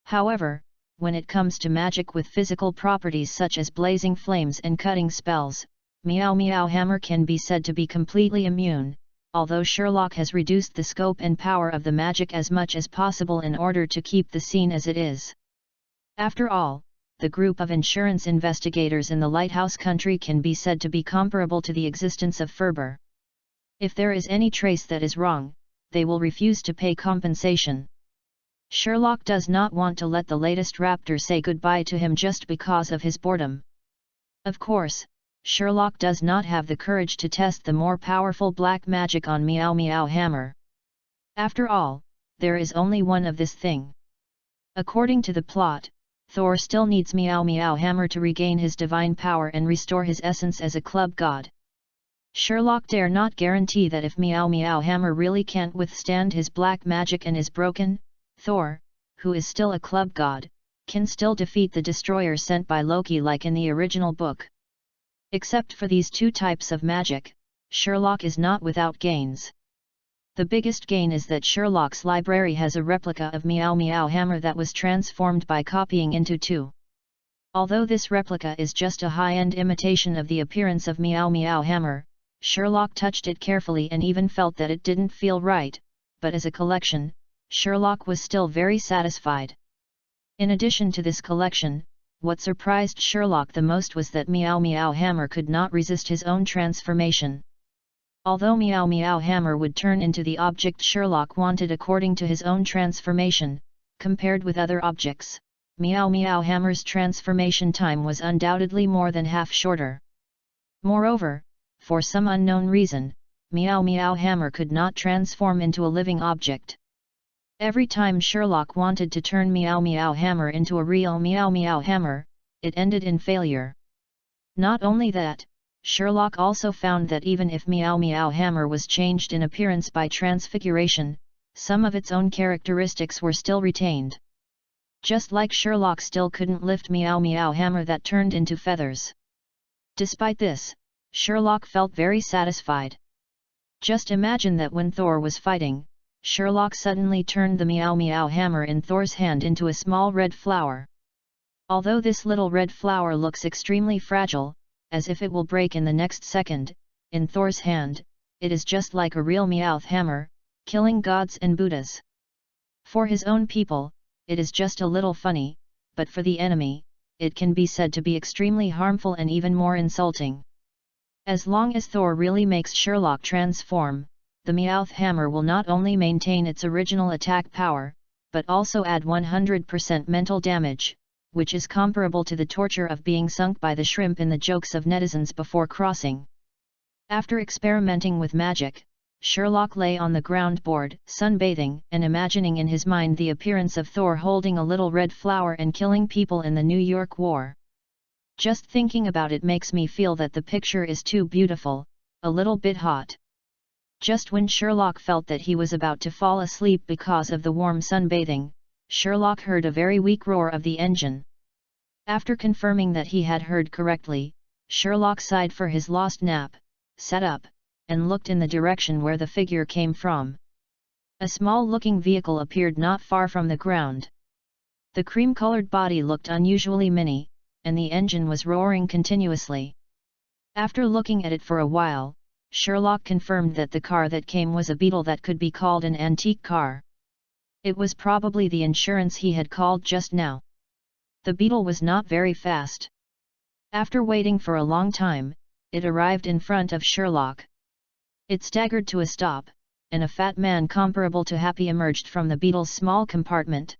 However, when it comes to magic with physical properties such as blazing flames and cutting spells, Meow Meow Hammer can be said to be completely immune, although Sherlock has reduced the scope and power of the magic as much as possible in order to keep the scene as it is. After all, the group of insurance investigators in the Lighthouse Country can be said to be comparable to the existence of Ferber. If there is any trace that is wrong, they will refuse to pay compensation. Sherlock does not want to let the latest Raptor say goodbye to him just because of his boredom. Of course, Sherlock does not have the courage to test the more powerful black magic on Meow Meow Hammer. After all, there is only one of this thing. According to the plot, Thor still needs Meow Meow Hammer to regain his divine power and restore his essence as a club god. Sherlock dare not guarantee that if Meow Meow Hammer really can't withstand his black magic and is broken, Thor, who is still a club god, can still defeat the destroyer sent by Loki like in the original book. Except for these two types of magic, Sherlock is not without gains. The biggest gain is that Sherlock's library has a replica of Meow Meow Hammer that was transformed by copying into two. Although this replica is just a high-end imitation of the appearance of Meow Meow Hammer, Sherlock touched it carefully and even felt that it didn't feel right, but as a collection, Sherlock was still very satisfied. In addition to this collection, what surprised Sherlock the most was that Meow Meow Hammer could not resist his own transformation. Although Meow Meow Hammer would turn into the object Sherlock wanted according to his own transformation, compared with other objects, Meow Meow Hammer's transformation time was undoubtedly more than half shorter. Moreover, for some unknown reason, Meow Meow Hammer could not transform into a living object. Every time Sherlock wanted to turn Meow Meow Hammer into a real Meow Meow Hammer, it ended in failure. Not only that, Sherlock also found that even if Meow Meow Hammer was changed in appearance by transfiguration, some of its own characteristics were still retained. Just like Sherlock still couldn't lift Meow Meow Hammer that turned into feathers. Despite this, Sherlock felt very satisfied. Just imagine that when Thor was fighting, Sherlock suddenly turned the Meow Meow Hammer in Thor's hand into a small red flower. Although this little red flower looks extremely fragile, as if it will break in the next second, in Thor's hand, it is just like a real Meowth hammer, killing gods and Buddhas. For his own people, it is just a little funny, but for the enemy, it can be said to be extremely harmful and even more insulting. As long as Thor really makes Sherlock transform, the Meowth hammer will not only maintain its original attack power, but also add 100% mental damage, which is comparable to the torture of being sunk by the shrimp in the jokes of netizens before crossing. After experimenting with magic, Sherlock lay on the ground bored, sunbathing, and imagining in his mind the appearance of Thor holding a little red flower and killing people in the New York War. Just thinking about it makes me feel that the picture is too beautiful, a little bit hot. Just when Sherlock felt that he was about to fall asleep because of the warm sunbathing, Sherlock heard a very weak roar of the engine. After confirming that he had heard correctly, Sherlock sighed for his lost nap, sat up, and looked in the direction where the figure came from. A small-looking vehicle appeared not far from the ground. The cream-colored body looked unusually mini, and the engine was roaring continuously. After looking at it for a while, Sherlock confirmed that the car that came was a beetle that could be called an antique car. It was probably the insurance he had called just now. The beetle was not very fast. After waiting for a long time, it arrived in front of Sherlock. It staggered to a stop, and a fat man comparable to Happy emerged from the beetle's small compartment.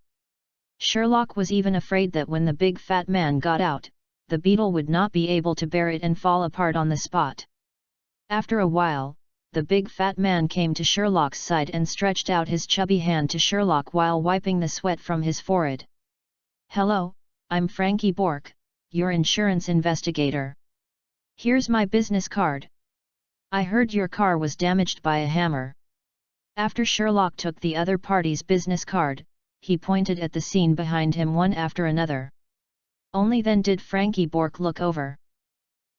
Sherlock was even afraid that when the big fat man got out, the beetle would not be able to bear it and fall apart on the spot. After a while, the big fat man came to Sherlock's side and stretched out his chubby hand to Sherlock while wiping the sweat from his forehead. "Hello, I'm Frankie Bork, your insurance investigator. Here's my business card. I heard your car was damaged by a hammer." After Sherlock took the other party's business card, he pointed at the scene behind him one after another. Only then did Frankie Bork look over.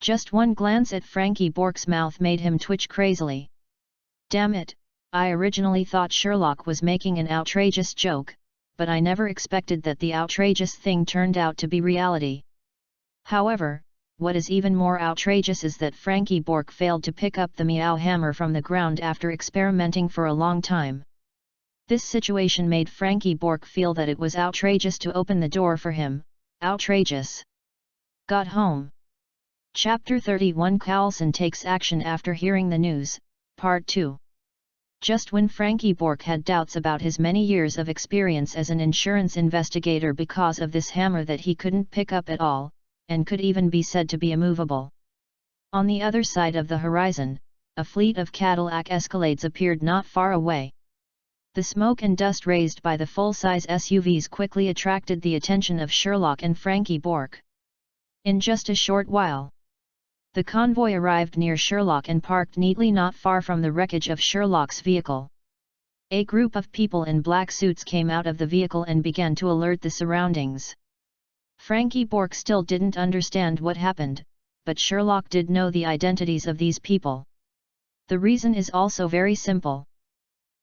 Just one glance at Frankie Bork's mouth made him twitch crazily. "Damn it, I originally thought Sherlock was making an outrageous joke, but I never expected that the outrageous thing turned out to be reality." However, what is even more outrageous is that Frankie Bork failed to pick up the Meow hammer from the ground after experimenting for a long time. This situation made Frankie Bork feel that it was outrageous to open the door for him. Outrageous. Got home. Chapter 31 Coulson takes action after hearing the news, Part 2. Just when Frankie Bork had doubts about his many years of experience as an insurance investigator because of this hammer that he couldn't pick up at all, and could even be said to be immovable. On the other side of the horizon, a fleet of Cadillac Escalades appeared not far away. The smoke and dust raised by the full-size SUVs quickly attracted the attention of Sherlock and Frankie Bork. In just a short while, the convoy arrived near Sherlock and parked neatly not far from the wreckage of Sherlock's vehicle. A group of people in black suits came out of the vehicle and began to alert the surroundings. Frankie Bork still didn't understand what happened, but Sherlock did know the identities of these people. The reason is also very simple.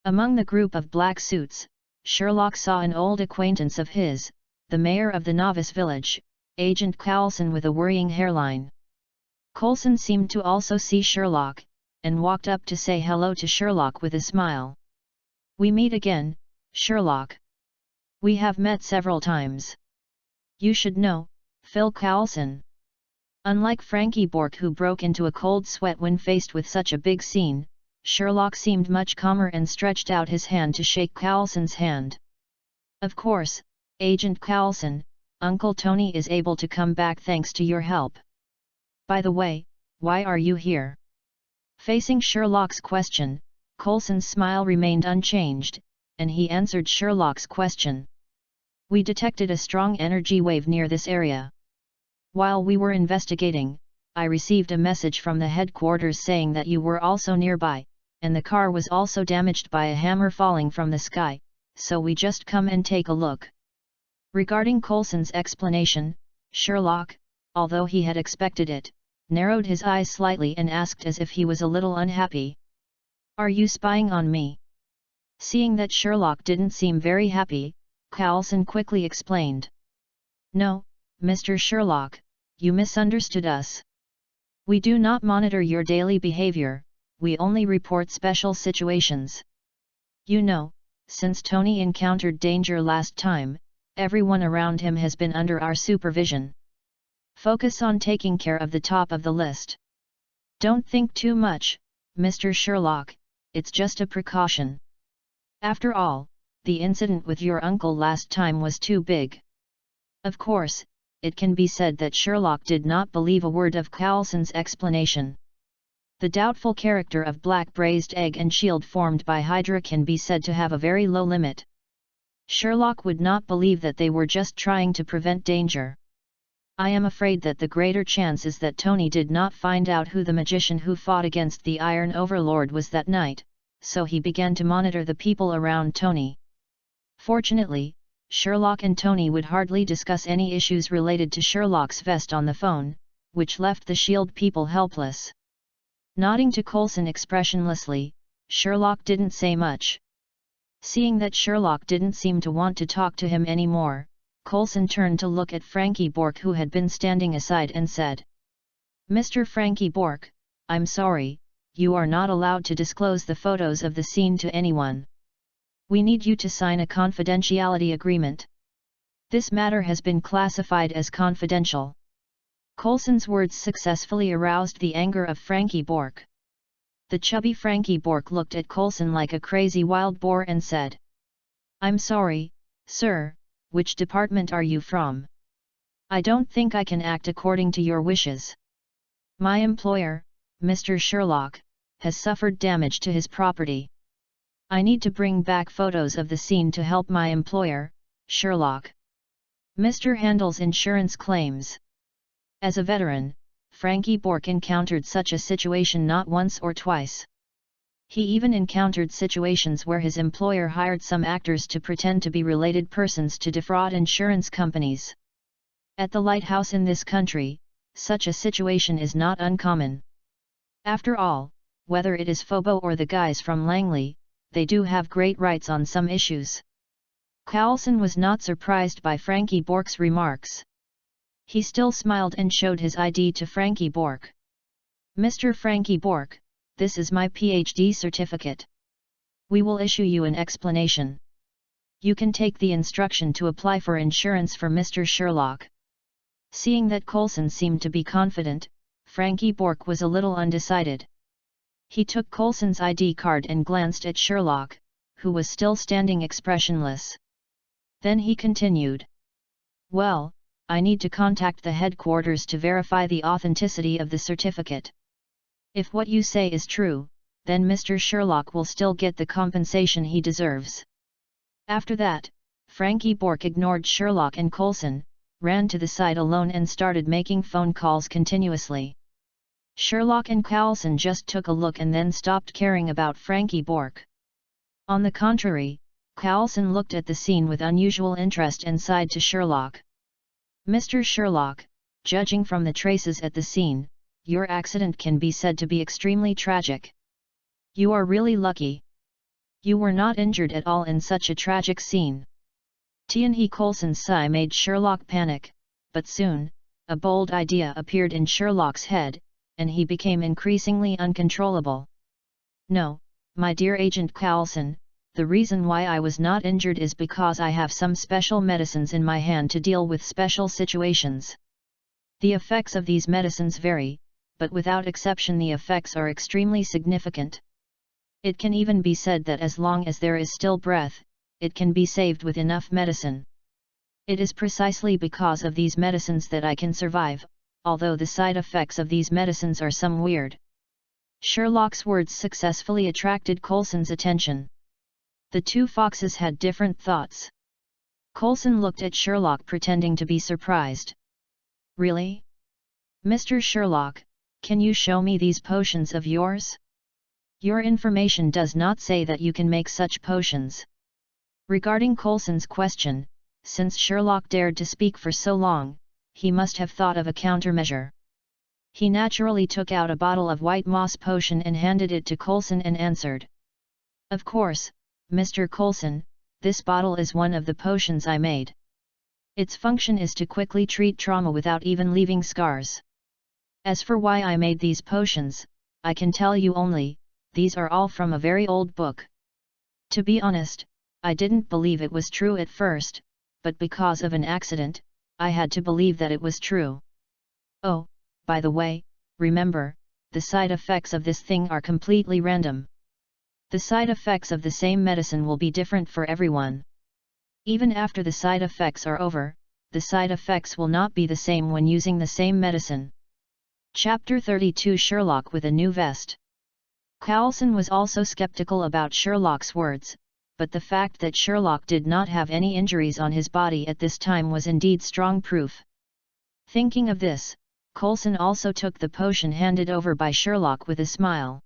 Among the group of black suits, Sherlock saw an old acquaintance of his, the mayor of the novice village, Agent Coulson with a worrying hairline. Coulson seemed to also see Sherlock, and walked up to say hello to Sherlock with a smile. "We meet again, Sherlock. We have met several times. You should know, Phil Coulson." Unlike Frankie Bork, who broke into a cold sweat when faced with such a big scene, Sherlock seemed much calmer and stretched out his hand to shake Coulson's hand. "Of course, Agent Coulson, Uncle Tony is able to come back thanks to your help. By the way, why are you here?" Facing Sherlock's question, Coulson's smile remained unchanged, and he answered Sherlock's question. "We detected a strong energy wave near this area. While we were investigating, I received a message from the headquarters saying that you were also nearby, and the car was also damaged by a hammer falling from the sky, so we just come and take a look." Regarding Coulson's explanation, Sherlock, although he had expected it, narrowed his eyes slightly and asked as if he was a little unhappy. "Are you spying on me?" Seeing that Sherlock didn't seem very happy, Coulson quickly explained. "No, Mr. Sherlock, you misunderstood us. We do not monitor your daily behavior, we only report special situations. You know, since Tony encountered danger last time, everyone around him has been under our supervision. Focus on taking care of the top of the list. Don't think too much, Mr. Sherlock, it's just a precaution. After all, the incident with your uncle last time was too big." Of course, it can be said that Sherlock did not believe a word of Coulson's explanation. The doubtful character of black braised egg and shield formed by Hydra can be said to have a very low limit. Sherlock would not believe that they were just trying to prevent danger. "I am afraid that the greater chance is that Tony did not find out who the magician who fought against the Iron Overlord was that night, so he began to monitor the people around Tony." Fortunately, Sherlock and Tony would hardly discuss any issues related to Sherlock's vest on the phone, which left the S.H.I.E.L.D. people helpless. Nodding to Coulson expressionlessly, Sherlock didn't say much. Seeing that Sherlock didn't seem to want to talk to him anymore, Coulson turned to look at Frankie Bork, who had been standing aside, and said, "Mr. Frankie Bork, I'm sorry, you are not allowed to disclose the photos of the scene to anyone. We need you to sign a confidentiality agreement. This matter has been classified as confidential." Coulson's words successfully aroused the anger of Frankie Bork. The chubby Frankie Bork looked at Coulson like a crazy wild boar and said, "I'm sorry, sir, which department are you from? I don't think I can act according to your wishes. My employer, Mr. Sherlock, has suffered damage to his property. I need to bring back photos of the scene to help my employer, Sherlock. Mr. handles insurance claims." As a veteran, Frankie Bork encountered such a situation not once or twice. He even encountered situations where his employer hired some actors to pretend to be related persons to defraud insurance companies. At the lighthouse in this country, such a situation is not uncommon. After all, whether it is Phobo or the guys from Langley, they do have great rights on some issues. Coulson was not surprised by Frankie Bork's remarks. He still smiled and showed his ID to Frankie Bork. "Mr. Frankie Bork, this is my PhD certificate. We will issue you an explanation. You can take the instruction to apply for insurance for Mr. Sherlock." Seeing that Coulson seemed to be confident, Frankie Bork was a little undecided. He took Coulson's ID card and glanced at Sherlock, who was still standing expressionless. Then he continued, "Well, I need to contact the headquarters to verify the authenticity of the certificate. If what you say is true, then Mr. Sherlock will still get the compensation he deserves." After that, Frankie Bork ignored Sherlock and Coulson, ran to the side alone and started making phone calls continuously. Sherlock and Coulson just took a look and then stopped caring about Frankie Bork. On the contrary, Coulson looked at the scene with unusual interest and sighed to Sherlock. "Mr. Sherlock, judging from the traces at the scene, your accident can be said to be extremely tragic. You are really lucky. You were not injured at all in such a tragic scene." Tianhe Coulson's sigh made Sherlock panic, but soon, a bold idea appeared in Sherlock's head, and he became increasingly uncontrollable. "No, my dear Agent Coulson, the reason why I was not injured is because I have some special medicines in my hand to deal with special situations. The effects of these medicines vary, but without exception the effects are extremely significant. It can even be said that as long as there is still breath, it can be saved with enough medicine. It is precisely because of these medicines that I can survive, although the side effects of these medicines are some weird. Sherlock's words successfully attracted Coulson's attention. The two foxes had different thoughts. Coulson looked at Sherlock pretending to be surprised. Really? Mr. Sherlock, can you show me these potions of yours? Your information does not say that you can make such potions. Regarding Coulson's question, since Sherlock dared to speak for so long, he must have thought of a countermeasure. He naturally took out a bottle of white moss potion and handed it to Coulson and answered. Of course, Mr. Coulson, this bottle is one of the potions I made. Its function is to quickly treat trauma without even leaving scars. As for why I made these potions, I can tell you only, these are all from a very old book. To be honest, I didn't believe it was true at first, but because of an accident, I had to believe that it was true. Oh, by the way, remember, the side effects of this thing are completely random. The side effects of the same medicine will be different for everyone. Even after the side effects are over, the side effects will not be the same when using the same medicine. Chapter 32 Sherlock with a new vest. Coulson was also skeptical about Sherlock's words, but the fact that Sherlock did not have any injuries on his body at this time was indeed strong proof. Thinking of this, Coulson also took the potion handed over by Sherlock with a smile.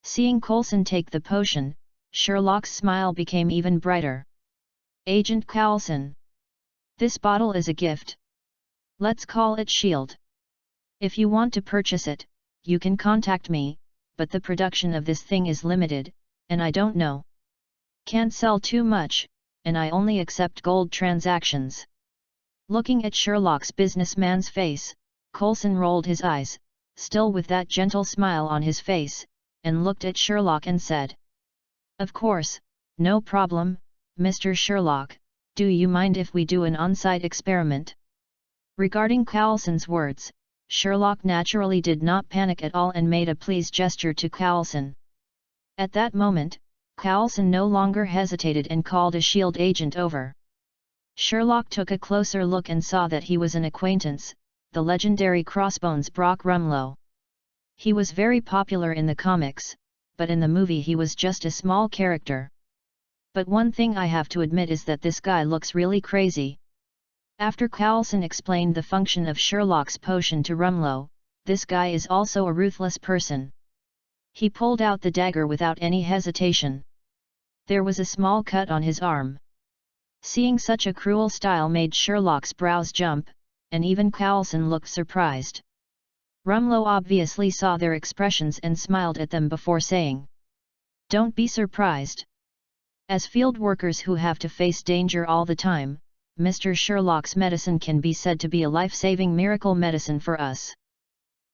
Seeing Coulson take the potion, Sherlock's smile became even brighter. Agent Coulson. This bottle is a gift. Let's call it Shield. If you want to purchase it, you can contact me, but the production of this thing is limited, and I don't know. Can't sell too much, and I only accept gold transactions. Looking at Sherlock's businessman's face, Coulson rolled his eyes, still with that gentle smile on his face, and looked at Sherlock and said, Of course, no problem, Mr. Sherlock, do you mind if we do an on-site experiment? Regarding Coulson's words, Sherlock naturally did not panic at all and made a please gesture to Coulson. At that moment, Coulson no longer hesitated and called a shield agent over. Sherlock took a closer look and saw that he was an acquaintance, the legendary Crossbones Brock Rumlow. He was very popular in the comics, but in the movie he was just a small character. But one thing I have to admit is that this guy looks really crazy. After Coulson explained the function of Sherlock's potion to Rumlow, this guy is also a ruthless person. He pulled out the dagger without any hesitation. There was a small cut on his arm. Seeing such a cruel style made Sherlock's brows jump, and even Coulson looked surprised. Rumlow obviously saw their expressions and smiled at them before saying, Don't be surprised. As field workers who have to face danger all the time, Mr. Sherlock's medicine can be said to be a life-saving miracle medicine for us.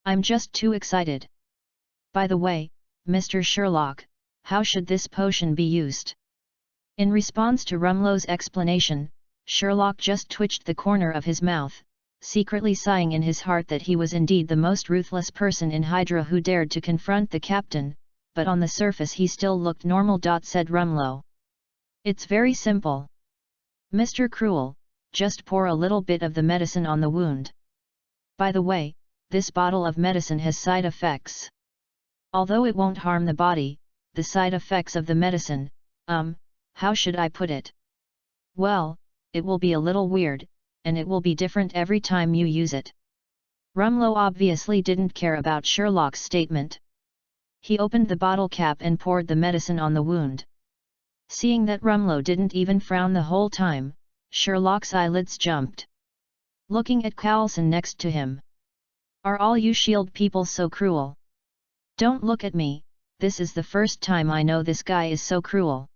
I'm just too excited. By the way, Mr. Sherlock, how should this potion be used? In response to Rumlow's explanation, Sherlock just twitched the corner of his mouth, secretly sighing in his heart that he was indeed the most ruthless person in Hydra who dared to confront the captain, but on the surface he still looked normal. Said Rumlow. It's very simple. Mr. Cruel, just pour a little bit of the medicine on the wound. By the way, this bottle of medicine has side effects. Although it won't harm the body, the side effects of the medicine, how should I put it? Well, it will be a little weird, and it will be different every time you use it. Rumlow obviously didn't care about Sherlock's statement. He opened the bottle cap and poured the medicine on the wound. Seeing that Rumlow didn't even frown the whole time, Sherlock's eyelids jumped. Looking at Coulson next to him. Are all you shield people so cruel? Don't look at me, this is the first time I know this guy is so cruel.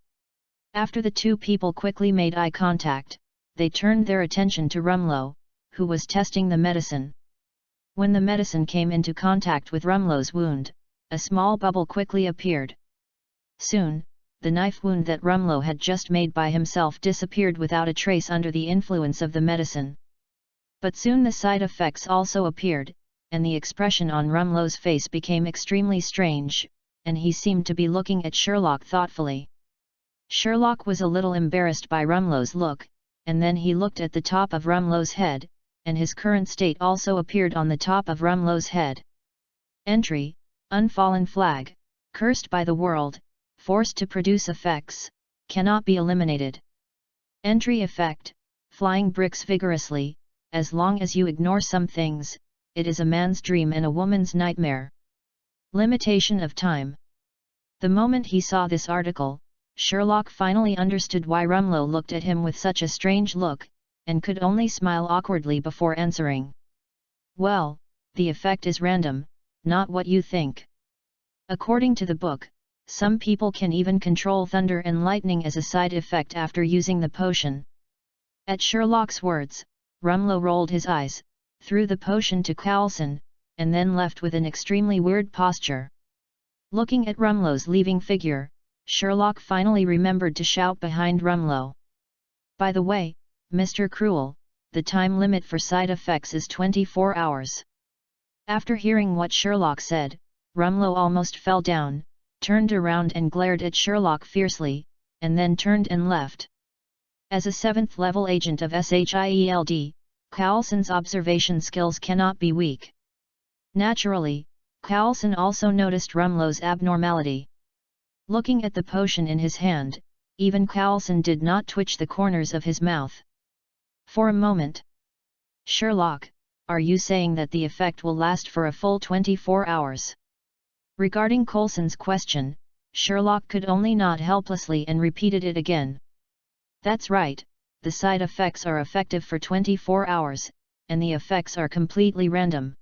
After the two people quickly made eye contact, they turned their attention to Rumlow, who was testing the medicine. When the medicine came into contact with Rumlow's wound, a small bubble quickly appeared. Soon, the knife wound that Rumlow had just made by himself disappeared without a trace under the influence of the medicine. But soon the side effects also appeared, and the expression on Rumlow's face became extremely strange, and he seemed to be looking at Sherlock thoughtfully. Sherlock was a little embarrassed by Rumlow's look, and then he looked at the top of Rumlow's head, and his current state also appeared on the top of Rumlow's head. Entry: Unfallen flag, cursed by the world, forced to produce effects, cannot be eliminated. Entry effect: flying bricks vigorously, as long as you ignore some things, it is a man's dream and a woman's nightmare. Limitation of time. The moment he saw this article, Sherlock finally understood why Rumlow looked at him with such a strange look, and could only smile awkwardly before answering. Well, the effect is random, not what you think. According to the book, some people can even control thunder and lightning as a side effect after using the potion. At Sherlock's words, Rumlow rolled his eyes, threw the potion to Coulson, and then left with an extremely weird posture. Looking at Rumlow's leaving figure, Sherlock finally remembered to shout behind Rumlow. By the way, Mr. Cruel, the time limit for side effects is 24 hours. After hearing what Sherlock said, Rumlow almost fell down, turned around and glared at Sherlock fiercely, and then turned and left. As a 7th level agent of SHIELD, Coulson's observation skills cannot be weak. Naturally, Coulson also noticed Rumlow's abnormality. Looking at the potion in his hand, even Coulson did not twitch the corners of his mouth. For a moment. Sherlock, are you saying that the effect will last for a full 24 hours? Regarding Coulson's question, Sherlock could only nod helplessly and repeated it again. That's right, the side effects are effective for 24 hours, and the effects are completely random.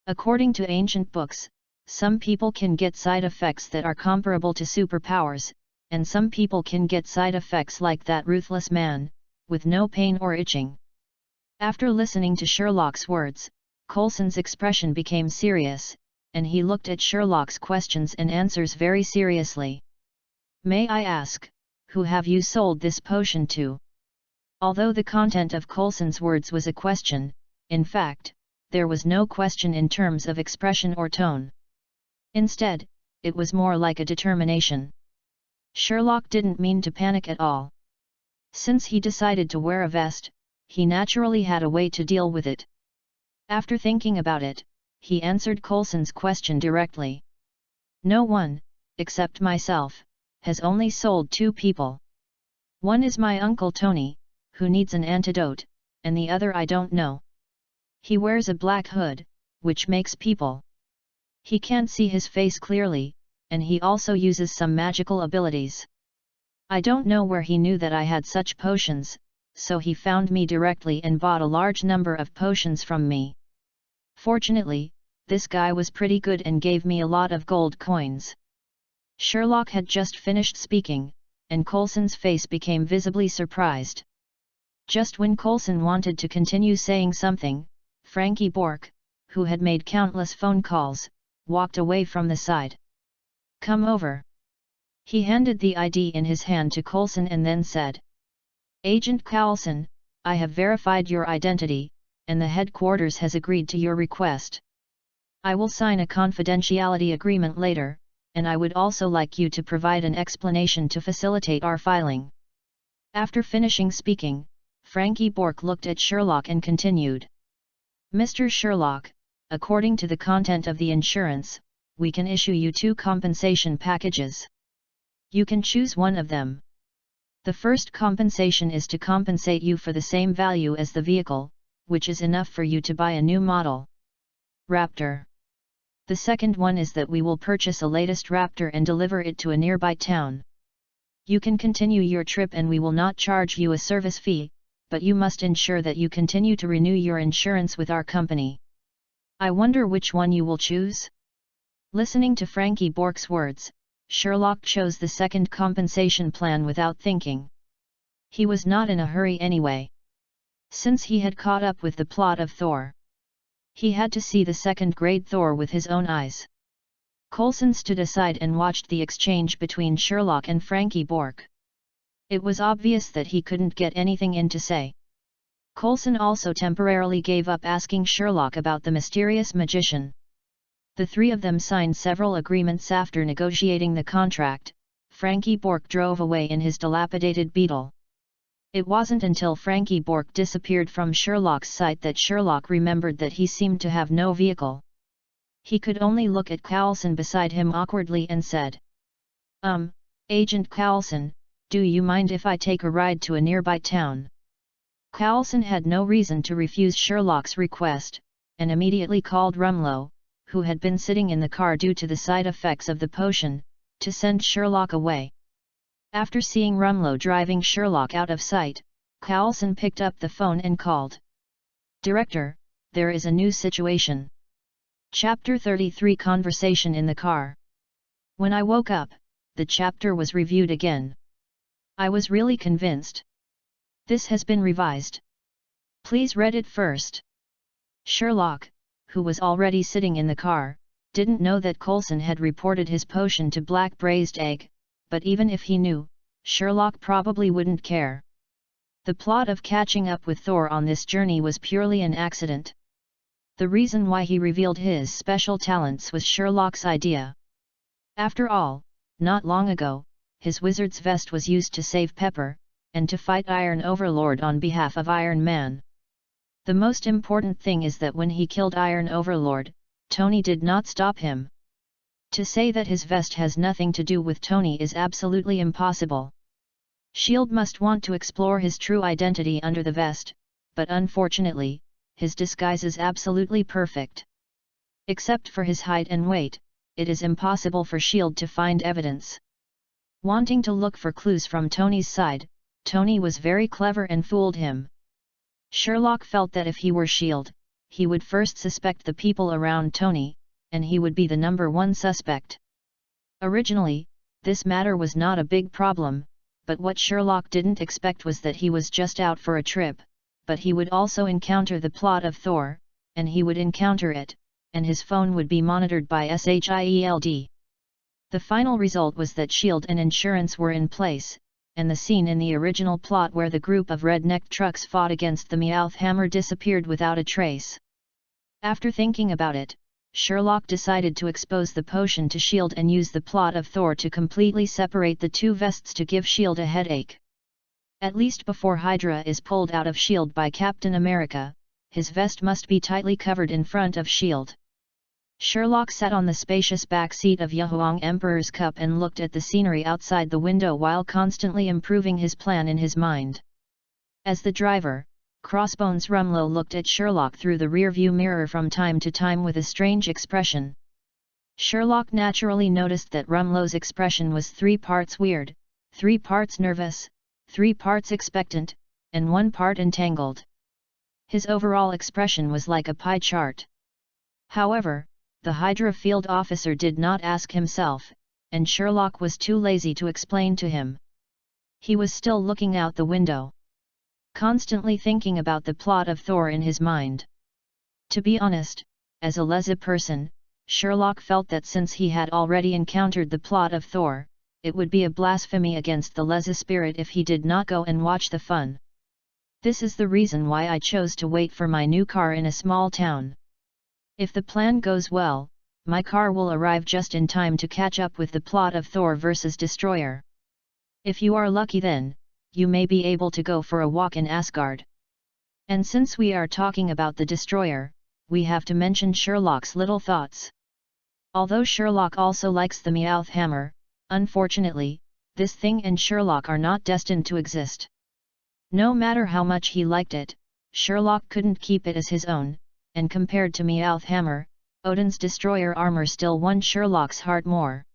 According to ancient books, some people can get side effects that are comparable to superpowers, and some people can get side effects like that ruthless man, with no pain or itching. After listening to Sherlock's words, Coulson's expression became serious, and he looked at Sherlock's questions and answers very seriously. May I ask, who have you sold this potion to? Although the content of Coulson's words was a question, in fact, there was no question in terms of expression or tone. Instead, it was more like a determination. Sherlock didn't mean to panic at all. Since he decided to wear a vest, he naturally had a way to deal with it. After thinking about it, he answered Coulson's question directly. No one, except myself, has only sold 2 people. One is my Uncle Tony, who needs an antidote, and the other I don't know. He wears a black hood, which makes people. He can't see his face clearly, and he also uses some magical abilities. I don't know where he knew that I had such potions, so he found me directly and bought a large number of potions from me. Fortunately, this guy was pretty good and gave me a lot of gold coins. Sherlock had just finished speaking, and Coulson's face became visibly surprised. Just when Coulson wanted to continue saying something, Frankie Bork, who had made countless phone calls, walked away from the side. Come over. He handed the ID in his hand to Coulson and then said, Agent Coulson, I have verified your identity, and the headquarters has agreed to your request. I will sign a confidentiality agreement later, and I would also like you to provide an explanation to facilitate our filing. After finishing speaking, Frankie Bork looked at Sherlock and continued. Mr. Sherlock, according to the content of the insurance, we can issue you 2 compensation packages. You can choose one of them. The first compensation is to compensate you for the same value as the vehicle, which is enough for you to buy a new model Raptor. The second one is that we will purchase a latest Raptor and deliver it to a nearby town. You can continue your trip and we will not charge you a service fee, but you must ensure that you continue to renew your insurance with our company. I wonder which one you will choose? Listening to Frankie Bork's words, Sherlock chose the second compensation plan without thinking. He was not in a hurry anyway. Since he had caught up with the plot of Thor, he had to see the second-grade Thor with his own eyes. Coulson stood aside and watched the exchange between Sherlock and Frankie Bork. It was obvious that he couldn't get anything in to say. Coulson also temporarily gave up asking Sherlock about the mysterious magician. The three of them signed several agreements. After negotiating the contract, Frankie Bork drove away in his dilapidated Beetle. It wasn't until Frankie Bork disappeared from Sherlock's sight that Sherlock remembered that he seemed to have no vehicle. He could only look at Coulson beside him awkwardly and said, Agent Coulson, do you mind if I take a ride to a nearby town?" Coulson had no reason to refuse Sherlock's request, and immediately called Rumlow, who had been sitting in the car due to the side effects of the potion, to send Sherlock away. After seeing Rumlow driving Sherlock out of sight, Coulson picked up the phone and called. "Director, there is a new situation." Chapter 33 Conversation in the Car. When I woke up, the chapter was reviewed again. I was really convinced. This has been revised. Please read it first. Sherlock, who was already sitting in the car, didn't know that Coulson had reported his potion to Black Braised Egg, but even if he knew, Sherlock probably wouldn't care. The plot of catching up with Thor on this journey was purely an accident. The reason why he revealed his special talents was Sherlock's idea. After all, not long ago, his wizard's vest was used to save Pepper, and to fight Iron Overlord on behalf of Iron Man. The most important thing is that when he killed Iron Overlord, Tony did not stop him. To say that his vest has nothing to do with Tony is absolutely impossible. S.H.I.E.L.D. must want to explore his true identity under the vest, but unfortunately, his disguise is absolutely perfect. Except for his height and weight, it is impossible for S.H.I.E.L.D. to find evidence. Wanting to look for clues from Tony's side, Tony was very clever and fooled him. Sherlock felt that if he were S.H.I.E.L.D., he would first suspect the people around Tony, and he would be the number one suspect. Originally, this matter was not a big problem, but what Sherlock didn't expect was that he was just out for a trip, but he would also encounter the plot of Thor, and he would encounter it, and his phone would be monitored by S.H.I.E.L.D. The final result was that S.H.I.E.L.D. and insurance were in place, and the scene in the original plot where the group of redneck trucks fought against the Meowth Hammer disappeared without a trace. After thinking about it, Sherlock decided to expose the potion to S.H.I.E.L.D. and use the plot of Thor to completely separate the two vests to give S.H.I.E.L.D. a headache. At least before Hydra is pulled out of S.H.I.E.L.D. by Captain America, his vest must be tightly covered in front of S.H.I.E.L.D. Sherlock sat on the spacious back seat of Yahuang Emperor's Cup and looked at the scenery outside the window while constantly improving his plan in his mind. As the driver, Crossbones Rumlow looked at Sherlock through the rear-view mirror from time to time with a strange expression. Sherlock naturally noticed that Rumlow's expression was 3 parts weird, 3 parts nervous, 3 parts expectant, and 1 part entangled. His overall expression was like a pie chart. However, the Hydra field officer did not ask himself, and Sherlock was too lazy to explain to him. He was still looking out the window, constantly thinking about the plot of Thor in his mind. To be honest, as a lazy person, Sherlock felt that since he had already encountered the plot of Thor, it would be a blasphemy against the lazy spirit if he did not go and watch the fun. This is the reason why I chose to wait for my new car in a small town. If the plan goes well, my car will arrive just in time to catch up with the plot of Thor vs. Destroyer. If you are lucky then, you may be able to go for a walk in Asgard. And since we are talking about the Destroyer, we have to mention Sherlock's little thoughts. Although Sherlock also likes the Meowth Hammer, unfortunately, this thing and Sherlock are not destined to exist. No matter how much he liked it, Sherlock couldn't keep it as his own, and compared to Meowth Hammer, Odin's Destroyer armor still won Sherlock's heart more.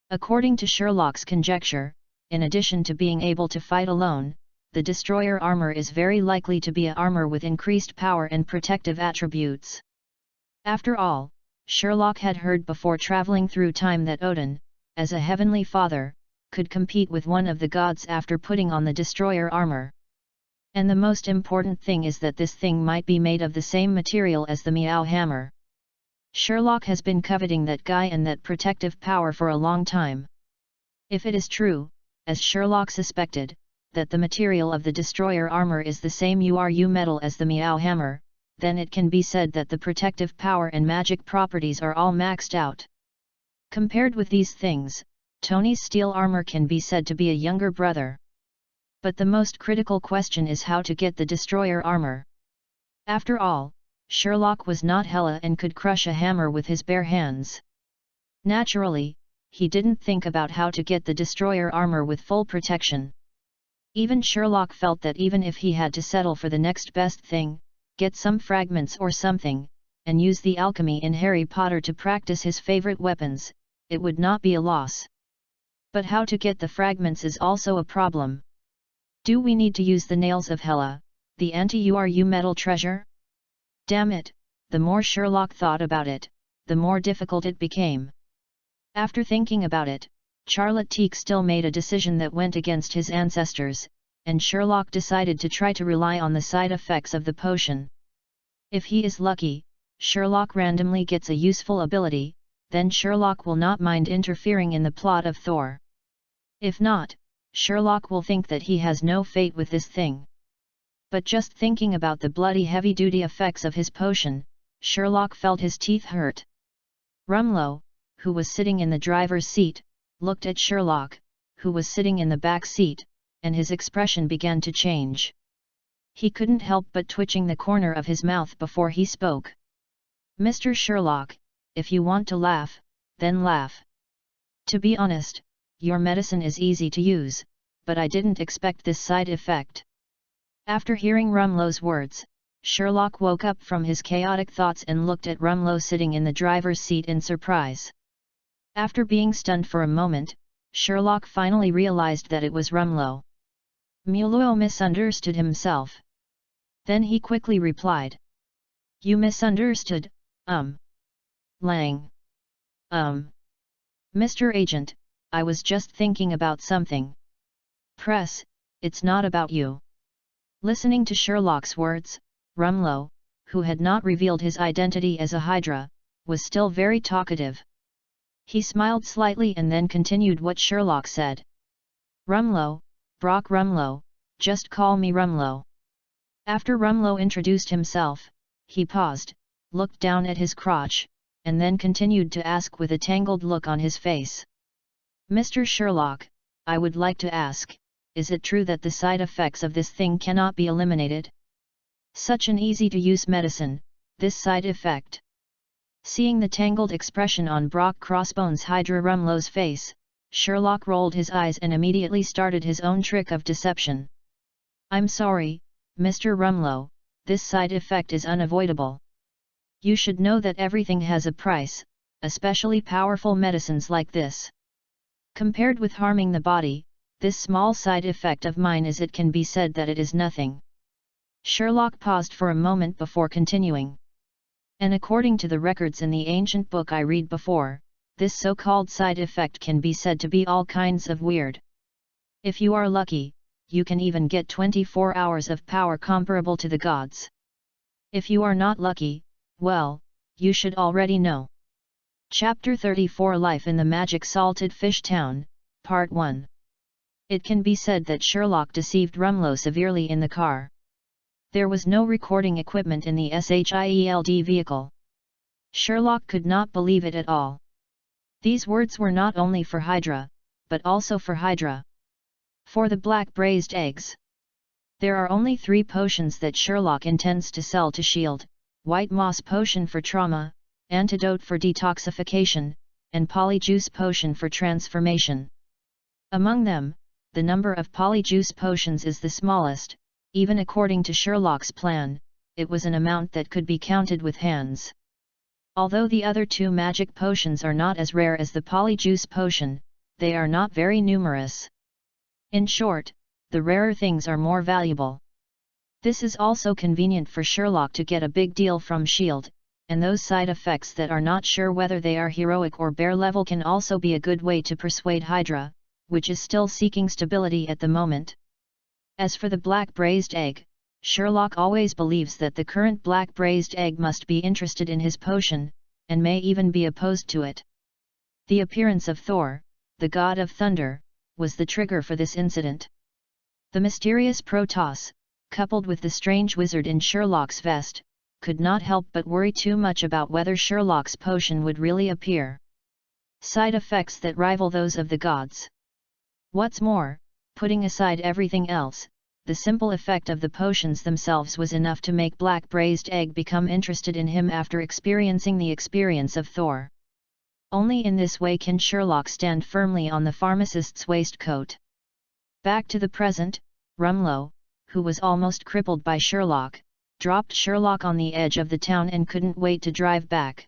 According to Sherlock's conjecture, in addition to being able to fight alone, the Destroyer armor is very likely to be an armor with increased power and protective attributes. After all, Sherlock had heard before traveling through time that Odin, as a heavenly father, could compete with one of the gods after putting on the Destroyer armor. And the most important thing is that this thing might be made of the same material as the Meow Hammer. Sherlock has been coveting that guy and that protective power for a long time. If it is true, as Sherlock suspected, that the material of the destroyer armor is the same URU metal as the Meow hammer, then it can be said that the protective power and magic properties are all maxed out. Compared with these things, Tony's steel armor can be said to be a younger brother. But the most critical question is how to get the destroyer armor. After all, Sherlock was not Hela and could crush a hammer with his bare hands. Naturally, he didn't think about how to get the destroyer armor with full protection. Even Sherlock felt that even if he had to settle for the next best thing, get some fragments or something, and use the alchemy in Harry Potter to practice his favorite weapons, it would not be a loss. But how to get the fragments is also a problem. Do we need to use the nails of Hela, the anti-URU metal treasure? Damn it, the more Sherlock thought about it, the more difficult it became. After thinking about it, Charlotte Teague still made a decision that went against his ancestors, and Sherlock decided to try to rely on the side effects of the potion. If he is lucky, Sherlock randomly gets a useful ability, then Sherlock will not mind interfering in the plot of Thor. If not, Sherlock will think that he has no fate with this thing. But just thinking about the bloody heavy-duty effects of his potion, Sherlock felt his teeth hurt. Rumlow, who was sitting in the driver's seat, looked at Sherlock, who was sitting in the back seat, and his expression began to change. He couldn't help but twitching the corner of his mouth before he spoke. "Mr. Sherlock, if you want to laugh, then laugh. To be honest, your medicine is easy to use, but I didn't expect this side effect." After hearing Rumlow's words, Sherlock woke up from his chaotic thoughts and looked at Rumlow sitting in the driver's seat in surprise. After being stunned for a moment, Sherlock finally realized that it was Rumlow. Mullow misunderstood himself. Then he quickly replied. "You misunderstood, Lang. Mr. Agent, I was just thinking about something." "Press, it's not about you." Listening to Sherlock's words, Rumlow, who had not revealed his identity as a Hydra, was still very talkative. He smiled slightly and then continued what Sherlock said. "Rumlow, Brock Rumlow, just call me Rumlow." After Rumlow introduced himself, he paused, looked down at his crotch, and then continued to ask with a tangled look on his face. "Mr. Sherlock, I would like to ask, is it true that the side effects of this thing cannot be eliminated? Such an easy-to-use medicine, this side effect." Seeing the tangled expression on Brock Crossbones Hydra Rumlow's face, Sherlock rolled his eyes and immediately started his own trick of deception. "I'm sorry, Mr. Rumlow, this side effect is unavoidable. You should know that everything has a price, especially powerful medicines like this. Compared with harming the body, this small side effect of mine it can be said that it is nothing." Sherlock paused for a moment before continuing. "And according to the records in the ancient book I read before, this so-called side effect can be said to be all kinds of weird. If you are lucky, you can even get 24 hours of power comparable to the gods. If you are not lucky, well, you should already know." Chapter 34 Life in the Magic Salted Fish Town, Part 1. It can be said that Sherlock deceived Rumlow severely in the car. There was no recording equipment in the SHIELD vehicle. Sherlock could not believe it at all. These words were not only for Hydra, but also for Hydra. For the black braised eggs. There are only 3 potions that Sherlock intends to sell to S.H.I.E.L.D., White Moss Potion for Trauma, Antidote for Detoxification, and Polyjuice Potion for Transformation. Among them, the number of Polyjuice potions is the smallest. Even according to Sherlock's plan, it was an amount that could be counted with hands. Although the other 2 magic potions are not as rare as the Polyjuice potion, they are not very numerous. In short, the rarer things are more valuable. This is also convenient for Sherlock to get a big deal from S.H.I.E.L.D., and those side effects that are not sure whether they are heroic or bare level can also be a good way to persuade Hydra, which is still seeking stability at the moment. As for the black braised egg, Sherlock always believes that the current black braised egg must be interested in his potion, and may even be opposed to it. The appearance of Thor, the god of thunder, was the trigger for this incident. The mysterious Protoss, coupled with the strange wizard in Sherlock's vest, could not help but worry too much about whether Sherlock's potion would really appear. Side effects that rival those of the gods. What's more, putting aside everything else, the simple effect of the potions themselves was enough to make Black Braised Egg become interested in him after experiencing the experience of Thor. Only in this way can Sherlock stand firmly on the pharmacist's waistcoat. Back to the present, Rumlow, who was almost crippled by Sherlock, dropped Sherlock on the edge of the town and couldn't wait to drive back.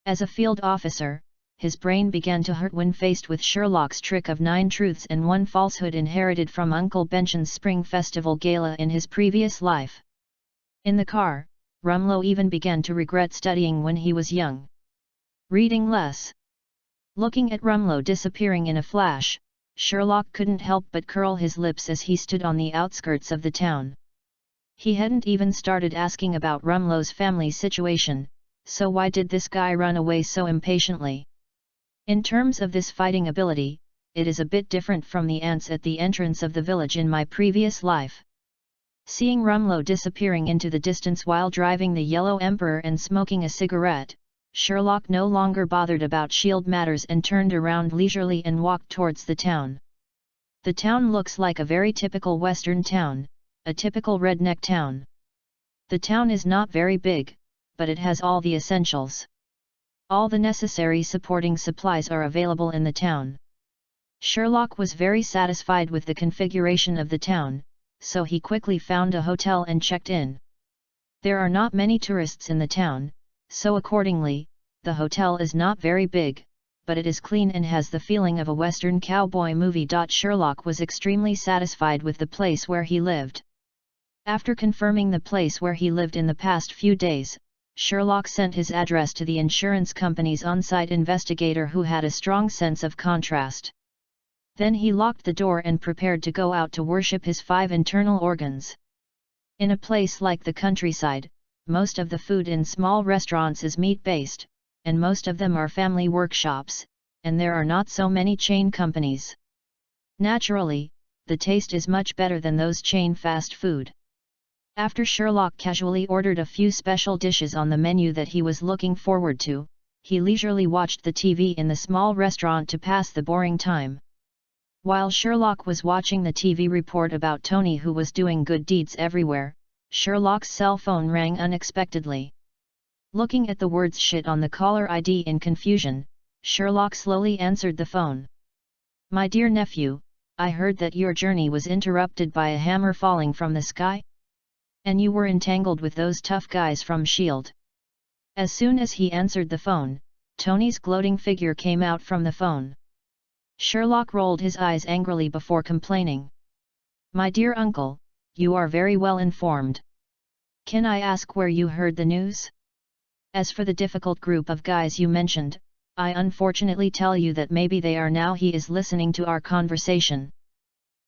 As a field officer, his brain began to hurt when faced with Sherlock's trick of 9 truths and 1 falsehood inherited from Uncle Bension's Spring Festival gala in his previous life. In the car, Rumlow even began to regret studying when he was young. Reading less. Looking at Rumlow disappearing in a flash, Sherlock couldn't help but curl his lips as he stood on the outskirts of the town. He hadn't even started asking about Rumlow's family situation, so why did this guy run away so impatiently? In terms of this fighting ability, it is a bit different from the ants at the entrance of the village in my previous life. Seeing Rumlow disappearing into the distance while driving the Yellow Emperor and smoking a cigarette, Sherlock no longer bothered about shield matters and turned around leisurely and walked towards the town. The town looks like a very typical Western town, a typical redneck town. The town is not very big, but it has all the essentials. All the necessary supporting supplies are available in the town. Sherlock was very satisfied with the configuration of the town, so he quickly found a hotel and checked in. There are not many tourists in the town, so accordingly, the hotel is not very big, but it is clean and has the feeling of a Western cowboy movie. Sherlock was extremely satisfied with the place where he lived. After confirming the place where he lived in the past few days, Sherlock sent his address to the insurance company's on-site investigator who had a strong sense of contrast. Then he locked the door and prepared to go out to worship his 5 internal organs. In a place like the countryside, most of the food in small restaurants is meat-based, and most of them are family workshops, and there are not so many chain companies. Naturally, the taste is much better than those chain fast food. After Sherlock casually ordered a few special dishes on the menu that he was looking forward to, he leisurely watched the TV in the small restaurant to pass the boring time. While Sherlock was watching the TV report about Tony who was doing good deeds everywhere, Sherlock's cell phone rang unexpectedly. Looking at the words "shit" on the caller ID in confusion, Sherlock slowly answered the phone. "My dear nephew, I heard that your journey was interrupted by a hammer falling from the sky? And you were entangled with those tough guys from S.H.I.E.L.D. As soon as he answered the phone, Tony's gloating figure came out from the phone. Sherlock rolled his eyes angrily before complaining. "My dear uncle, you are very well informed. Can I ask where you heard the news? As for the difficult group of guys you mentioned, I unfortunately tell you that maybe they are now." He is listening to our conversation.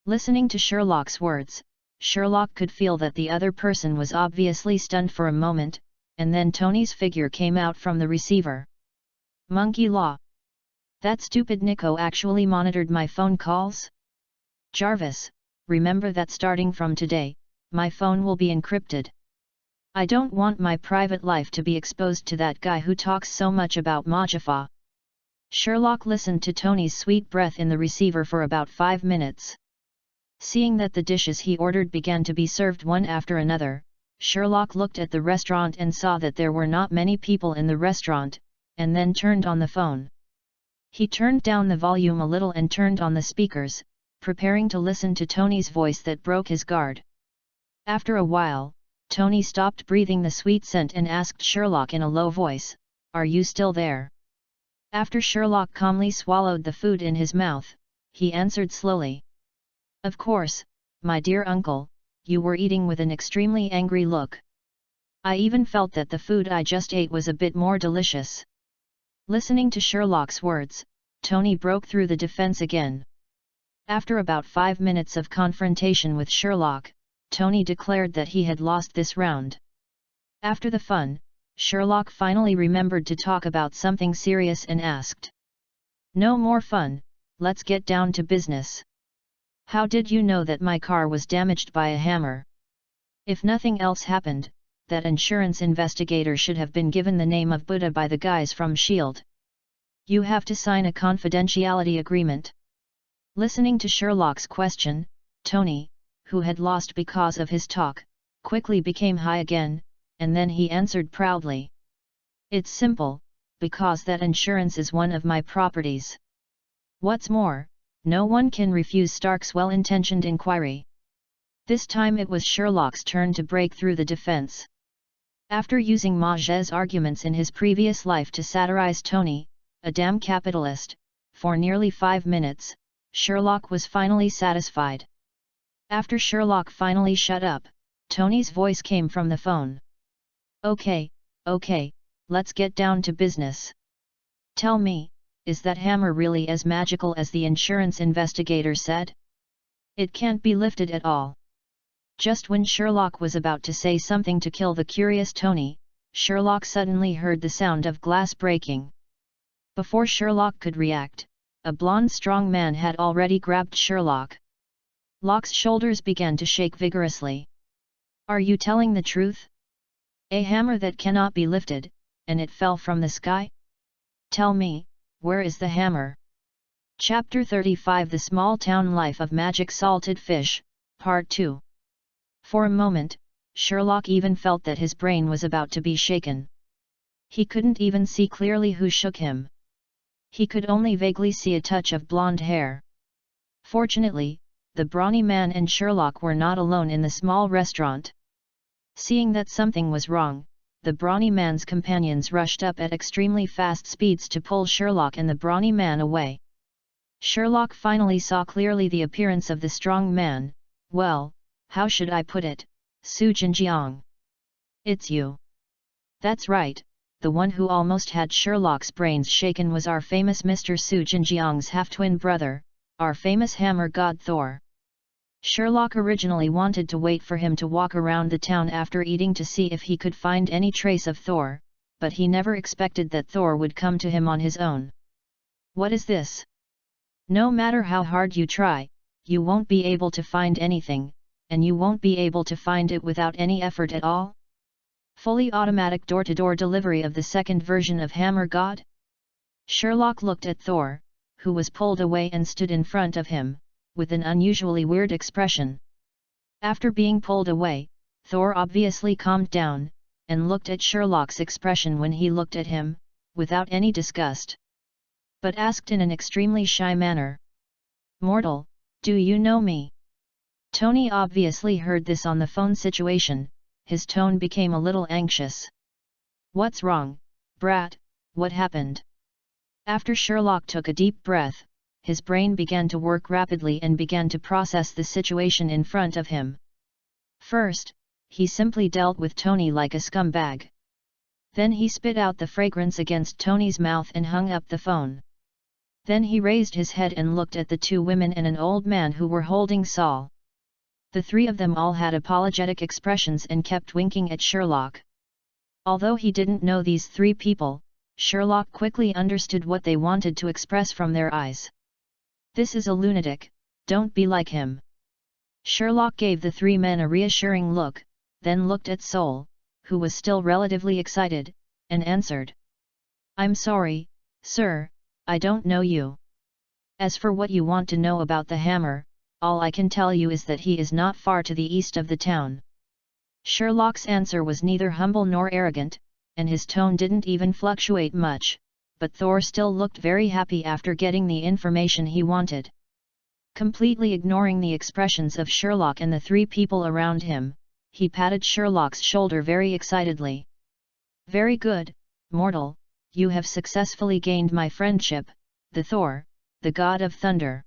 Listening to Sherlock's words, Sherlock could feel that the other person was obviously stunned for a moment, and then Tony's figure came out from the receiver. "Monkey law. That stupid Nico actually monitored my phone calls? Jarvis, remember that starting from today, my phone will be encrypted. I don't want my private life to be exposed to that guy who talks so much about Majafa." Sherlock listened to Tony's sweet breath in the receiver for about 5 minutes. Seeing that the dishes he ordered began to be served one after another, Sherlock looked at the restaurant and saw that there were not many people in the restaurant, and then turned on the phone. He turned down the volume a little and turned on the speakers, preparing to listen to Tony's voice that broke his guard. After a while, Tony stopped breathing the sweet scent and asked Sherlock in a low voice, "Are you still there?" After Sherlock calmly swallowed the food in his mouth, he answered slowly. "Of course, my dear uncle, you were eating with an extremely angry look. I even felt that the food I just ate was a bit more delicious." Listening to Sherlock's words, Tony broke through the defense again. After about 5 minutes of confrontation with Sherlock, Tony declared that he had lost this round. After the fun, Sherlock finally remembered to talk about something serious and asked, "No more fun, let's get down to business." How did you know that my car was damaged by a hammer? If nothing else happened, that insurance investigator should have been given the name of Buddha by the guys from S.H.I.E.L.D. You have to sign a confidentiality agreement. Listening to Sherlock's question, Tony, who had lost because of his talk, quickly became high again, and then he answered proudly. It's simple, because that insurance is one of my properties. What's more, no one can refuse Stark's well-intentioned inquiry. This time it was Sherlock's turn to break through the defense. After using Maget's arguments in his previous life to satirize Tony, a damn capitalist, for nearly 5 minutes, Sherlock was finally satisfied. After Sherlock finally shut up, Tony's voice came from the phone. Okay, let's get down to business. Tell me, is that hammer really as magical as the insurance investigator said? It can't be lifted at all. Just when Sherlock was about to say something to kill the curious Tony, Sherlock suddenly heard the sound of glass breaking. Before Sherlock could react, a blonde strong man had already grabbed Sherlock. Locke's shoulders began to shake vigorously. Are you telling the truth? A hammer that cannot be lifted, and it fell from the sky? Tell me, where is the hammer? Chapter 35 The Small Town Life of Magic Salted Fish, Part 2. For a moment, Sherlock even felt that his brain was about to be shaken. He couldn't even see clearly who shook him. He could only vaguely see a touch of blonde hair. Fortunately, the brawny man and Sherlock were not alone in the small restaurant. Seeing that something was wrong, the brawny man's companions rushed up at extremely fast speeds to pull Sherlock and the brawny man away. Sherlock finally saw clearly the appearance of the strong man. Well, how should I put it, Su Jinjiang? It's you. That's right, the one who almost had Sherlock's brains shaken was our famous Mr. Su Jinjiang's half-twin brother, our famous hammer god Thor. Sherlock originally wanted to wait for him to walk around the town after eating to see if he could find any trace of Thor, but he never expected that Thor would come to him on his own. What is this? No matter how hard you try, you won't be able to find anything, and you won't be able to find it without any effort at all? Fully automatic door-to-door delivery of the second version of Hammer God? Sherlock looked at Thor, who was pulled away and stood in front of him, with an unusually weird expression. After being pulled away, Thor obviously calmed down, and looked at Sherlock's expression when he looked at him, without any disgust. But asked in an extremely shy manner. Mortal, do you know me? Tony obviously heard this on the phone situation, his tone became a little anxious. What's wrong, brat, what happened? After Sherlock took a deep breath, his brain began to work rapidly and began to process the situation in front of him. First, he simply dealt with Tony like a scumbag. Then he spit out the fragrance against Tony's mouth and hung up the phone. Then he raised his head and looked at the 2 women and an old man who were holding Saul. The 3 of them all had apologetic expressions and kept winking at Sherlock. Although he didn't know these 3 people, Sherlock quickly understood what they wanted to express from their eyes. This is a lunatic, don't be like him. Sherlock gave the 3 men a reassuring look, then looked at Saul, who was still relatively excited, and answered. I'm sorry, sir, I don't know you. As for what you want to know about the hammer, all I can tell you is that he is not far to the east of the town. Sherlock's answer was neither humble nor arrogant, and his tone didn't even fluctuate much, but Thor still looked very happy after getting the information he wanted. Completely ignoring the expressions of Sherlock and the 3 people around him, he patted Sherlock's shoulder very excitedly. Very good, mortal, you have successfully gained my friendship, the Thor, the god of thunder.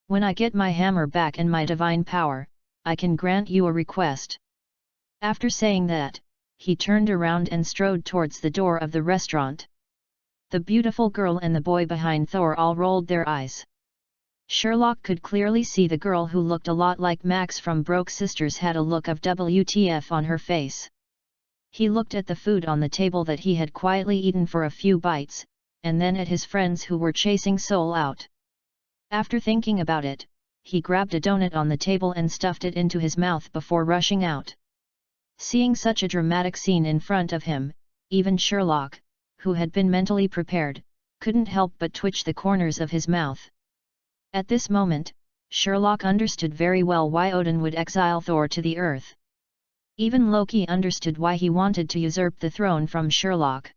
When I get my hammer back and my divine power, I can grant you a request. After saying that, he turned around and strode towards the door of the restaurant. The beautiful girl and the boy behind Thor all rolled their eyes. Sherlock could clearly see the girl who looked a lot like Max from Broke Sisters had a look of WTF on her face. He looked at the food on the table that he had quietly eaten for a few bites, and then at his friends who were chasing Soul out. After thinking about it, he grabbed a donut on the table and stuffed it into his mouth before rushing out. Seeing such a dramatic scene in front of him, even Sherlock, who had been mentally prepared, couldn't help but twitch the corners of his mouth. At this moment, Sherlock understood very well why Odin would exile Thor to the earth. Even Loki understood why he wanted to usurp the throne from Sherlock.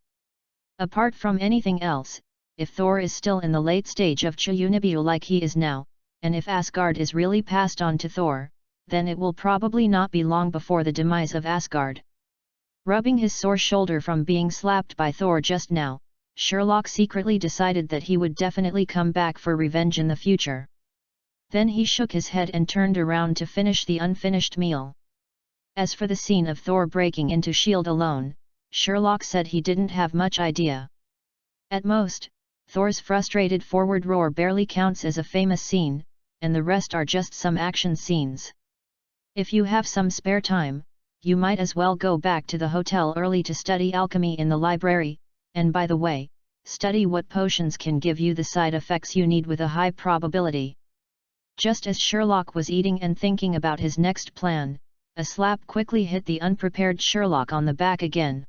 Apart from anything else, if Thor is still in the late stage of Chunibyo like he is now, and if Asgard is really passed on to Thor, then it will probably not be long before the demise of Asgard. Rubbing his sore shoulder from being slapped by Thor just now, Sherlock secretly decided that he would definitely come back for revenge in the future. Then he shook his head and turned around to finish the unfinished meal. As for the scene of Thor breaking into S.H.I.E.L.D. alone, Sherlock said he didn't have much idea. At most, Thor's frustrated forward roar barely counts as a famous scene, and the rest are just some action scenes. If you have some spare time, you might as well go back to the hotel early to study alchemy in the library, and by the way, study what potions can give you the side effects you need with a high probability. Just as Sherlock was eating and thinking about his next plan, a slap quickly hit the unprepared Sherlock on the back again.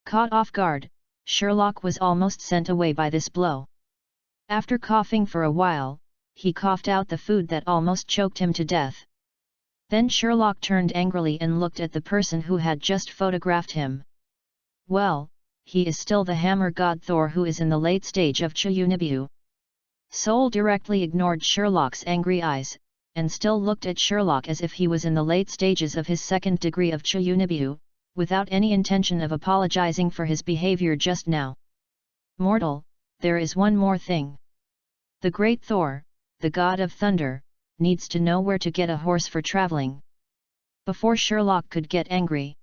Caught off guard, Sherlock was almost sent away by this blow. After coughing for a while, he coughed out the food that almost choked him to death. Then Sherlock turned angrily and looked at the person who had just photographed him. Well, he is still the hammer god Thor who is in the late stage of Chunibyo. Soul directly ignored Sherlock's angry eyes, and still looked at Sherlock as if he was in the late stages of his second degree of Chunibyo, without any intention of apologizing for his behavior just now. Mortal, there is one more thing. The great Thor, the god of thunder, needs to know where to get a horse for traveling. Before Sherlock could get angry,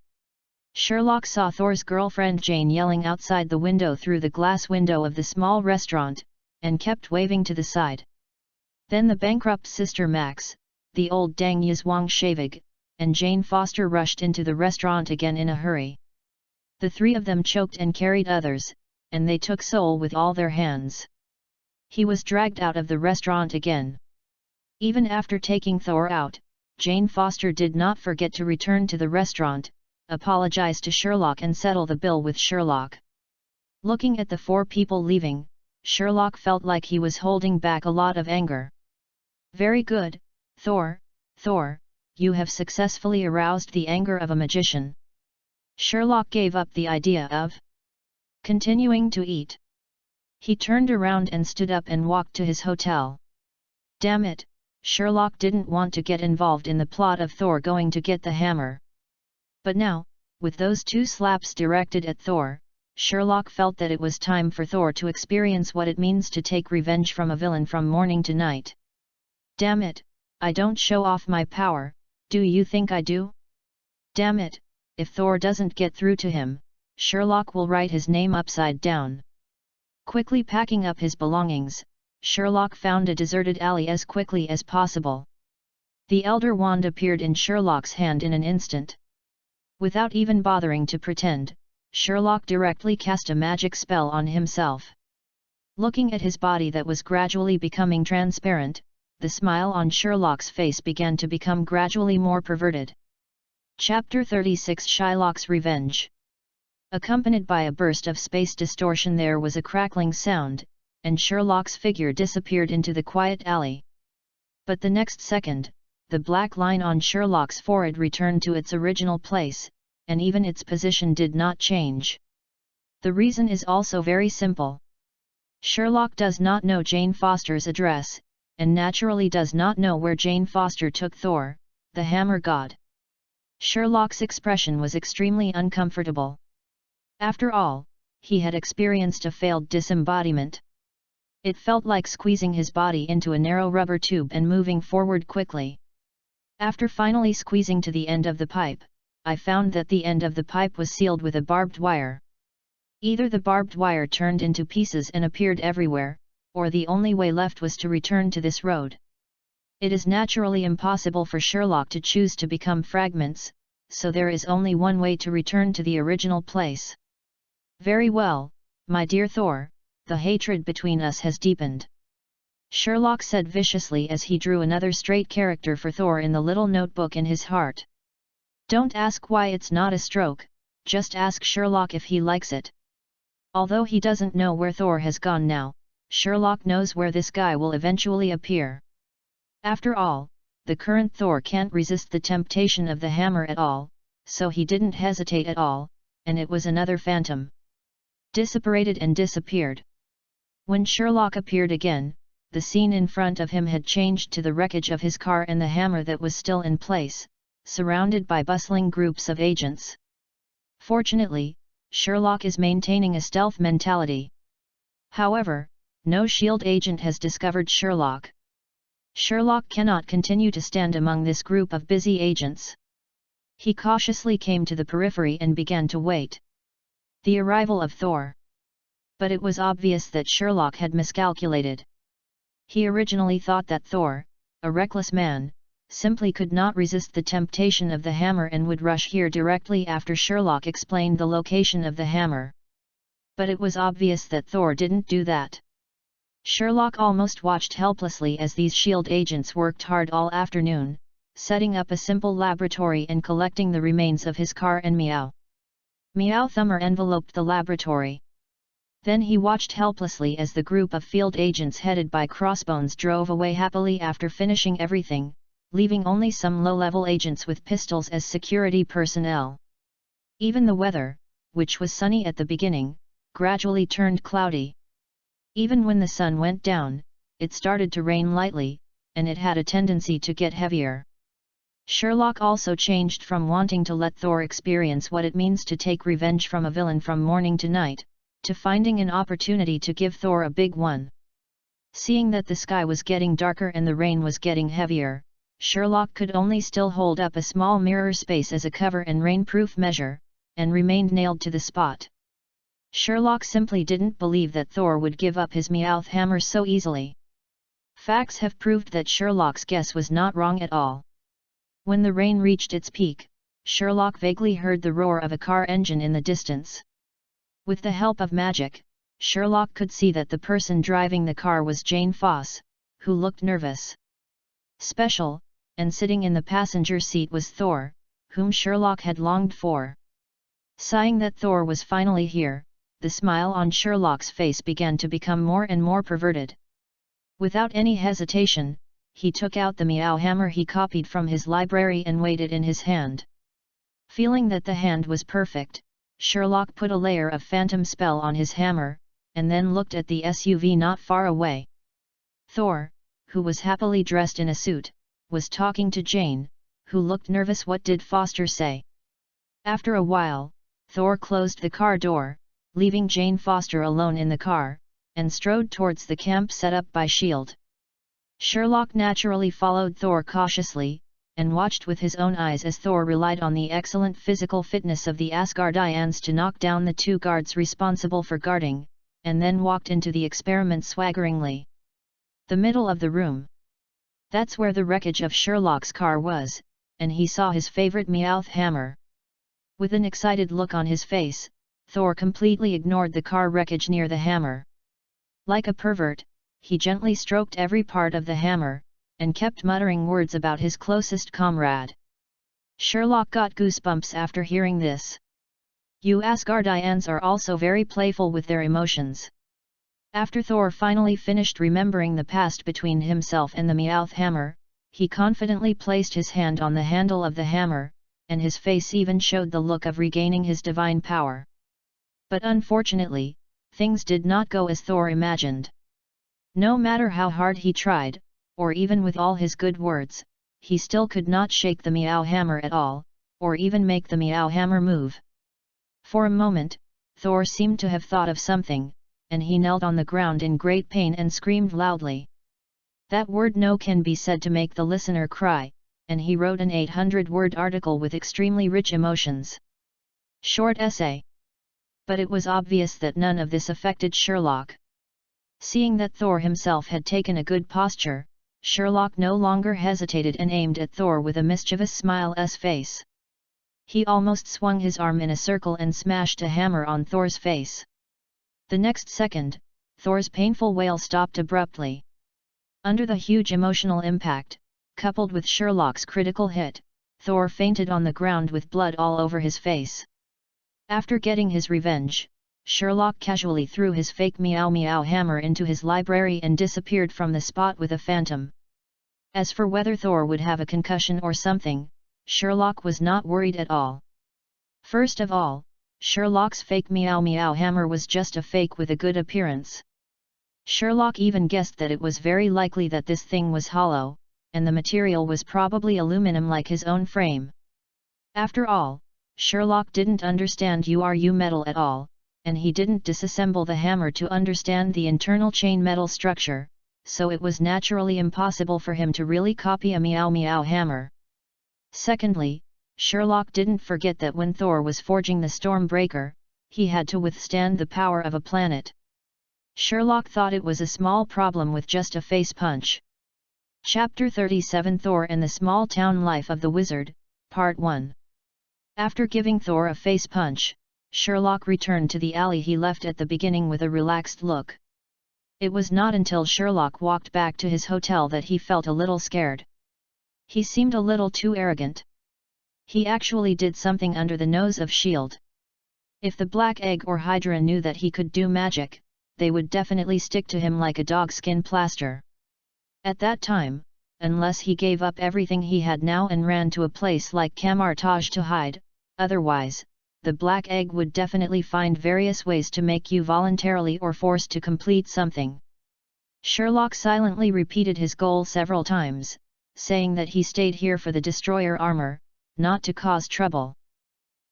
Sherlock saw Thor's girlfriend Jane yelling outside the window through the glass window of the small restaurant, and kept waving to the side. Then the bankrupt sister Max, the old dang Yizwang Shavig, and Jane Foster rushed into the restaurant again in a hurry. The three of them choked and carried others, and they took Soul with all their hands. He was dragged out of the restaurant again. Even after taking Thor out, Jane Foster did not forget to return to the restaurant, apologize to Sherlock and settle the bill with Sherlock. Looking at the four people leaving, Sherlock felt like he was holding back a lot of anger. Very good, Thor, you have successfully aroused the anger of a magician. Sherlock gave up the idea of continuing to eat. He turned around and stood up and walked to his hotel. Damn it, Sherlock didn't want to get involved in the plot of Thor going to get the hammer. But now, with those two slaps directed at Thor, Sherlock felt that it was time for Thor to experience what it means to take revenge from a villain from morning to night. Damn it, I don't show off my power, do you think I do? Damn it, if Thor doesn't get through to him, Sherlock will write his name upside down. Quickly packing up his belongings, Sherlock found a deserted alley as quickly as possible. The Elder Wand appeared in Sherlock's hand in an instant. Without even bothering to pretend, Sherlock directly cast a magic spell on himself. Looking at his body that was gradually becoming transparent, the smile on Sherlock's face began to become gradually more perverted. Chapter 36 Shylock's Revenge. Accompanied by a burst of space distortion, there was a crackling sound, and Sherlock's figure disappeared into the quiet alley. But the next second, the black line on Sherlock's forehead returned to its original place, and even its position did not change. The reason is also very simple. Sherlock does not know Jane Foster's address, and naturally does not know where Jane Foster took Thor, the hammer god. Sherlock's expression was extremely uncomfortable. After all, he had experienced a failed disembodiment. It felt like squeezing his body into a narrow rubber tube and moving forward quickly. After finally squeezing to the end of the pipe, I found that the end of the pipe was sealed with a barbed wire. Either the barbed wire turned into pieces and appeared everywhere, or the only way left was to return to this road. It is naturally impossible for Sherlock to choose to become fragments, so there is only one way to return to the original place. Very well, my dear Thor, the hatred between us has deepened. Sherlock said viciously as he drew another straight character for Thor in the little notebook in his heart. Don't ask why it's not a stroke, just ask Sherlock if he likes it. Although he doesn't know where Thor has gone now, Sherlock knows where this guy will eventually appear. After all, the current Thor can't resist the temptation of the hammer at all, so he didn't hesitate at all, and it was another phantom. Disapparated and disappeared. When Sherlock appeared again, the scene in front of him had changed to the wreckage of his car and the hammer that was still in place, surrounded by bustling groups of agents. Fortunately, Sherlock is maintaining a stealth mentality. However, no SHIELD agent has discovered Sherlock. Sherlock cannot continue to stand among this group of busy agents. He cautiously came to the periphery and began to wait the arrival of Thor. But it was obvious that Sherlock had miscalculated. He originally thought that Thor, a reckless man, simply could not resist the temptation of the hammer and would rush here directly after Sherlock explained the location of the hammer. But it was obvious that Thor didn't do that. Sherlock almost watched helplessly as these SHIELD agents worked hard all afternoon, setting up a simple laboratory and collecting the remains of his car and Meow. Meow Thumber enveloped the laboratory. Then he watched helplessly as the group of field agents headed by Crossbones drove away happily after finishing everything, leaving only some low-level agents with pistols as security personnel. Even the weather, which was sunny at the beginning, gradually turned cloudy. Even when the sun went down, it started to rain lightly, and it had a tendency to get heavier. Sherlock also changed from wanting to let Thor experience what it means to take revenge from a villain from morning to night, to finding an opportunity to give Thor a big one. Seeing that the sky was getting darker and the rain was getting heavier, Sherlock could only still hold up a small mirror space as a cover and rainproof measure, and remained nailed to the spot. Sherlock simply didn't believe that Thor would give up his Meowth hammer so easily. Facts have proved that Sherlock's guess was not wrong at all. When the rain reached its peak, Sherlock vaguely heard the roar of a car engine in the distance. With the help of magic, Sherlock could see that the person driving the car was Jane Foss, who looked nervous. Special, and sitting in the passenger seat was Thor, whom Sherlock had longed for. Sighing that Thor was finally here, the smile on Sherlock's face began to become more and more perverted. Without any hesitation, he took out the Meow hammer he copied from his library and weighed it in his hand. Feeling that the hand was perfect, Sherlock put a layer of phantom spell on his hammer, and then looked at the SUV not far away. Thor, who was happily dressed in a suit, was talking to Jane, who looked nervous. What did Foster say? After a while, Thor closed the car door, leaving Jane Foster alone in the car, and strode towards the camp set up by S.H.I.E.L.D. Sherlock naturally followed Thor cautiously, and watched with his own eyes as Thor relied on the excellent physical fitness of the Asgardians to knock down the two guards responsible for guarding, and then walked into the experiment swaggeringly. The middle of the room. That's where the wreckage of Sherlock's car was, and he saw his favorite Meowth hammer. With an excited look on his face, Thor completely ignored the car wreckage near the hammer. Like a pervert, he gently stroked every part of the hammer, and kept muttering words about his closest comrade. Sherlock got goosebumps after hearing this. You Asgardians are also very playful with their emotions. After Thor finally finished remembering the past between himself and the Meowth hammer, he confidently placed his hand on the handle of the hammer, and his face even showed the look of regaining his divine power. But unfortunately, things did not go as Thor imagined. No matter how hard he tried, or even with all his good words, he still could not shake the Meow hammer at all, or even make the Meow hammer move. For a moment, Thor seemed to have thought of something, and he knelt on the ground in great pain and screamed loudly. That word "no" can be said to make the listener cry, and he wrote an 800-word article with extremely rich emotions. Short essay. But it was obvious that none of this affected Sherlock. Seeing that Thor himself had taken a good posture, Sherlock no longer hesitated and aimed at Thor with a mischievous smile's face. He almost swung his arm in a circle and smashed a hammer on Thor's face. The next second, Thor's painful wail stopped abruptly. Under the huge emotional impact, coupled with Sherlock's critical hit, Thor fainted on the ground with blood all over his face. After getting his revenge, Sherlock casually threw his fake meow meow hammer into his library and disappeared from the spot with a phantom. As for whether Thor would have a concussion or something, Sherlock was not worried at all. First of all, Sherlock's fake meow meow hammer was just a fake with a good appearance. Sherlock even guessed that it was very likely that this thing was hollow, and the material was probably aluminum like his own frame. After all, Sherlock didn't understand URU metal at all, and he didn't disassemble the hammer to understand the internal chain metal structure, so it was naturally impossible for him to really copy a meow meow hammer. Secondly, Sherlock didn't forget that when Thor was forging the Stormbreaker, he had to withstand the power of a planet. Sherlock thought it was a small problem with just a face punch. Chapter 37 Thor and the Small Town Life of the Wizard, Part 1. After giving Thor a face punch, Sherlock returned to the alley he left at the beginning with a relaxed look. It was not until Sherlock walked back to his hotel that he felt a little scared. He seemed a little too arrogant. He actually did something under the nose of S.H.I.E.L.D. If the Black Egg or Hydra knew that he could do magic, they would definitely stick to him like a dogskin plaster. At that time, unless he gave up everything he had now and ran to a place like Camartage to hide, otherwise, the Black Egg would definitely find various ways to make you voluntarily or forced to complete something. Sherlock silently repeated his goal several times, saying that he stayed here for the destroyer armor, not to cause trouble.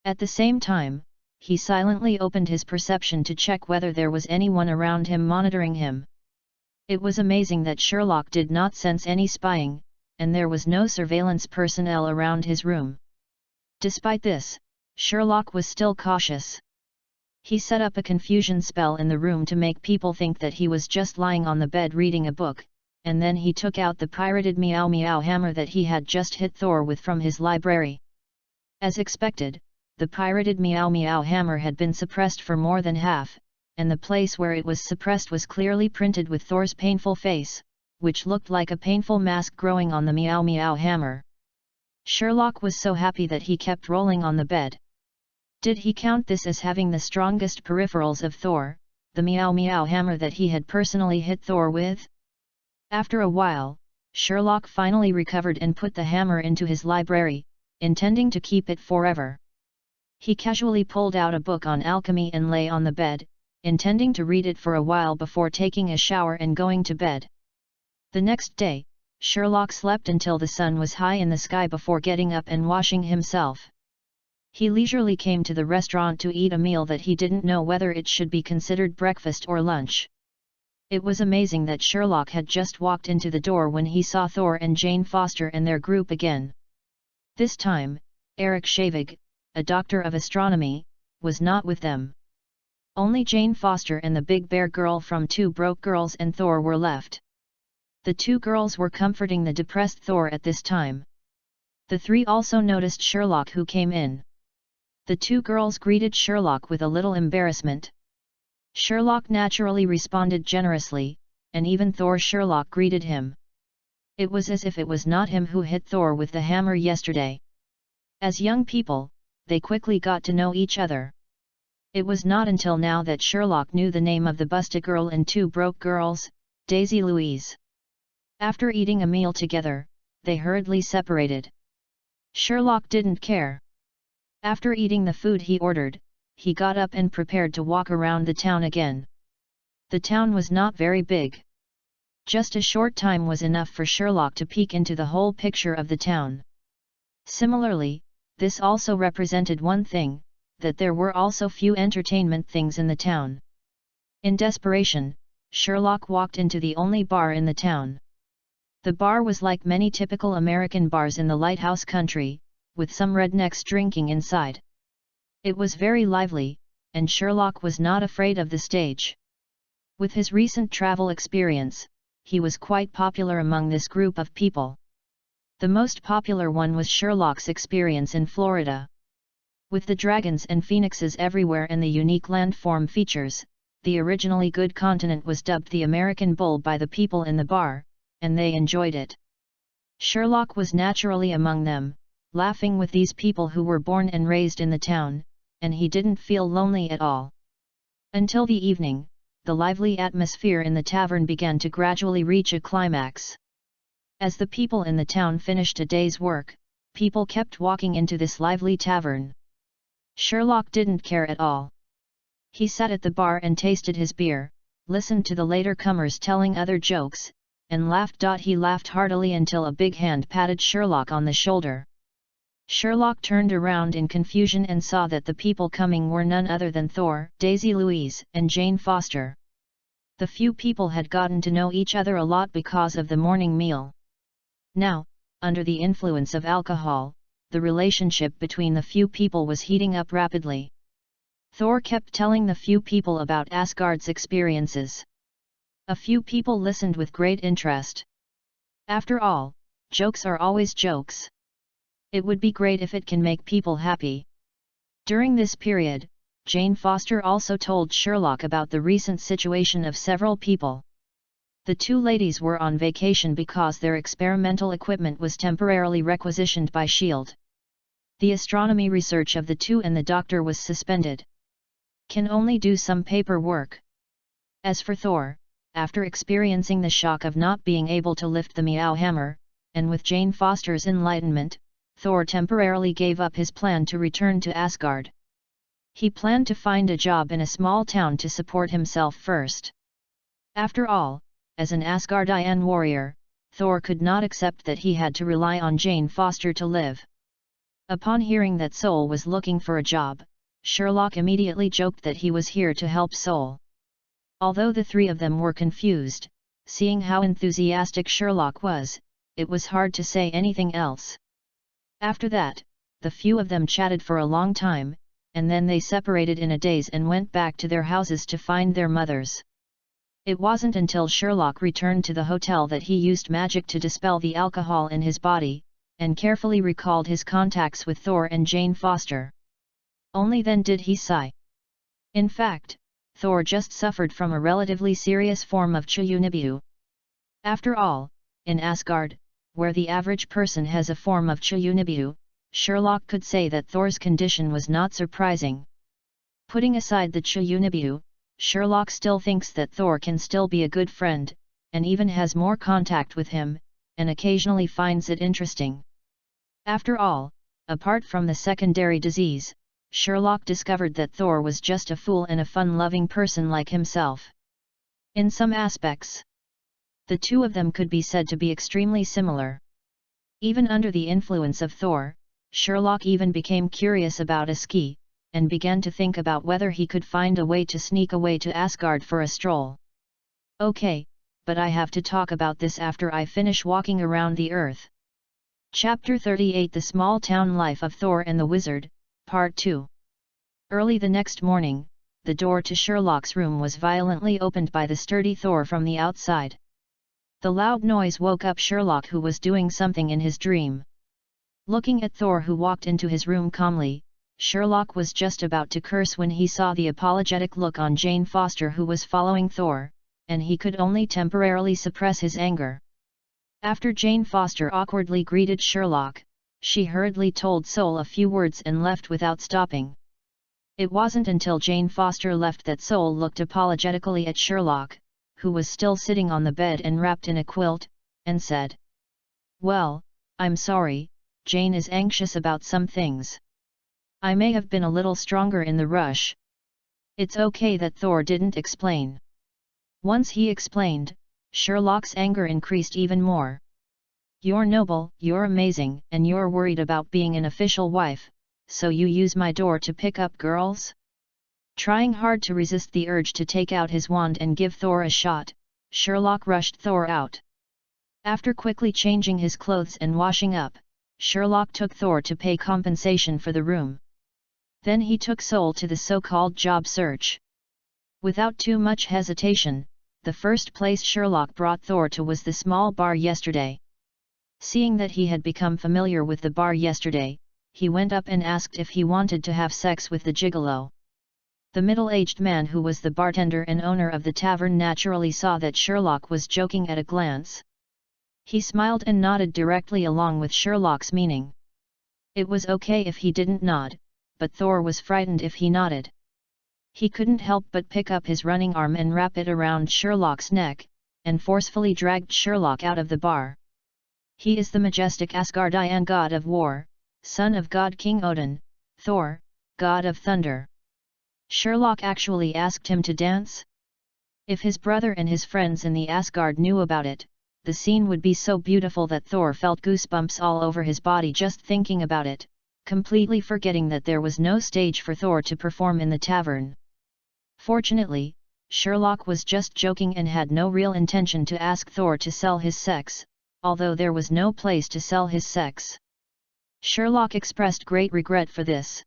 At the same time, he silently opened his perception to check whether there was anyone around him monitoring him. It was amazing that Sherlock did not sense any spying, and there was no surveillance personnel around his room. Despite this, Sherlock was still cautious. He set up a confusion spell in the room to make people think that he was just lying on the bed reading a book, and then he took out the pirated meow meow hammer that he had just hit Thor with from his library. As expected, the pirated meow meow hammer had been suppressed for more than half, and the place where it was suppressed was clearly printed with Thor's painful face, which looked like a painful mask growing on the meow meow hammer. Sherlock was so happy that he kept rolling on the bed. Did he count this as having the strongest peripherals of Thor, the meow meow hammer that he had personally hit Thor with? After a while, Sherlock finally recovered and put the hammer into his library, intending to keep it forever. He casually pulled out a book on alchemy and lay on the bed, intending to read it for a while before taking a shower and going to bed. The next day, Sherlock slept until the sun was high in the sky before getting up and washing himself. He leisurely came to the restaurant to eat a meal that he didn't know whether it should be considered breakfast or lunch. It was amazing that Sherlock had just walked into the door when he saw Thor and Jane Foster and their group again. This time, Eric Shavig, a doctor of astronomy, was not with them. Only Jane Foster and the Big Bear Girl from Two Broke Girls and Thor were left. The two girls were comforting the depressed Thor at this time. The three also noticed Sherlock, who came in. The two girls greeted Sherlock with a little embarrassment. Sherlock naturally responded generously, and even Sherlock greeted him. It was as if it was not him who hit Thor with the hammer yesterday. As young people, they quickly got to know each other. It was not until now that Sherlock knew the name of the busted girl in Two Broke Girls, Daisy Louise. After eating a meal together, they hurriedly separated. Sherlock didn't care. After eating the food he ordered, he got up and prepared to walk around the town again. The town was not very big. Just a short time was enough for Sherlock to peek into the whole picture of the town. Similarly, this also represented one thing, that there were also few entertainment things in the town. In desperation, Sherlock walked into the only bar in the town. The bar was like many typical American bars in the lighthouse country, with some rednecks drinking inside. It was very lively, and Sherlock was not afraid of the stage. With his recent travel experience, he was quite popular among this group of people. The most popular one was Sherlock's experience in Florida. With the dragons and phoenixes everywhere and the unique landform features, the originally good continent was dubbed the American Bull by the people in the bar, and they enjoyed it. Sherlock was naturally among them, laughing with these people who were born and raised in the town, and he didn't feel lonely at all. Until the evening, the lively atmosphere in the tavern began to gradually reach a climax. As the people in the town finished a day's work, people kept walking into this lively tavern. Sherlock didn't care at all. He sat at the bar and tasted his beer, listened to the later comers telling other jokes, and laughed. He laughed heartily until a big hand patted Sherlock on the shoulder. Sherlock turned around in confusion and saw that the people coming were none other than Thor, Daisy Louise, and Jane Foster. The few people had gotten to know each other a lot because of the morning meal. Now, under the influence of alcohol, the relationship between the few people was heating up rapidly. Thor kept telling the few people about Asgard's experiences. A few people listened with great interest. After all, jokes are always jokes. It would be great if it can make people happy. During this period, Jane Foster also told Sherlock about the recent situation of several people. The two ladies were on vacation because their experimental equipment was temporarily requisitioned by S.H.I.E.L.D. The astronomy research of the two and the doctor was suspended. Can only do some paperwork. As for Thor, after experiencing the shock of not being able to lift the Meow Hammer, and with Jane Foster's enlightenment, Thor temporarily gave up his plan to return to Asgard. He planned to find a job in a small town to support himself first. After all, as an Asgardian warrior, Thor could not accept that he had to rely on Jane Foster to live. Upon hearing that Sol was looking for a job, Sherlock immediately joked that he was here to help Sol. Although the three of them were confused, seeing how enthusiastic Sherlock was, it was hard to say anything else. After that, the few of them chatted for a long time, and then they separated in a daze and went back to their houses to find their mothers. It wasn't until Sherlock returned to the hotel that he used magic to dispel the alcohol in his body, and carefully recalled his contacts with Thor and Jane Foster. Only then did he sigh. In fact, Thor just suffered from a relatively serious form of Chiyunibu. After all, in Asgard, where the average person has a form of Chiyunibu, Sherlock could say that Thor's condition was not surprising. Putting aside the Chiyunibu, Sherlock still thinks that Thor can still be a good friend, and even has more contact with him, and occasionally finds it interesting. After all, apart from the secondary disease, Sherlock discovered that Thor was just a fool and a fun-loving person like himself. In some aspects, the two of them could be said to be extremely similar. Even under the influence of Thor, Sherlock even became curious about a ski, and began to think about whether he could find a way to sneak away to Asgard for a stroll. Okay, but I have to talk about this after I finish walking around the earth. Chapter 38 The Small Town Life of Thor and the Wizard, Part 2. Early the next morning, the door to Sherlock's room was violently opened by the sturdy Thor from the outside. The loud noise woke up Sherlock, who was doing something in his dream. Looking at Thor, who walked into his room calmly, Sherlock was just about to curse when he saw the apologetic look on Jane Foster, who was following Thor, and he could only temporarily suppress his anger. After Jane Foster awkwardly greeted Sherlock, she hurriedly told Sol a few words and left without stopping. It wasn't until Jane Foster left that Sol looked apologetically at Sherlock, who was still sitting on the bed and wrapped in a quilt, and said, "Well, I'm sorry, Jane is anxious about some things. I may have been a little stronger in the rush." It's okay that Thor didn't explain. Once he explained, Sherlock's anger increased even more. "You're noble, you're amazing, and you're worried about being an official wife, so you use my door to pick up girls?" Trying hard to resist the urge to take out his wand and give Thor a shot, Sherlock rushed Thor out. After quickly changing his clothes and washing up, Sherlock took Thor to pay compensation for the room. Then he took Sol to the so-called job search. Without too much hesitation, the first place Sherlock brought Thor to was the small bar yesterday. Seeing that he had become familiar with the bar yesterday, he went up and asked if he wanted to have sex with the gigolo. The middle-aged man, who was the bartender and owner of the tavern, naturally saw that Sherlock was joking at a glance. He smiled and nodded directly along with Sherlock's meaning. It was okay if he didn't nod, but Thor was frightened if he nodded. He couldn't help but pick up his running arm and wrap it around Sherlock's neck, and forcefully dragged Sherlock out of the bar. He is the majestic Asgardian god of war, son of god King Odin, Thor, god of thunder. Sherlock actually asked him to dance? If his brother and his friends in the Asgard knew about it, the scene would be so beautiful that Thor felt goosebumps all over his body just thinking about it, completely forgetting that there was no stage for Thor to perform in the tavern. Fortunately, Sherlock was just joking and had no real intention to ask Thor to sell his sex, although there was no place to sell his sex. Sherlock expressed great regret for this.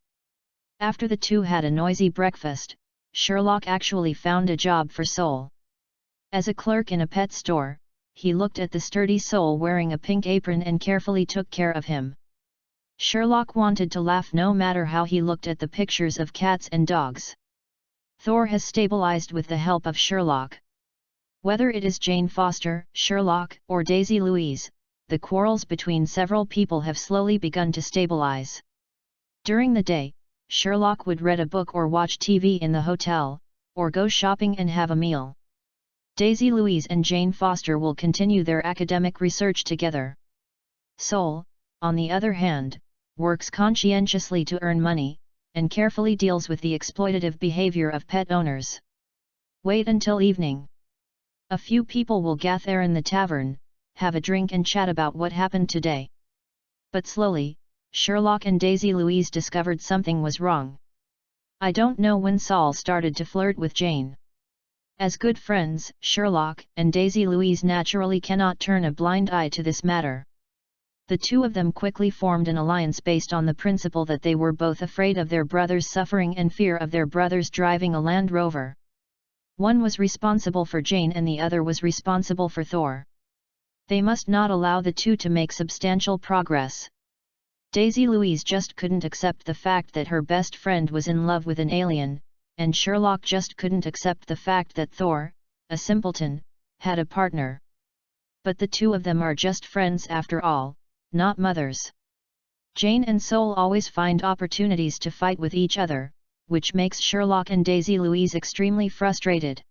After the two had a noisy breakfast, Sherlock actually found a job for Sol. As a clerk in a pet store, he looked at the sturdy Sol wearing a pink apron and carefully took care of him. Sherlock wanted to laugh no matter how he looked at the pictures of cats and dogs. Thor has stabilized with the help of Sherlock. Whether it is Jane Foster, Sherlock, or Daisy Louise, the quarrels between several people have slowly begun to stabilize. During the day, Sherlock would read a book or watch TV in the hotel, or go shopping and have a meal. Daisy Louise and Jane Foster will continue their academic research together. Sol, on the other hand, works conscientiously to earn money, and carefully deals with the exploitative behavior of pet owners. Wait until evening. A few people will gather in the tavern, have a drink and chat about what happened today. But slowly, Sherlock and Daisy Louise discovered something was wrong. I don't know when Sol started to flirt with Jane. As good friends, Sherlock and Daisy Louise naturally cannot turn a blind eye to this matter. The two of them quickly formed an alliance based on the principle that they were both afraid of their brother's suffering and fear of their brother's driving a Land Rover. One was responsible for Jane and the other was responsible for Thor. They must not allow the two to make substantial progress. Daisy Louise just couldn't accept the fact that her best friend was in love with an alien, and Sherlock just couldn't accept the fact that Thor, a simpleton, had a partner. But the two of them are just friends after all, not mothers. Jane and Sol always find opportunities to fight with each other, which makes Sherlock and Daisy Louise extremely frustrated.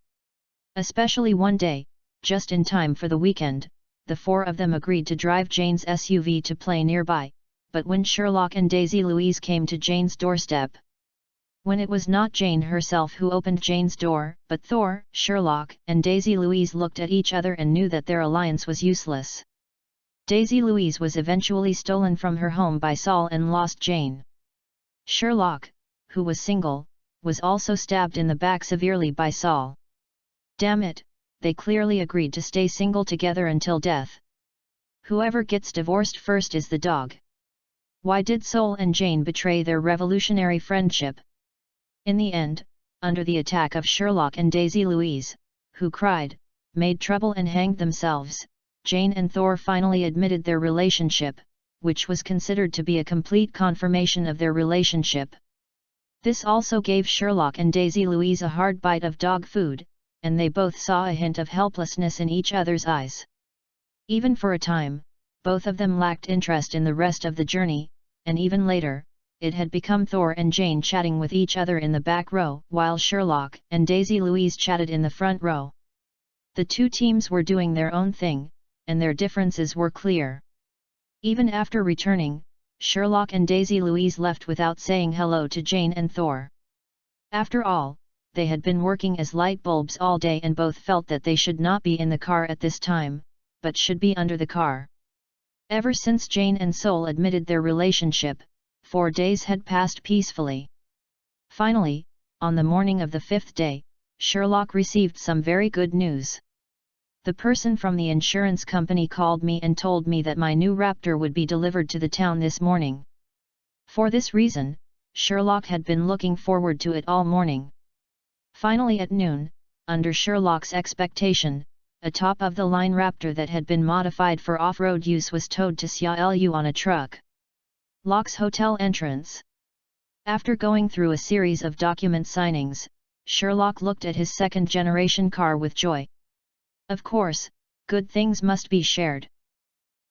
Especially one day, just in time for the weekend, the four of them agreed to drive Jane's SUV to play nearby, but when Sherlock and Daisy Louise came to Jane's doorstep, when it was not Jane herself who opened Jane's door, but Thor, Sherlock and Daisy Louise looked at each other and knew that their alliance was useless. Daisy Louise was eventually stolen from her home by Sol and lost Jane. Sherlock, who was single, was also stabbed in the back severely by Sol. Damn it, they clearly agreed to stay single together until death. Whoever gets divorced first is the dog. Why did Sol and Jane betray their revolutionary friendship? In the end, under the attack of Sherlock and Daisy Louise, who cried, made trouble and hanged themselves, Jane and Thor finally admitted their relationship, which was considered to be a complete confirmation of their relationship. This also gave Sherlock and Daisy Louise a hard bite of dog food, and they both saw a hint of helplessness in each other's eyes. Even for a time, both of them lacked interest in the rest of the journey, and even later, it had become Thor and Jane chatting with each other in the back row, while Sherlock and Daisy Louise chatted in the front row. The two teams were doing their own thing, and their differences were clear. Even after returning, Sherlock and Daisy Louise left without saying hello to Jane and Thor. After all, they had been working as light bulbs all day and both felt that they should not be in the car at this time, but should be under the car. Ever since Jane and Sol admitted their relationship, 4 days had passed peacefully. Finally, on the morning of the 5th day, Sherlock received some very good news. The person from the insurance company called me and told me that my new Raptor would be delivered to the town this morning. For this reason, Sherlock had been looking forward to it all morning. Finally at noon, under Sherlock's expectation, a top-of-the-line Raptor that had been modified for off-road use was towed to Sialu on a truck. Locke's hotel entrance. After going through a series of document signings, Sherlock looked at his second-generation car with joy. Of course, good things must be shared.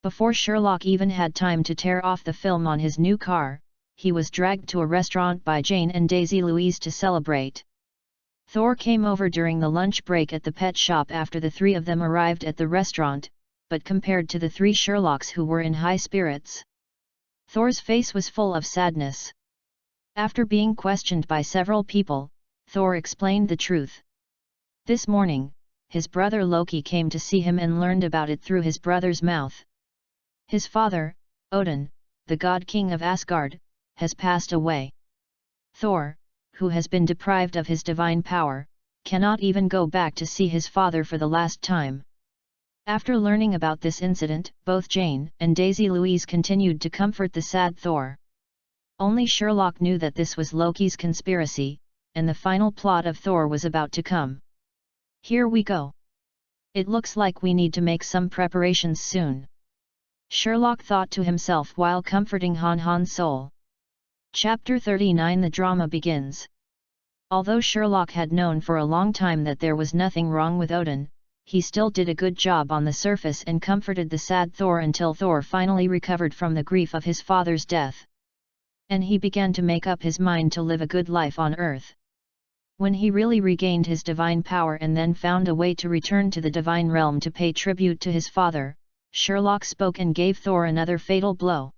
Before Sherlock even had time to tear off the film on his new car, he was dragged to a restaurant by Jane and Daisy Louise to celebrate. Thor came over during the lunch break at the pet shop after the three of them arrived at the restaurant, but compared to the three Sherlocks who were in high spirits, Thor's face was full of sadness. After being questioned by several people, Thor explained the truth. This morning, his brother Loki came to see him and learned about it through his brother's mouth. His father, Odin, the god king of Asgard, has passed away. Thor, who has been deprived of his divine power, cannot even go back to see his father for the last time. After learning about this incident, both Jane and Daisy Louise continued to comfort the sad Thor. Only Sherlock knew that this was Loki's conspiracy, and the final plot of Thor was about to come. Here we go. It looks like we need to make some preparations soon, Sherlock thought to himself while comforting Han's soul. Chapter 39 The drama begins. Although Sherlock had known for a long time that there was nothing wrong with Odin, he still did a good job on the surface and comforted the sad Thor until Thor finally recovered from the grief of his father's death. And he began to make up his mind to live a good life on Earth. When he really regained his divine power and then found a way to return to the divine realm to pay tribute to his father, Sherlock spoke and gave Thor another fatal blow.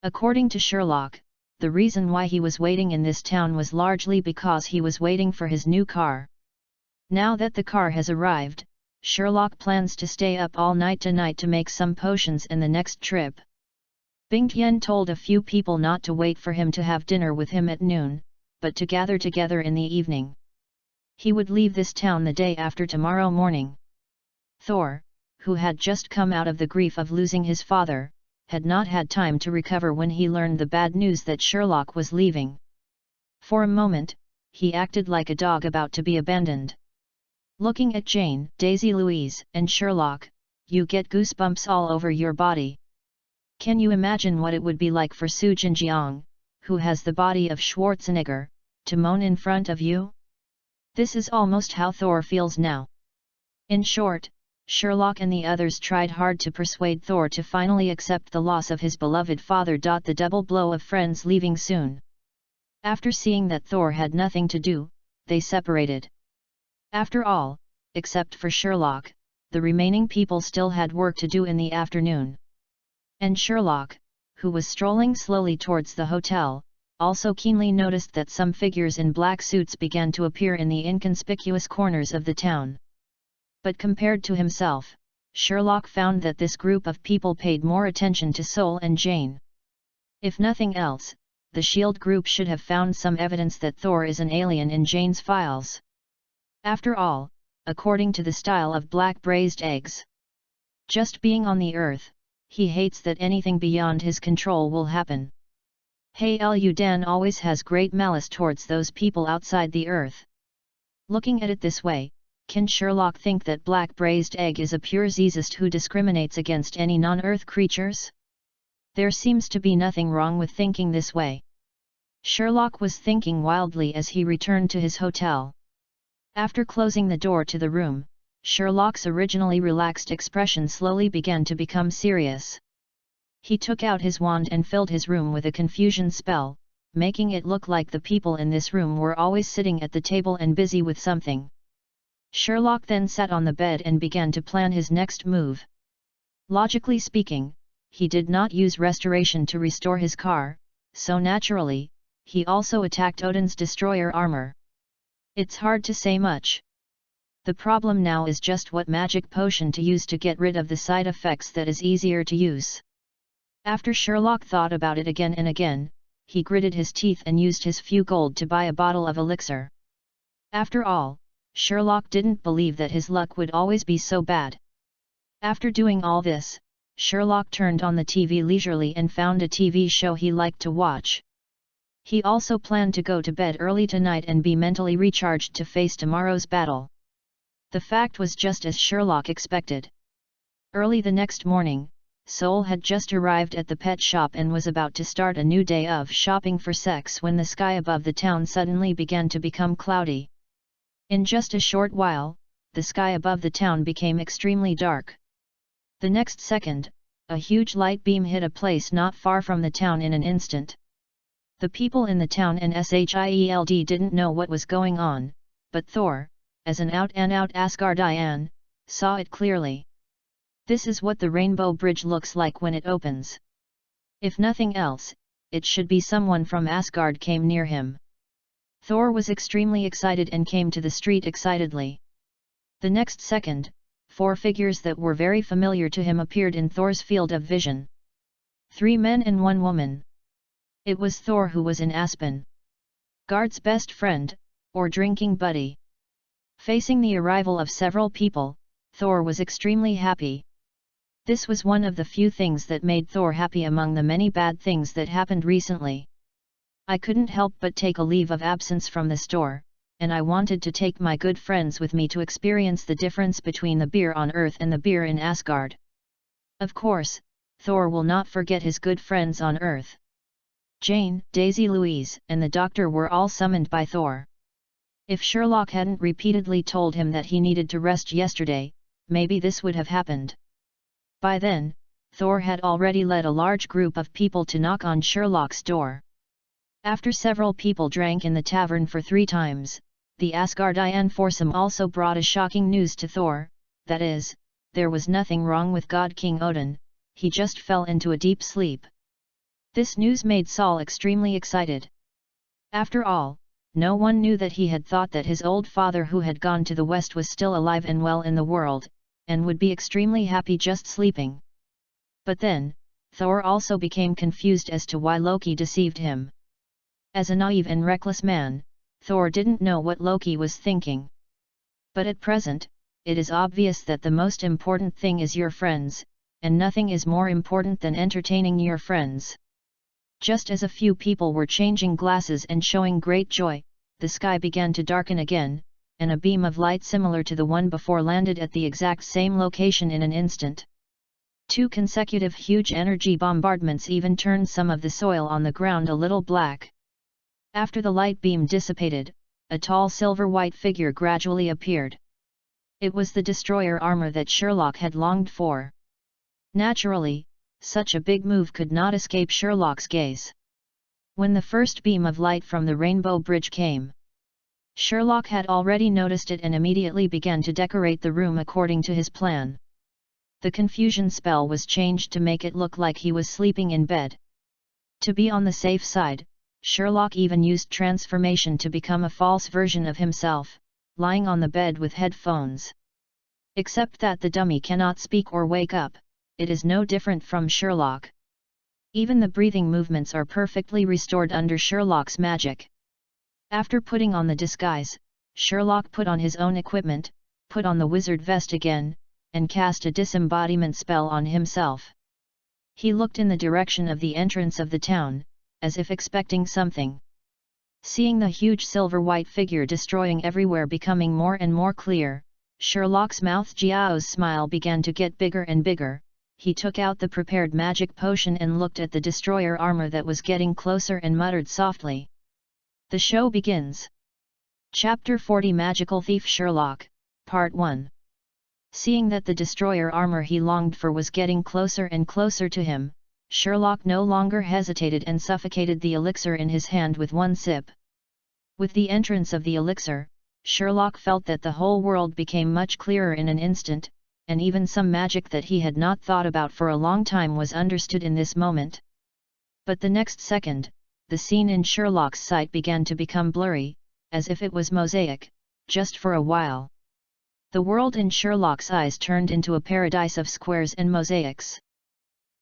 According to Sherlock, the reason why he was waiting in this town was largely because he was waiting for his new car. Now that the car has arrived, Sherlock plans to stay up all night tonight to make some potions in the next trip. Bing Tian told a few people not to wait for him to have dinner with him at noon, but to gather together in the evening. He would leave this town the day after tomorrow morning. Thor, who had just come out of the grief of losing his father, had not had time to recover when he learned the bad news that Sherlock was leaving. For a moment, he acted like a dog about to be abandoned. Looking at Jane, Daisy Louise, and Sherlock, you get goosebumps all over your body. Can you imagine what it would be like for Su Jinjiang, who has the body of Schwarzenegger, to moan in front of you? This is almost how Thor feels now. In short, Sherlock and the others tried hard to persuade Thor to finally accept the loss of his beloved father. The double blow of friends leaving soon. After seeing that Thor had nothing to do, they separated. After all, except for Sherlock, the remaining people still had work to do in the afternoon. And Sherlock, who was strolling slowly towards the hotel, also keenly noticed that some figures in black suits began to appear in the inconspicuous corners of the town. But compared to himself, Sherlock found that this group of people paid more attention to Sol and Jane. If nothing else, the SHIELD group should have found some evidence that Thor is an alien in Jane's files. After all, according to the style of black braised eggs, just being on the Earth, he hates that anything beyond his control will happen. Hey Lu Dan always has great malice towards those people outside the Earth. Looking at it this way, can Sherlock think that Black Braised Egg is a pure Zizist who discriminates against any non-Earth creatures? There seems to be nothing wrong with thinking this way. Sherlock was thinking wildly as he returned to his hotel. After closing the door to the room, Sherlock's originally relaxed expression slowly began to become serious. He took out his wand and filled his room with a confusion spell, making it look like the people in this room were always sitting at the table and busy with something. Sherlock then sat on the bed and began to plan his next move. Logically speaking, he did not use restoration to restore his car, so naturally, he also attacked Odin's destroyer armor. It's hard to say much. The problem now is just what magic potion to use to get rid of the side effects that is easier to use. After Sherlock thought about it again and again, he gritted his teeth and used his few gold to buy a bottle of elixir. After all, Sherlock didn't believe that his luck would always be so bad. After doing all this, Sherlock turned on the TV leisurely and found a TV show he liked to watch. He also planned to go to bed early tonight and be mentally recharged to face tomorrow's battle. The fact was just as Sherlock expected. Early the next morning, Sol had just arrived at the pet shop and was about to start a new day of shopping for sex when the sky above the town suddenly began to become cloudy. In just a short while, the sky above the town became extremely dark. The next second, a huge light beam hit a place not far from the town in an instant. The people in the town and Shield didn't know what was going on, but Thor, as an out-and-out Asgardian, saw it clearly. This is what the Rainbow Bridge looks like when it opens. If nothing else, it should be someone from Asgard came near him. Thor was extremely excited and came to the street excitedly. The next second, 4 figures that were very familiar to him appeared in Thor's field of vision. 3 men and 1 woman. It was Thor who was in Asgard's best friend, or drinking buddy. Facing the arrival of several people, Thor was extremely happy. This was one of the few things that made Thor happy among the many bad things that happened recently. I couldn't help but take a leave of absence from the store, and I wanted to take my good friends with me to experience the difference between the beer on Earth and the beer in Asgard. Of course, Thor will not forget his good friends on Earth. Jane, Daisy Louise, and the doctor were all summoned by Thor. If Sherlock hadn't repeatedly told him that he needed to rest yesterday, maybe this would have happened. By then, Thor had already led a large group of people to knock on Sherlock's door. After several people drank in the tavern for 3 times, the Asgardian foursome also brought a shocking news to Thor, that is, there was nothing wrong with God King Odin, he just fell into a deep sleep. This news made Saul extremely excited. After all, no one knew that he had thought that his old father who had gone to the west was still alive and well in the world, and would be extremely happy just sleeping. But then, Thor also became confused as to why Loki deceived him. As a naive and reckless man, Thor didn't know what Loki was thinking. But at present, it is obvious that the most important thing is your friends, and nothing is more important than entertaining your friends. Just as a few people were changing glasses and showing great joy, the sky began to darken again, and a beam of light similar to the one before landed at the exact same location in an instant. 2 consecutive huge energy bombardments even turned some of the soil on the ground a little black. After the light beam dissipated, a tall silver-white figure gradually appeared. It was the destroyer armor that Sherlock had longed for. Naturally, such a big move could not escape Sherlock's gaze. When the first beam of light from the Rainbow Bridge came, Sherlock had already noticed it and immediately began to decorate the room according to his plan. The confusion spell was changed to make it look like he was sleeping in bed. To be on the safe side, Sherlock even used transformation to become a false version of himself, lying on the bed with headphones. Except that the dummy cannot speak or wake up, it is no different from Sherlock. Even the breathing movements are perfectly restored under Sherlock's magic. After putting on the disguise, Sherlock put on his own equipment, put on the wizard vest again, and cast a disembodiment spell on himself. He looked in the direction of the entrance of the town, as if expecting something. Seeing the huge silver-white figure destroying everywhere becoming more and more clear, Sherlock's mouth Jiao's smile began to get bigger and bigger. He took out the prepared magic potion and looked at the destroyer armor that was getting closer and muttered softly. The show begins. Chapter 40 Magical Thief Sherlock, Part 1. Seeing that the destroyer armor he longed for was getting closer and closer to him, Sherlock no longer hesitated and suffocated the elixir in his hand with 1 sip. With the entrance of the elixir, Sherlock felt that the whole world became much clearer in an instant, and even some magic that he had not thought about for a long time was understood in this moment. But the next second, the scene in Sherlock's sight began to become blurry, as if it was mosaic, just for a while. The world in Sherlock's eyes turned into a paradise of squares and mosaics.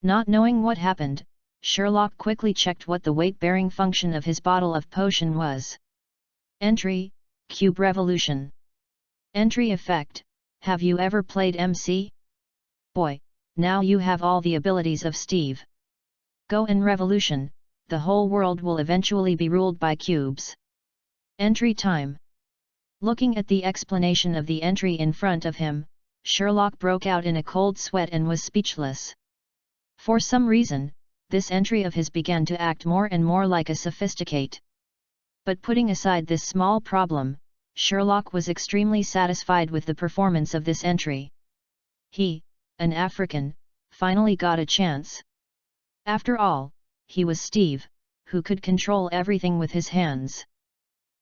Not knowing what happened, Sherlock quickly checked what the weight-bearing function of his bottle of potion was. Entry: Cube Revolution. Entry effect: have you ever played MC? Boy, now you have all the abilities of Steve. Go and revolution, the whole world will eventually be ruled by cubes. Entry time. Looking at the explanation of the entry in front of him, Sherlock broke out in a cold sweat and was speechless. For some reason, this entry of his began to act more and more like a sophisticate. But putting aside this small problem, Sherlock was extremely satisfied with the performance of this entry. He, an African, finally got a chance. After all, he was Steve, who could control everything with his hands.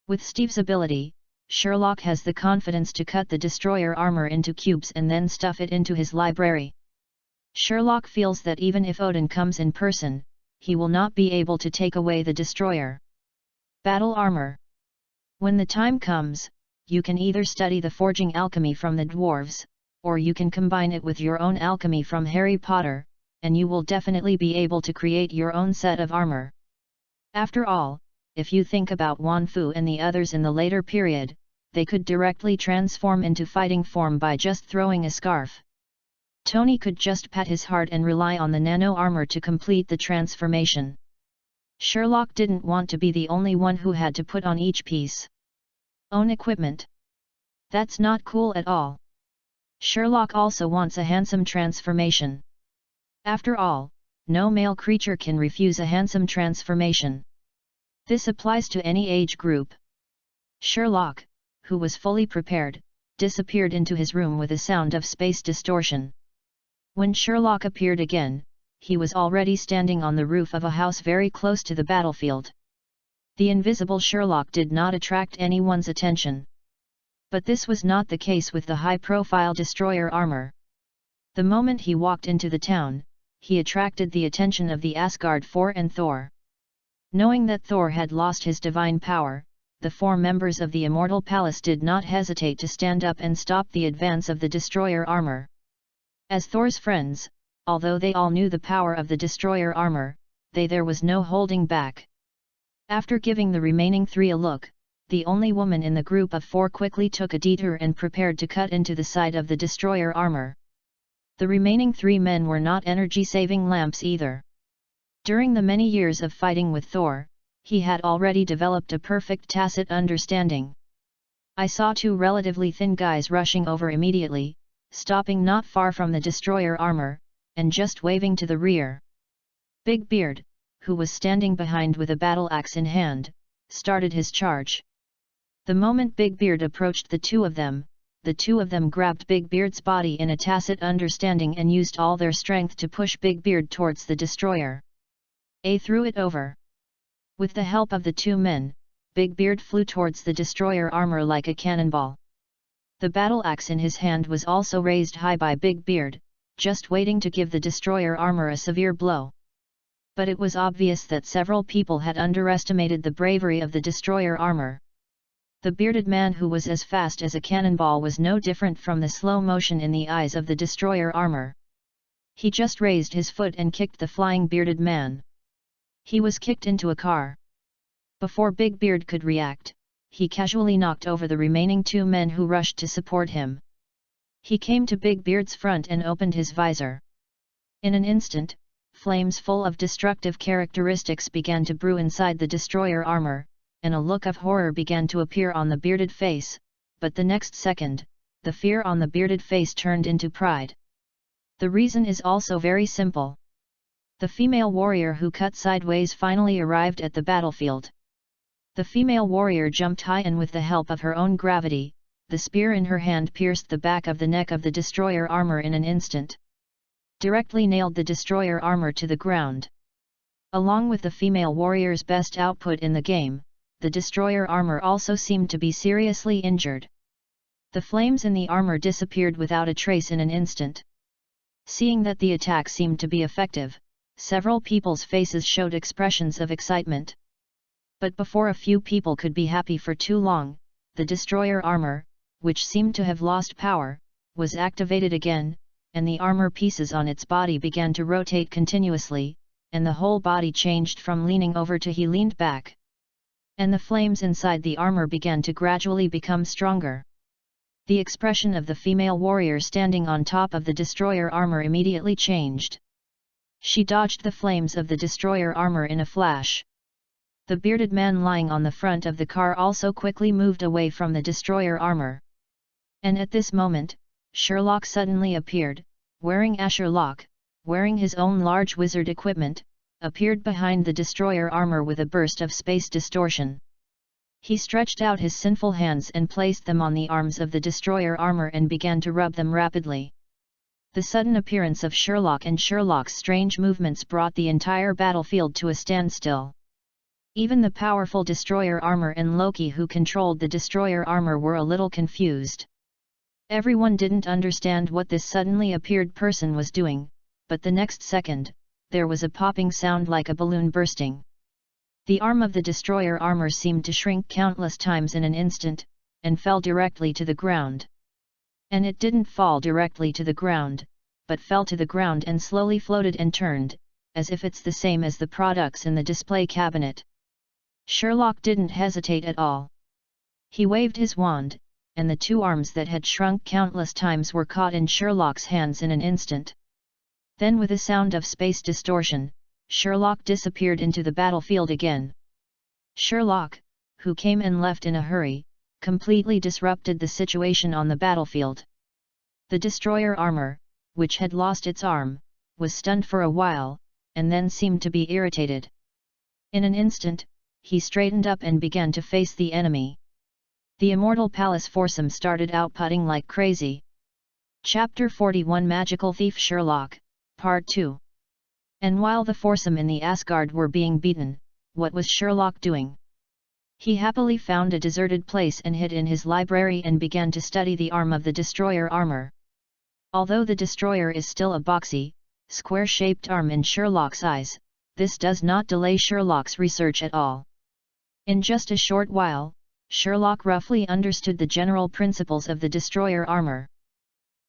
With Steve's ability, Sherlock has the confidence to cut the destroyer armor into cubes and then stuff it into his library. Sherlock feels that even if Odin comes in person, he will not be able to take away the destroyer. Battle armor. When the time comes, you can either study the forging alchemy from the dwarves, or you can combine it with your own alchemy from Harry Potter, and you will definitely be able to create your own set of armor. After all, if you think about Wan Fu and the others in the later period, they could directly transform into fighting form by just throwing a scarf. Tony could just pat his heart and rely on the nano armor to complete the transformation. Sherlock didn't want to be the only one who had to put on each piece. Own equipment. That's not cool at all. Sherlock also wants a handsome transformation. After all, no male creature can refuse a handsome transformation. This applies to any age group. Sherlock, who was fully prepared, disappeared into his room with a sound of space distortion. When Sherlock appeared again, he was already standing on the roof of a house very close to the battlefield. The invisible Sherlock did not attract anyone's attention. But this was not the case with the high-profile destroyer armor. The moment he walked into the town, he attracted the attention of the Asgard 4 and Thor. Knowing that Thor had lost his divine power, the 4 members of the Immortal Palace did not hesitate to stand up and stop the advance of the destroyer armor. As Thor's friends, although they all knew the power of the destroyer armor, there was no holding back. After giving the remaining 3 a look, the only woman in the group of 4 quickly took a detour and prepared to cut into the side of the destroyer armor. The remaining 3 men were not energy-saving lamps either. During the many years of fighting with Thor, he had already developed a perfect tacit understanding. I saw 2 relatively thin guys rushing over immediately, stopping not far from the destroyer armor, and just waving to the rear. Big Beard, who was standing behind with a battle axe in hand, started his charge. The moment Big Beard approached the two of them grabbed Big Beard's body in a tacit understanding and used all their strength to push Big Beard towards the destroyer. Threw it over. With the help of the 2 men, Big Beard flew towards the destroyer armor like a cannonball. The battle axe in his hand was also raised high by Big Beard, just waiting to give the destroyer armor a severe blow. But it was obvious that several people had underestimated the bravery of the destroyer armor. The bearded man who was as fast as a cannonball was no different from the slow motion in the eyes of the destroyer armor. He just raised his foot and kicked the flying bearded man. He was kicked into a car. Before Big Beard could react, he casually knocked over the remaining 2 men who rushed to support him. He came to Big Beard's front and opened his visor. In an instant, flames full of destructive characteristics began to brew inside the destroyer armor, and a look of horror began to appear on the bearded face, but the next second, the fear on the bearded face turned into pride. The reason is also very simple. The female warrior who cut sideways finally arrived at the battlefield. The female warrior jumped high and with the help of her own gravity, the spear in her hand pierced the back of the neck of the destroyer armor in an instant. Directly nailed the destroyer armor to the ground. Along with the female warrior's best output in the game, the destroyer armor also seemed to be seriously injured. The flames in the armor disappeared without a trace in an instant. Seeing that the attack seemed to be effective, several people's faces showed expressions of excitement. But before a few people could be happy for too long, the destroyer armor, which seemed to have lost power, was activated again, and the armor pieces on its body began to rotate continuously, and the whole body changed from leaning over to he leaned back. And the flames inside the armor began to gradually become stronger. The expression of the female warrior standing on top of the destroyer armor immediately changed. She dodged the flames of the destroyer armor in a flash. The bearded man lying on the front of the car also quickly moved away from the destroyer armor. And at this moment, Sherlock suddenly appeared, wearing a Sherlock, wearing his own large wizard equipment, appeared behind the destroyer armor with a burst of space distortion. He stretched out his sinful hands and placed them on the arms of the destroyer armor and began to rub them rapidly. The sudden appearance of Sherlock and Sherlock's strange movements brought the entire battlefield to a standstill. Even the powerful destroyer armor and Loki who controlled the destroyer armor were a little confused. Everyone didn't understand what this suddenly appeared person was doing, but the next second, there was a popping sound like a balloon bursting. The arm of the destroyer armor seemed to shrink countless times in an instant, and fell directly to the ground. And it didn't fall directly to the ground, but fell to the ground and slowly floated and turned, as if it's the same as the products in the display cabinet. Sherlock didn't hesitate at all. He waved his wand, and the two arms that had shrunk countless times were caught in Sherlock's hands in an instant. Then with a sound of space distortion, Sherlock disappeared into the battlefield again. Sherlock, who came and left in a hurry, completely disrupted the situation on the battlefield. The destroyer armor, which had lost its arm, was stunned for a while, and then seemed to be irritated. In an instant, he straightened up and began to face the enemy. The immortal palace foursome started outputting like crazy. Chapter 41 Magical Thief Sherlock, Part 2. And while the foursome in the Asgard were being beaten, what was Sherlock doing? He happily found a deserted place and hid in his library and began to study the arm of the destroyer armor. Although the destroyer is still a boxy, square-shaped arm in Sherlock's eyes, this does not delay Sherlock's research at all. In just a short while, Sherlock roughly understood the general principles of the destroyer armor.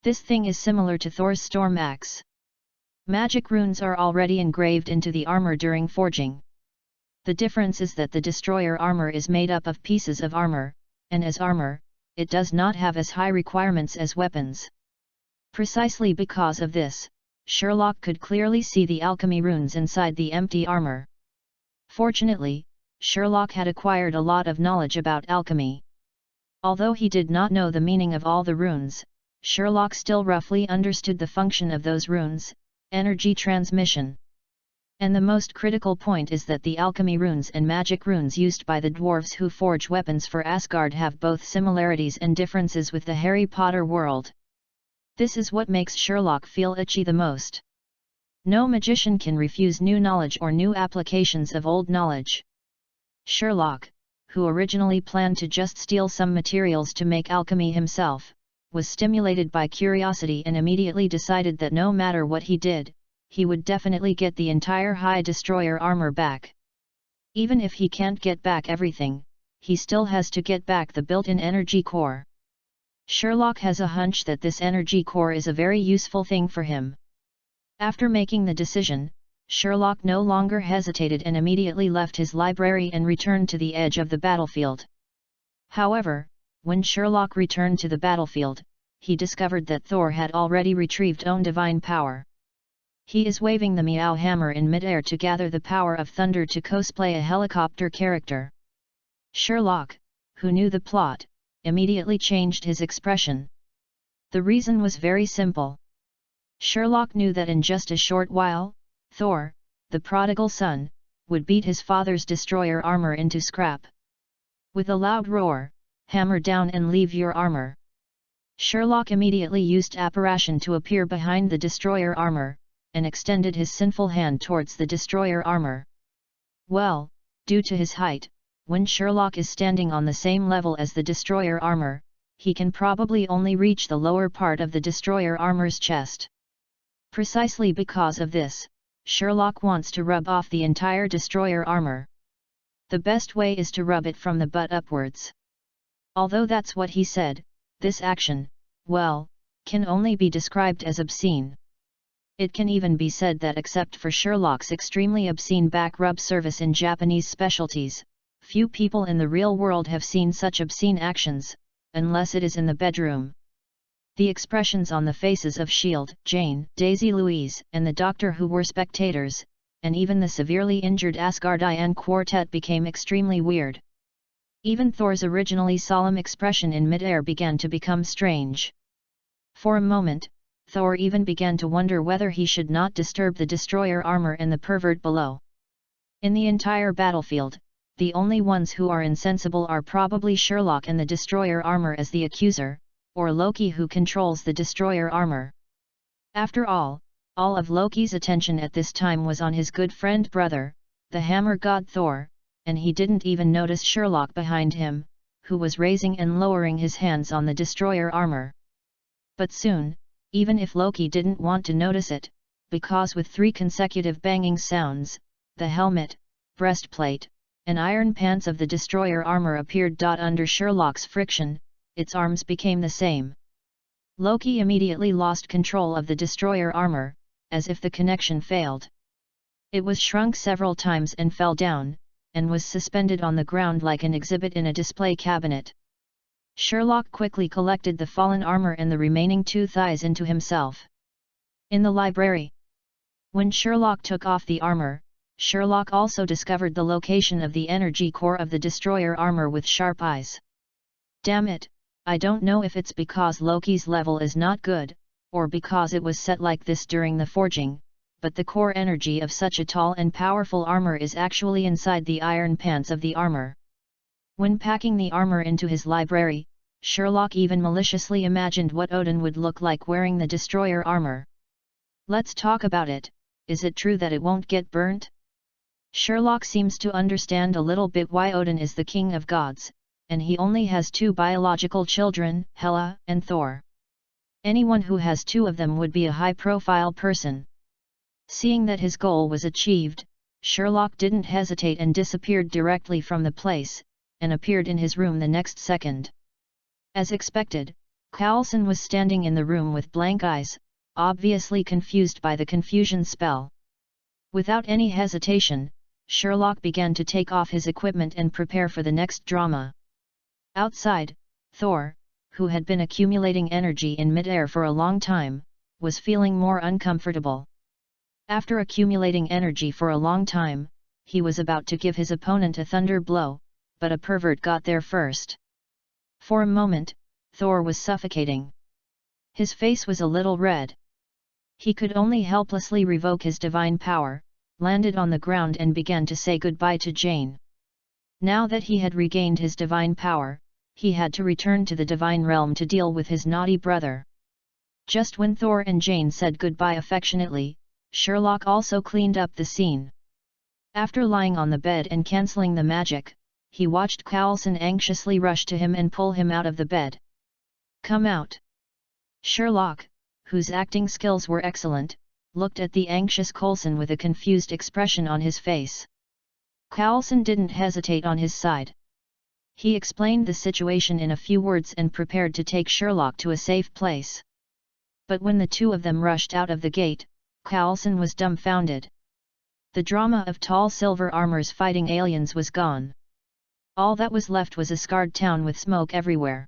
This thing is similar to Thor's storm axe. Magic runes are already engraved into the armor during forging. The difference is that the destroyer armor is made up of pieces of armor, and as armor, it does not have as high requirements as weapons. Precisely because of this, Sherlock could clearly see the alchemy runes inside the empty armor. Fortunately, Sherlock had acquired a lot of knowledge about alchemy. Although he did not know the meaning of all the runes, Sherlock still roughly understood the function of those runes, energy transmission. And the most critical point is that the alchemy runes and magic runes used by the dwarves who forge weapons for Asgard have both similarities and differences with the Harry Potter world. This is what makes Sherlock feel itchy the most. No magician can refuse new knowledge or new applications of old knowledge. Sherlock, who originally planned to just steal some materials to make alchemy himself, was stimulated by curiosity and immediately decided that no matter what he did, he would definitely get the entire high destroyer armor back. Even if he can't get back everything, he still has to get back the built-in energy core. Sherlock has a hunch that this energy core is a very useful thing for him. After making the decision, Sherlock no longer hesitated and immediately left his library and returned to the edge of the battlefield. However, when Sherlock returned to the battlefield, he discovered that Thor had already retrieved own divine power. He is waving the Meow Hammer in midair to gather the power of thunder to cosplay a helicopter character. Sherlock, who knew the plot, immediately changed his expression. The reason was very simple. Sherlock knew that in just a short while, Thor, the prodigal son, would beat his father's destroyer armor into scrap. With a loud roar, "Hammer down and leave your armor!" Sherlock immediately used apparition to appear behind the destroyer armor, and extended his sinful hand towards the destroyer armor. Well, due to his height, when Sherlock is standing on the same level as the destroyer armor, he can probably only reach the lower part of the destroyer armor's chest. Precisely because of this, Sherlock wants to rub off the entire destroyer armor. The best way is to rub it from the butt upwards. Although that's what he said, this action, well, can only be described as obscene. It can even be said that except for Sherlock's extremely obscene back rub service in Japanese specialties, few people in the real world have seen such obscene actions, unless it is in the bedroom. The expressions on the faces of S.H.I.E.L.D., Jane, Daisy Louise, and the Doctor who were spectators, and even the severely injured Asgardian quartet became extremely weird. Even Thor's originally solemn expression in midair began to become strange. For a moment, Thor even began to wonder whether he should not disturb the destroyer armor and the pervert below. In the entire battlefield, the only ones who are insensible are probably Sherlock and the destroyer armor as the accuser, or Loki who controls the destroyer armor. After all of Loki's attention at this time was on his good friend brother, the hammer god Thor, and he didn't even notice Sherlock behind him, who was raising and lowering his hands on the destroyer armor. But soon, even if Loki didn't want to notice it, because with 3 consecutive banging sounds, the helmet, breastplate, and iron pants of the destroyer armor appeared. Under Sherlock's friction, its arms became the same. Loki immediately lost control of the destroyer armor, as if the connection failed. It was shrunk several times and fell down, and was suspended on the ground like an exhibit in a display cabinet. Sherlock quickly collected the fallen armor and the remaining 2 thighs into himself. In the library, when Sherlock took off the armor, Sherlock also discovered the location of the energy core of the destroyer armor with sharp eyes. Damn it, I don't know if it's because Loki's level is not good, or because it was set like this during the forging, but the core energy of such a tall and powerful armor is actually inside the iron pants of the armor. When packing the armor into his library, Sherlock even maliciously imagined what Odin would look like wearing the destroyer armor. Let's talk about it. Is it true that it won't get burnt? Sherlock seems to understand a little bit why Odin is the king of gods, and he only has 2 biological children, Hela and Thor. Anyone who has 2 of them would be a high-profile person. Seeing that his goal was achieved, Sherlock didn't hesitate and disappeared directly from the place, and appeared in his room the next second. As expected, Coulson was standing in the room with blank eyes, obviously confused by the confusion spell. Without any hesitation, Sherlock began to take off his equipment and prepare for the next drama. Outside, Thor, who had been accumulating energy in midair for a long time, was feeling more uncomfortable. After accumulating energy for a long time, he was about to give his opponent a thunder blow, but a pervert got there first. For a moment, Thor was suffocating. His face was a little red. He could only helplessly revoke his divine power, landed on the ground and began to say goodbye to Jane. Now that he had regained his divine power, he had to return to the divine realm to deal with his naughty brother. Just when Thor and Jane said goodbye affectionately, Sherlock also cleaned up the scene. After lying on the bed and cancelling the magic, he watched Coulson anxiously rush to him and pull him out of the bed. "Come out!" Sherlock, whose acting skills were excellent, looked at the anxious Coulson with a confused expression on his face. Coulson didn't hesitate on his side. He explained the situation in a few words and prepared to take Sherlock to a safe place. But when the 2 of them rushed out of the gate, Coulson was dumbfounded. The drama of tall silver armors fighting aliens was gone. All that was left was a scarred town with smoke everywhere.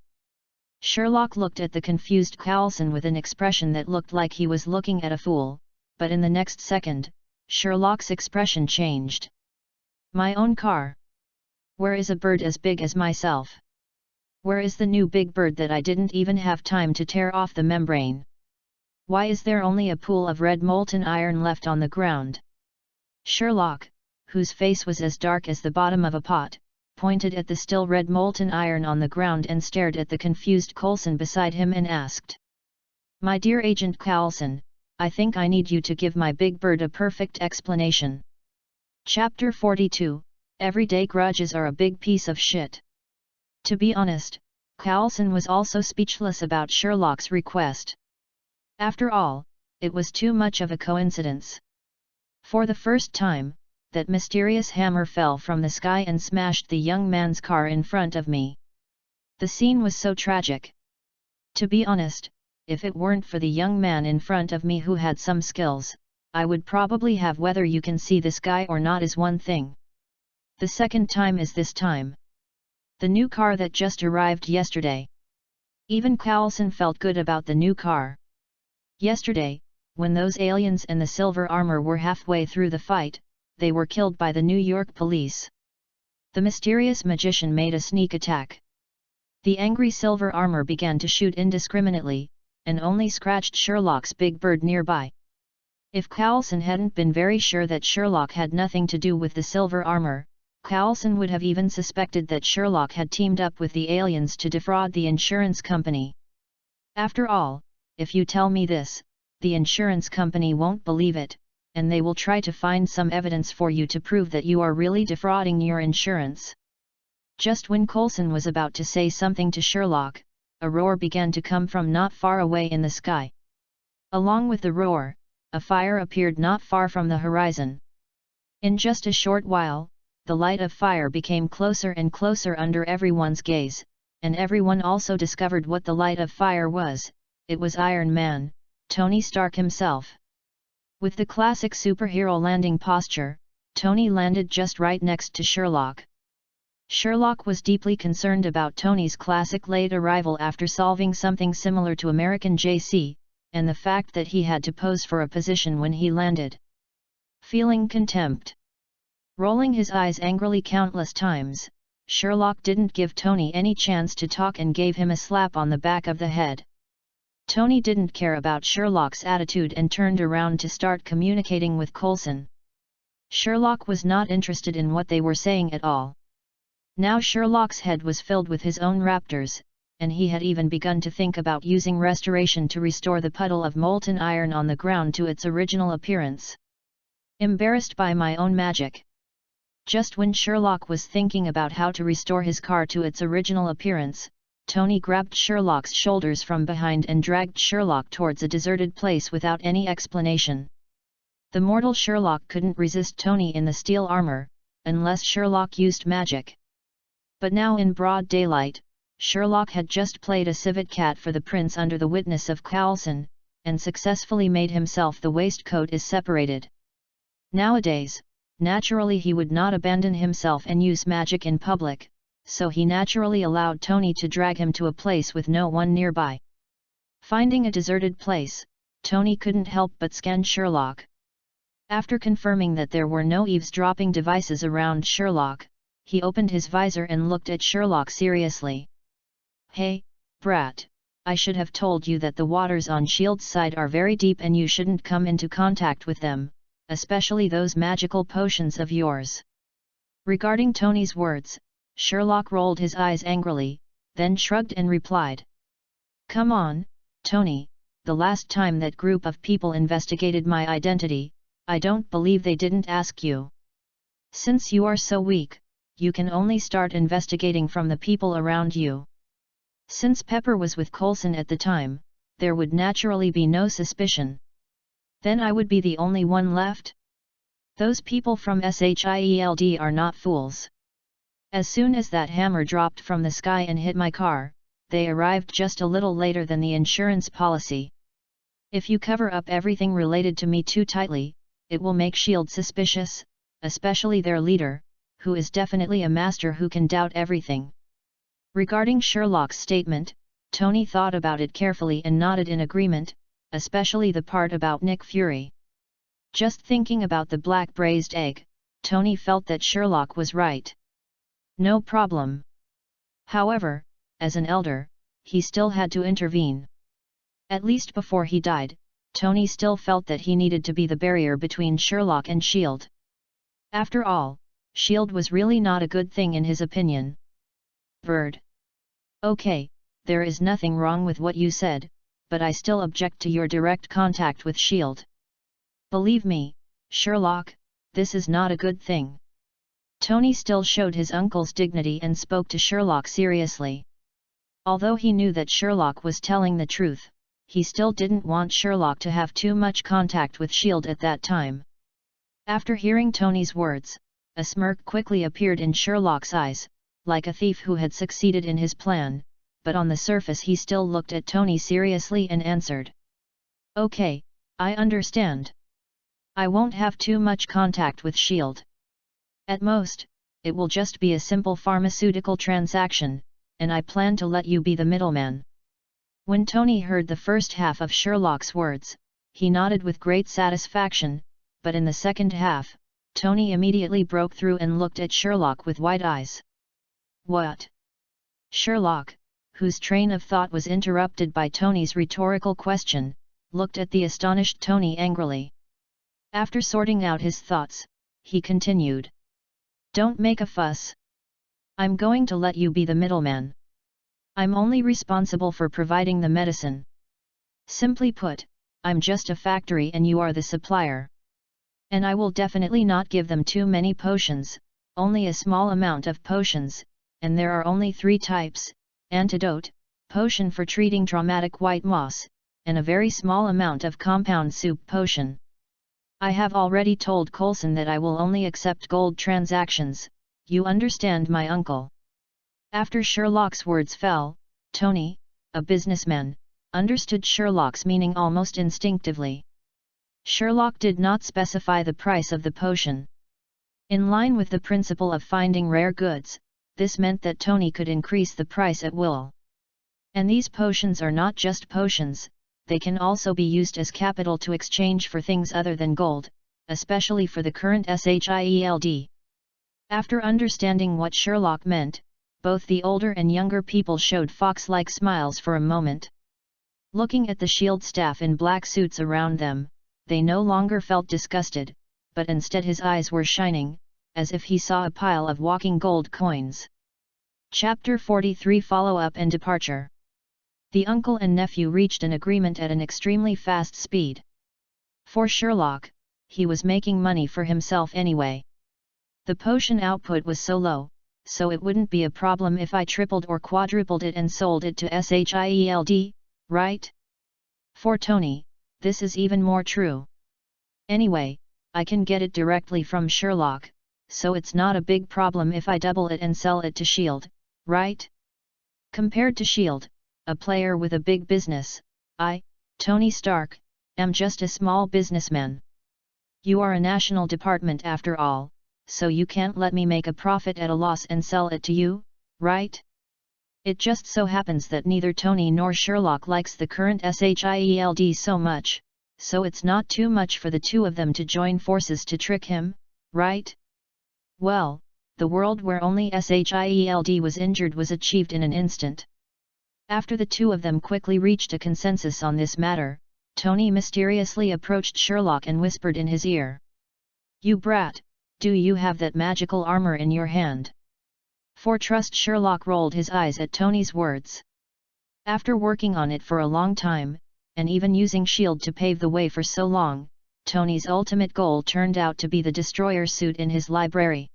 Sherlock looked at the confused Coulson with an expression that looked like he was looking at a fool, but in the next second, Sherlock's expression changed. "My own car? Where is a bird as big as myself? Where is the new big bird that I didn't even have time to tear off the membrane? Why is there only a pool of red molten iron left on the ground?" Sherlock, whose face was as dark as the bottom of a pot, pointed at the still red molten iron on the ground and stared at the confused Coulson beside him and asked, "My dear Agent Coulson, I think I need you to give my big bird a perfect explanation." Chapter 42, Everyday grudges are a big piece of shit. To be honest, Coulson was also speechless about Sherlock's request. After all, it was too much of a coincidence. For the first time, that mysterious hammer fell from the sky and smashed the young man's car in front of me. The scene was so tragic. To be honest, if it weren't for the young man in front of me who had some skills, I would probably have whether you can see this guy or not is one thing. The second time is this time. The new car that just arrived yesterday. Even Coulson felt good about the new car. Yesterday, when those aliens and the silver armor were halfway through the fight, they were killed by the New York police. The mysterious magician made a sneak attack. The angry silver armor began to shoot indiscriminately, and only scratched Sherlock's big bird nearby. If Coulson hadn't been very sure that Sherlock had nothing to do with the silver armor, Coulson would have even suspected that Sherlock had teamed up with the aliens to defraud the insurance company. After all, if you tell me this, the insurance company won't believe it, and they will try to find some evidence for you to prove that you are really defrauding your insurance." Just when Coulson was about to say something to Sherlock, a roar began to come from not far away in the sky. Along with the roar, a fire appeared not far from the horizon. In just a short while, the light of fire became closer and closer under everyone's gaze, and everyone also discovered what the light of fire was. It was Iron Man, Tony Stark himself. With the classic superhero landing posture, Tony landed just right next to Sherlock. Sherlock was deeply concerned about Tony's classic late arrival after solving something similar to American JC, and the fact that he had to pose for a position when he landed. Feeling contempt, rolling his eyes angrily countless times, Sherlock didn't give Tony any chance to talk and gave him a slap on the back of the head. Tony didn't care about Sherlock's attitude and turned around to start communicating with Coulson. Sherlock was not interested in what they were saying at all. Now Sherlock's head was filled with his own raptors, and he had even begun to think about using restoration to restore the puddle of molten iron on the ground to its original appearance. Embarrassed by my own magic. Just when Sherlock was thinking about how to restore his car to its original appearance, Tony grabbed Sherlock's shoulders from behind and dragged Sherlock towards a deserted place without any explanation. The mortal Sherlock couldn't resist Tony in the steel armor, unless Sherlock used magic. But now in broad daylight, Sherlock had just played a civet cat for the prince under the witness of Coulson, and successfully made himself the waistcoat is separated. Nowadays, naturally he would not abandon himself and use magic in public, so he naturally allowed Tony to drag him to a place with no one nearby. Finding a deserted place, Tony couldn't help but scan Sherlock. After confirming that there were no eavesdropping devices around Sherlock, he opened his visor and looked at Sherlock seriously. "Hey, brat, I should have told you that the waters on S.H.I.E.L.D.'s side are very deep and you shouldn't come into contact with them, especially those magical potions of yours." Regarding Tony's words, Sherlock rolled his eyes angrily, then shrugged and replied. "Come on, Tony, the last time that group of people investigated my identity, I don't believe they didn't ask you. Since you are so weak, you can only start investigating from the people around you. Since Pepper was with Coulson at the time, there would naturally be no suspicion. Then I would be the only one left? Those people from S.H.I.E.L.D. are not fools. As soon as that hammer dropped from the sky and hit my car, they arrived just a little later than the insurance policy. If you cover up everything related to me too tightly, it will make S.H.I.E.L.D. suspicious, especially their leader, who is definitely a master who can doubt everything." Regarding Sherlock's statement, Tony thought about it carefully and nodded in agreement, especially the part about Nick Fury. Just thinking about the black braised egg, Tony felt that Sherlock was right. No problem. However, as an elder, he still had to intervene. At least before he died, Tony still felt that he needed to be the barrier between Sherlock and S.H.I.E.L.D. After all, S.H.I.E.L.D. was really not a good thing in his opinion. Bird. Okay, there is nothing wrong with what you said, but I still object to your direct contact with S.H.I.E.L.D. Believe me, Sherlock, this is not a good thing. Tony still showed his uncle's dignity and spoke to Sherlock seriously. Although he knew that Sherlock was telling the truth, he still didn't want Sherlock to have too much contact with S.H.I.E.L.D. at that time. After hearing Tony's words, a smirk quickly appeared in Sherlock's eyes, like a thief who had succeeded in his plan, but on the surface he still looked at Tony seriously and answered. "Okay, I understand. I won't have too much contact with S.H.I.E.L.D. At most, it will just be a simple pharmaceutical transaction, and I plan to let you be the middleman." When Tony heard the first half of Sherlock's words, he nodded with great satisfaction, but in the second half, Tony immediately broke through and looked at Sherlock with wide eyes. "What?" Sherlock, whose train of thought was interrupted by Tony's rhetorical question, looked at the astonished Tony angrily. After sorting out his thoughts, he continued. "Don't make a fuss. I'm going to let you be the middleman. I'm only responsible for providing the medicine. Simply put, I'm just a factory and you are the supplier. And I will definitely not give them too many potions, only a small amount of potions, and there are only 3 types: antidote, potion for treating traumatic white moss, and a very small amount of compound soup potion. I have already told Coulson that I will only accept gold transactions, you understand, my uncle. After Sherlock's words fell, Tony, a businessman, understood Sherlock's meaning almost instinctively. Sherlock did not specify the price of the potion. In line with the principle of finding rare goods, this meant that Tony could increase the price at will. And these potions are not just potions, they can also be used as capital to exchange for things other than gold, especially for the current SHIELD. After understanding what Sherlock meant, both the older and younger people showed fox-like smiles for a moment. Looking at the shield staff in black suits around them, they no longer felt disgusted, but instead his eyes were shining, as if he saw a pile of walking gold coins. Chapter 43 Follow-up and Departure. The uncle and nephew reached an agreement at an extremely fast speed. For Sherlock, he was making money for himself anyway. The potion output was so low, so it wouldn't be a problem if I tripled or quadrupled it and sold it to SHIELD, right? For Tony, this is even more true. Anyway, I can get it directly from Sherlock, so it's not a big problem if I double it and sell it to S.H.I.E.L.D., right? Compared to S.H.I.E.L.D., a player with a big business, I, Tony Stark, am just a small businessman. You are a national department after all, so you can't let me make a profit at a loss and sell it to you, right? It just so happens that neither Tony nor Sherlock likes the current SHIELD so much, so it's not too much for the two of them to join forces to trick him, right? Well, the world where only SHIELD was injured was achieved in an instant. After the two of them quickly reached a consensus on this matter, Tony mysteriously approached Sherlock and whispered in his ear. "You brat, do you have that magical armor in your hand?" For trust, Sherlock rolled his eyes at Tony's words. After working on it for a long time, and even using S.H.I.E.L.D. to pave the way for so long, Tony's ultimate goal turned out to be the destroyer suit in his library.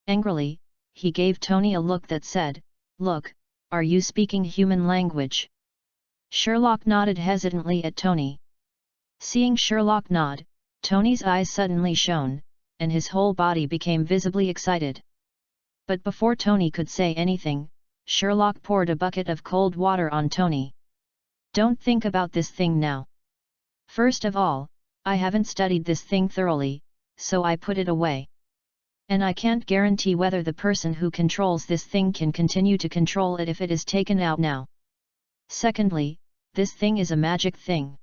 Angrily, he gave Tony a look that said, "Look, are you speaking human language?" Sherlock nodded hesitantly at Tony. Seeing Sherlock nod, Tony's eyes suddenly shone, and his whole body became visibly excited. But before Tony could say anything, Sherlock poured a bucket of cold water on Tony. "Don't think about this thing now. First of all, I haven't studied this thing thoroughly, so I put it away. And I can't guarantee whether the person who controls this thing can continue to control it if it is taken out now. Secondly, this thing is a magic thing.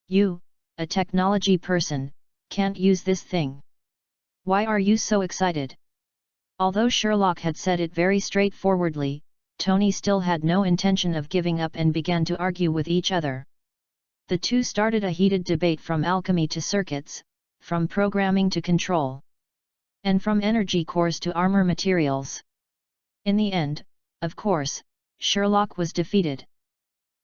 You, a technology person, can't use this thing. Why are you so excited?" Although Sherlock had said it very straightforwardly, Tony still had no intention of giving up and began to argue with each other. The two started a heated debate from alchemy to circuits, from programming to control, and from energy cores to armor materials. In the end, of course, Sherlock was defeated.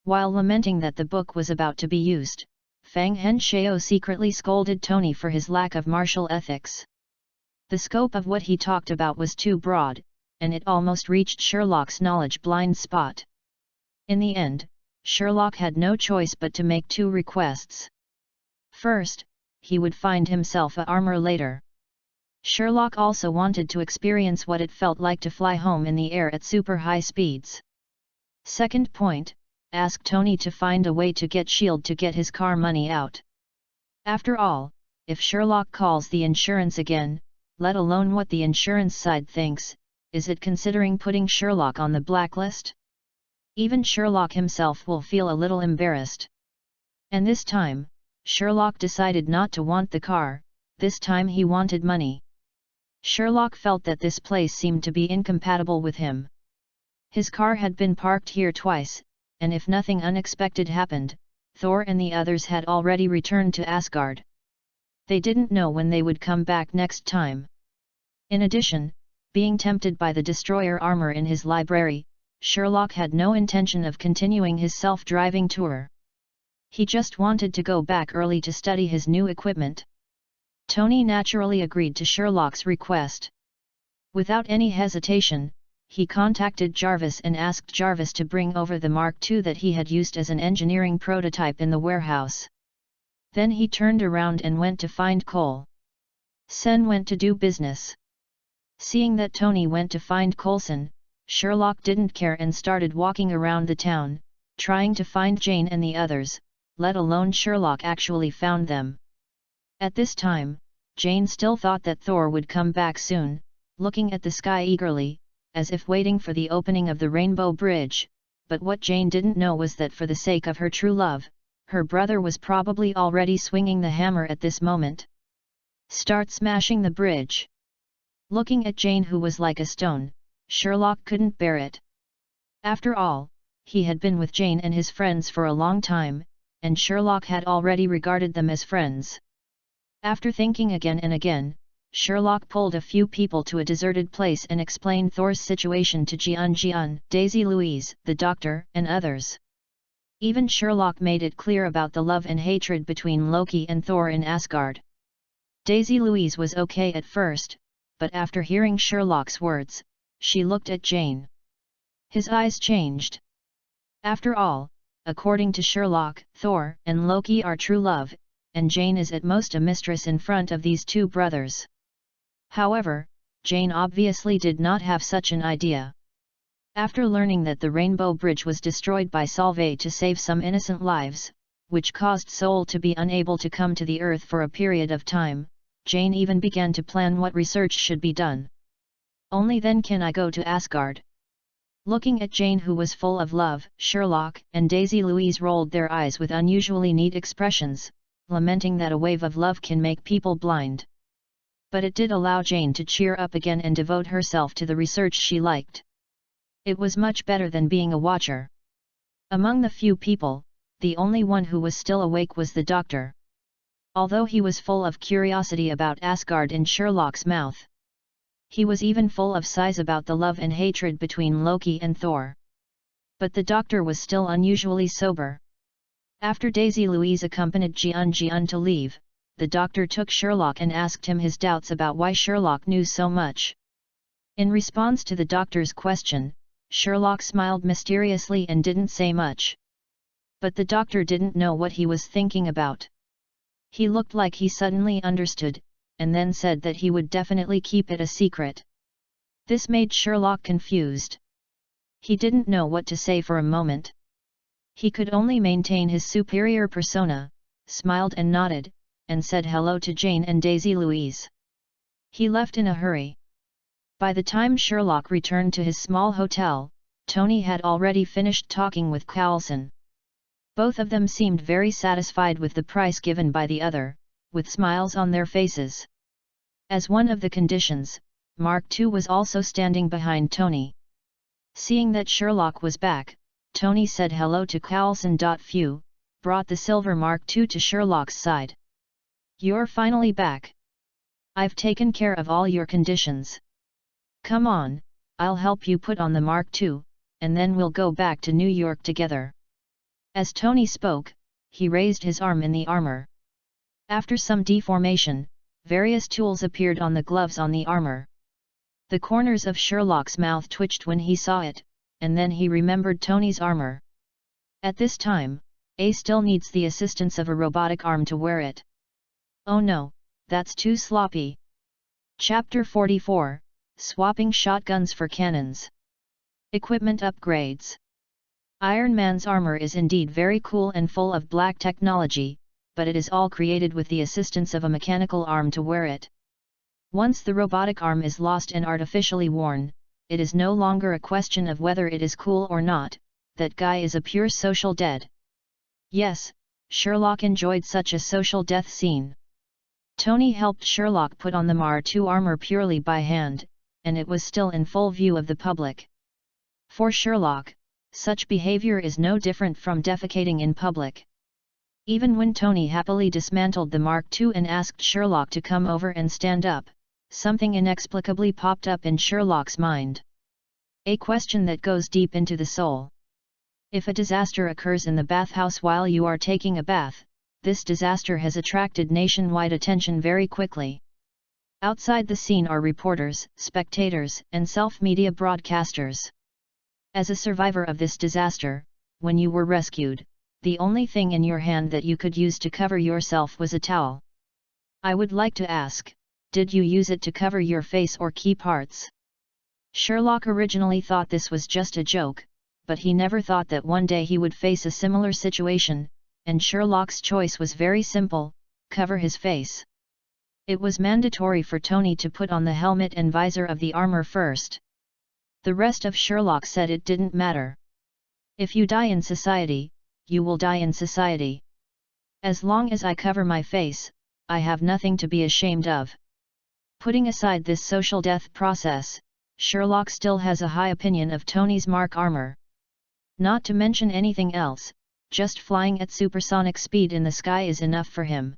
While lamenting that the book was about to be used, Fang Henshao secretly scolded Tony for his lack of martial ethics. The scope of what he talked about was too broad, and it almost reached Sherlock's knowledge blind spot. In the end, Sherlock had no choice but to make two requests. First, he would find himself a armor later. Sherlock also wanted to experience what it felt like to fly home in the air at super high speeds. Second point, ask Tony to find a way to get S.H.I.E.L.D. to get his car money out. After all, if Sherlock calls the insurance again, let alone what the insurance side thinks, is it considering putting Sherlock on the blacklist? Even Sherlock himself will feel a little embarrassed. And this time, Sherlock decided not to want the car, this time he wanted money. Sherlock felt that this place seemed to be incompatible with him. His car had been parked here twice, and if nothing unexpected happened, Thor and the others had already returned to Asgard. They didn't know when they would come back next time. In addition, being tempted by the destroyer armor in his library, Sherlock had no intention of continuing his self-driving tour. He just wanted to go back early to study his new equipment. Tony naturally agreed to Sherlock's request. Without any hesitation, he contacted Jarvis and asked Jarvis to bring over the Mark II that he had used as an engineering prototype in the warehouse. Then he turned around and went to find Cole. Sen went to do business. Seeing that Tony went to find Coulson, Sherlock didn't care and started walking around the town, trying to find Jane and the others, let alone Sherlock actually found them. At this time, Jane still thought that Thor would come back soon, looking at the sky eagerly, as if waiting for the opening of the Rainbow Bridge, but what Jane didn't know was that for the sake of her true love, her brother was probably already swinging the hammer at this moment. Start smashing the bridge. Looking at Jane, who was like a stone, Sherlock couldn't bear it. After all, he had been with Jane and his friends for a long time, and Sherlock had already regarded them as friends. After thinking again and again, Sherlock pulled a few people to a deserted place and explained Thor's situation to Jian, Daisy Louise, the doctor, and others. Even Sherlock made it clear about the love and hatred between Loki and Thor in Asgard. Daisy Louise was okay at first, but after hearing Sherlock's words, she looked at Jane. His eyes changed. After all, according to Sherlock, Thor and Loki are true love, and Jane is at most a mistress in front of these two brothers. However, Jane obviously did not have such an idea. After learning that the Rainbow Bridge was destroyed by Solvay to save some innocent lives, which caused Sol to be unable to come to the Earth for a period of time, Jane even began to plan what research should be done. Only then can I go to Asgard. Looking at Jane, who was full of love, Sherlock and Daisy Louise rolled their eyes with unusually neat expressions, lamenting that a wave of love can make people blind. But it did allow Jane to cheer up again and devote herself to the research she liked. It was much better than being a watcher. Among the few people, the only one who was still awake was the doctor. Although he was full of curiosity about Asgard in Sherlock's mouth, he was even full of sighs about the love and hatred between Loki and Thor. But the doctor was still unusually sober. After Daisy Louise accompanied Jian to leave, the doctor took Sherlock and asked him his doubts about why Sherlock knew so much. In response to the doctor's question, Sherlock smiled mysteriously and didn't say much. But the doctor didn't know what he was thinking about. He looked like he suddenly understood, and then said that he would definitely keep it a secret. This made Sherlock confused. He didn't know what to say for a moment. He could only maintain his superior persona, smiled and nodded, and said hello to Jane and Daisy Louise. He left in a hurry. By the time Sherlock returned to his small hotel, Tony had already finished talking with Coulson. Both of them seemed very satisfied with the price given by the other, with smiles on their faces. As one of the conditions, Mark II was also standing behind Tony. Seeing that Sherlock was back, Tony said hello to Coulson. Few, brought the silver Mark II to Sherlock's side. "You're finally back. I've taken care of all your conditions. Come on, I'll help you put on the Mark II, and then we'll go back to New York together." As Tony spoke, he raised his arm in the armor. After some deformation, various tools appeared on the gloves on the armor. The corners of Sherlock's mouth twitched when he saw it, and then he remembered Tony's armor. At this time, A still needs the assistance of a robotic arm to wear it. Oh no, that's too sloppy. Chapter 44, Swapping Shotguns for Cannons. Equipment Upgrades. Iron Man's armor is indeed very cool and full of black technology, but it is all created with the assistance of a mechanical arm to wear it. Once the robotic arm is lost and artificially worn, it is no longer a question of whether it is cool or not, that guy is a pure social dead. Yes, Sherlock enjoyed such a social death scene. Tony helped Sherlock put on the Mark II armor purely by hand, and it was still in full view of the public. For Sherlock, such behavior is no different from defecating in public. Even when Tony happily dismantled the Mark II and asked Sherlock to come over and stand up, something inexplicably popped up in Sherlock's mind. A question that goes deep into the soul. If a disaster occurs in the bathhouse while you are taking a bath, this disaster has attracted nationwide attention very quickly. Outside the scene are reporters, spectators, and self-media broadcasters. As a survivor of this disaster, when you were rescued, the only thing in your hand that you could use to cover yourself was a towel. I would like to ask, did you use it to cover your face or key parts? Sherlock originally thought this was just a joke, but he never thought that one day he would face a similar situation, and Sherlock's choice was very simple: cover his face. It was mandatory for Tony to put on the helmet and visor of the armor first. The rest of Sherlock said it didn't matter. If you die in society, you will die in society. As long as I cover my face, I have nothing to be ashamed of. Putting aside this social death process, Sherlock still has a high opinion of Tony's Mark armor. Not to mention anything else, just flying at supersonic speed in the sky is enough for him.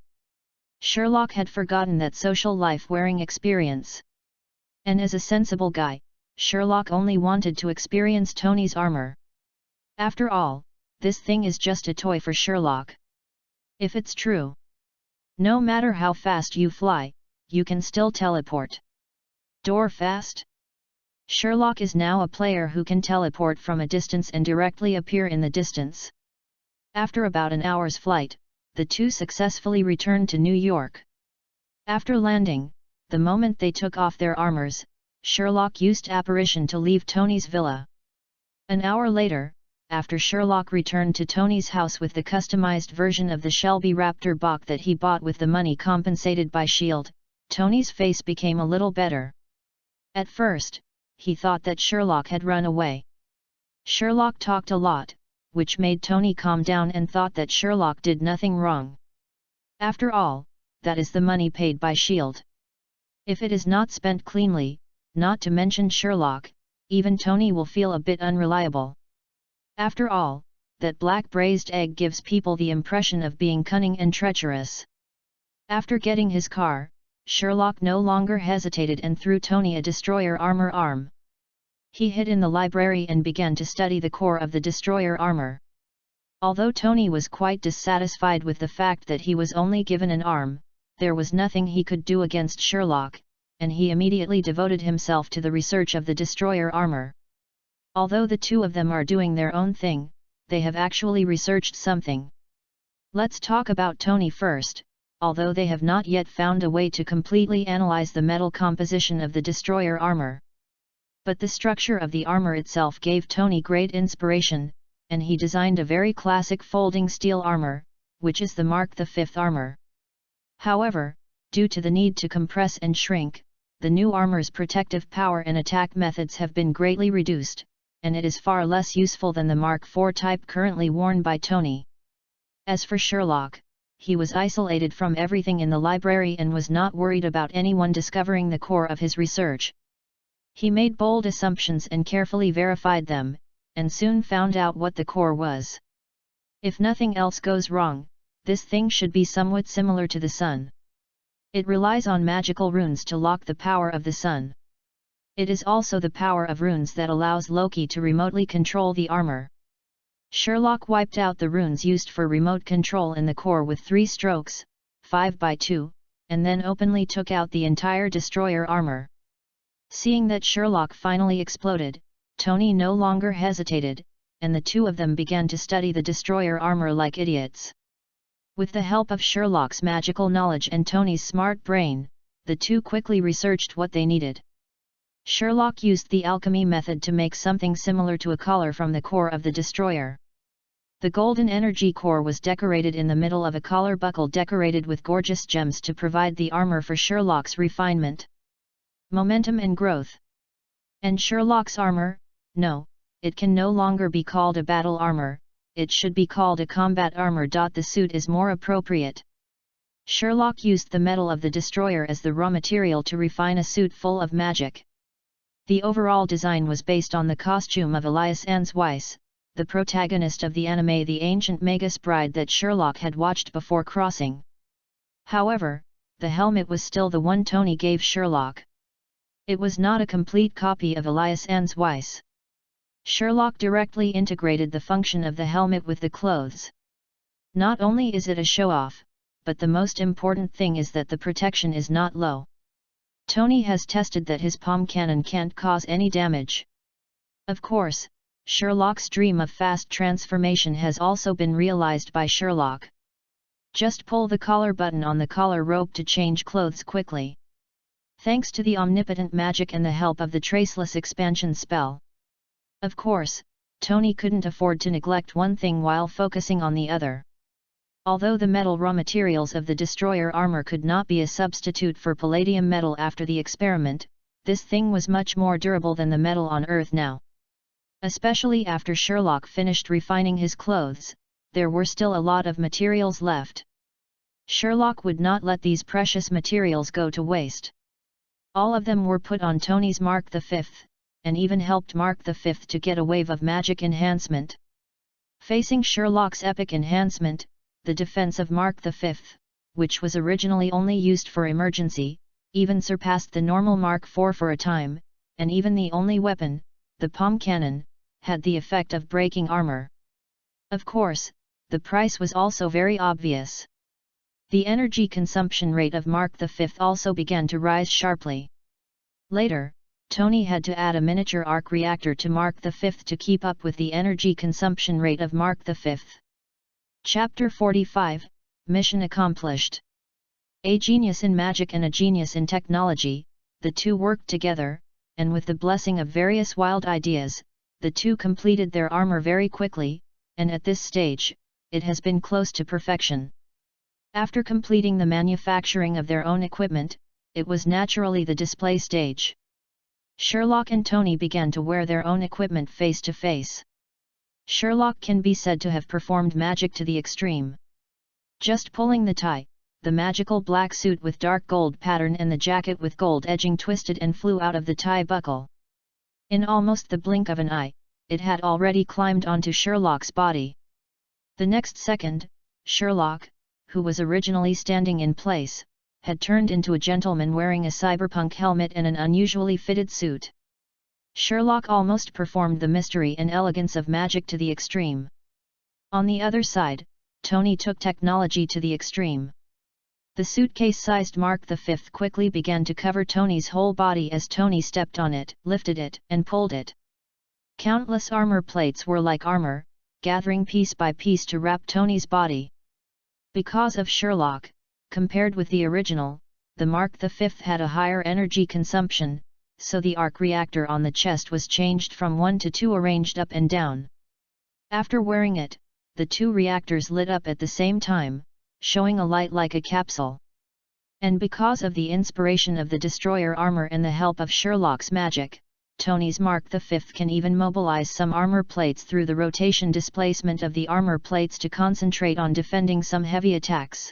Sherlock had forgotten that social life-wearing experience. And as a sensible guy, Sherlock only wanted to experience Tony's armor. After all, this thing is just a toy for Sherlock. If it's true, no matter how fast you fly, you can still teleport. Door fast? Sherlock is now a player who can teleport from a distance and directly appear in the distance. After about an hour's flight, the two successfully returned to New York. After landing, the moment they took off their armors, Sherlock used apparition to leave Tony's villa. An hour later, after Sherlock returned to Tony's house with the customized version of the Shelby Raptor Bach that he bought with the money compensated by S.H.I.E.L.D., Tony's face became a little better. At first, he thought that Sherlock had run away. Sherlock talked a lot, which made Tony calm down and thought that Sherlock did nothing wrong. After all, that is the money paid by S.H.I.E.L.D. If it is not spent cleanly, not to mention Sherlock, even Tony will feel a bit unreliable. After all, that black braised egg gives people the impression of being cunning and treacherous. After getting his car, Sherlock no longer hesitated and threw Tony a destroyer armor arm. He hid in the library and began to study the core of the destroyer armor. Although Tony was quite dissatisfied with the fact that he was only given an arm, there was nothing he could do against Sherlock, and he immediately devoted himself to the research of the destroyer armor. Although the two of them are doing their own thing, they have actually researched something. Let's talk about Tony first. Although they have not yet found a way to completely analyze the metal composition of the destroyer armor. But the structure of the armor itself gave Tony great inspiration, and he designed a very classic folding steel armor, which is the Mark V armor. However, due to the need to compress and shrink, the new armor's protective power and attack methods have been greatly reduced, and it is far less useful than the Mark IV type currently worn by Tony. As for Sherlock, he was isolated from everything in the library and was not worried about anyone discovering the core of his research. He made bold assumptions and carefully verified them, and soon found out what the core was. If nothing else goes wrong, this thing should be somewhat similar to the sun. It relies on magical runes to lock the power of the sun. It is also the power of runes that allows Loki to remotely control the armor. Sherlock wiped out the runes used for remote control in the core with 3 strokes, 5x2, and then openly took out the entire destroyer armor. Seeing that Sherlock finally exploded, Tony no longer hesitated, and the two of them began to study the destroyer armor like idiots. With the help of Sherlock's magical knowledge and Tony's smart brain, the two quickly researched what they needed. Sherlock used the alchemy method to make something similar to a collar from the core of the destroyer. The golden energy core was decorated in the middle of a collar buckle decorated with gorgeous gems to provide the armor for Sherlock's refinement, momentum and growth. And Sherlock's armor? No, it can no longer be called a battle armor, it should be called a combat armor. The suit is more appropriate. Sherlock used the metal of the destroyer as the raw material to refine a suit full of magic. The overall design was based on the costume of Elias Ans Weiss, the protagonist of the anime The Ancient Magus Bride that Sherlock had watched before crossing. However, the helmet was still the one Tony gave Sherlock. It was not a complete copy of Elias Ans Weiss. Sherlock directly integrated the function of the helmet with the clothes. Not only is it a show-off, but the most important thing is that the protection is not low. Tony has tested that his palm cannon can't cause any damage. Of course, Sherlock's dream of fast transformation has also been realized by Sherlock. Just pull the collar button on the collar rope to change clothes quickly. Thanks to the omnipotent magic and the help of the traceless expansion spell. Of course, Tony couldn't afford to neglect one thing while focusing on the other. Although the metal raw materials of the destroyer armor could not be a substitute for palladium metal after the experiment, this thing was much more durable than the metal on Earth now. Especially after Sherlock finished refining his clothes, there were still a lot of materials left. Sherlock would not let these precious materials go to waste. All of them were put on Tony's Mark V, and even helped Mark V to get a wave of magic enhancement. Facing Sherlock's epic enhancement, the defense of Mark V, which was originally only used for emergency, even surpassed the normal Mark IV for a time, and even the only weapon, the palm cannon, had the effect of breaking armor. Of course, the price was also very obvious. The energy consumption rate of Mark V also began to rise sharply. Later, Tony had to add a miniature arc reactor to Mark V to keep up with the energy consumption rate of Mark V. Chapter 45, Mission Accomplished. A genius in magic and a genius in technology, the two worked together, and with the blessing of various wild ideas, the two completed their armor very quickly, and at this stage, it has been close to perfection. After completing the manufacturing of their own equipment, it was naturally the display stage. Sherlock and Tony began to wear their own equipment face to face. Sherlock can be said to have performed magic to the extreme. Just pulling the tie, the magical black suit with dark gold pattern and the jacket with gold edging twisted and flew out of the tie buckle. In almost the blink of an eye, it had already climbed onto Sherlock's body. The next second, Sherlock, who was originally standing in place, had turned into a gentleman wearing a cyberpunk helmet and an unusually fitted suit. Sherlock almost performed the mystery and elegance of magic to the extreme. On the other side, Tony took technology to the extreme. The suitcase-sized Mark V quickly began to cover Tony's whole body as Tony stepped on it, lifted it, and pulled it. Countless armor plates were like armor, gathering piece by piece to wrap Tony's body. Because of Sherlock, compared with the original, the Mark V had a higher energy consumption, so the arc reactor on the chest was changed from 1 to 2 arranged up and down. After wearing it, the two reactors lit up at the same time, showing a light like a capsule. And because of the inspiration of the destroyer armor and the help of Sherlock's magic, Tony's Mark V can even mobilize some armor plates through the rotation displacement of the armor plates to concentrate on defending some heavy attacks.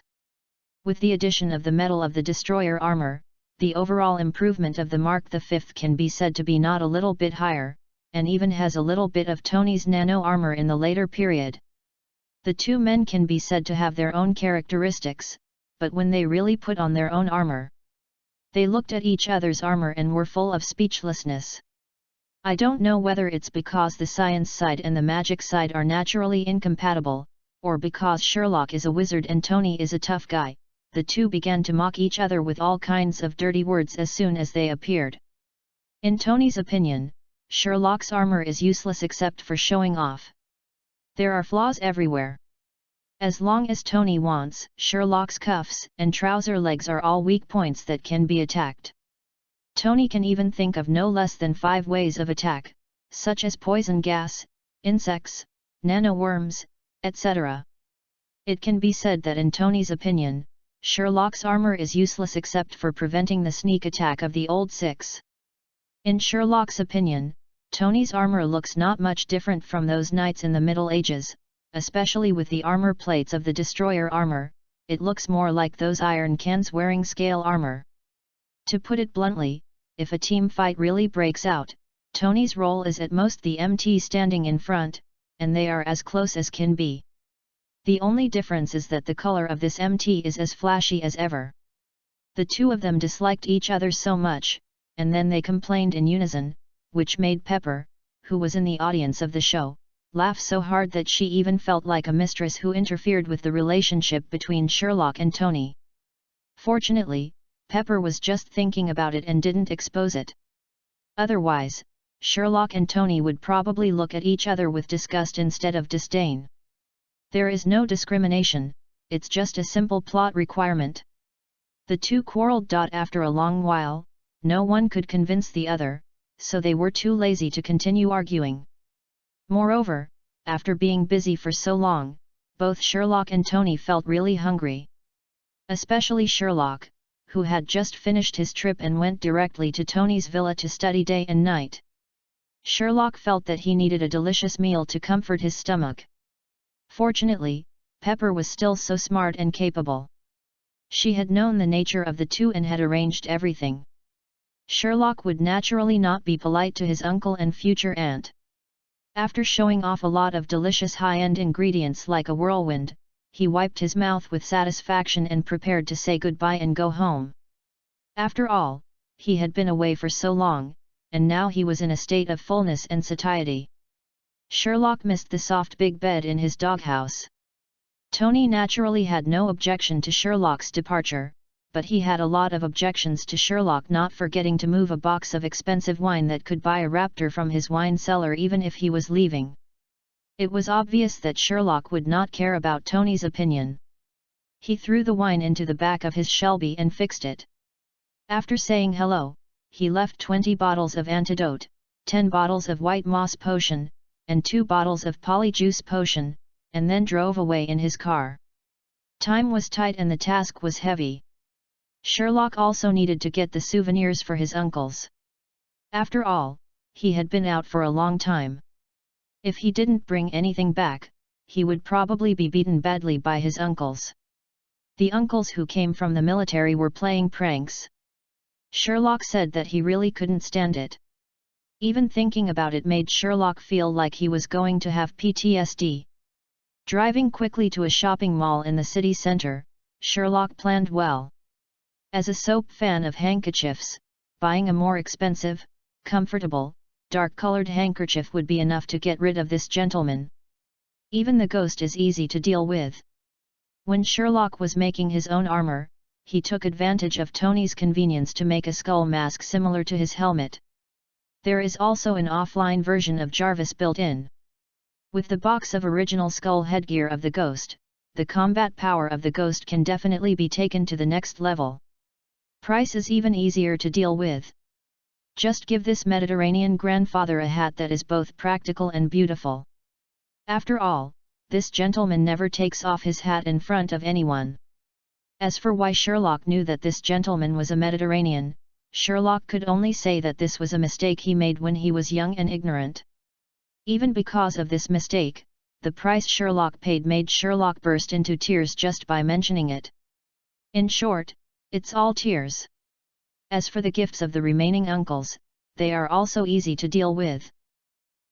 With the addition of the metal of the destroyer armor, the overall improvement of the Mark V can be said to be not a little bit higher, and even has a little bit of Tony's nano armor in the later period. The two men can be said to have their own characteristics, but when they really put on their own armor, they looked at each other's armor and were full of speechlessness. I don't know whether it's because the science side and the magic side are naturally incompatible, or because Sherlock is a wizard and Tony is a tough guy. The two began to mock each other with all kinds of dirty words as soon as they appeared. In Tony's opinion, Sherlock's armor is useless except for showing off. There are flaws everywhere. As long as Tony wants, Sherlock's cuffs and trouser legs are all weak points that can be attacked. Tony can even think of no less than 5 ways of attack, such as poison gas, insects, nanoworms, etc. It can be said that in Tony's opinion, Sherlock's armor is useless except for preventing the sneak attack of the old Six. In Sherlock's opinion, Tony's armor looks not much different from those knights in the Middle Ages, especially with the armor plates of the destroyer armor. It looks more like those iron cans wearing scale armor. To put it bluntly, if a team fight really breaks out, Tony's role is at most the MT standing in front, and they are as close as can be. The only difference is that the color of this MT is as flashy as ever. The two of them disliked each other so much, and then they complained in unison, which made Pepper, who was in the audience of the show, laugh so hard that she even felt like a mistress who interfered with the relationship between Sherlock and Tony. Fortunately, Pepper was just thinking about it and didn't expose it. Otherwise, Sherlock and Tony would probably look at each other with disgust instead of disdain. There is no discrimination, it's just a simple plot requirement. The two quarreled. After a long while, no one could convince the other, so they were too lazy to continue arguing. Moreover, after being busy for so long, both Sherlock and Tony felt really hungry. Especially Sherlock, who had just finished his trip and went directly to Tony's villa to study day and night. Sherlock felt that he needed a delicious meal to comfort his stomach. Fortunately, Pepper was still so smart and capable. She had known the nature of the two and had arranged everything. Sherlock would naturally not be polite to his uncle and future aunt. After showing off a lot of delicious high-end ingredients like a whirlwind, he wiped his mouth with satisfaction and prepared to say goodbye and go home. After all, he had been away for so long, and now he was in a state of fullness and satiety. Sherlock missed the soft big bed in his doghouse. Tony naturally had no objection to Sherlock's departure, but he had a lot of objections to Sherlock not forgetting to move a box of expensive wine that could buy a raptor from his wine cellar even if he was leaving. It was obvious that Sherlock would not care about Tony's opinion. He threw the wine into the back of his Shelby and fixed it. After saying hello, he left 20 bottles of antidote, 10 bottles of white moss potion, and 2 bottles of polyjuice potion, and then drove away in his car. Time was tight and the task was heavy. Sherlock also needed to get the souvenirs for his uncles. After all, he had been out for a long time. If he didn't bring anything back, he would probably be beaten badly by his uncles. The uncles who came from the military were playing pranks. Sherlock said that he really couldn't stand it. Even thinking about it made Sherlock feel like he was going to have PTSD. Driving quickly to a shopping mall in the city center, Sherlock planned well. As a soap fan of handkerchiefs, buying a more expensive, comfortable, dark-colored handkerchief would be enough to get rid of this gentleman. Even the ghost is easy to deal with. When Sherlock was making his own armor, he took advantage of Tony's convenience to make a skull mask similar to his helmet. There is also an offline version of Jarvis built in. With the box of original skull headgear of the ghost, the combat power of the ghost can definitely be taken to the next level. Price is even easier to deal with. Just give this Mediterranean grandfather a hat that is both practical and beautiful. After all, this gentleman never takes off his hat in front of anyone. As for why Sherlock knew that this gentleman was a Mediterranean, Sherlock could only say that this was a mistake he made when he was young and ignorant. Even because of this mistake, the price Sherlock paid made Sherlock burst into tears just by mentioning it. In short, it's all tears. As for the gifts of the remaining uncles, they are also easy to deal with.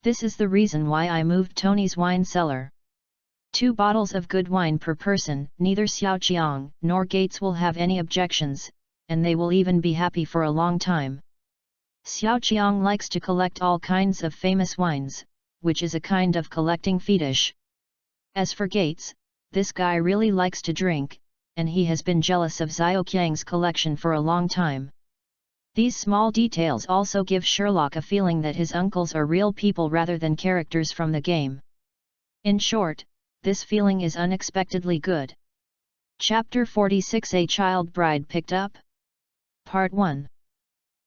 This is the reason why I moved Tony's wine cellar. 2 bottles of good wine per person, neither Xiao Qiang nor Gates will have any objections, and they will even be happy for a long time. Xiao Qiang likes to collect all kinds of famous wines, which is a kind of collecting fetish. As for Gates, this guy really likes to drink, and he has been jealous of Xiao Qiang's collection for a long time. These small details also give Sherlock a feeling that his uncles are real people rather than characters from the game. In short, this feeling is unexpectedly good. Chapter 46: A Child Bride Picked Up? Part 1.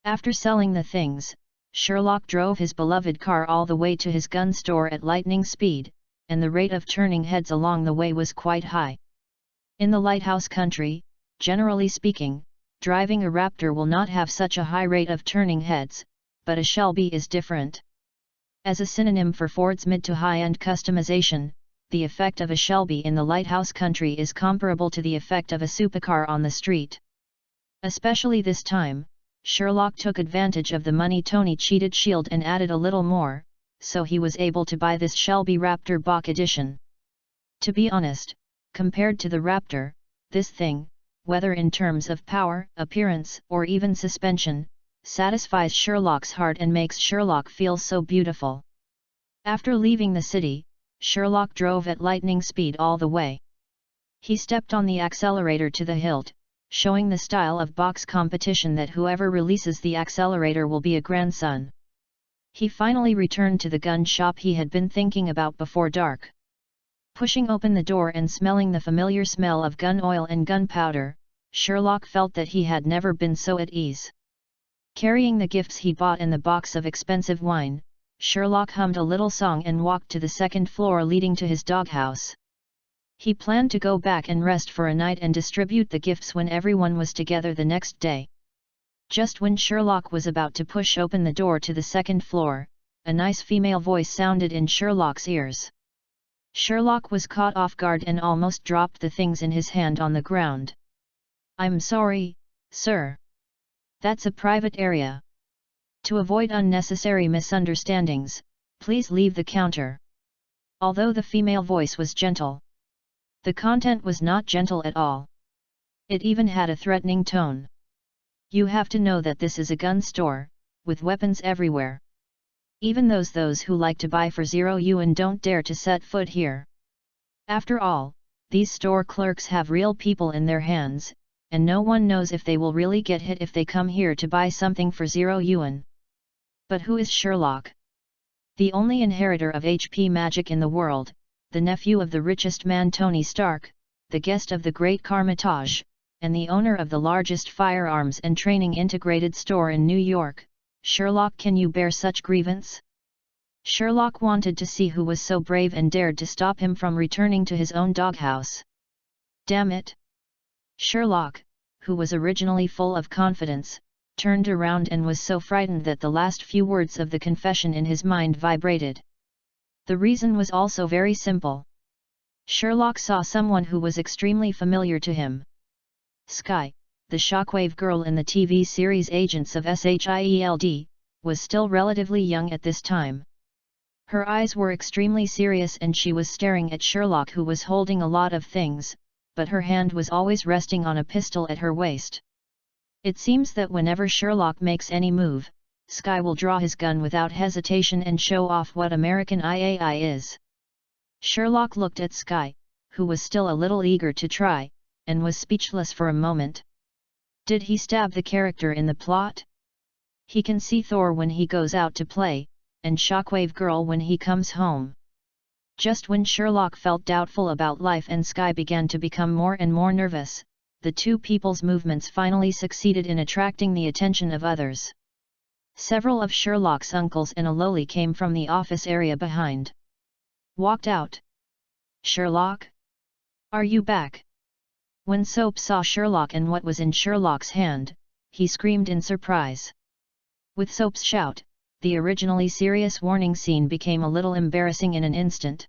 After selling the things, Sherlock drove his beloved car all the way to his gun store at lightning speed, and the rate of turning heads along the way was quite high. In the lighthouse country, generally speaking, driving a raptor will not have such a high rate of turning heads, but a Shelby is different. As a synonym for Ford's mid to high-end customization, the effect of a Shelby in the lighthouse country is comparable to the effect of a supercar on the street. Especially this time, Sherlock took advantage of the money Tony cheated Shield and added a little more, so he was able to buy this Shelby Raptor Bach edition. To be honest, compared to the Raptor, this thing, whether in terms of power, appearance, or even suspension, satisfies Sherlock's heart and makes Sherlock feel so beautiful. After leaving the city, Sherlock drove at lightning speed all the way. He stepped on the accelerator to the hilt, showing the style of box competition that whoever releases the accelerator will be a grandson. He finally returned to the gun shop he had been thinking about before dark. Pushing open the door and smelling the familiar smell of gun oil and gunpowder, Sherlock felt that he had never been so at ease. Carrying the gifts he bought and the box of expensive wine, Sherlock hummed a little song and walked to the second floor leading to his doghouse. He planned to go back and rest for a night and distribute the gifts when everyone was together the next day. Just when Sherlock was about to push open the door to the second floor, a nice female voice sounded in Sherlock's ears. Sherlock was caught off guard and almost dropped the things in his hand on the ground. "I'm sorry, sir. That's a private area. To avoid unnecessary misunderstandings, please leave the counter." Although the female voice was gentle, the content was not gentle at all. It even had a threatening tone. "You have to know that this is a gun store, with weapons everywhere. Even those who like to buy for 0 yuan don't dare to set foot here. After all, these store clerks have real people in their hands, and no one knows if they will really get hit if they come here to buy something for 0 yuan. But who is Sherlock? The only inheritor of HP magic in the world, the nephew of the richest man Tony Stark, the guest of the great Carmitage, and the owner of the largest firearms and training integrated store in New York. Sherlock, can you bear such grievance?" Sherlock wanted to see who was so brave and dared to stop him from returning to his own doghouse. Damn it! Sherlock, who was originally full of confidence, turned around and was so frightened that the last few words of the confession in his mind vibrated. The reason was also very simple. Sherlock saw someone who was extremely familiar to him. Skye, the Shockwave girl in the TV series Agents of SHIELD, was still relatively young at this time. Her eyes were extremely serious and she was staring at Sherlock, who was holding a lot of things, but her hand was always resting on a pistol at her waist. It seems that whenever Sherlock makes any move, Skye will draw his gun without hesitation and show off what American IAI is. Sherlock looked at Skye, who was still a little eager to try, and was speechless for a moment. Did he stab the character in the plot? He can see Thor when he goes out to play, and Shockwave Girl when he comes home. Just when Sherlock felt doubtful about life and Skye began to become more and more nervous, the two people's movements finally succeeded in attracting the attention of others. Several of Sherlock's uncles and a loli came from the office area behind. Walked out. "Sherlock? Are you back?" When Soap saw Sherlock and what was in Sherlock's hand, he screamed in surprise. With Soap's shout, the originally serious warning scene became a little embarrassing in an instant.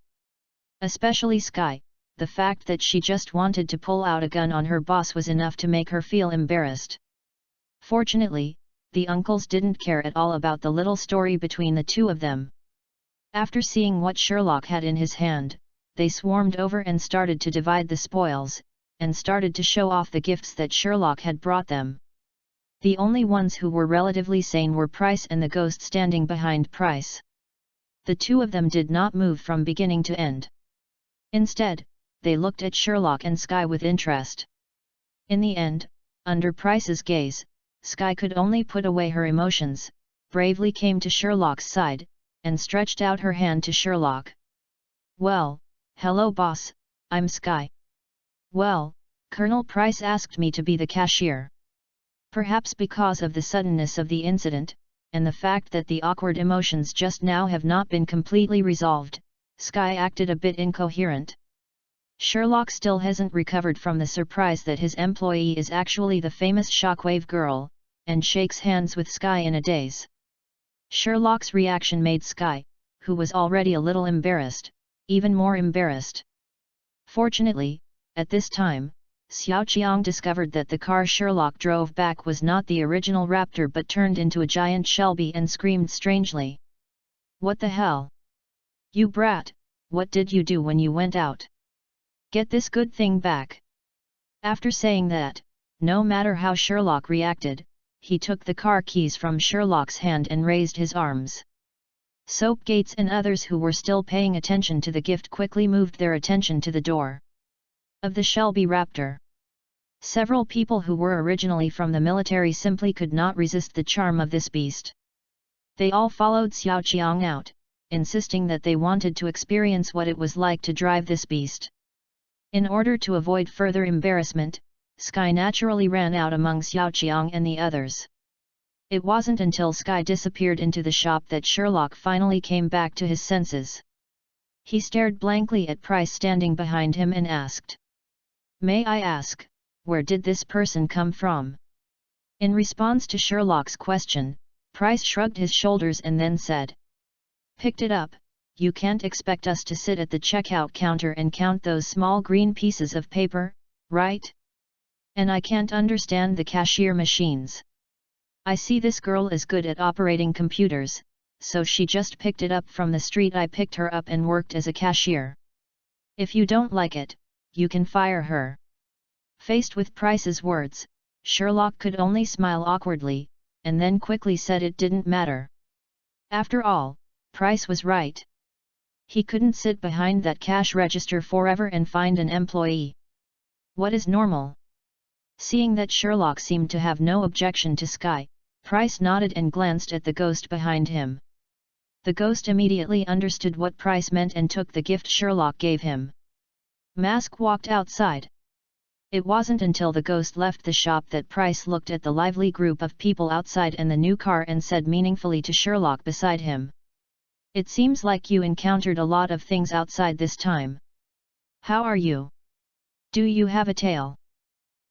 Especially Skye, the fact that she just wanted to pull out a gun on her boss was enough to make her feel embarrassed. Fortunately, the uncles didn't care at all about the little story between the two of them. After seeing what Sherlock had in his hand, they swarmed over and started to divide the spoils, and started to show off the gifts that Sherlock had brought them. The only ones who were relatively sane were Price and the ghost standing behind Price. The two of them did not move from beginning to end. Instead, they looked at Sherlock and Skye with interest. In the end, under Price's gaze, Skye could only put away her emotions, bravely came to Sherlock's side, and stretched out her hand to Sherlock. "Well, hello boss, I'm Skye. Well, Colonel Price asked me to be the cashier." Perhaps because of the suddenness of the incident, and the fact that the awkward emotions just now have not been completely resolved, Skye acted a bit incoherent. Sherlock still hasn't recovered from the surprise that his employee is actually the famous Shockwave Girl, and shakes hands with Skye in a daze. Sherlock's reaction made Skye, who was already a little embarrassed, even more embarrassed. Fortunately, at this time, Xiao Qiang discovered that the car Sherlock drove back was not the original Raptor but turned into a giant Shelby and screamed strangely. "What the hell? You brat, what did you do when you went out? Get this good thing back." After saying that, no matter how Sherlock reacted, he took the car keys from Sherlock's hand and raised his arms. Soapgates and others who were still paying attention to the gift quickly moved their attention to the door of the Shelby Raptor. Several people who were originally from the military simply could not resist the charm of this beast. They all followed Xiao Qiang out, insisting that they wanted to experience what it was like to drive this beast. In order to avoid further embarrassment, Sky naturally ran out among Xiao Qiang and the others. It wasn't until Sky disappeared into the shop that Sherlock finally came back to his senses. He stared blankly at Price standing behind him and asked, "May I ask, where did this person come from?" In response to Sherlock's question, Price shrugged his shoulders and then said, "Picked it up. You can't expect us to sit at the checkout counter and count those small green pieces of paper, right? And I can't understand the cashier machines. I see this girl is good at operating computers, so she just picked it up from the street. I picked her up and worked as a cashier. If you don't like it, you can fire her." Faced with Price's words, Sherlock could only smile awkwardly, and then quickly said it didn't matter. After all, Price was right. He couldn't sit behind that cash register forever and find an employee. What is normal? Seeing that Sherlock seemed to have no objection to Sky, Price nodded and glanced at the ghost behind him. The ghost immediately understood what Price meant and took the gift Sherlock gave him. Mask walked outside. It wasn't until the ghost left the shop that Price looked at the lively group of people outside and the new car and said meaningfully to Sherlock beside him, "It seems like you encountered a lot of things outside this time. How are you? Do you have a tail?"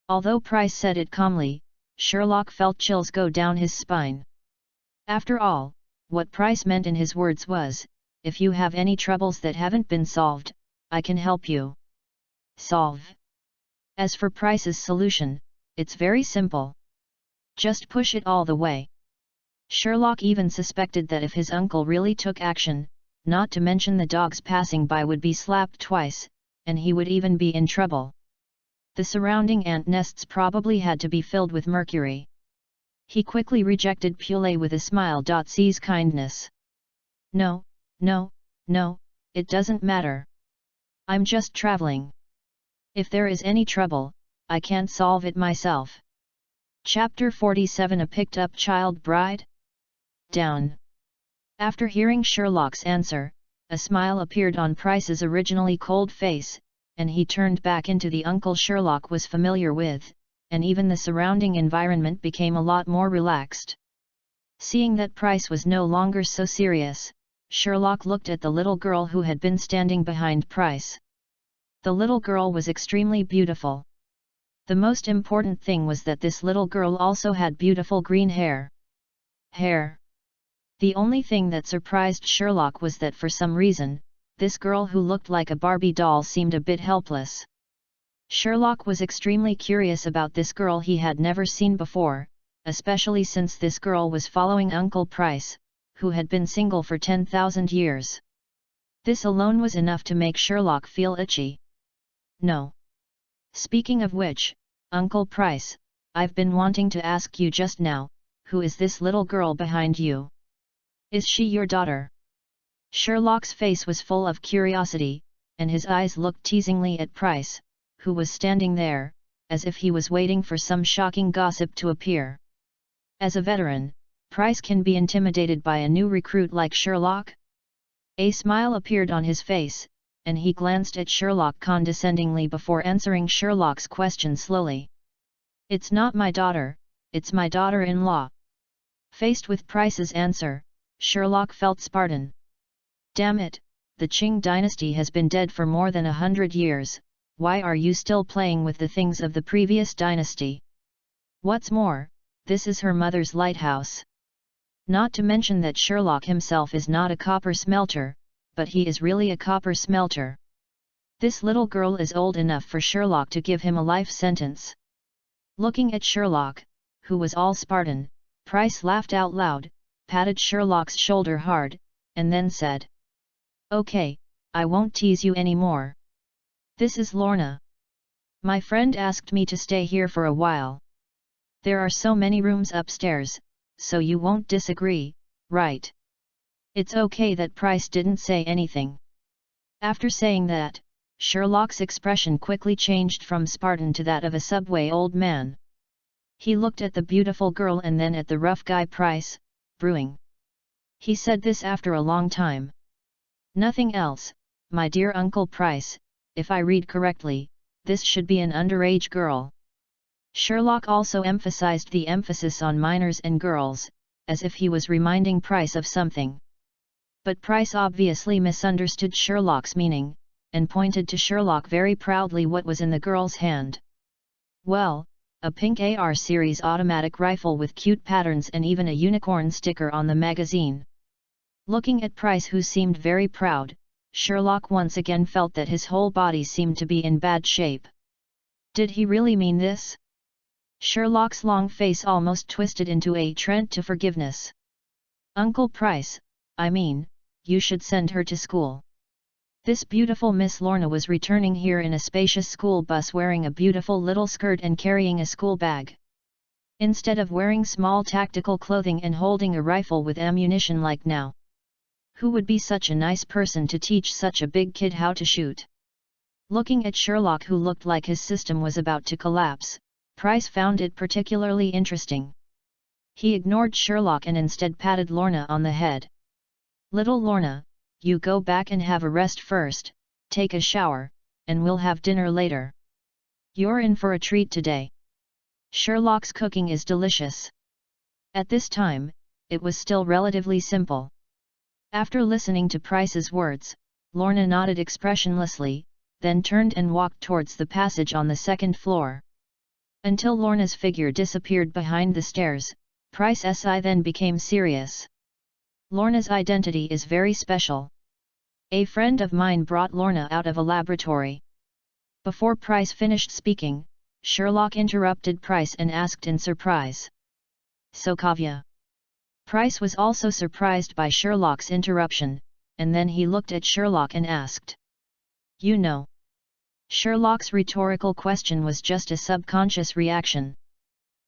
Although Price said it calmly, Sherlock felt chills go down his spine. After all, what Price meant in his words was, "If you have any troubles that haven't been solved, I can help you solve." As for Price's solution, it's very simple. Just push it all the way. Sherlock even suspected that if his uncle really took action, not to mention the dogs passing by would be slapped twice, and he would even be in trouble. The surrounding ant nests probably had to be filled with mercury. He quickly rejected Pule with a smile. C's kindness. "No, no, no, it doesn't matter. I'm just traveling. If there is any trouble, I can't solve it myself." Chapter 47 A Picked Up Child Bride? Down. After hearing Sherlock's answer, a smile appeared on Price's originally cold face, and he turned back into the uncle Sherlock was familiar with, and even the surrounding environment became a lot more relaxed. Seeing that Price was no longer so serious, Sherlock looked at the little girl who had been standing behind Price. The little girl was extremely beautiful. The most important thing was that this little girl also had beautiful green hair. The only thing that surprised Sherlock was that for some reason, this girl who looked like a Barbie doll seemed a bit helpless. Sherlock was extremely curious about this girl he had never seen before, especially since this girl was following Uncle Price, who had been single for 10,000 years. This alone was enough to make Sherlock feel itchy. "No. Speaking of which, Uncle Price, I've been wanting to ask you just now, who is this little girl behind you? Is she your daughter?" Sherlock's face was full of curiosity, and his eyes looked teasingly at Price, who was standing there, as if he was waiting for some shocking gossip to appear. As a veteran, Price can be intimidated by a new recruit like Sherlock. A smile appeared on his face, and he glanced at Sherlock condescendingly before answering Sherlock's question slowly. "It's not my daughter, it's my daughter-in-law." Faced with Price's answer, Sherlock felt Spartan. "Damn it, the Qing dynasty has been dead for more than 100 years, why are you still playing with the things of the previous dynasty? What's more, this is her mother's lighthouse." Not to mention that Sherlock himself is not a copper smelter, but he is really a copper smelter. This little girl is old enough for Sherlock to give him a life sentence. Looking at Sherlock, who was all Spartan, Price laughed out loud, patted Sherlock's shoulder hard, and then said, "Okay, I won't tease you anymore. This is Lorna. My friend asked me to stay here for a while. There are so many rooms upstairs, so you won't disagree, right?" It's okay that Price didn't say anything. After saying that, Sherlock's expression quickly changed from Spartan to that of a subway old man. He looked at the beautiful girl and then at the rough guy Price, brewing. He said this after a long time. Nothing else, my dear Uncle Price, if I read correctly, this should be an underage girl. Sherlock also emphasized the emphasis on minors and girls, as if he was reminding Price of something. But Price obviously misunderstood Sherlock's meaning, and pointed to Sherlock very proudly what was in the girl's hand. Well, a pink AR series automatic rifle with cute patterns and even a unicorn sticker on the magazine. Looking at Price, who seemed very proud, Sherlock once again felt that his whole body seemed to be in bad shape. Did he really mean this? Sherlock's long face almost twisted into a trent to forgiveness. Uncle Price, I mean, you should send her to school. This beautiful Miss Lorna was returning here in a spacious school bus wearing a beautiful little skirt and carrying a school bag. Instead of wearing small tactical clothing and holding a rifle with ammunition like now. Who would be such a nice person to teach such a big kid how to shoot? Looking at Sherlock, who looked like his system was about to collapse, Price found it particularly interesting. He ignored Sherlock and instead patted Lorna on the head. Little Lorna, you go back and have a rest first, take a shower, and we'll have dinner later. You're in for a treat today. Sherlock's cooking is delicious. At this time, it was still relatively simple. After listening to Price's words, Lorna nodded expressionlessly, then turned and walked towards the passage on the second floor. Until Lorna's figure disappeared behind the stairs, Price's then became serious. Lorna's identity is very special. A friend of mine brought Lorna out of a laboratory. Before Price finished speaking, Sherlock interrupted Price and asked in surprise. Sokovia. Price was also surprised by Sherlock's interruption, and then he looked at Sherlock and asked. You know. Sherlock's rhetorical question was just a subconscious reaction.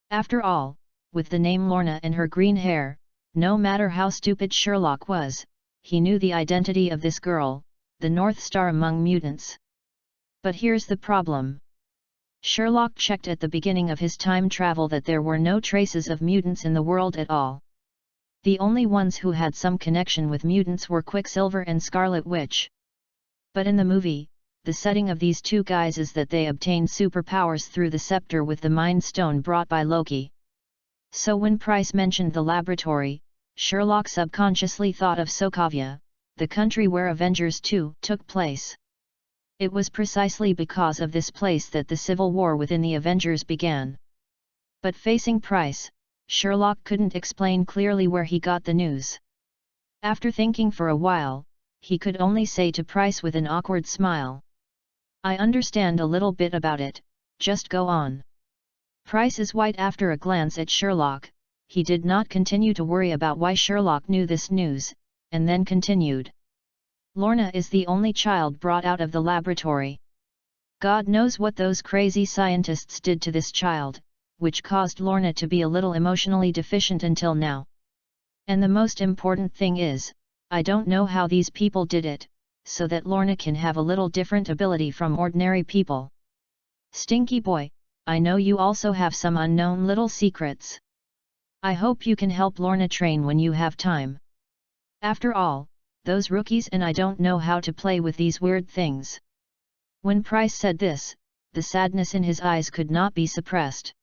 After all, with the name Lorna and her green hair, no matter how stupid Sherlock was, he knew the identity of this girl, the North Star among mutants. But here's the problem. Sherlock checked at the beginning of his time travel that there were no traces of mutants in the world at all. The only ones who had some connection with mutants were Quicksilver and Scarlet Witch. But in the movie, the setting of these two guys is that they obtained superpowers through the scepter with the Mind Stone brought by Loki. So when Price mentioned the laboratory, Sherlock subconsciously thought of Sokovia, the country where Avengers 2 took place. It was precisely because of this place that the civil war within the Avengers began. But facing Price, Sherlock couldn't explain clearly where he got the news. After thinking for a while, he could only say to Price with an awkward smile. I understand a little bit about it, just go on. Price is white after a glance at Sherlock. He did not continue to worry about why Sherlock knew this news, and then continued. Lorna is the only child brought out of the laboratory. God knows what those crazy scientists did to this child, which caused Lorna to be a little emotionally deficient until now. And the most important thing is, I don't know how these people did it, so that Lorna can have a little different ability from ordinary people. Stinky boy, I know you also have some unknown little secrets. I hope you can help Lorna train when you have time. After all, those rookies and I don't know how to play with these weird things. When Price said this, the sadness in his eyes could not be suppressed.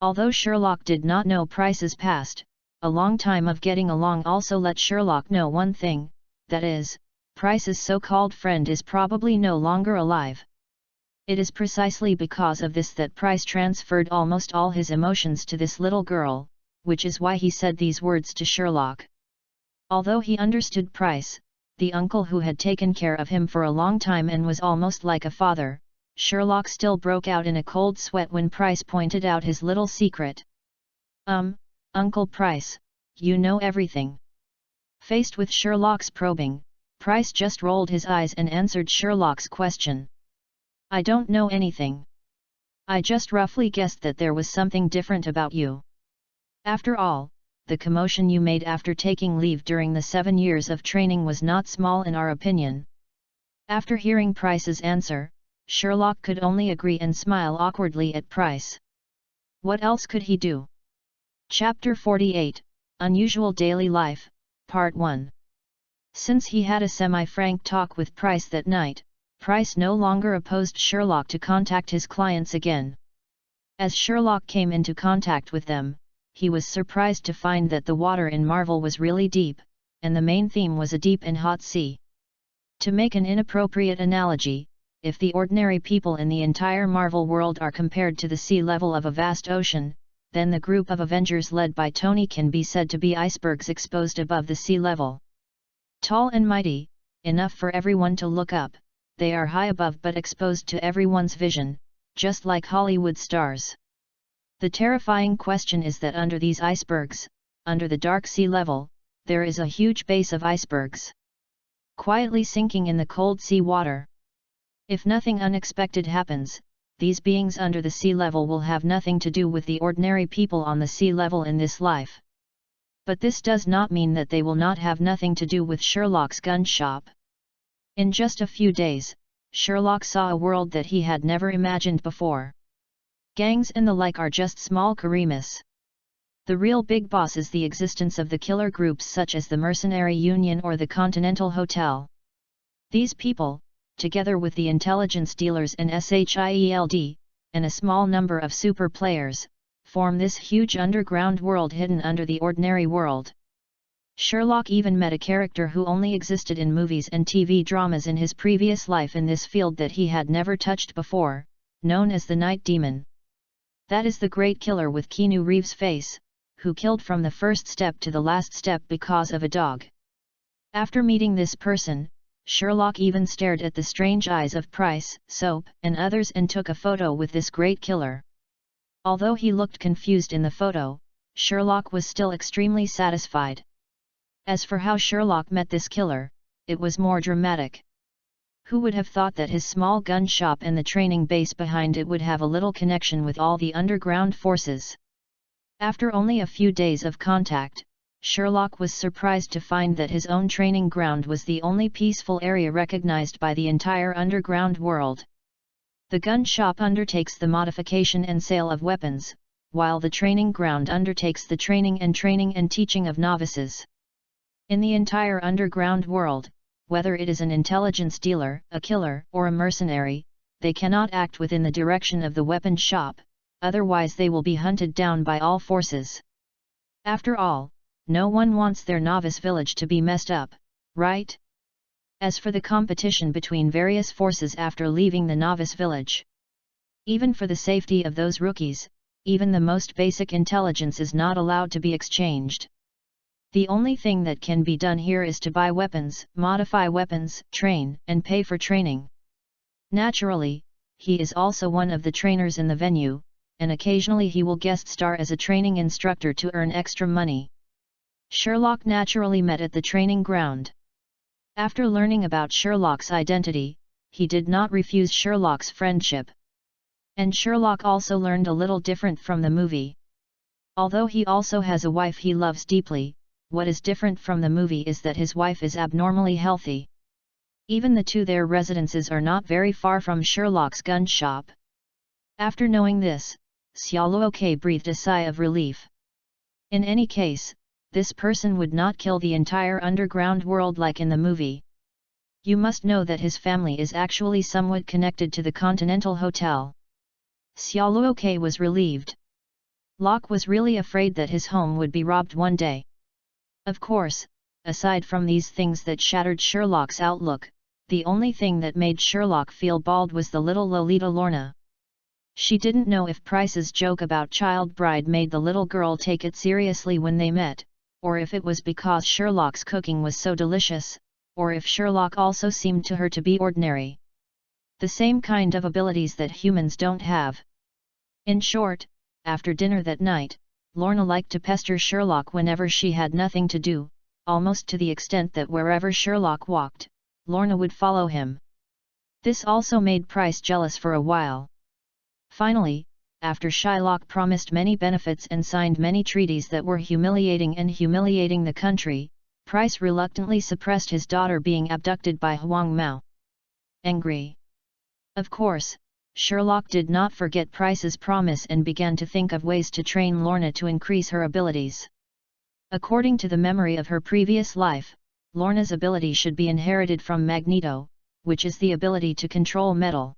Although Sherlock did not know Price's past, a long time of getting along also let Sherlock know one thing, that is, Price's so-called friend is probably no longer alive. It is precisely because of this that Price transferred almost all his emotions to this little girl, which is why he said these words to Sherlock. Although he understood Price, the uncle who had taken care of him for a long time and was almost like a father, Sherlock still broke out in a cold sweat when Price pointed out his little secret. Uncle Price, you know everything. Faced with Sherlock's probing, Price just rolled his eyes and answered Sherlock's question. I don't know anything. I just roughly guessed that there was something different about you. After all, the commotion you made after taking leave during the 7 years of training was not small in our opinion." After hearing Price's answer, Sherlock could only agree and smile awkwardly at Price. What else could he do? Chapter 48, Unusual Daily Life, Part 1. Since he had a semi-frank talk with Price that night, Price no longer opposed Sherlock to contact his clients again. As Sherlock came into contact with them, he was surprised to find that the water in Marvel was really deep, and the main theme was a deep and hot sea. To make an inappropriate analogy, if the ordinary people in the entire Marvel world are compared to the sea level of a vast ocean, then the group of Avengers led by Tony can be said to be icebergs exposed above the sea level. Tall and mighty, enough for everyone to look up, they are high above but exposed to everyone's vision, just like Hollywood stars. The terrifying question is that under these icebergs, under the dark sea level, there is a huge base of icebergs, quietly sinking in the cold sea water. If nothing unexpected happens, these beings under the sea level will have nothing to do with the ordinary people on the sea level in this life. But this does not mean that they will not have nothing to do with Sherlock's gun shop. In just a few days, Sherlock saw a world that he had never imagined before. Gangs and the like are just small Karimas. The real big boss is the existence of the killer groups such as the Mercenary Union or the Continental Hotel. These people, together with the intelligence dealers and SHIELD, and a small number of super players, form this huge underground world hidden under the ordinary world. Sherlock even met a character who only existed in movies and TV dramas in his previous life in this field that he had never touched before, known as the Night Demon. That is the great killer with Keanu Reeves' face, who killed from the first step to the last step because of a dog. After meeting this person, Sherlock even stared at the strange eyes of Price, Soap, and others and took a photo with this great killer. Although he looked confused in the photo, Sherlock was still extremely satisfied. As for how Sherlock met this killer, it was more dramatic. Who would have thought that his small gun shop and the training base behind it would have a little connection with all the underground forces? After only a few days of contact, Sherlock was surprised to find that his own training ground was the only peaceful area recognized by the entire underground world. The gun shop undertakes the modification and sale of weapons, while the training ground undertakes the training and teaching of novices. In the entire underground world, whether it is an intelligence dealer, a killer, or a mercenary, they cannot act within the direction of the weapon shop, otherwise they will be hunted down by all forces. After all, no one wants their novice village to be messed up, right? As for the competition between various forces after leaving the novice village, even for the safety of those rookies, even the most basic intelligence is not allowed to be exchanged. The only thing that can be done here is to buy weapons, modify weapons, train, and pay for training. Naturally, he is also one of the trainers in the venue, and occasionally he will guest star as a training instructor to earn extra money. Sherlock naturally met at the training ground. After learning about Sherlock's identity, he did not refuse Sherlock's friendship. And Sherlock also learned a little different from the movie. Although he also has a wife he loves deeply, what is different from the movie is that his wife is abnormally healthy. Even their residences are not very far from Sherlock's gun shop. After knowing this, Xiaoluoke breathed a sigh of relief. In any case, this person would not kill the entire underground world like in the movie. You must know that his family is actually somewhat connected to the Continental Hotel. Xiaoluoke was relieved. Locke was really afraid that his home would be robbed one day. Of course, aside from these things that shattered Sherlock's outlook, the only thing that made Sherlock feel bald was the little Lolita Lorna. She didn't know if Price's joke about child bride made the little girl take it seriously when they met, or if it was because Sherlock's cooking was so delicious, or if Sherlock also seemed to her to be ordinary. The same kind of abilities that humans don't have. In short, after dinner that night, Lorna liked to pester Sherlock whenever she had nothing to do, almost to the extent that wherever Sherlock walked, Lorna would follow him. This also made Price jealous for a while. Finally, after Shylock promised many benefits and signed many treaties that were humiliating the country, Price reluctantly suppressed his daughter being abducted by Huang Mao. Angry. Of course, Sherlock did not forget Price's promise and began to think of ways to train Lorna to increase her abilities. According to the memory of her previous life, Lorna's ability should be inherited from Magneto, which is the ability to control metal.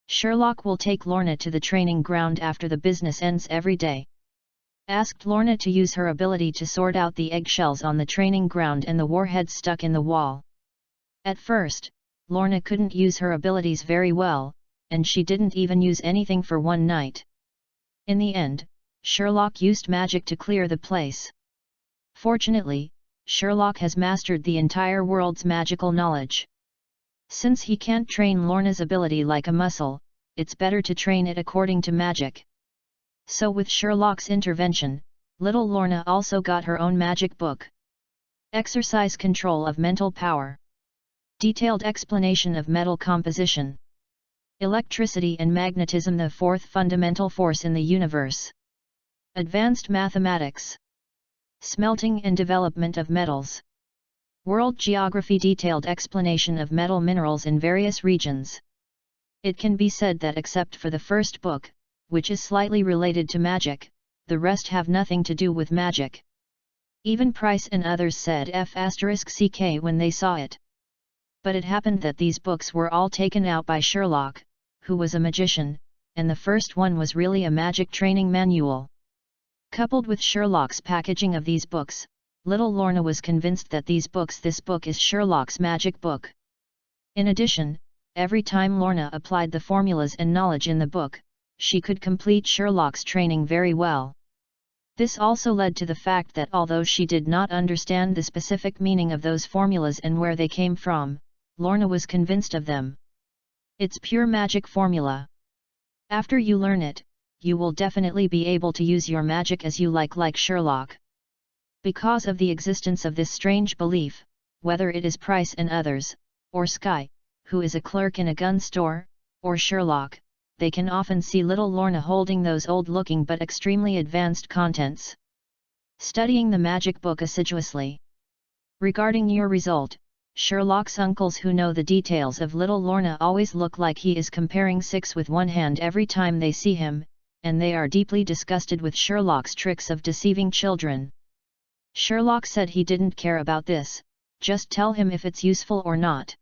Sherlock will take Lorna to the training ground after the business ends every day. Asked Lorna to use her ability to sort out the eggshells on the training ground and the warheads stuck in the wall. At first, Lorna couldn't use her abilities very well, and she didn't even use anything for one night. In the end, Sherlock used magic to clear the place. Fortunately, Sherlock has mastered the entire world's magical knowledge. Since he can't train Lorna's ability like a muscle, it's better to train it according to magic. So with Sherlock's intervention, little Lorna also got her own magic book. Exercise control of mental power. Detailed explanation of metal composition. Electricity and magnetism, the fourth fundamental force in the universe. Advanced mathematics. Smelting and development of metals. World geography, detailed explanation of metal minerals in various regions. It can be said that except for the first book, which is slightly related to magic, the rest have nothing to do with magic. Even Price and others said F***ck when they saw it. But it happened that these books were all taken out by Sherlock, who was a magician, and the first one was really a magic training manual. Coupled with Sherlock's packaging of these books, little Lorna was convinced that this book is Sherlock's magic book. In addition, every time Lorna applied the formulas and knowledge in the book, she could complete Sherlock's training very well. This also led to the fact that although she did not understand the specific meaning of those formulas and where they came from, Lorna was convinced of them. It's pure magic formula. After you learn it, you will definitely be able to use your magic as you like Sherlock. Because of the existence of this strange belief, whether it is Price and others, or Skye, who is a clerk in a gun store, or Sherlock, they can often see little Lorna holding those old-looking but extremely advanced contents. Studying the magic book assiduously. Regarding your result, Sherlock's uncles who know the details of little Lorna always look like he is comparing six with one hand every time they see him, and they are deeply disgusted with Sherlock's tricks of deceiving children. Sherlock said he didn't care about this, just tell him if it's useful or not.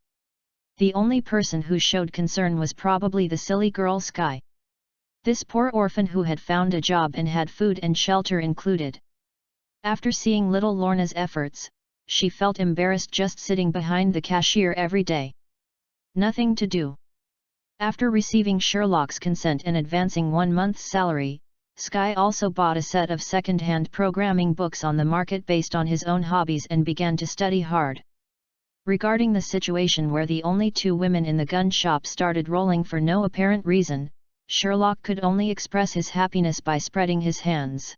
The only person who showed concern was probably the silly girl Skye. This poor orphan who had found a job and had food and shelter included. After seeing little Lorna's efforts, she felt embarrassed just sitting behind the cashier every day. Nothing to do. After receiving Sherlock's consent and advancing 1 month's salary, Skye also bought a set of second-hand programming books on the market based on his own hobbies and began to study hard. Regarding the situation where the only 2 women in the gun shop started rolling for no apparent reason, Sherlock could only express his happiness by spreading his hands.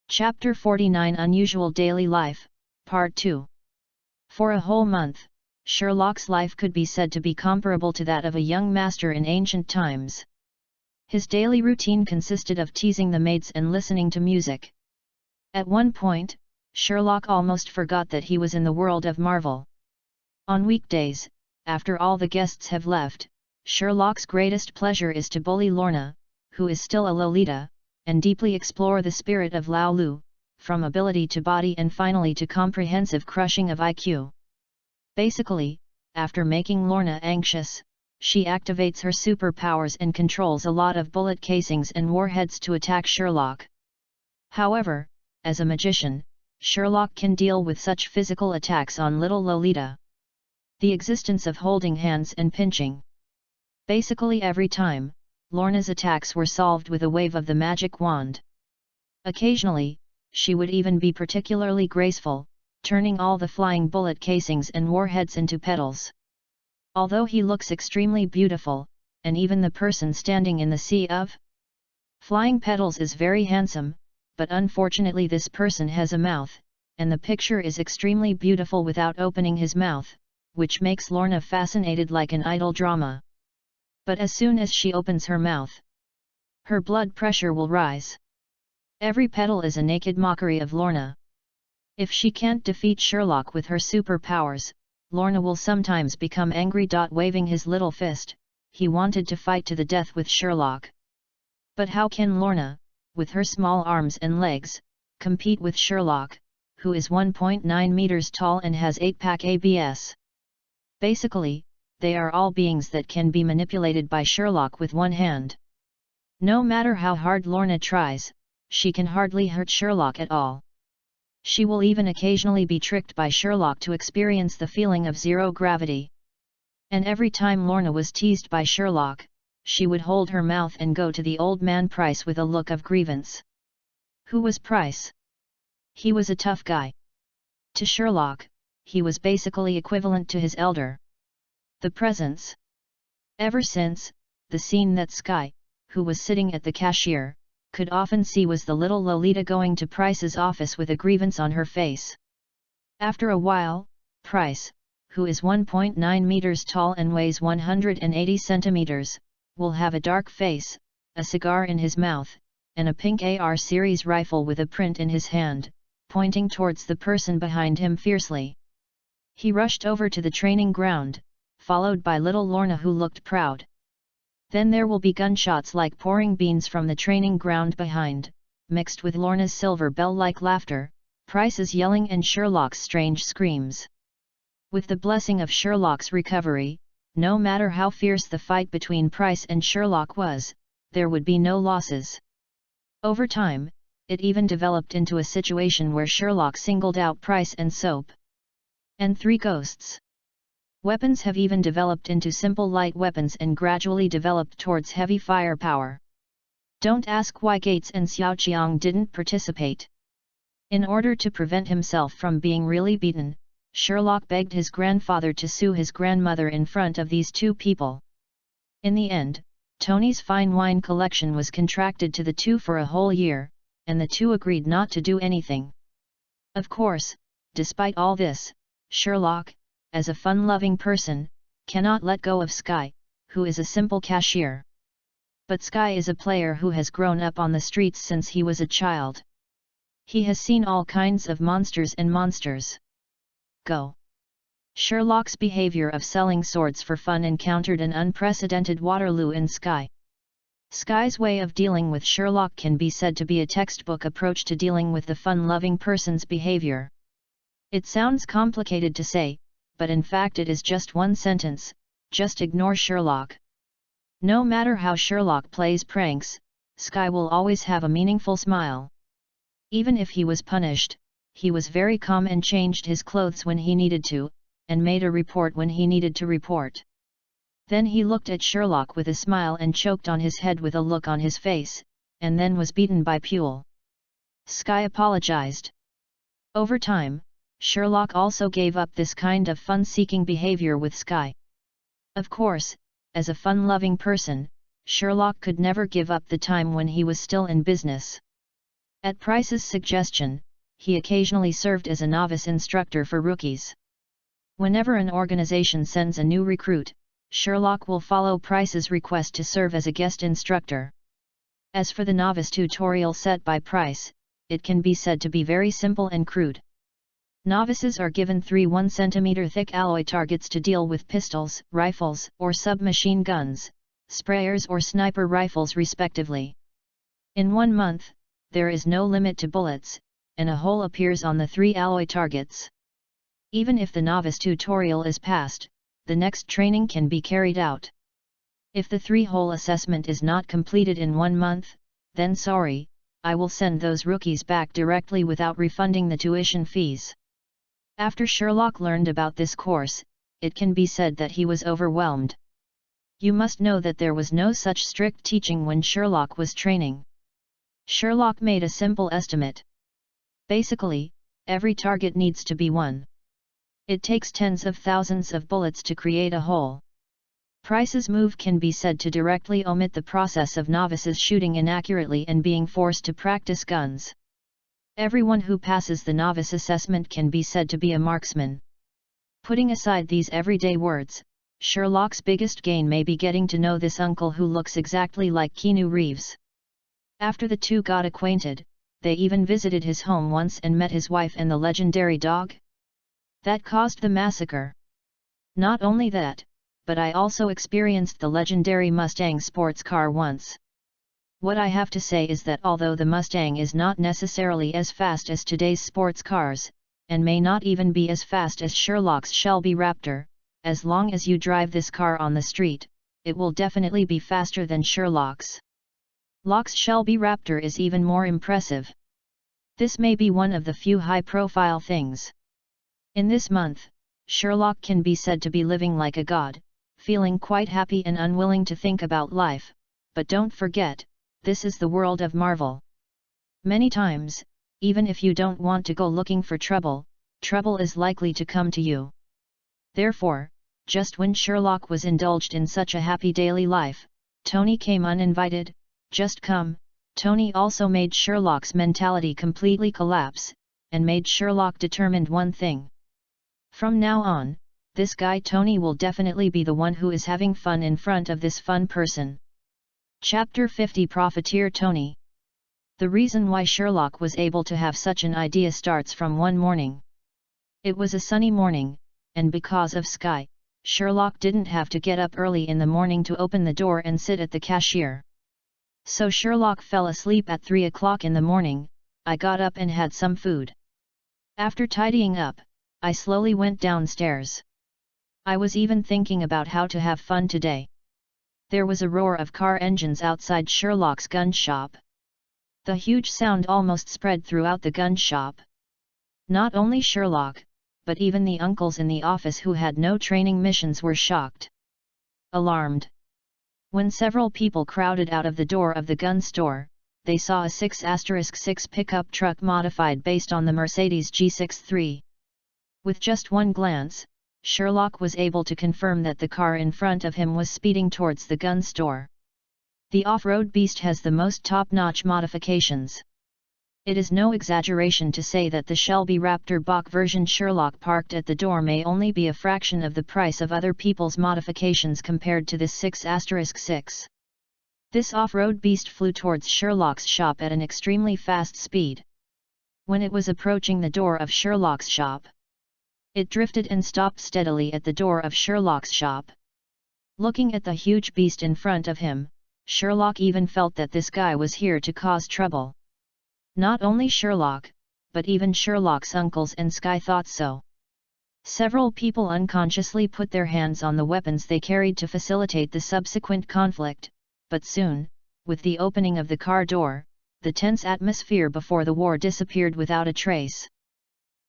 Chapter 49, Unusual Daily Life, Part 2. For a whole month, Sherlock's life could be said to be comparable to that of a young master in ancient times. His daily routine consisted of teasing the maids and listening to music. At one point, Sherlock almost forgot that he was in the world of Marvel. On weekdays, after all the guests have left, Sherlock's greatest pleasure is to bully Lorna, who is still a Lolita, and deeply explore the spirit of Lao Lu, from ability to body and finally to comprehensive crushing of IQ. Basically, after making Lorna anxious, she activates her superpowers and controls a lot of bullet casings and warheads to attack Sherlock. However, as a magician, Sherlock can deal with such physical attacks on little Lolita. The existence of holding hands and pinching. Basically every time, Lorna's attacks were solved with a wave of the magic wand. Occasionally, she would even be particularly graceful, turning all the flying bullet casings and warheads into petals. Although he looks extremely beautiful, and even the person standing in the sea of flying petals is very handsome, but unfortunately this person has a mouth, and the picture is extremely beautiful without opening his mouth, which makes Lorna fascinated like an idol drama. But as soon as she opens her mouth, Her blood pressure will rise. Every petal is a naked mockery of Lorna. If she can't defeat Sherlock with her superpowers, Lorna will sometimes become angry. Waving his little fist, he wanted to fight to the death with Sherlock. But how can Lorna, with her small arms and legs, compete with Sherlock, who is 1.9 meters tall and has 8-pack abs? Basically, they are all beings that can be manipulated by Sherlock with one hand. No matter how hard Lorna tries, she can hardly hurt Sherlock at all. She will even occasionally be tricked by Sherlock to experience the feeling of zero gravity. And every time Lorna was teased by Sherlock, she would hold her mouth and go to the old man Price with a look of grievance. Who was Price? He was a tough guy. To Sherlock, he was basically equivalent to his elder. The presence. Ever since, the scene that Skye, who was sitting at the cashier, could often see was the little Lolita going to Price's office with a grievance on her face. After a while, Price, who is 1.9 meters tall and weighs 180 centimeters, will have a dark face, a cigar in his mouth, and a pink AR series rifle with a print in his hand, pointing towards the person behind him fiercely. He rushed over to the training ground, followed by little Lorna, who looked proud. Then there will be gunshots like pouring beans from the training ground behind, mixed with Lorna's silver bell-like laughter, Price's yelling and Sherlock's strange screams. With the blessing of Sherlock's recovery, no matter how fierce the fight between Price and Sherlock was, there would be no losses. Over time, it even developed into a situation where Sherlock singled out Price and Soap and 3 ghosts. Weapons have even developed into simple light weapons and gradually developed towards heavy firepower. Don't ask why Gates and Xiaoqiang didn't participate. In order to prevent himself from being really beaten, Sherlock begged his grandfather to sue his grandmother in front of these 2 people. In the end, Tony's fine wine collection was contracted to the 2 for a whole year, and the 2 agreed not to do anything. Of course, despite all this, Sherlock, as a fun-loving person, cannot let go of Skye, who is a simple cashier. But Skye is a player who has grown up on the streets since he was a child. He has seen all kinds of monsters and monsters. Go. Sherlock's behavior of selling swords for fun encountered an unprecedented Waterloo in Skye. Skye's way of dealing with Sherlock can be said to be a textbook approach to dealing with the fun-loving person's behavior. It sounds complicated to say, but in fact it is just one sentence: just ignore Sherlock. No matter how Sherlock plays pranks, Skye will always have a meaningful smile. Even if he was punished, he was very calm and changed his clothes when he needed to, and made a report when he needed to report. Then he looked at Sherlock with a smile and choked on his head with a look on his face, and then was beaten by Puel. Skye apologized. Over time, Sherlock also gave up this kind of fun-seeking behavior with Skye. Of course, as a fun-loving person, Sherlock could never give up the time when he was still in business. At Price's suggestion, he occasionally served as a novice instructor for rookies. Whenever an organization sends a new recruit, Sherlock will follow Price's request to serve as a guest instructor. As for the novice tutorial set by Price, it can be said to be very simple and crude. Novices are given 3 1 cm thick alloy targets to deal with pistols, rifles, or submachine guns, sprayers or sniper rifles respectively. In 1 month, there is no limit to bullets, and a hole appears on the 3 alloy targets. Even if the novice tutorial is passed, the next training can be carried out. If the 3-hole assessment is not completed in 1 month, then sorry, I will send those rookies back directly without refunding the tuition fees. After Sherlock learned about this course, it can be said that he was overwhelmed. You must know that there was no such strict teaching when Sherlock was training. Sherlock made a simple estimate. Basically, every target needs to be won. It takes tens of thousands of bullets to create a hole. Price's move can be said to directly omit the process of novices shooting inaccurately and being forced to practice guns. Everyone who passes the novice assessment can be said to be a marksman. Putting aside these everyday words, Sherlock's biggest gain may be getting to know this uncle who looks exactly like Keanu Reeves. After the two got acquainted, they even visited his home once and met his wife and the legendary dog that caused the massacre. Not only that, but I also experienced the legendary Mustang sports car once. What I have to say is that although the Mustang is not necessarily as fast as today's sports cars, and may not even be as fast as Sherlock's Shelby Raptor, as long as you drive this car on the street, it will definitely be faster than Sherlock's. Locke's Shelby Raptor is even more impressive. This may be one of the few high-profile things. In this month, Sherlock can be said to be living like a god, feeling quite happy and unwilling to think about life, but don't forget, this is the world of Marvel. Many times, even if you don't want to go looking for trouble, trouble is likely to come to you. Therefore, just when Sherlock was indulged in such a happy daily life, Tony came uninvited. Just come. Tony also made Sherlock's mentality completely collapse, and made Sherlock determined one thing. From now on, this guy Tony will definitely be the one who is having fun in front of this fun person. Chapter 50 Profiteer Tony. The reason why Sherlock was able to have such an idea starts from one morning. It was a sunny morning, and because of sky, Sherlock didn't have to get up early in the morning to open the door and sit at the cashier. So Sherlock fell asleep at 3 o'clock in the morning. I got up and had some food. After tidying up, I slowly went downstairs. I was even thinking about how to have fun today. There was a roar of car engines outside Sherlock's gun shop. The huge sound almost spread throughout the gun shop. Not only Sherlock, but even the uncles in the office who had no training missions were shocked. Alarmed. When several people crowded out of the door of the gun store, they saw a 6*6 pickup truck modified based on the Mercedes G63. With just one glance, Sherlock was able to confirm that the car in front of him was speeding towards the gun store. The off-road beast has the most top-notch modifications. It is no exaggeration to say that the Shelby Raptor Bach version Sherlock parked at the door may only be a fraction of the price of other people's modifications compared to this 6*6. This off-road beast flew towards Sherlock's shop at an extremely fast speed. When it was approaching the door of Sherlock's shop, it drifted and stopped steadily at the door of Sherlock's shop. Looking at the huge beast in front of him, Sherlock even felt that this guy was here to cause trouble. Not only Sherlock, but even Sherlock's uncles and Sky thought so. Several people unconsciously put their hands on the weapons they carried to facilitate the subsequent conflict, but soon, with the opening of the car door, the tense atmosphere before the war disappeared without a trace.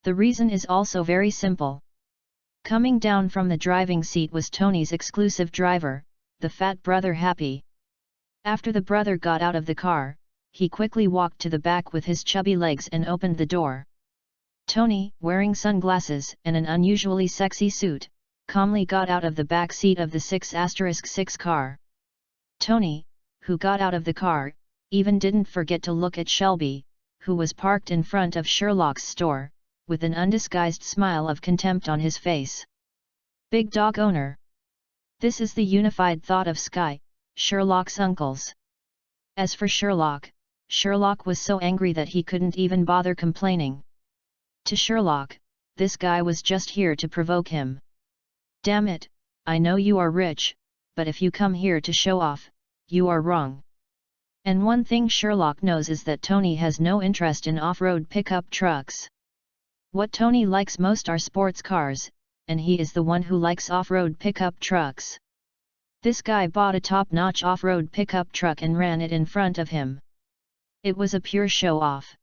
The reason is also very simple. Coming down from the driving seat was Tony's exclusive driver, the fat brother Happy. After the brother got out of the car, he quickly walked to the back with his chubby legs and opened the door. Tony, wearing sunglasses and an unusually sexy suit, calmly got out of the back seat of the 6*6 car. Tony, who got out of the car, even didn't forget to look at Shelby, who was parked in front of Sherlock's store, with an undisguised smile of contempt on his face. Big dog owner. This is the unified thought of Sky, Sherlock's uncles. As for Sherlock, Sherlock was so angry that he couldn't even bother complaining. To Sherlock, this guy was just here to provoke him. Damn it, I know you are rich, but if you come here to show off, you are wrong. And one thing Sherlock knows is that Tony has no interest in off-road pickup trucks. What Tony likes most are sports cars, and he is the one who likes off-road pickup trucks. This guy bought a top-notch off-road pickup truck and ran it in front of him. It was a pure show-off.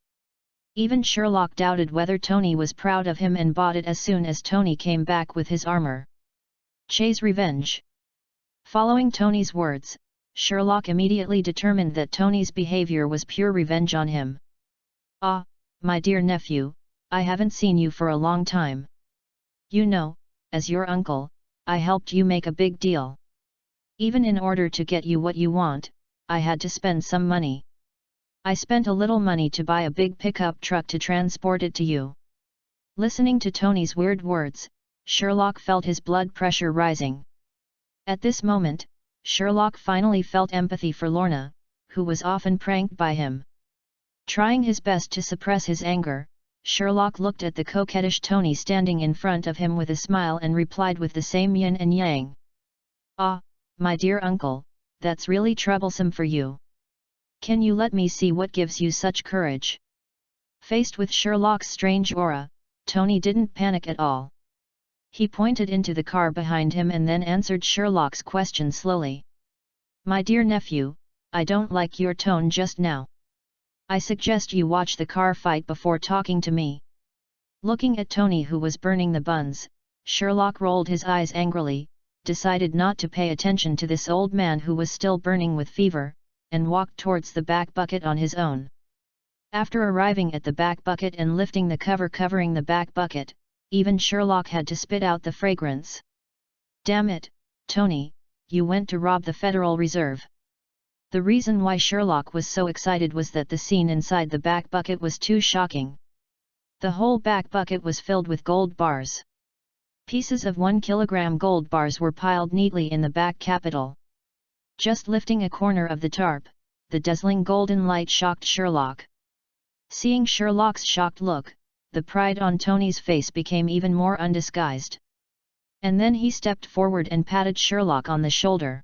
Even Sherlock doubted whether Tony was proud of him and bought it as soon as Tony came back with his armor. Chase revenge. Following Tony's words, Sherlock immediately determined that Tony's behavior was pure revenge on him. Ah, my dear nephew, I haven't seen you for a long time. You know, as your uncle, I helped you make a big deal. Even in order to get you what you want, I had to spend some money. I spent a little money to buy a big pickup truck to transport it to you. Listening to Tony's weird words, Sherlock felt his blood pressure rising. At this moment, Sherlock finally felt empathy for Lorna, who was often pranked by him. Trying his best to suppress his anger, Sherlock looked at the coquettish Tony standing in front of him with a smile and replied with the same yin and yang. "Ah, my dear uncle, that's really troublesome for you. Can you let me see what gives you such courage?" Faced with Sherlock's strange aura, Tony didn't panic at all. He pointed into the car behind him and then answered Sherlock's question slowly. "My dear nephew, I don't like your tone just now. I suggest you watch the car fight before talking to me." Looking at Tony, who was burning the buns, Sherlock rolled his eyes angrily, decided not to pay attention to this old man who was still burning with fever, and walked towards the back bucket on his own. After arriving at the back bucket and lifting the cover covering the back bucket, even Sherlock had to spit out the fragrance. "Damn it, Tony, you went to rob the Federal Reserve." The reason why Sherlock was so excited was that the scene inside the back bucket was too shocking. The whole back bucket was filled with gold bars. Pieces of 1 kilogram gold bars were piled neatly in the back capital. Just lifting a corner of the tarp, the dazzling golden light shocked Sherlock. Seeing Sherlock's shocked look, the pride on Tony's face became even more undisguised. And then he stepped forward and patted Sherlock on the shoulder.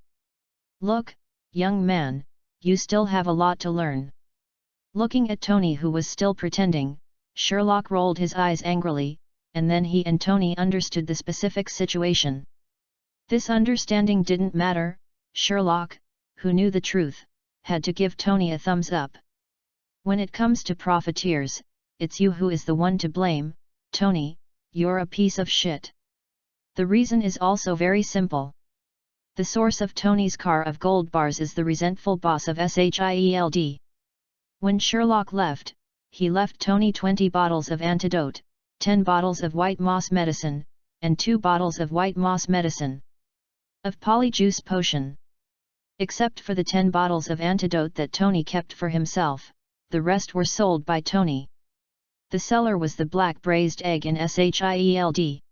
"Look, young man, you still have a lot to learn." Looking at Tony, who was still pretending, Sherlock rolled his eyes angrily, and then he and Tony understood the specific situation. This understanding didn't matter. Sherlock, who knew the truth, had to give Tony a thumbs up. "When it comes to profiteers, it's you who is the one to blame, Tony, you're a piece of shit." The reason is also very simple. The source of Tony's car of gold bars is the resentful boss of SHIELD. When Sherlock left, he left Tony 20 bottles of antidote, 10 bottles of white moss medicine, and 2 bottles of white moss medicine. Of polyjuice potion. Except for the 10 bottles of antidote that Tony kept for himself, the rest were sold by Tony. The seller was the black braised egg in SHIELD.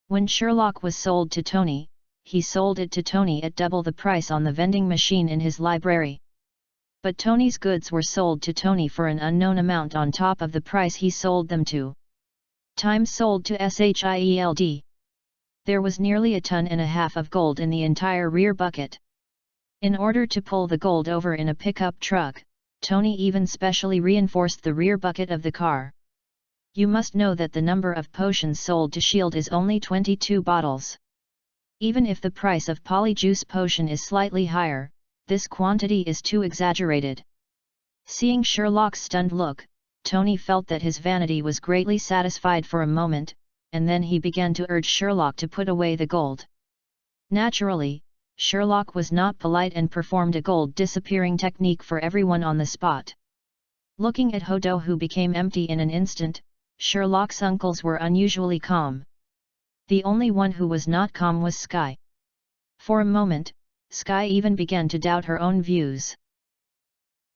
When Sherlock was sold to Tony, he sold it to Tony at double the price on the vending machine in his library. But Tony's goods were sold to Tony for an unknown amount on top of the price he sold them to. Times sold to SHIELD. There was nearly 1.5 tons of gold in the entire rear bucket. In order to pull the gold over in a pickup truck, Tony even specially reinforced the rear bucket of the car. You must know that the number of potions sold to S.H.I.E.L.D. is only 22 bottles. Even if the price of polyjuice potion is slightly higher, this quantity is too exaggerated. Seeing Sherlock's stunned look, Tony felt that his vanity was greatly satisfied for a moment, and then he began to urge Sherlock to put away the gold. Naturally, Sherlock was not polite and performed a gold disappearing technique for everyone on the spot. Looking at Hodo, who became empty in an instant, Sherlock's uncles were unusually calm. The only one who was not calm was Sky. For a moment, Sky even began to doubt her own views.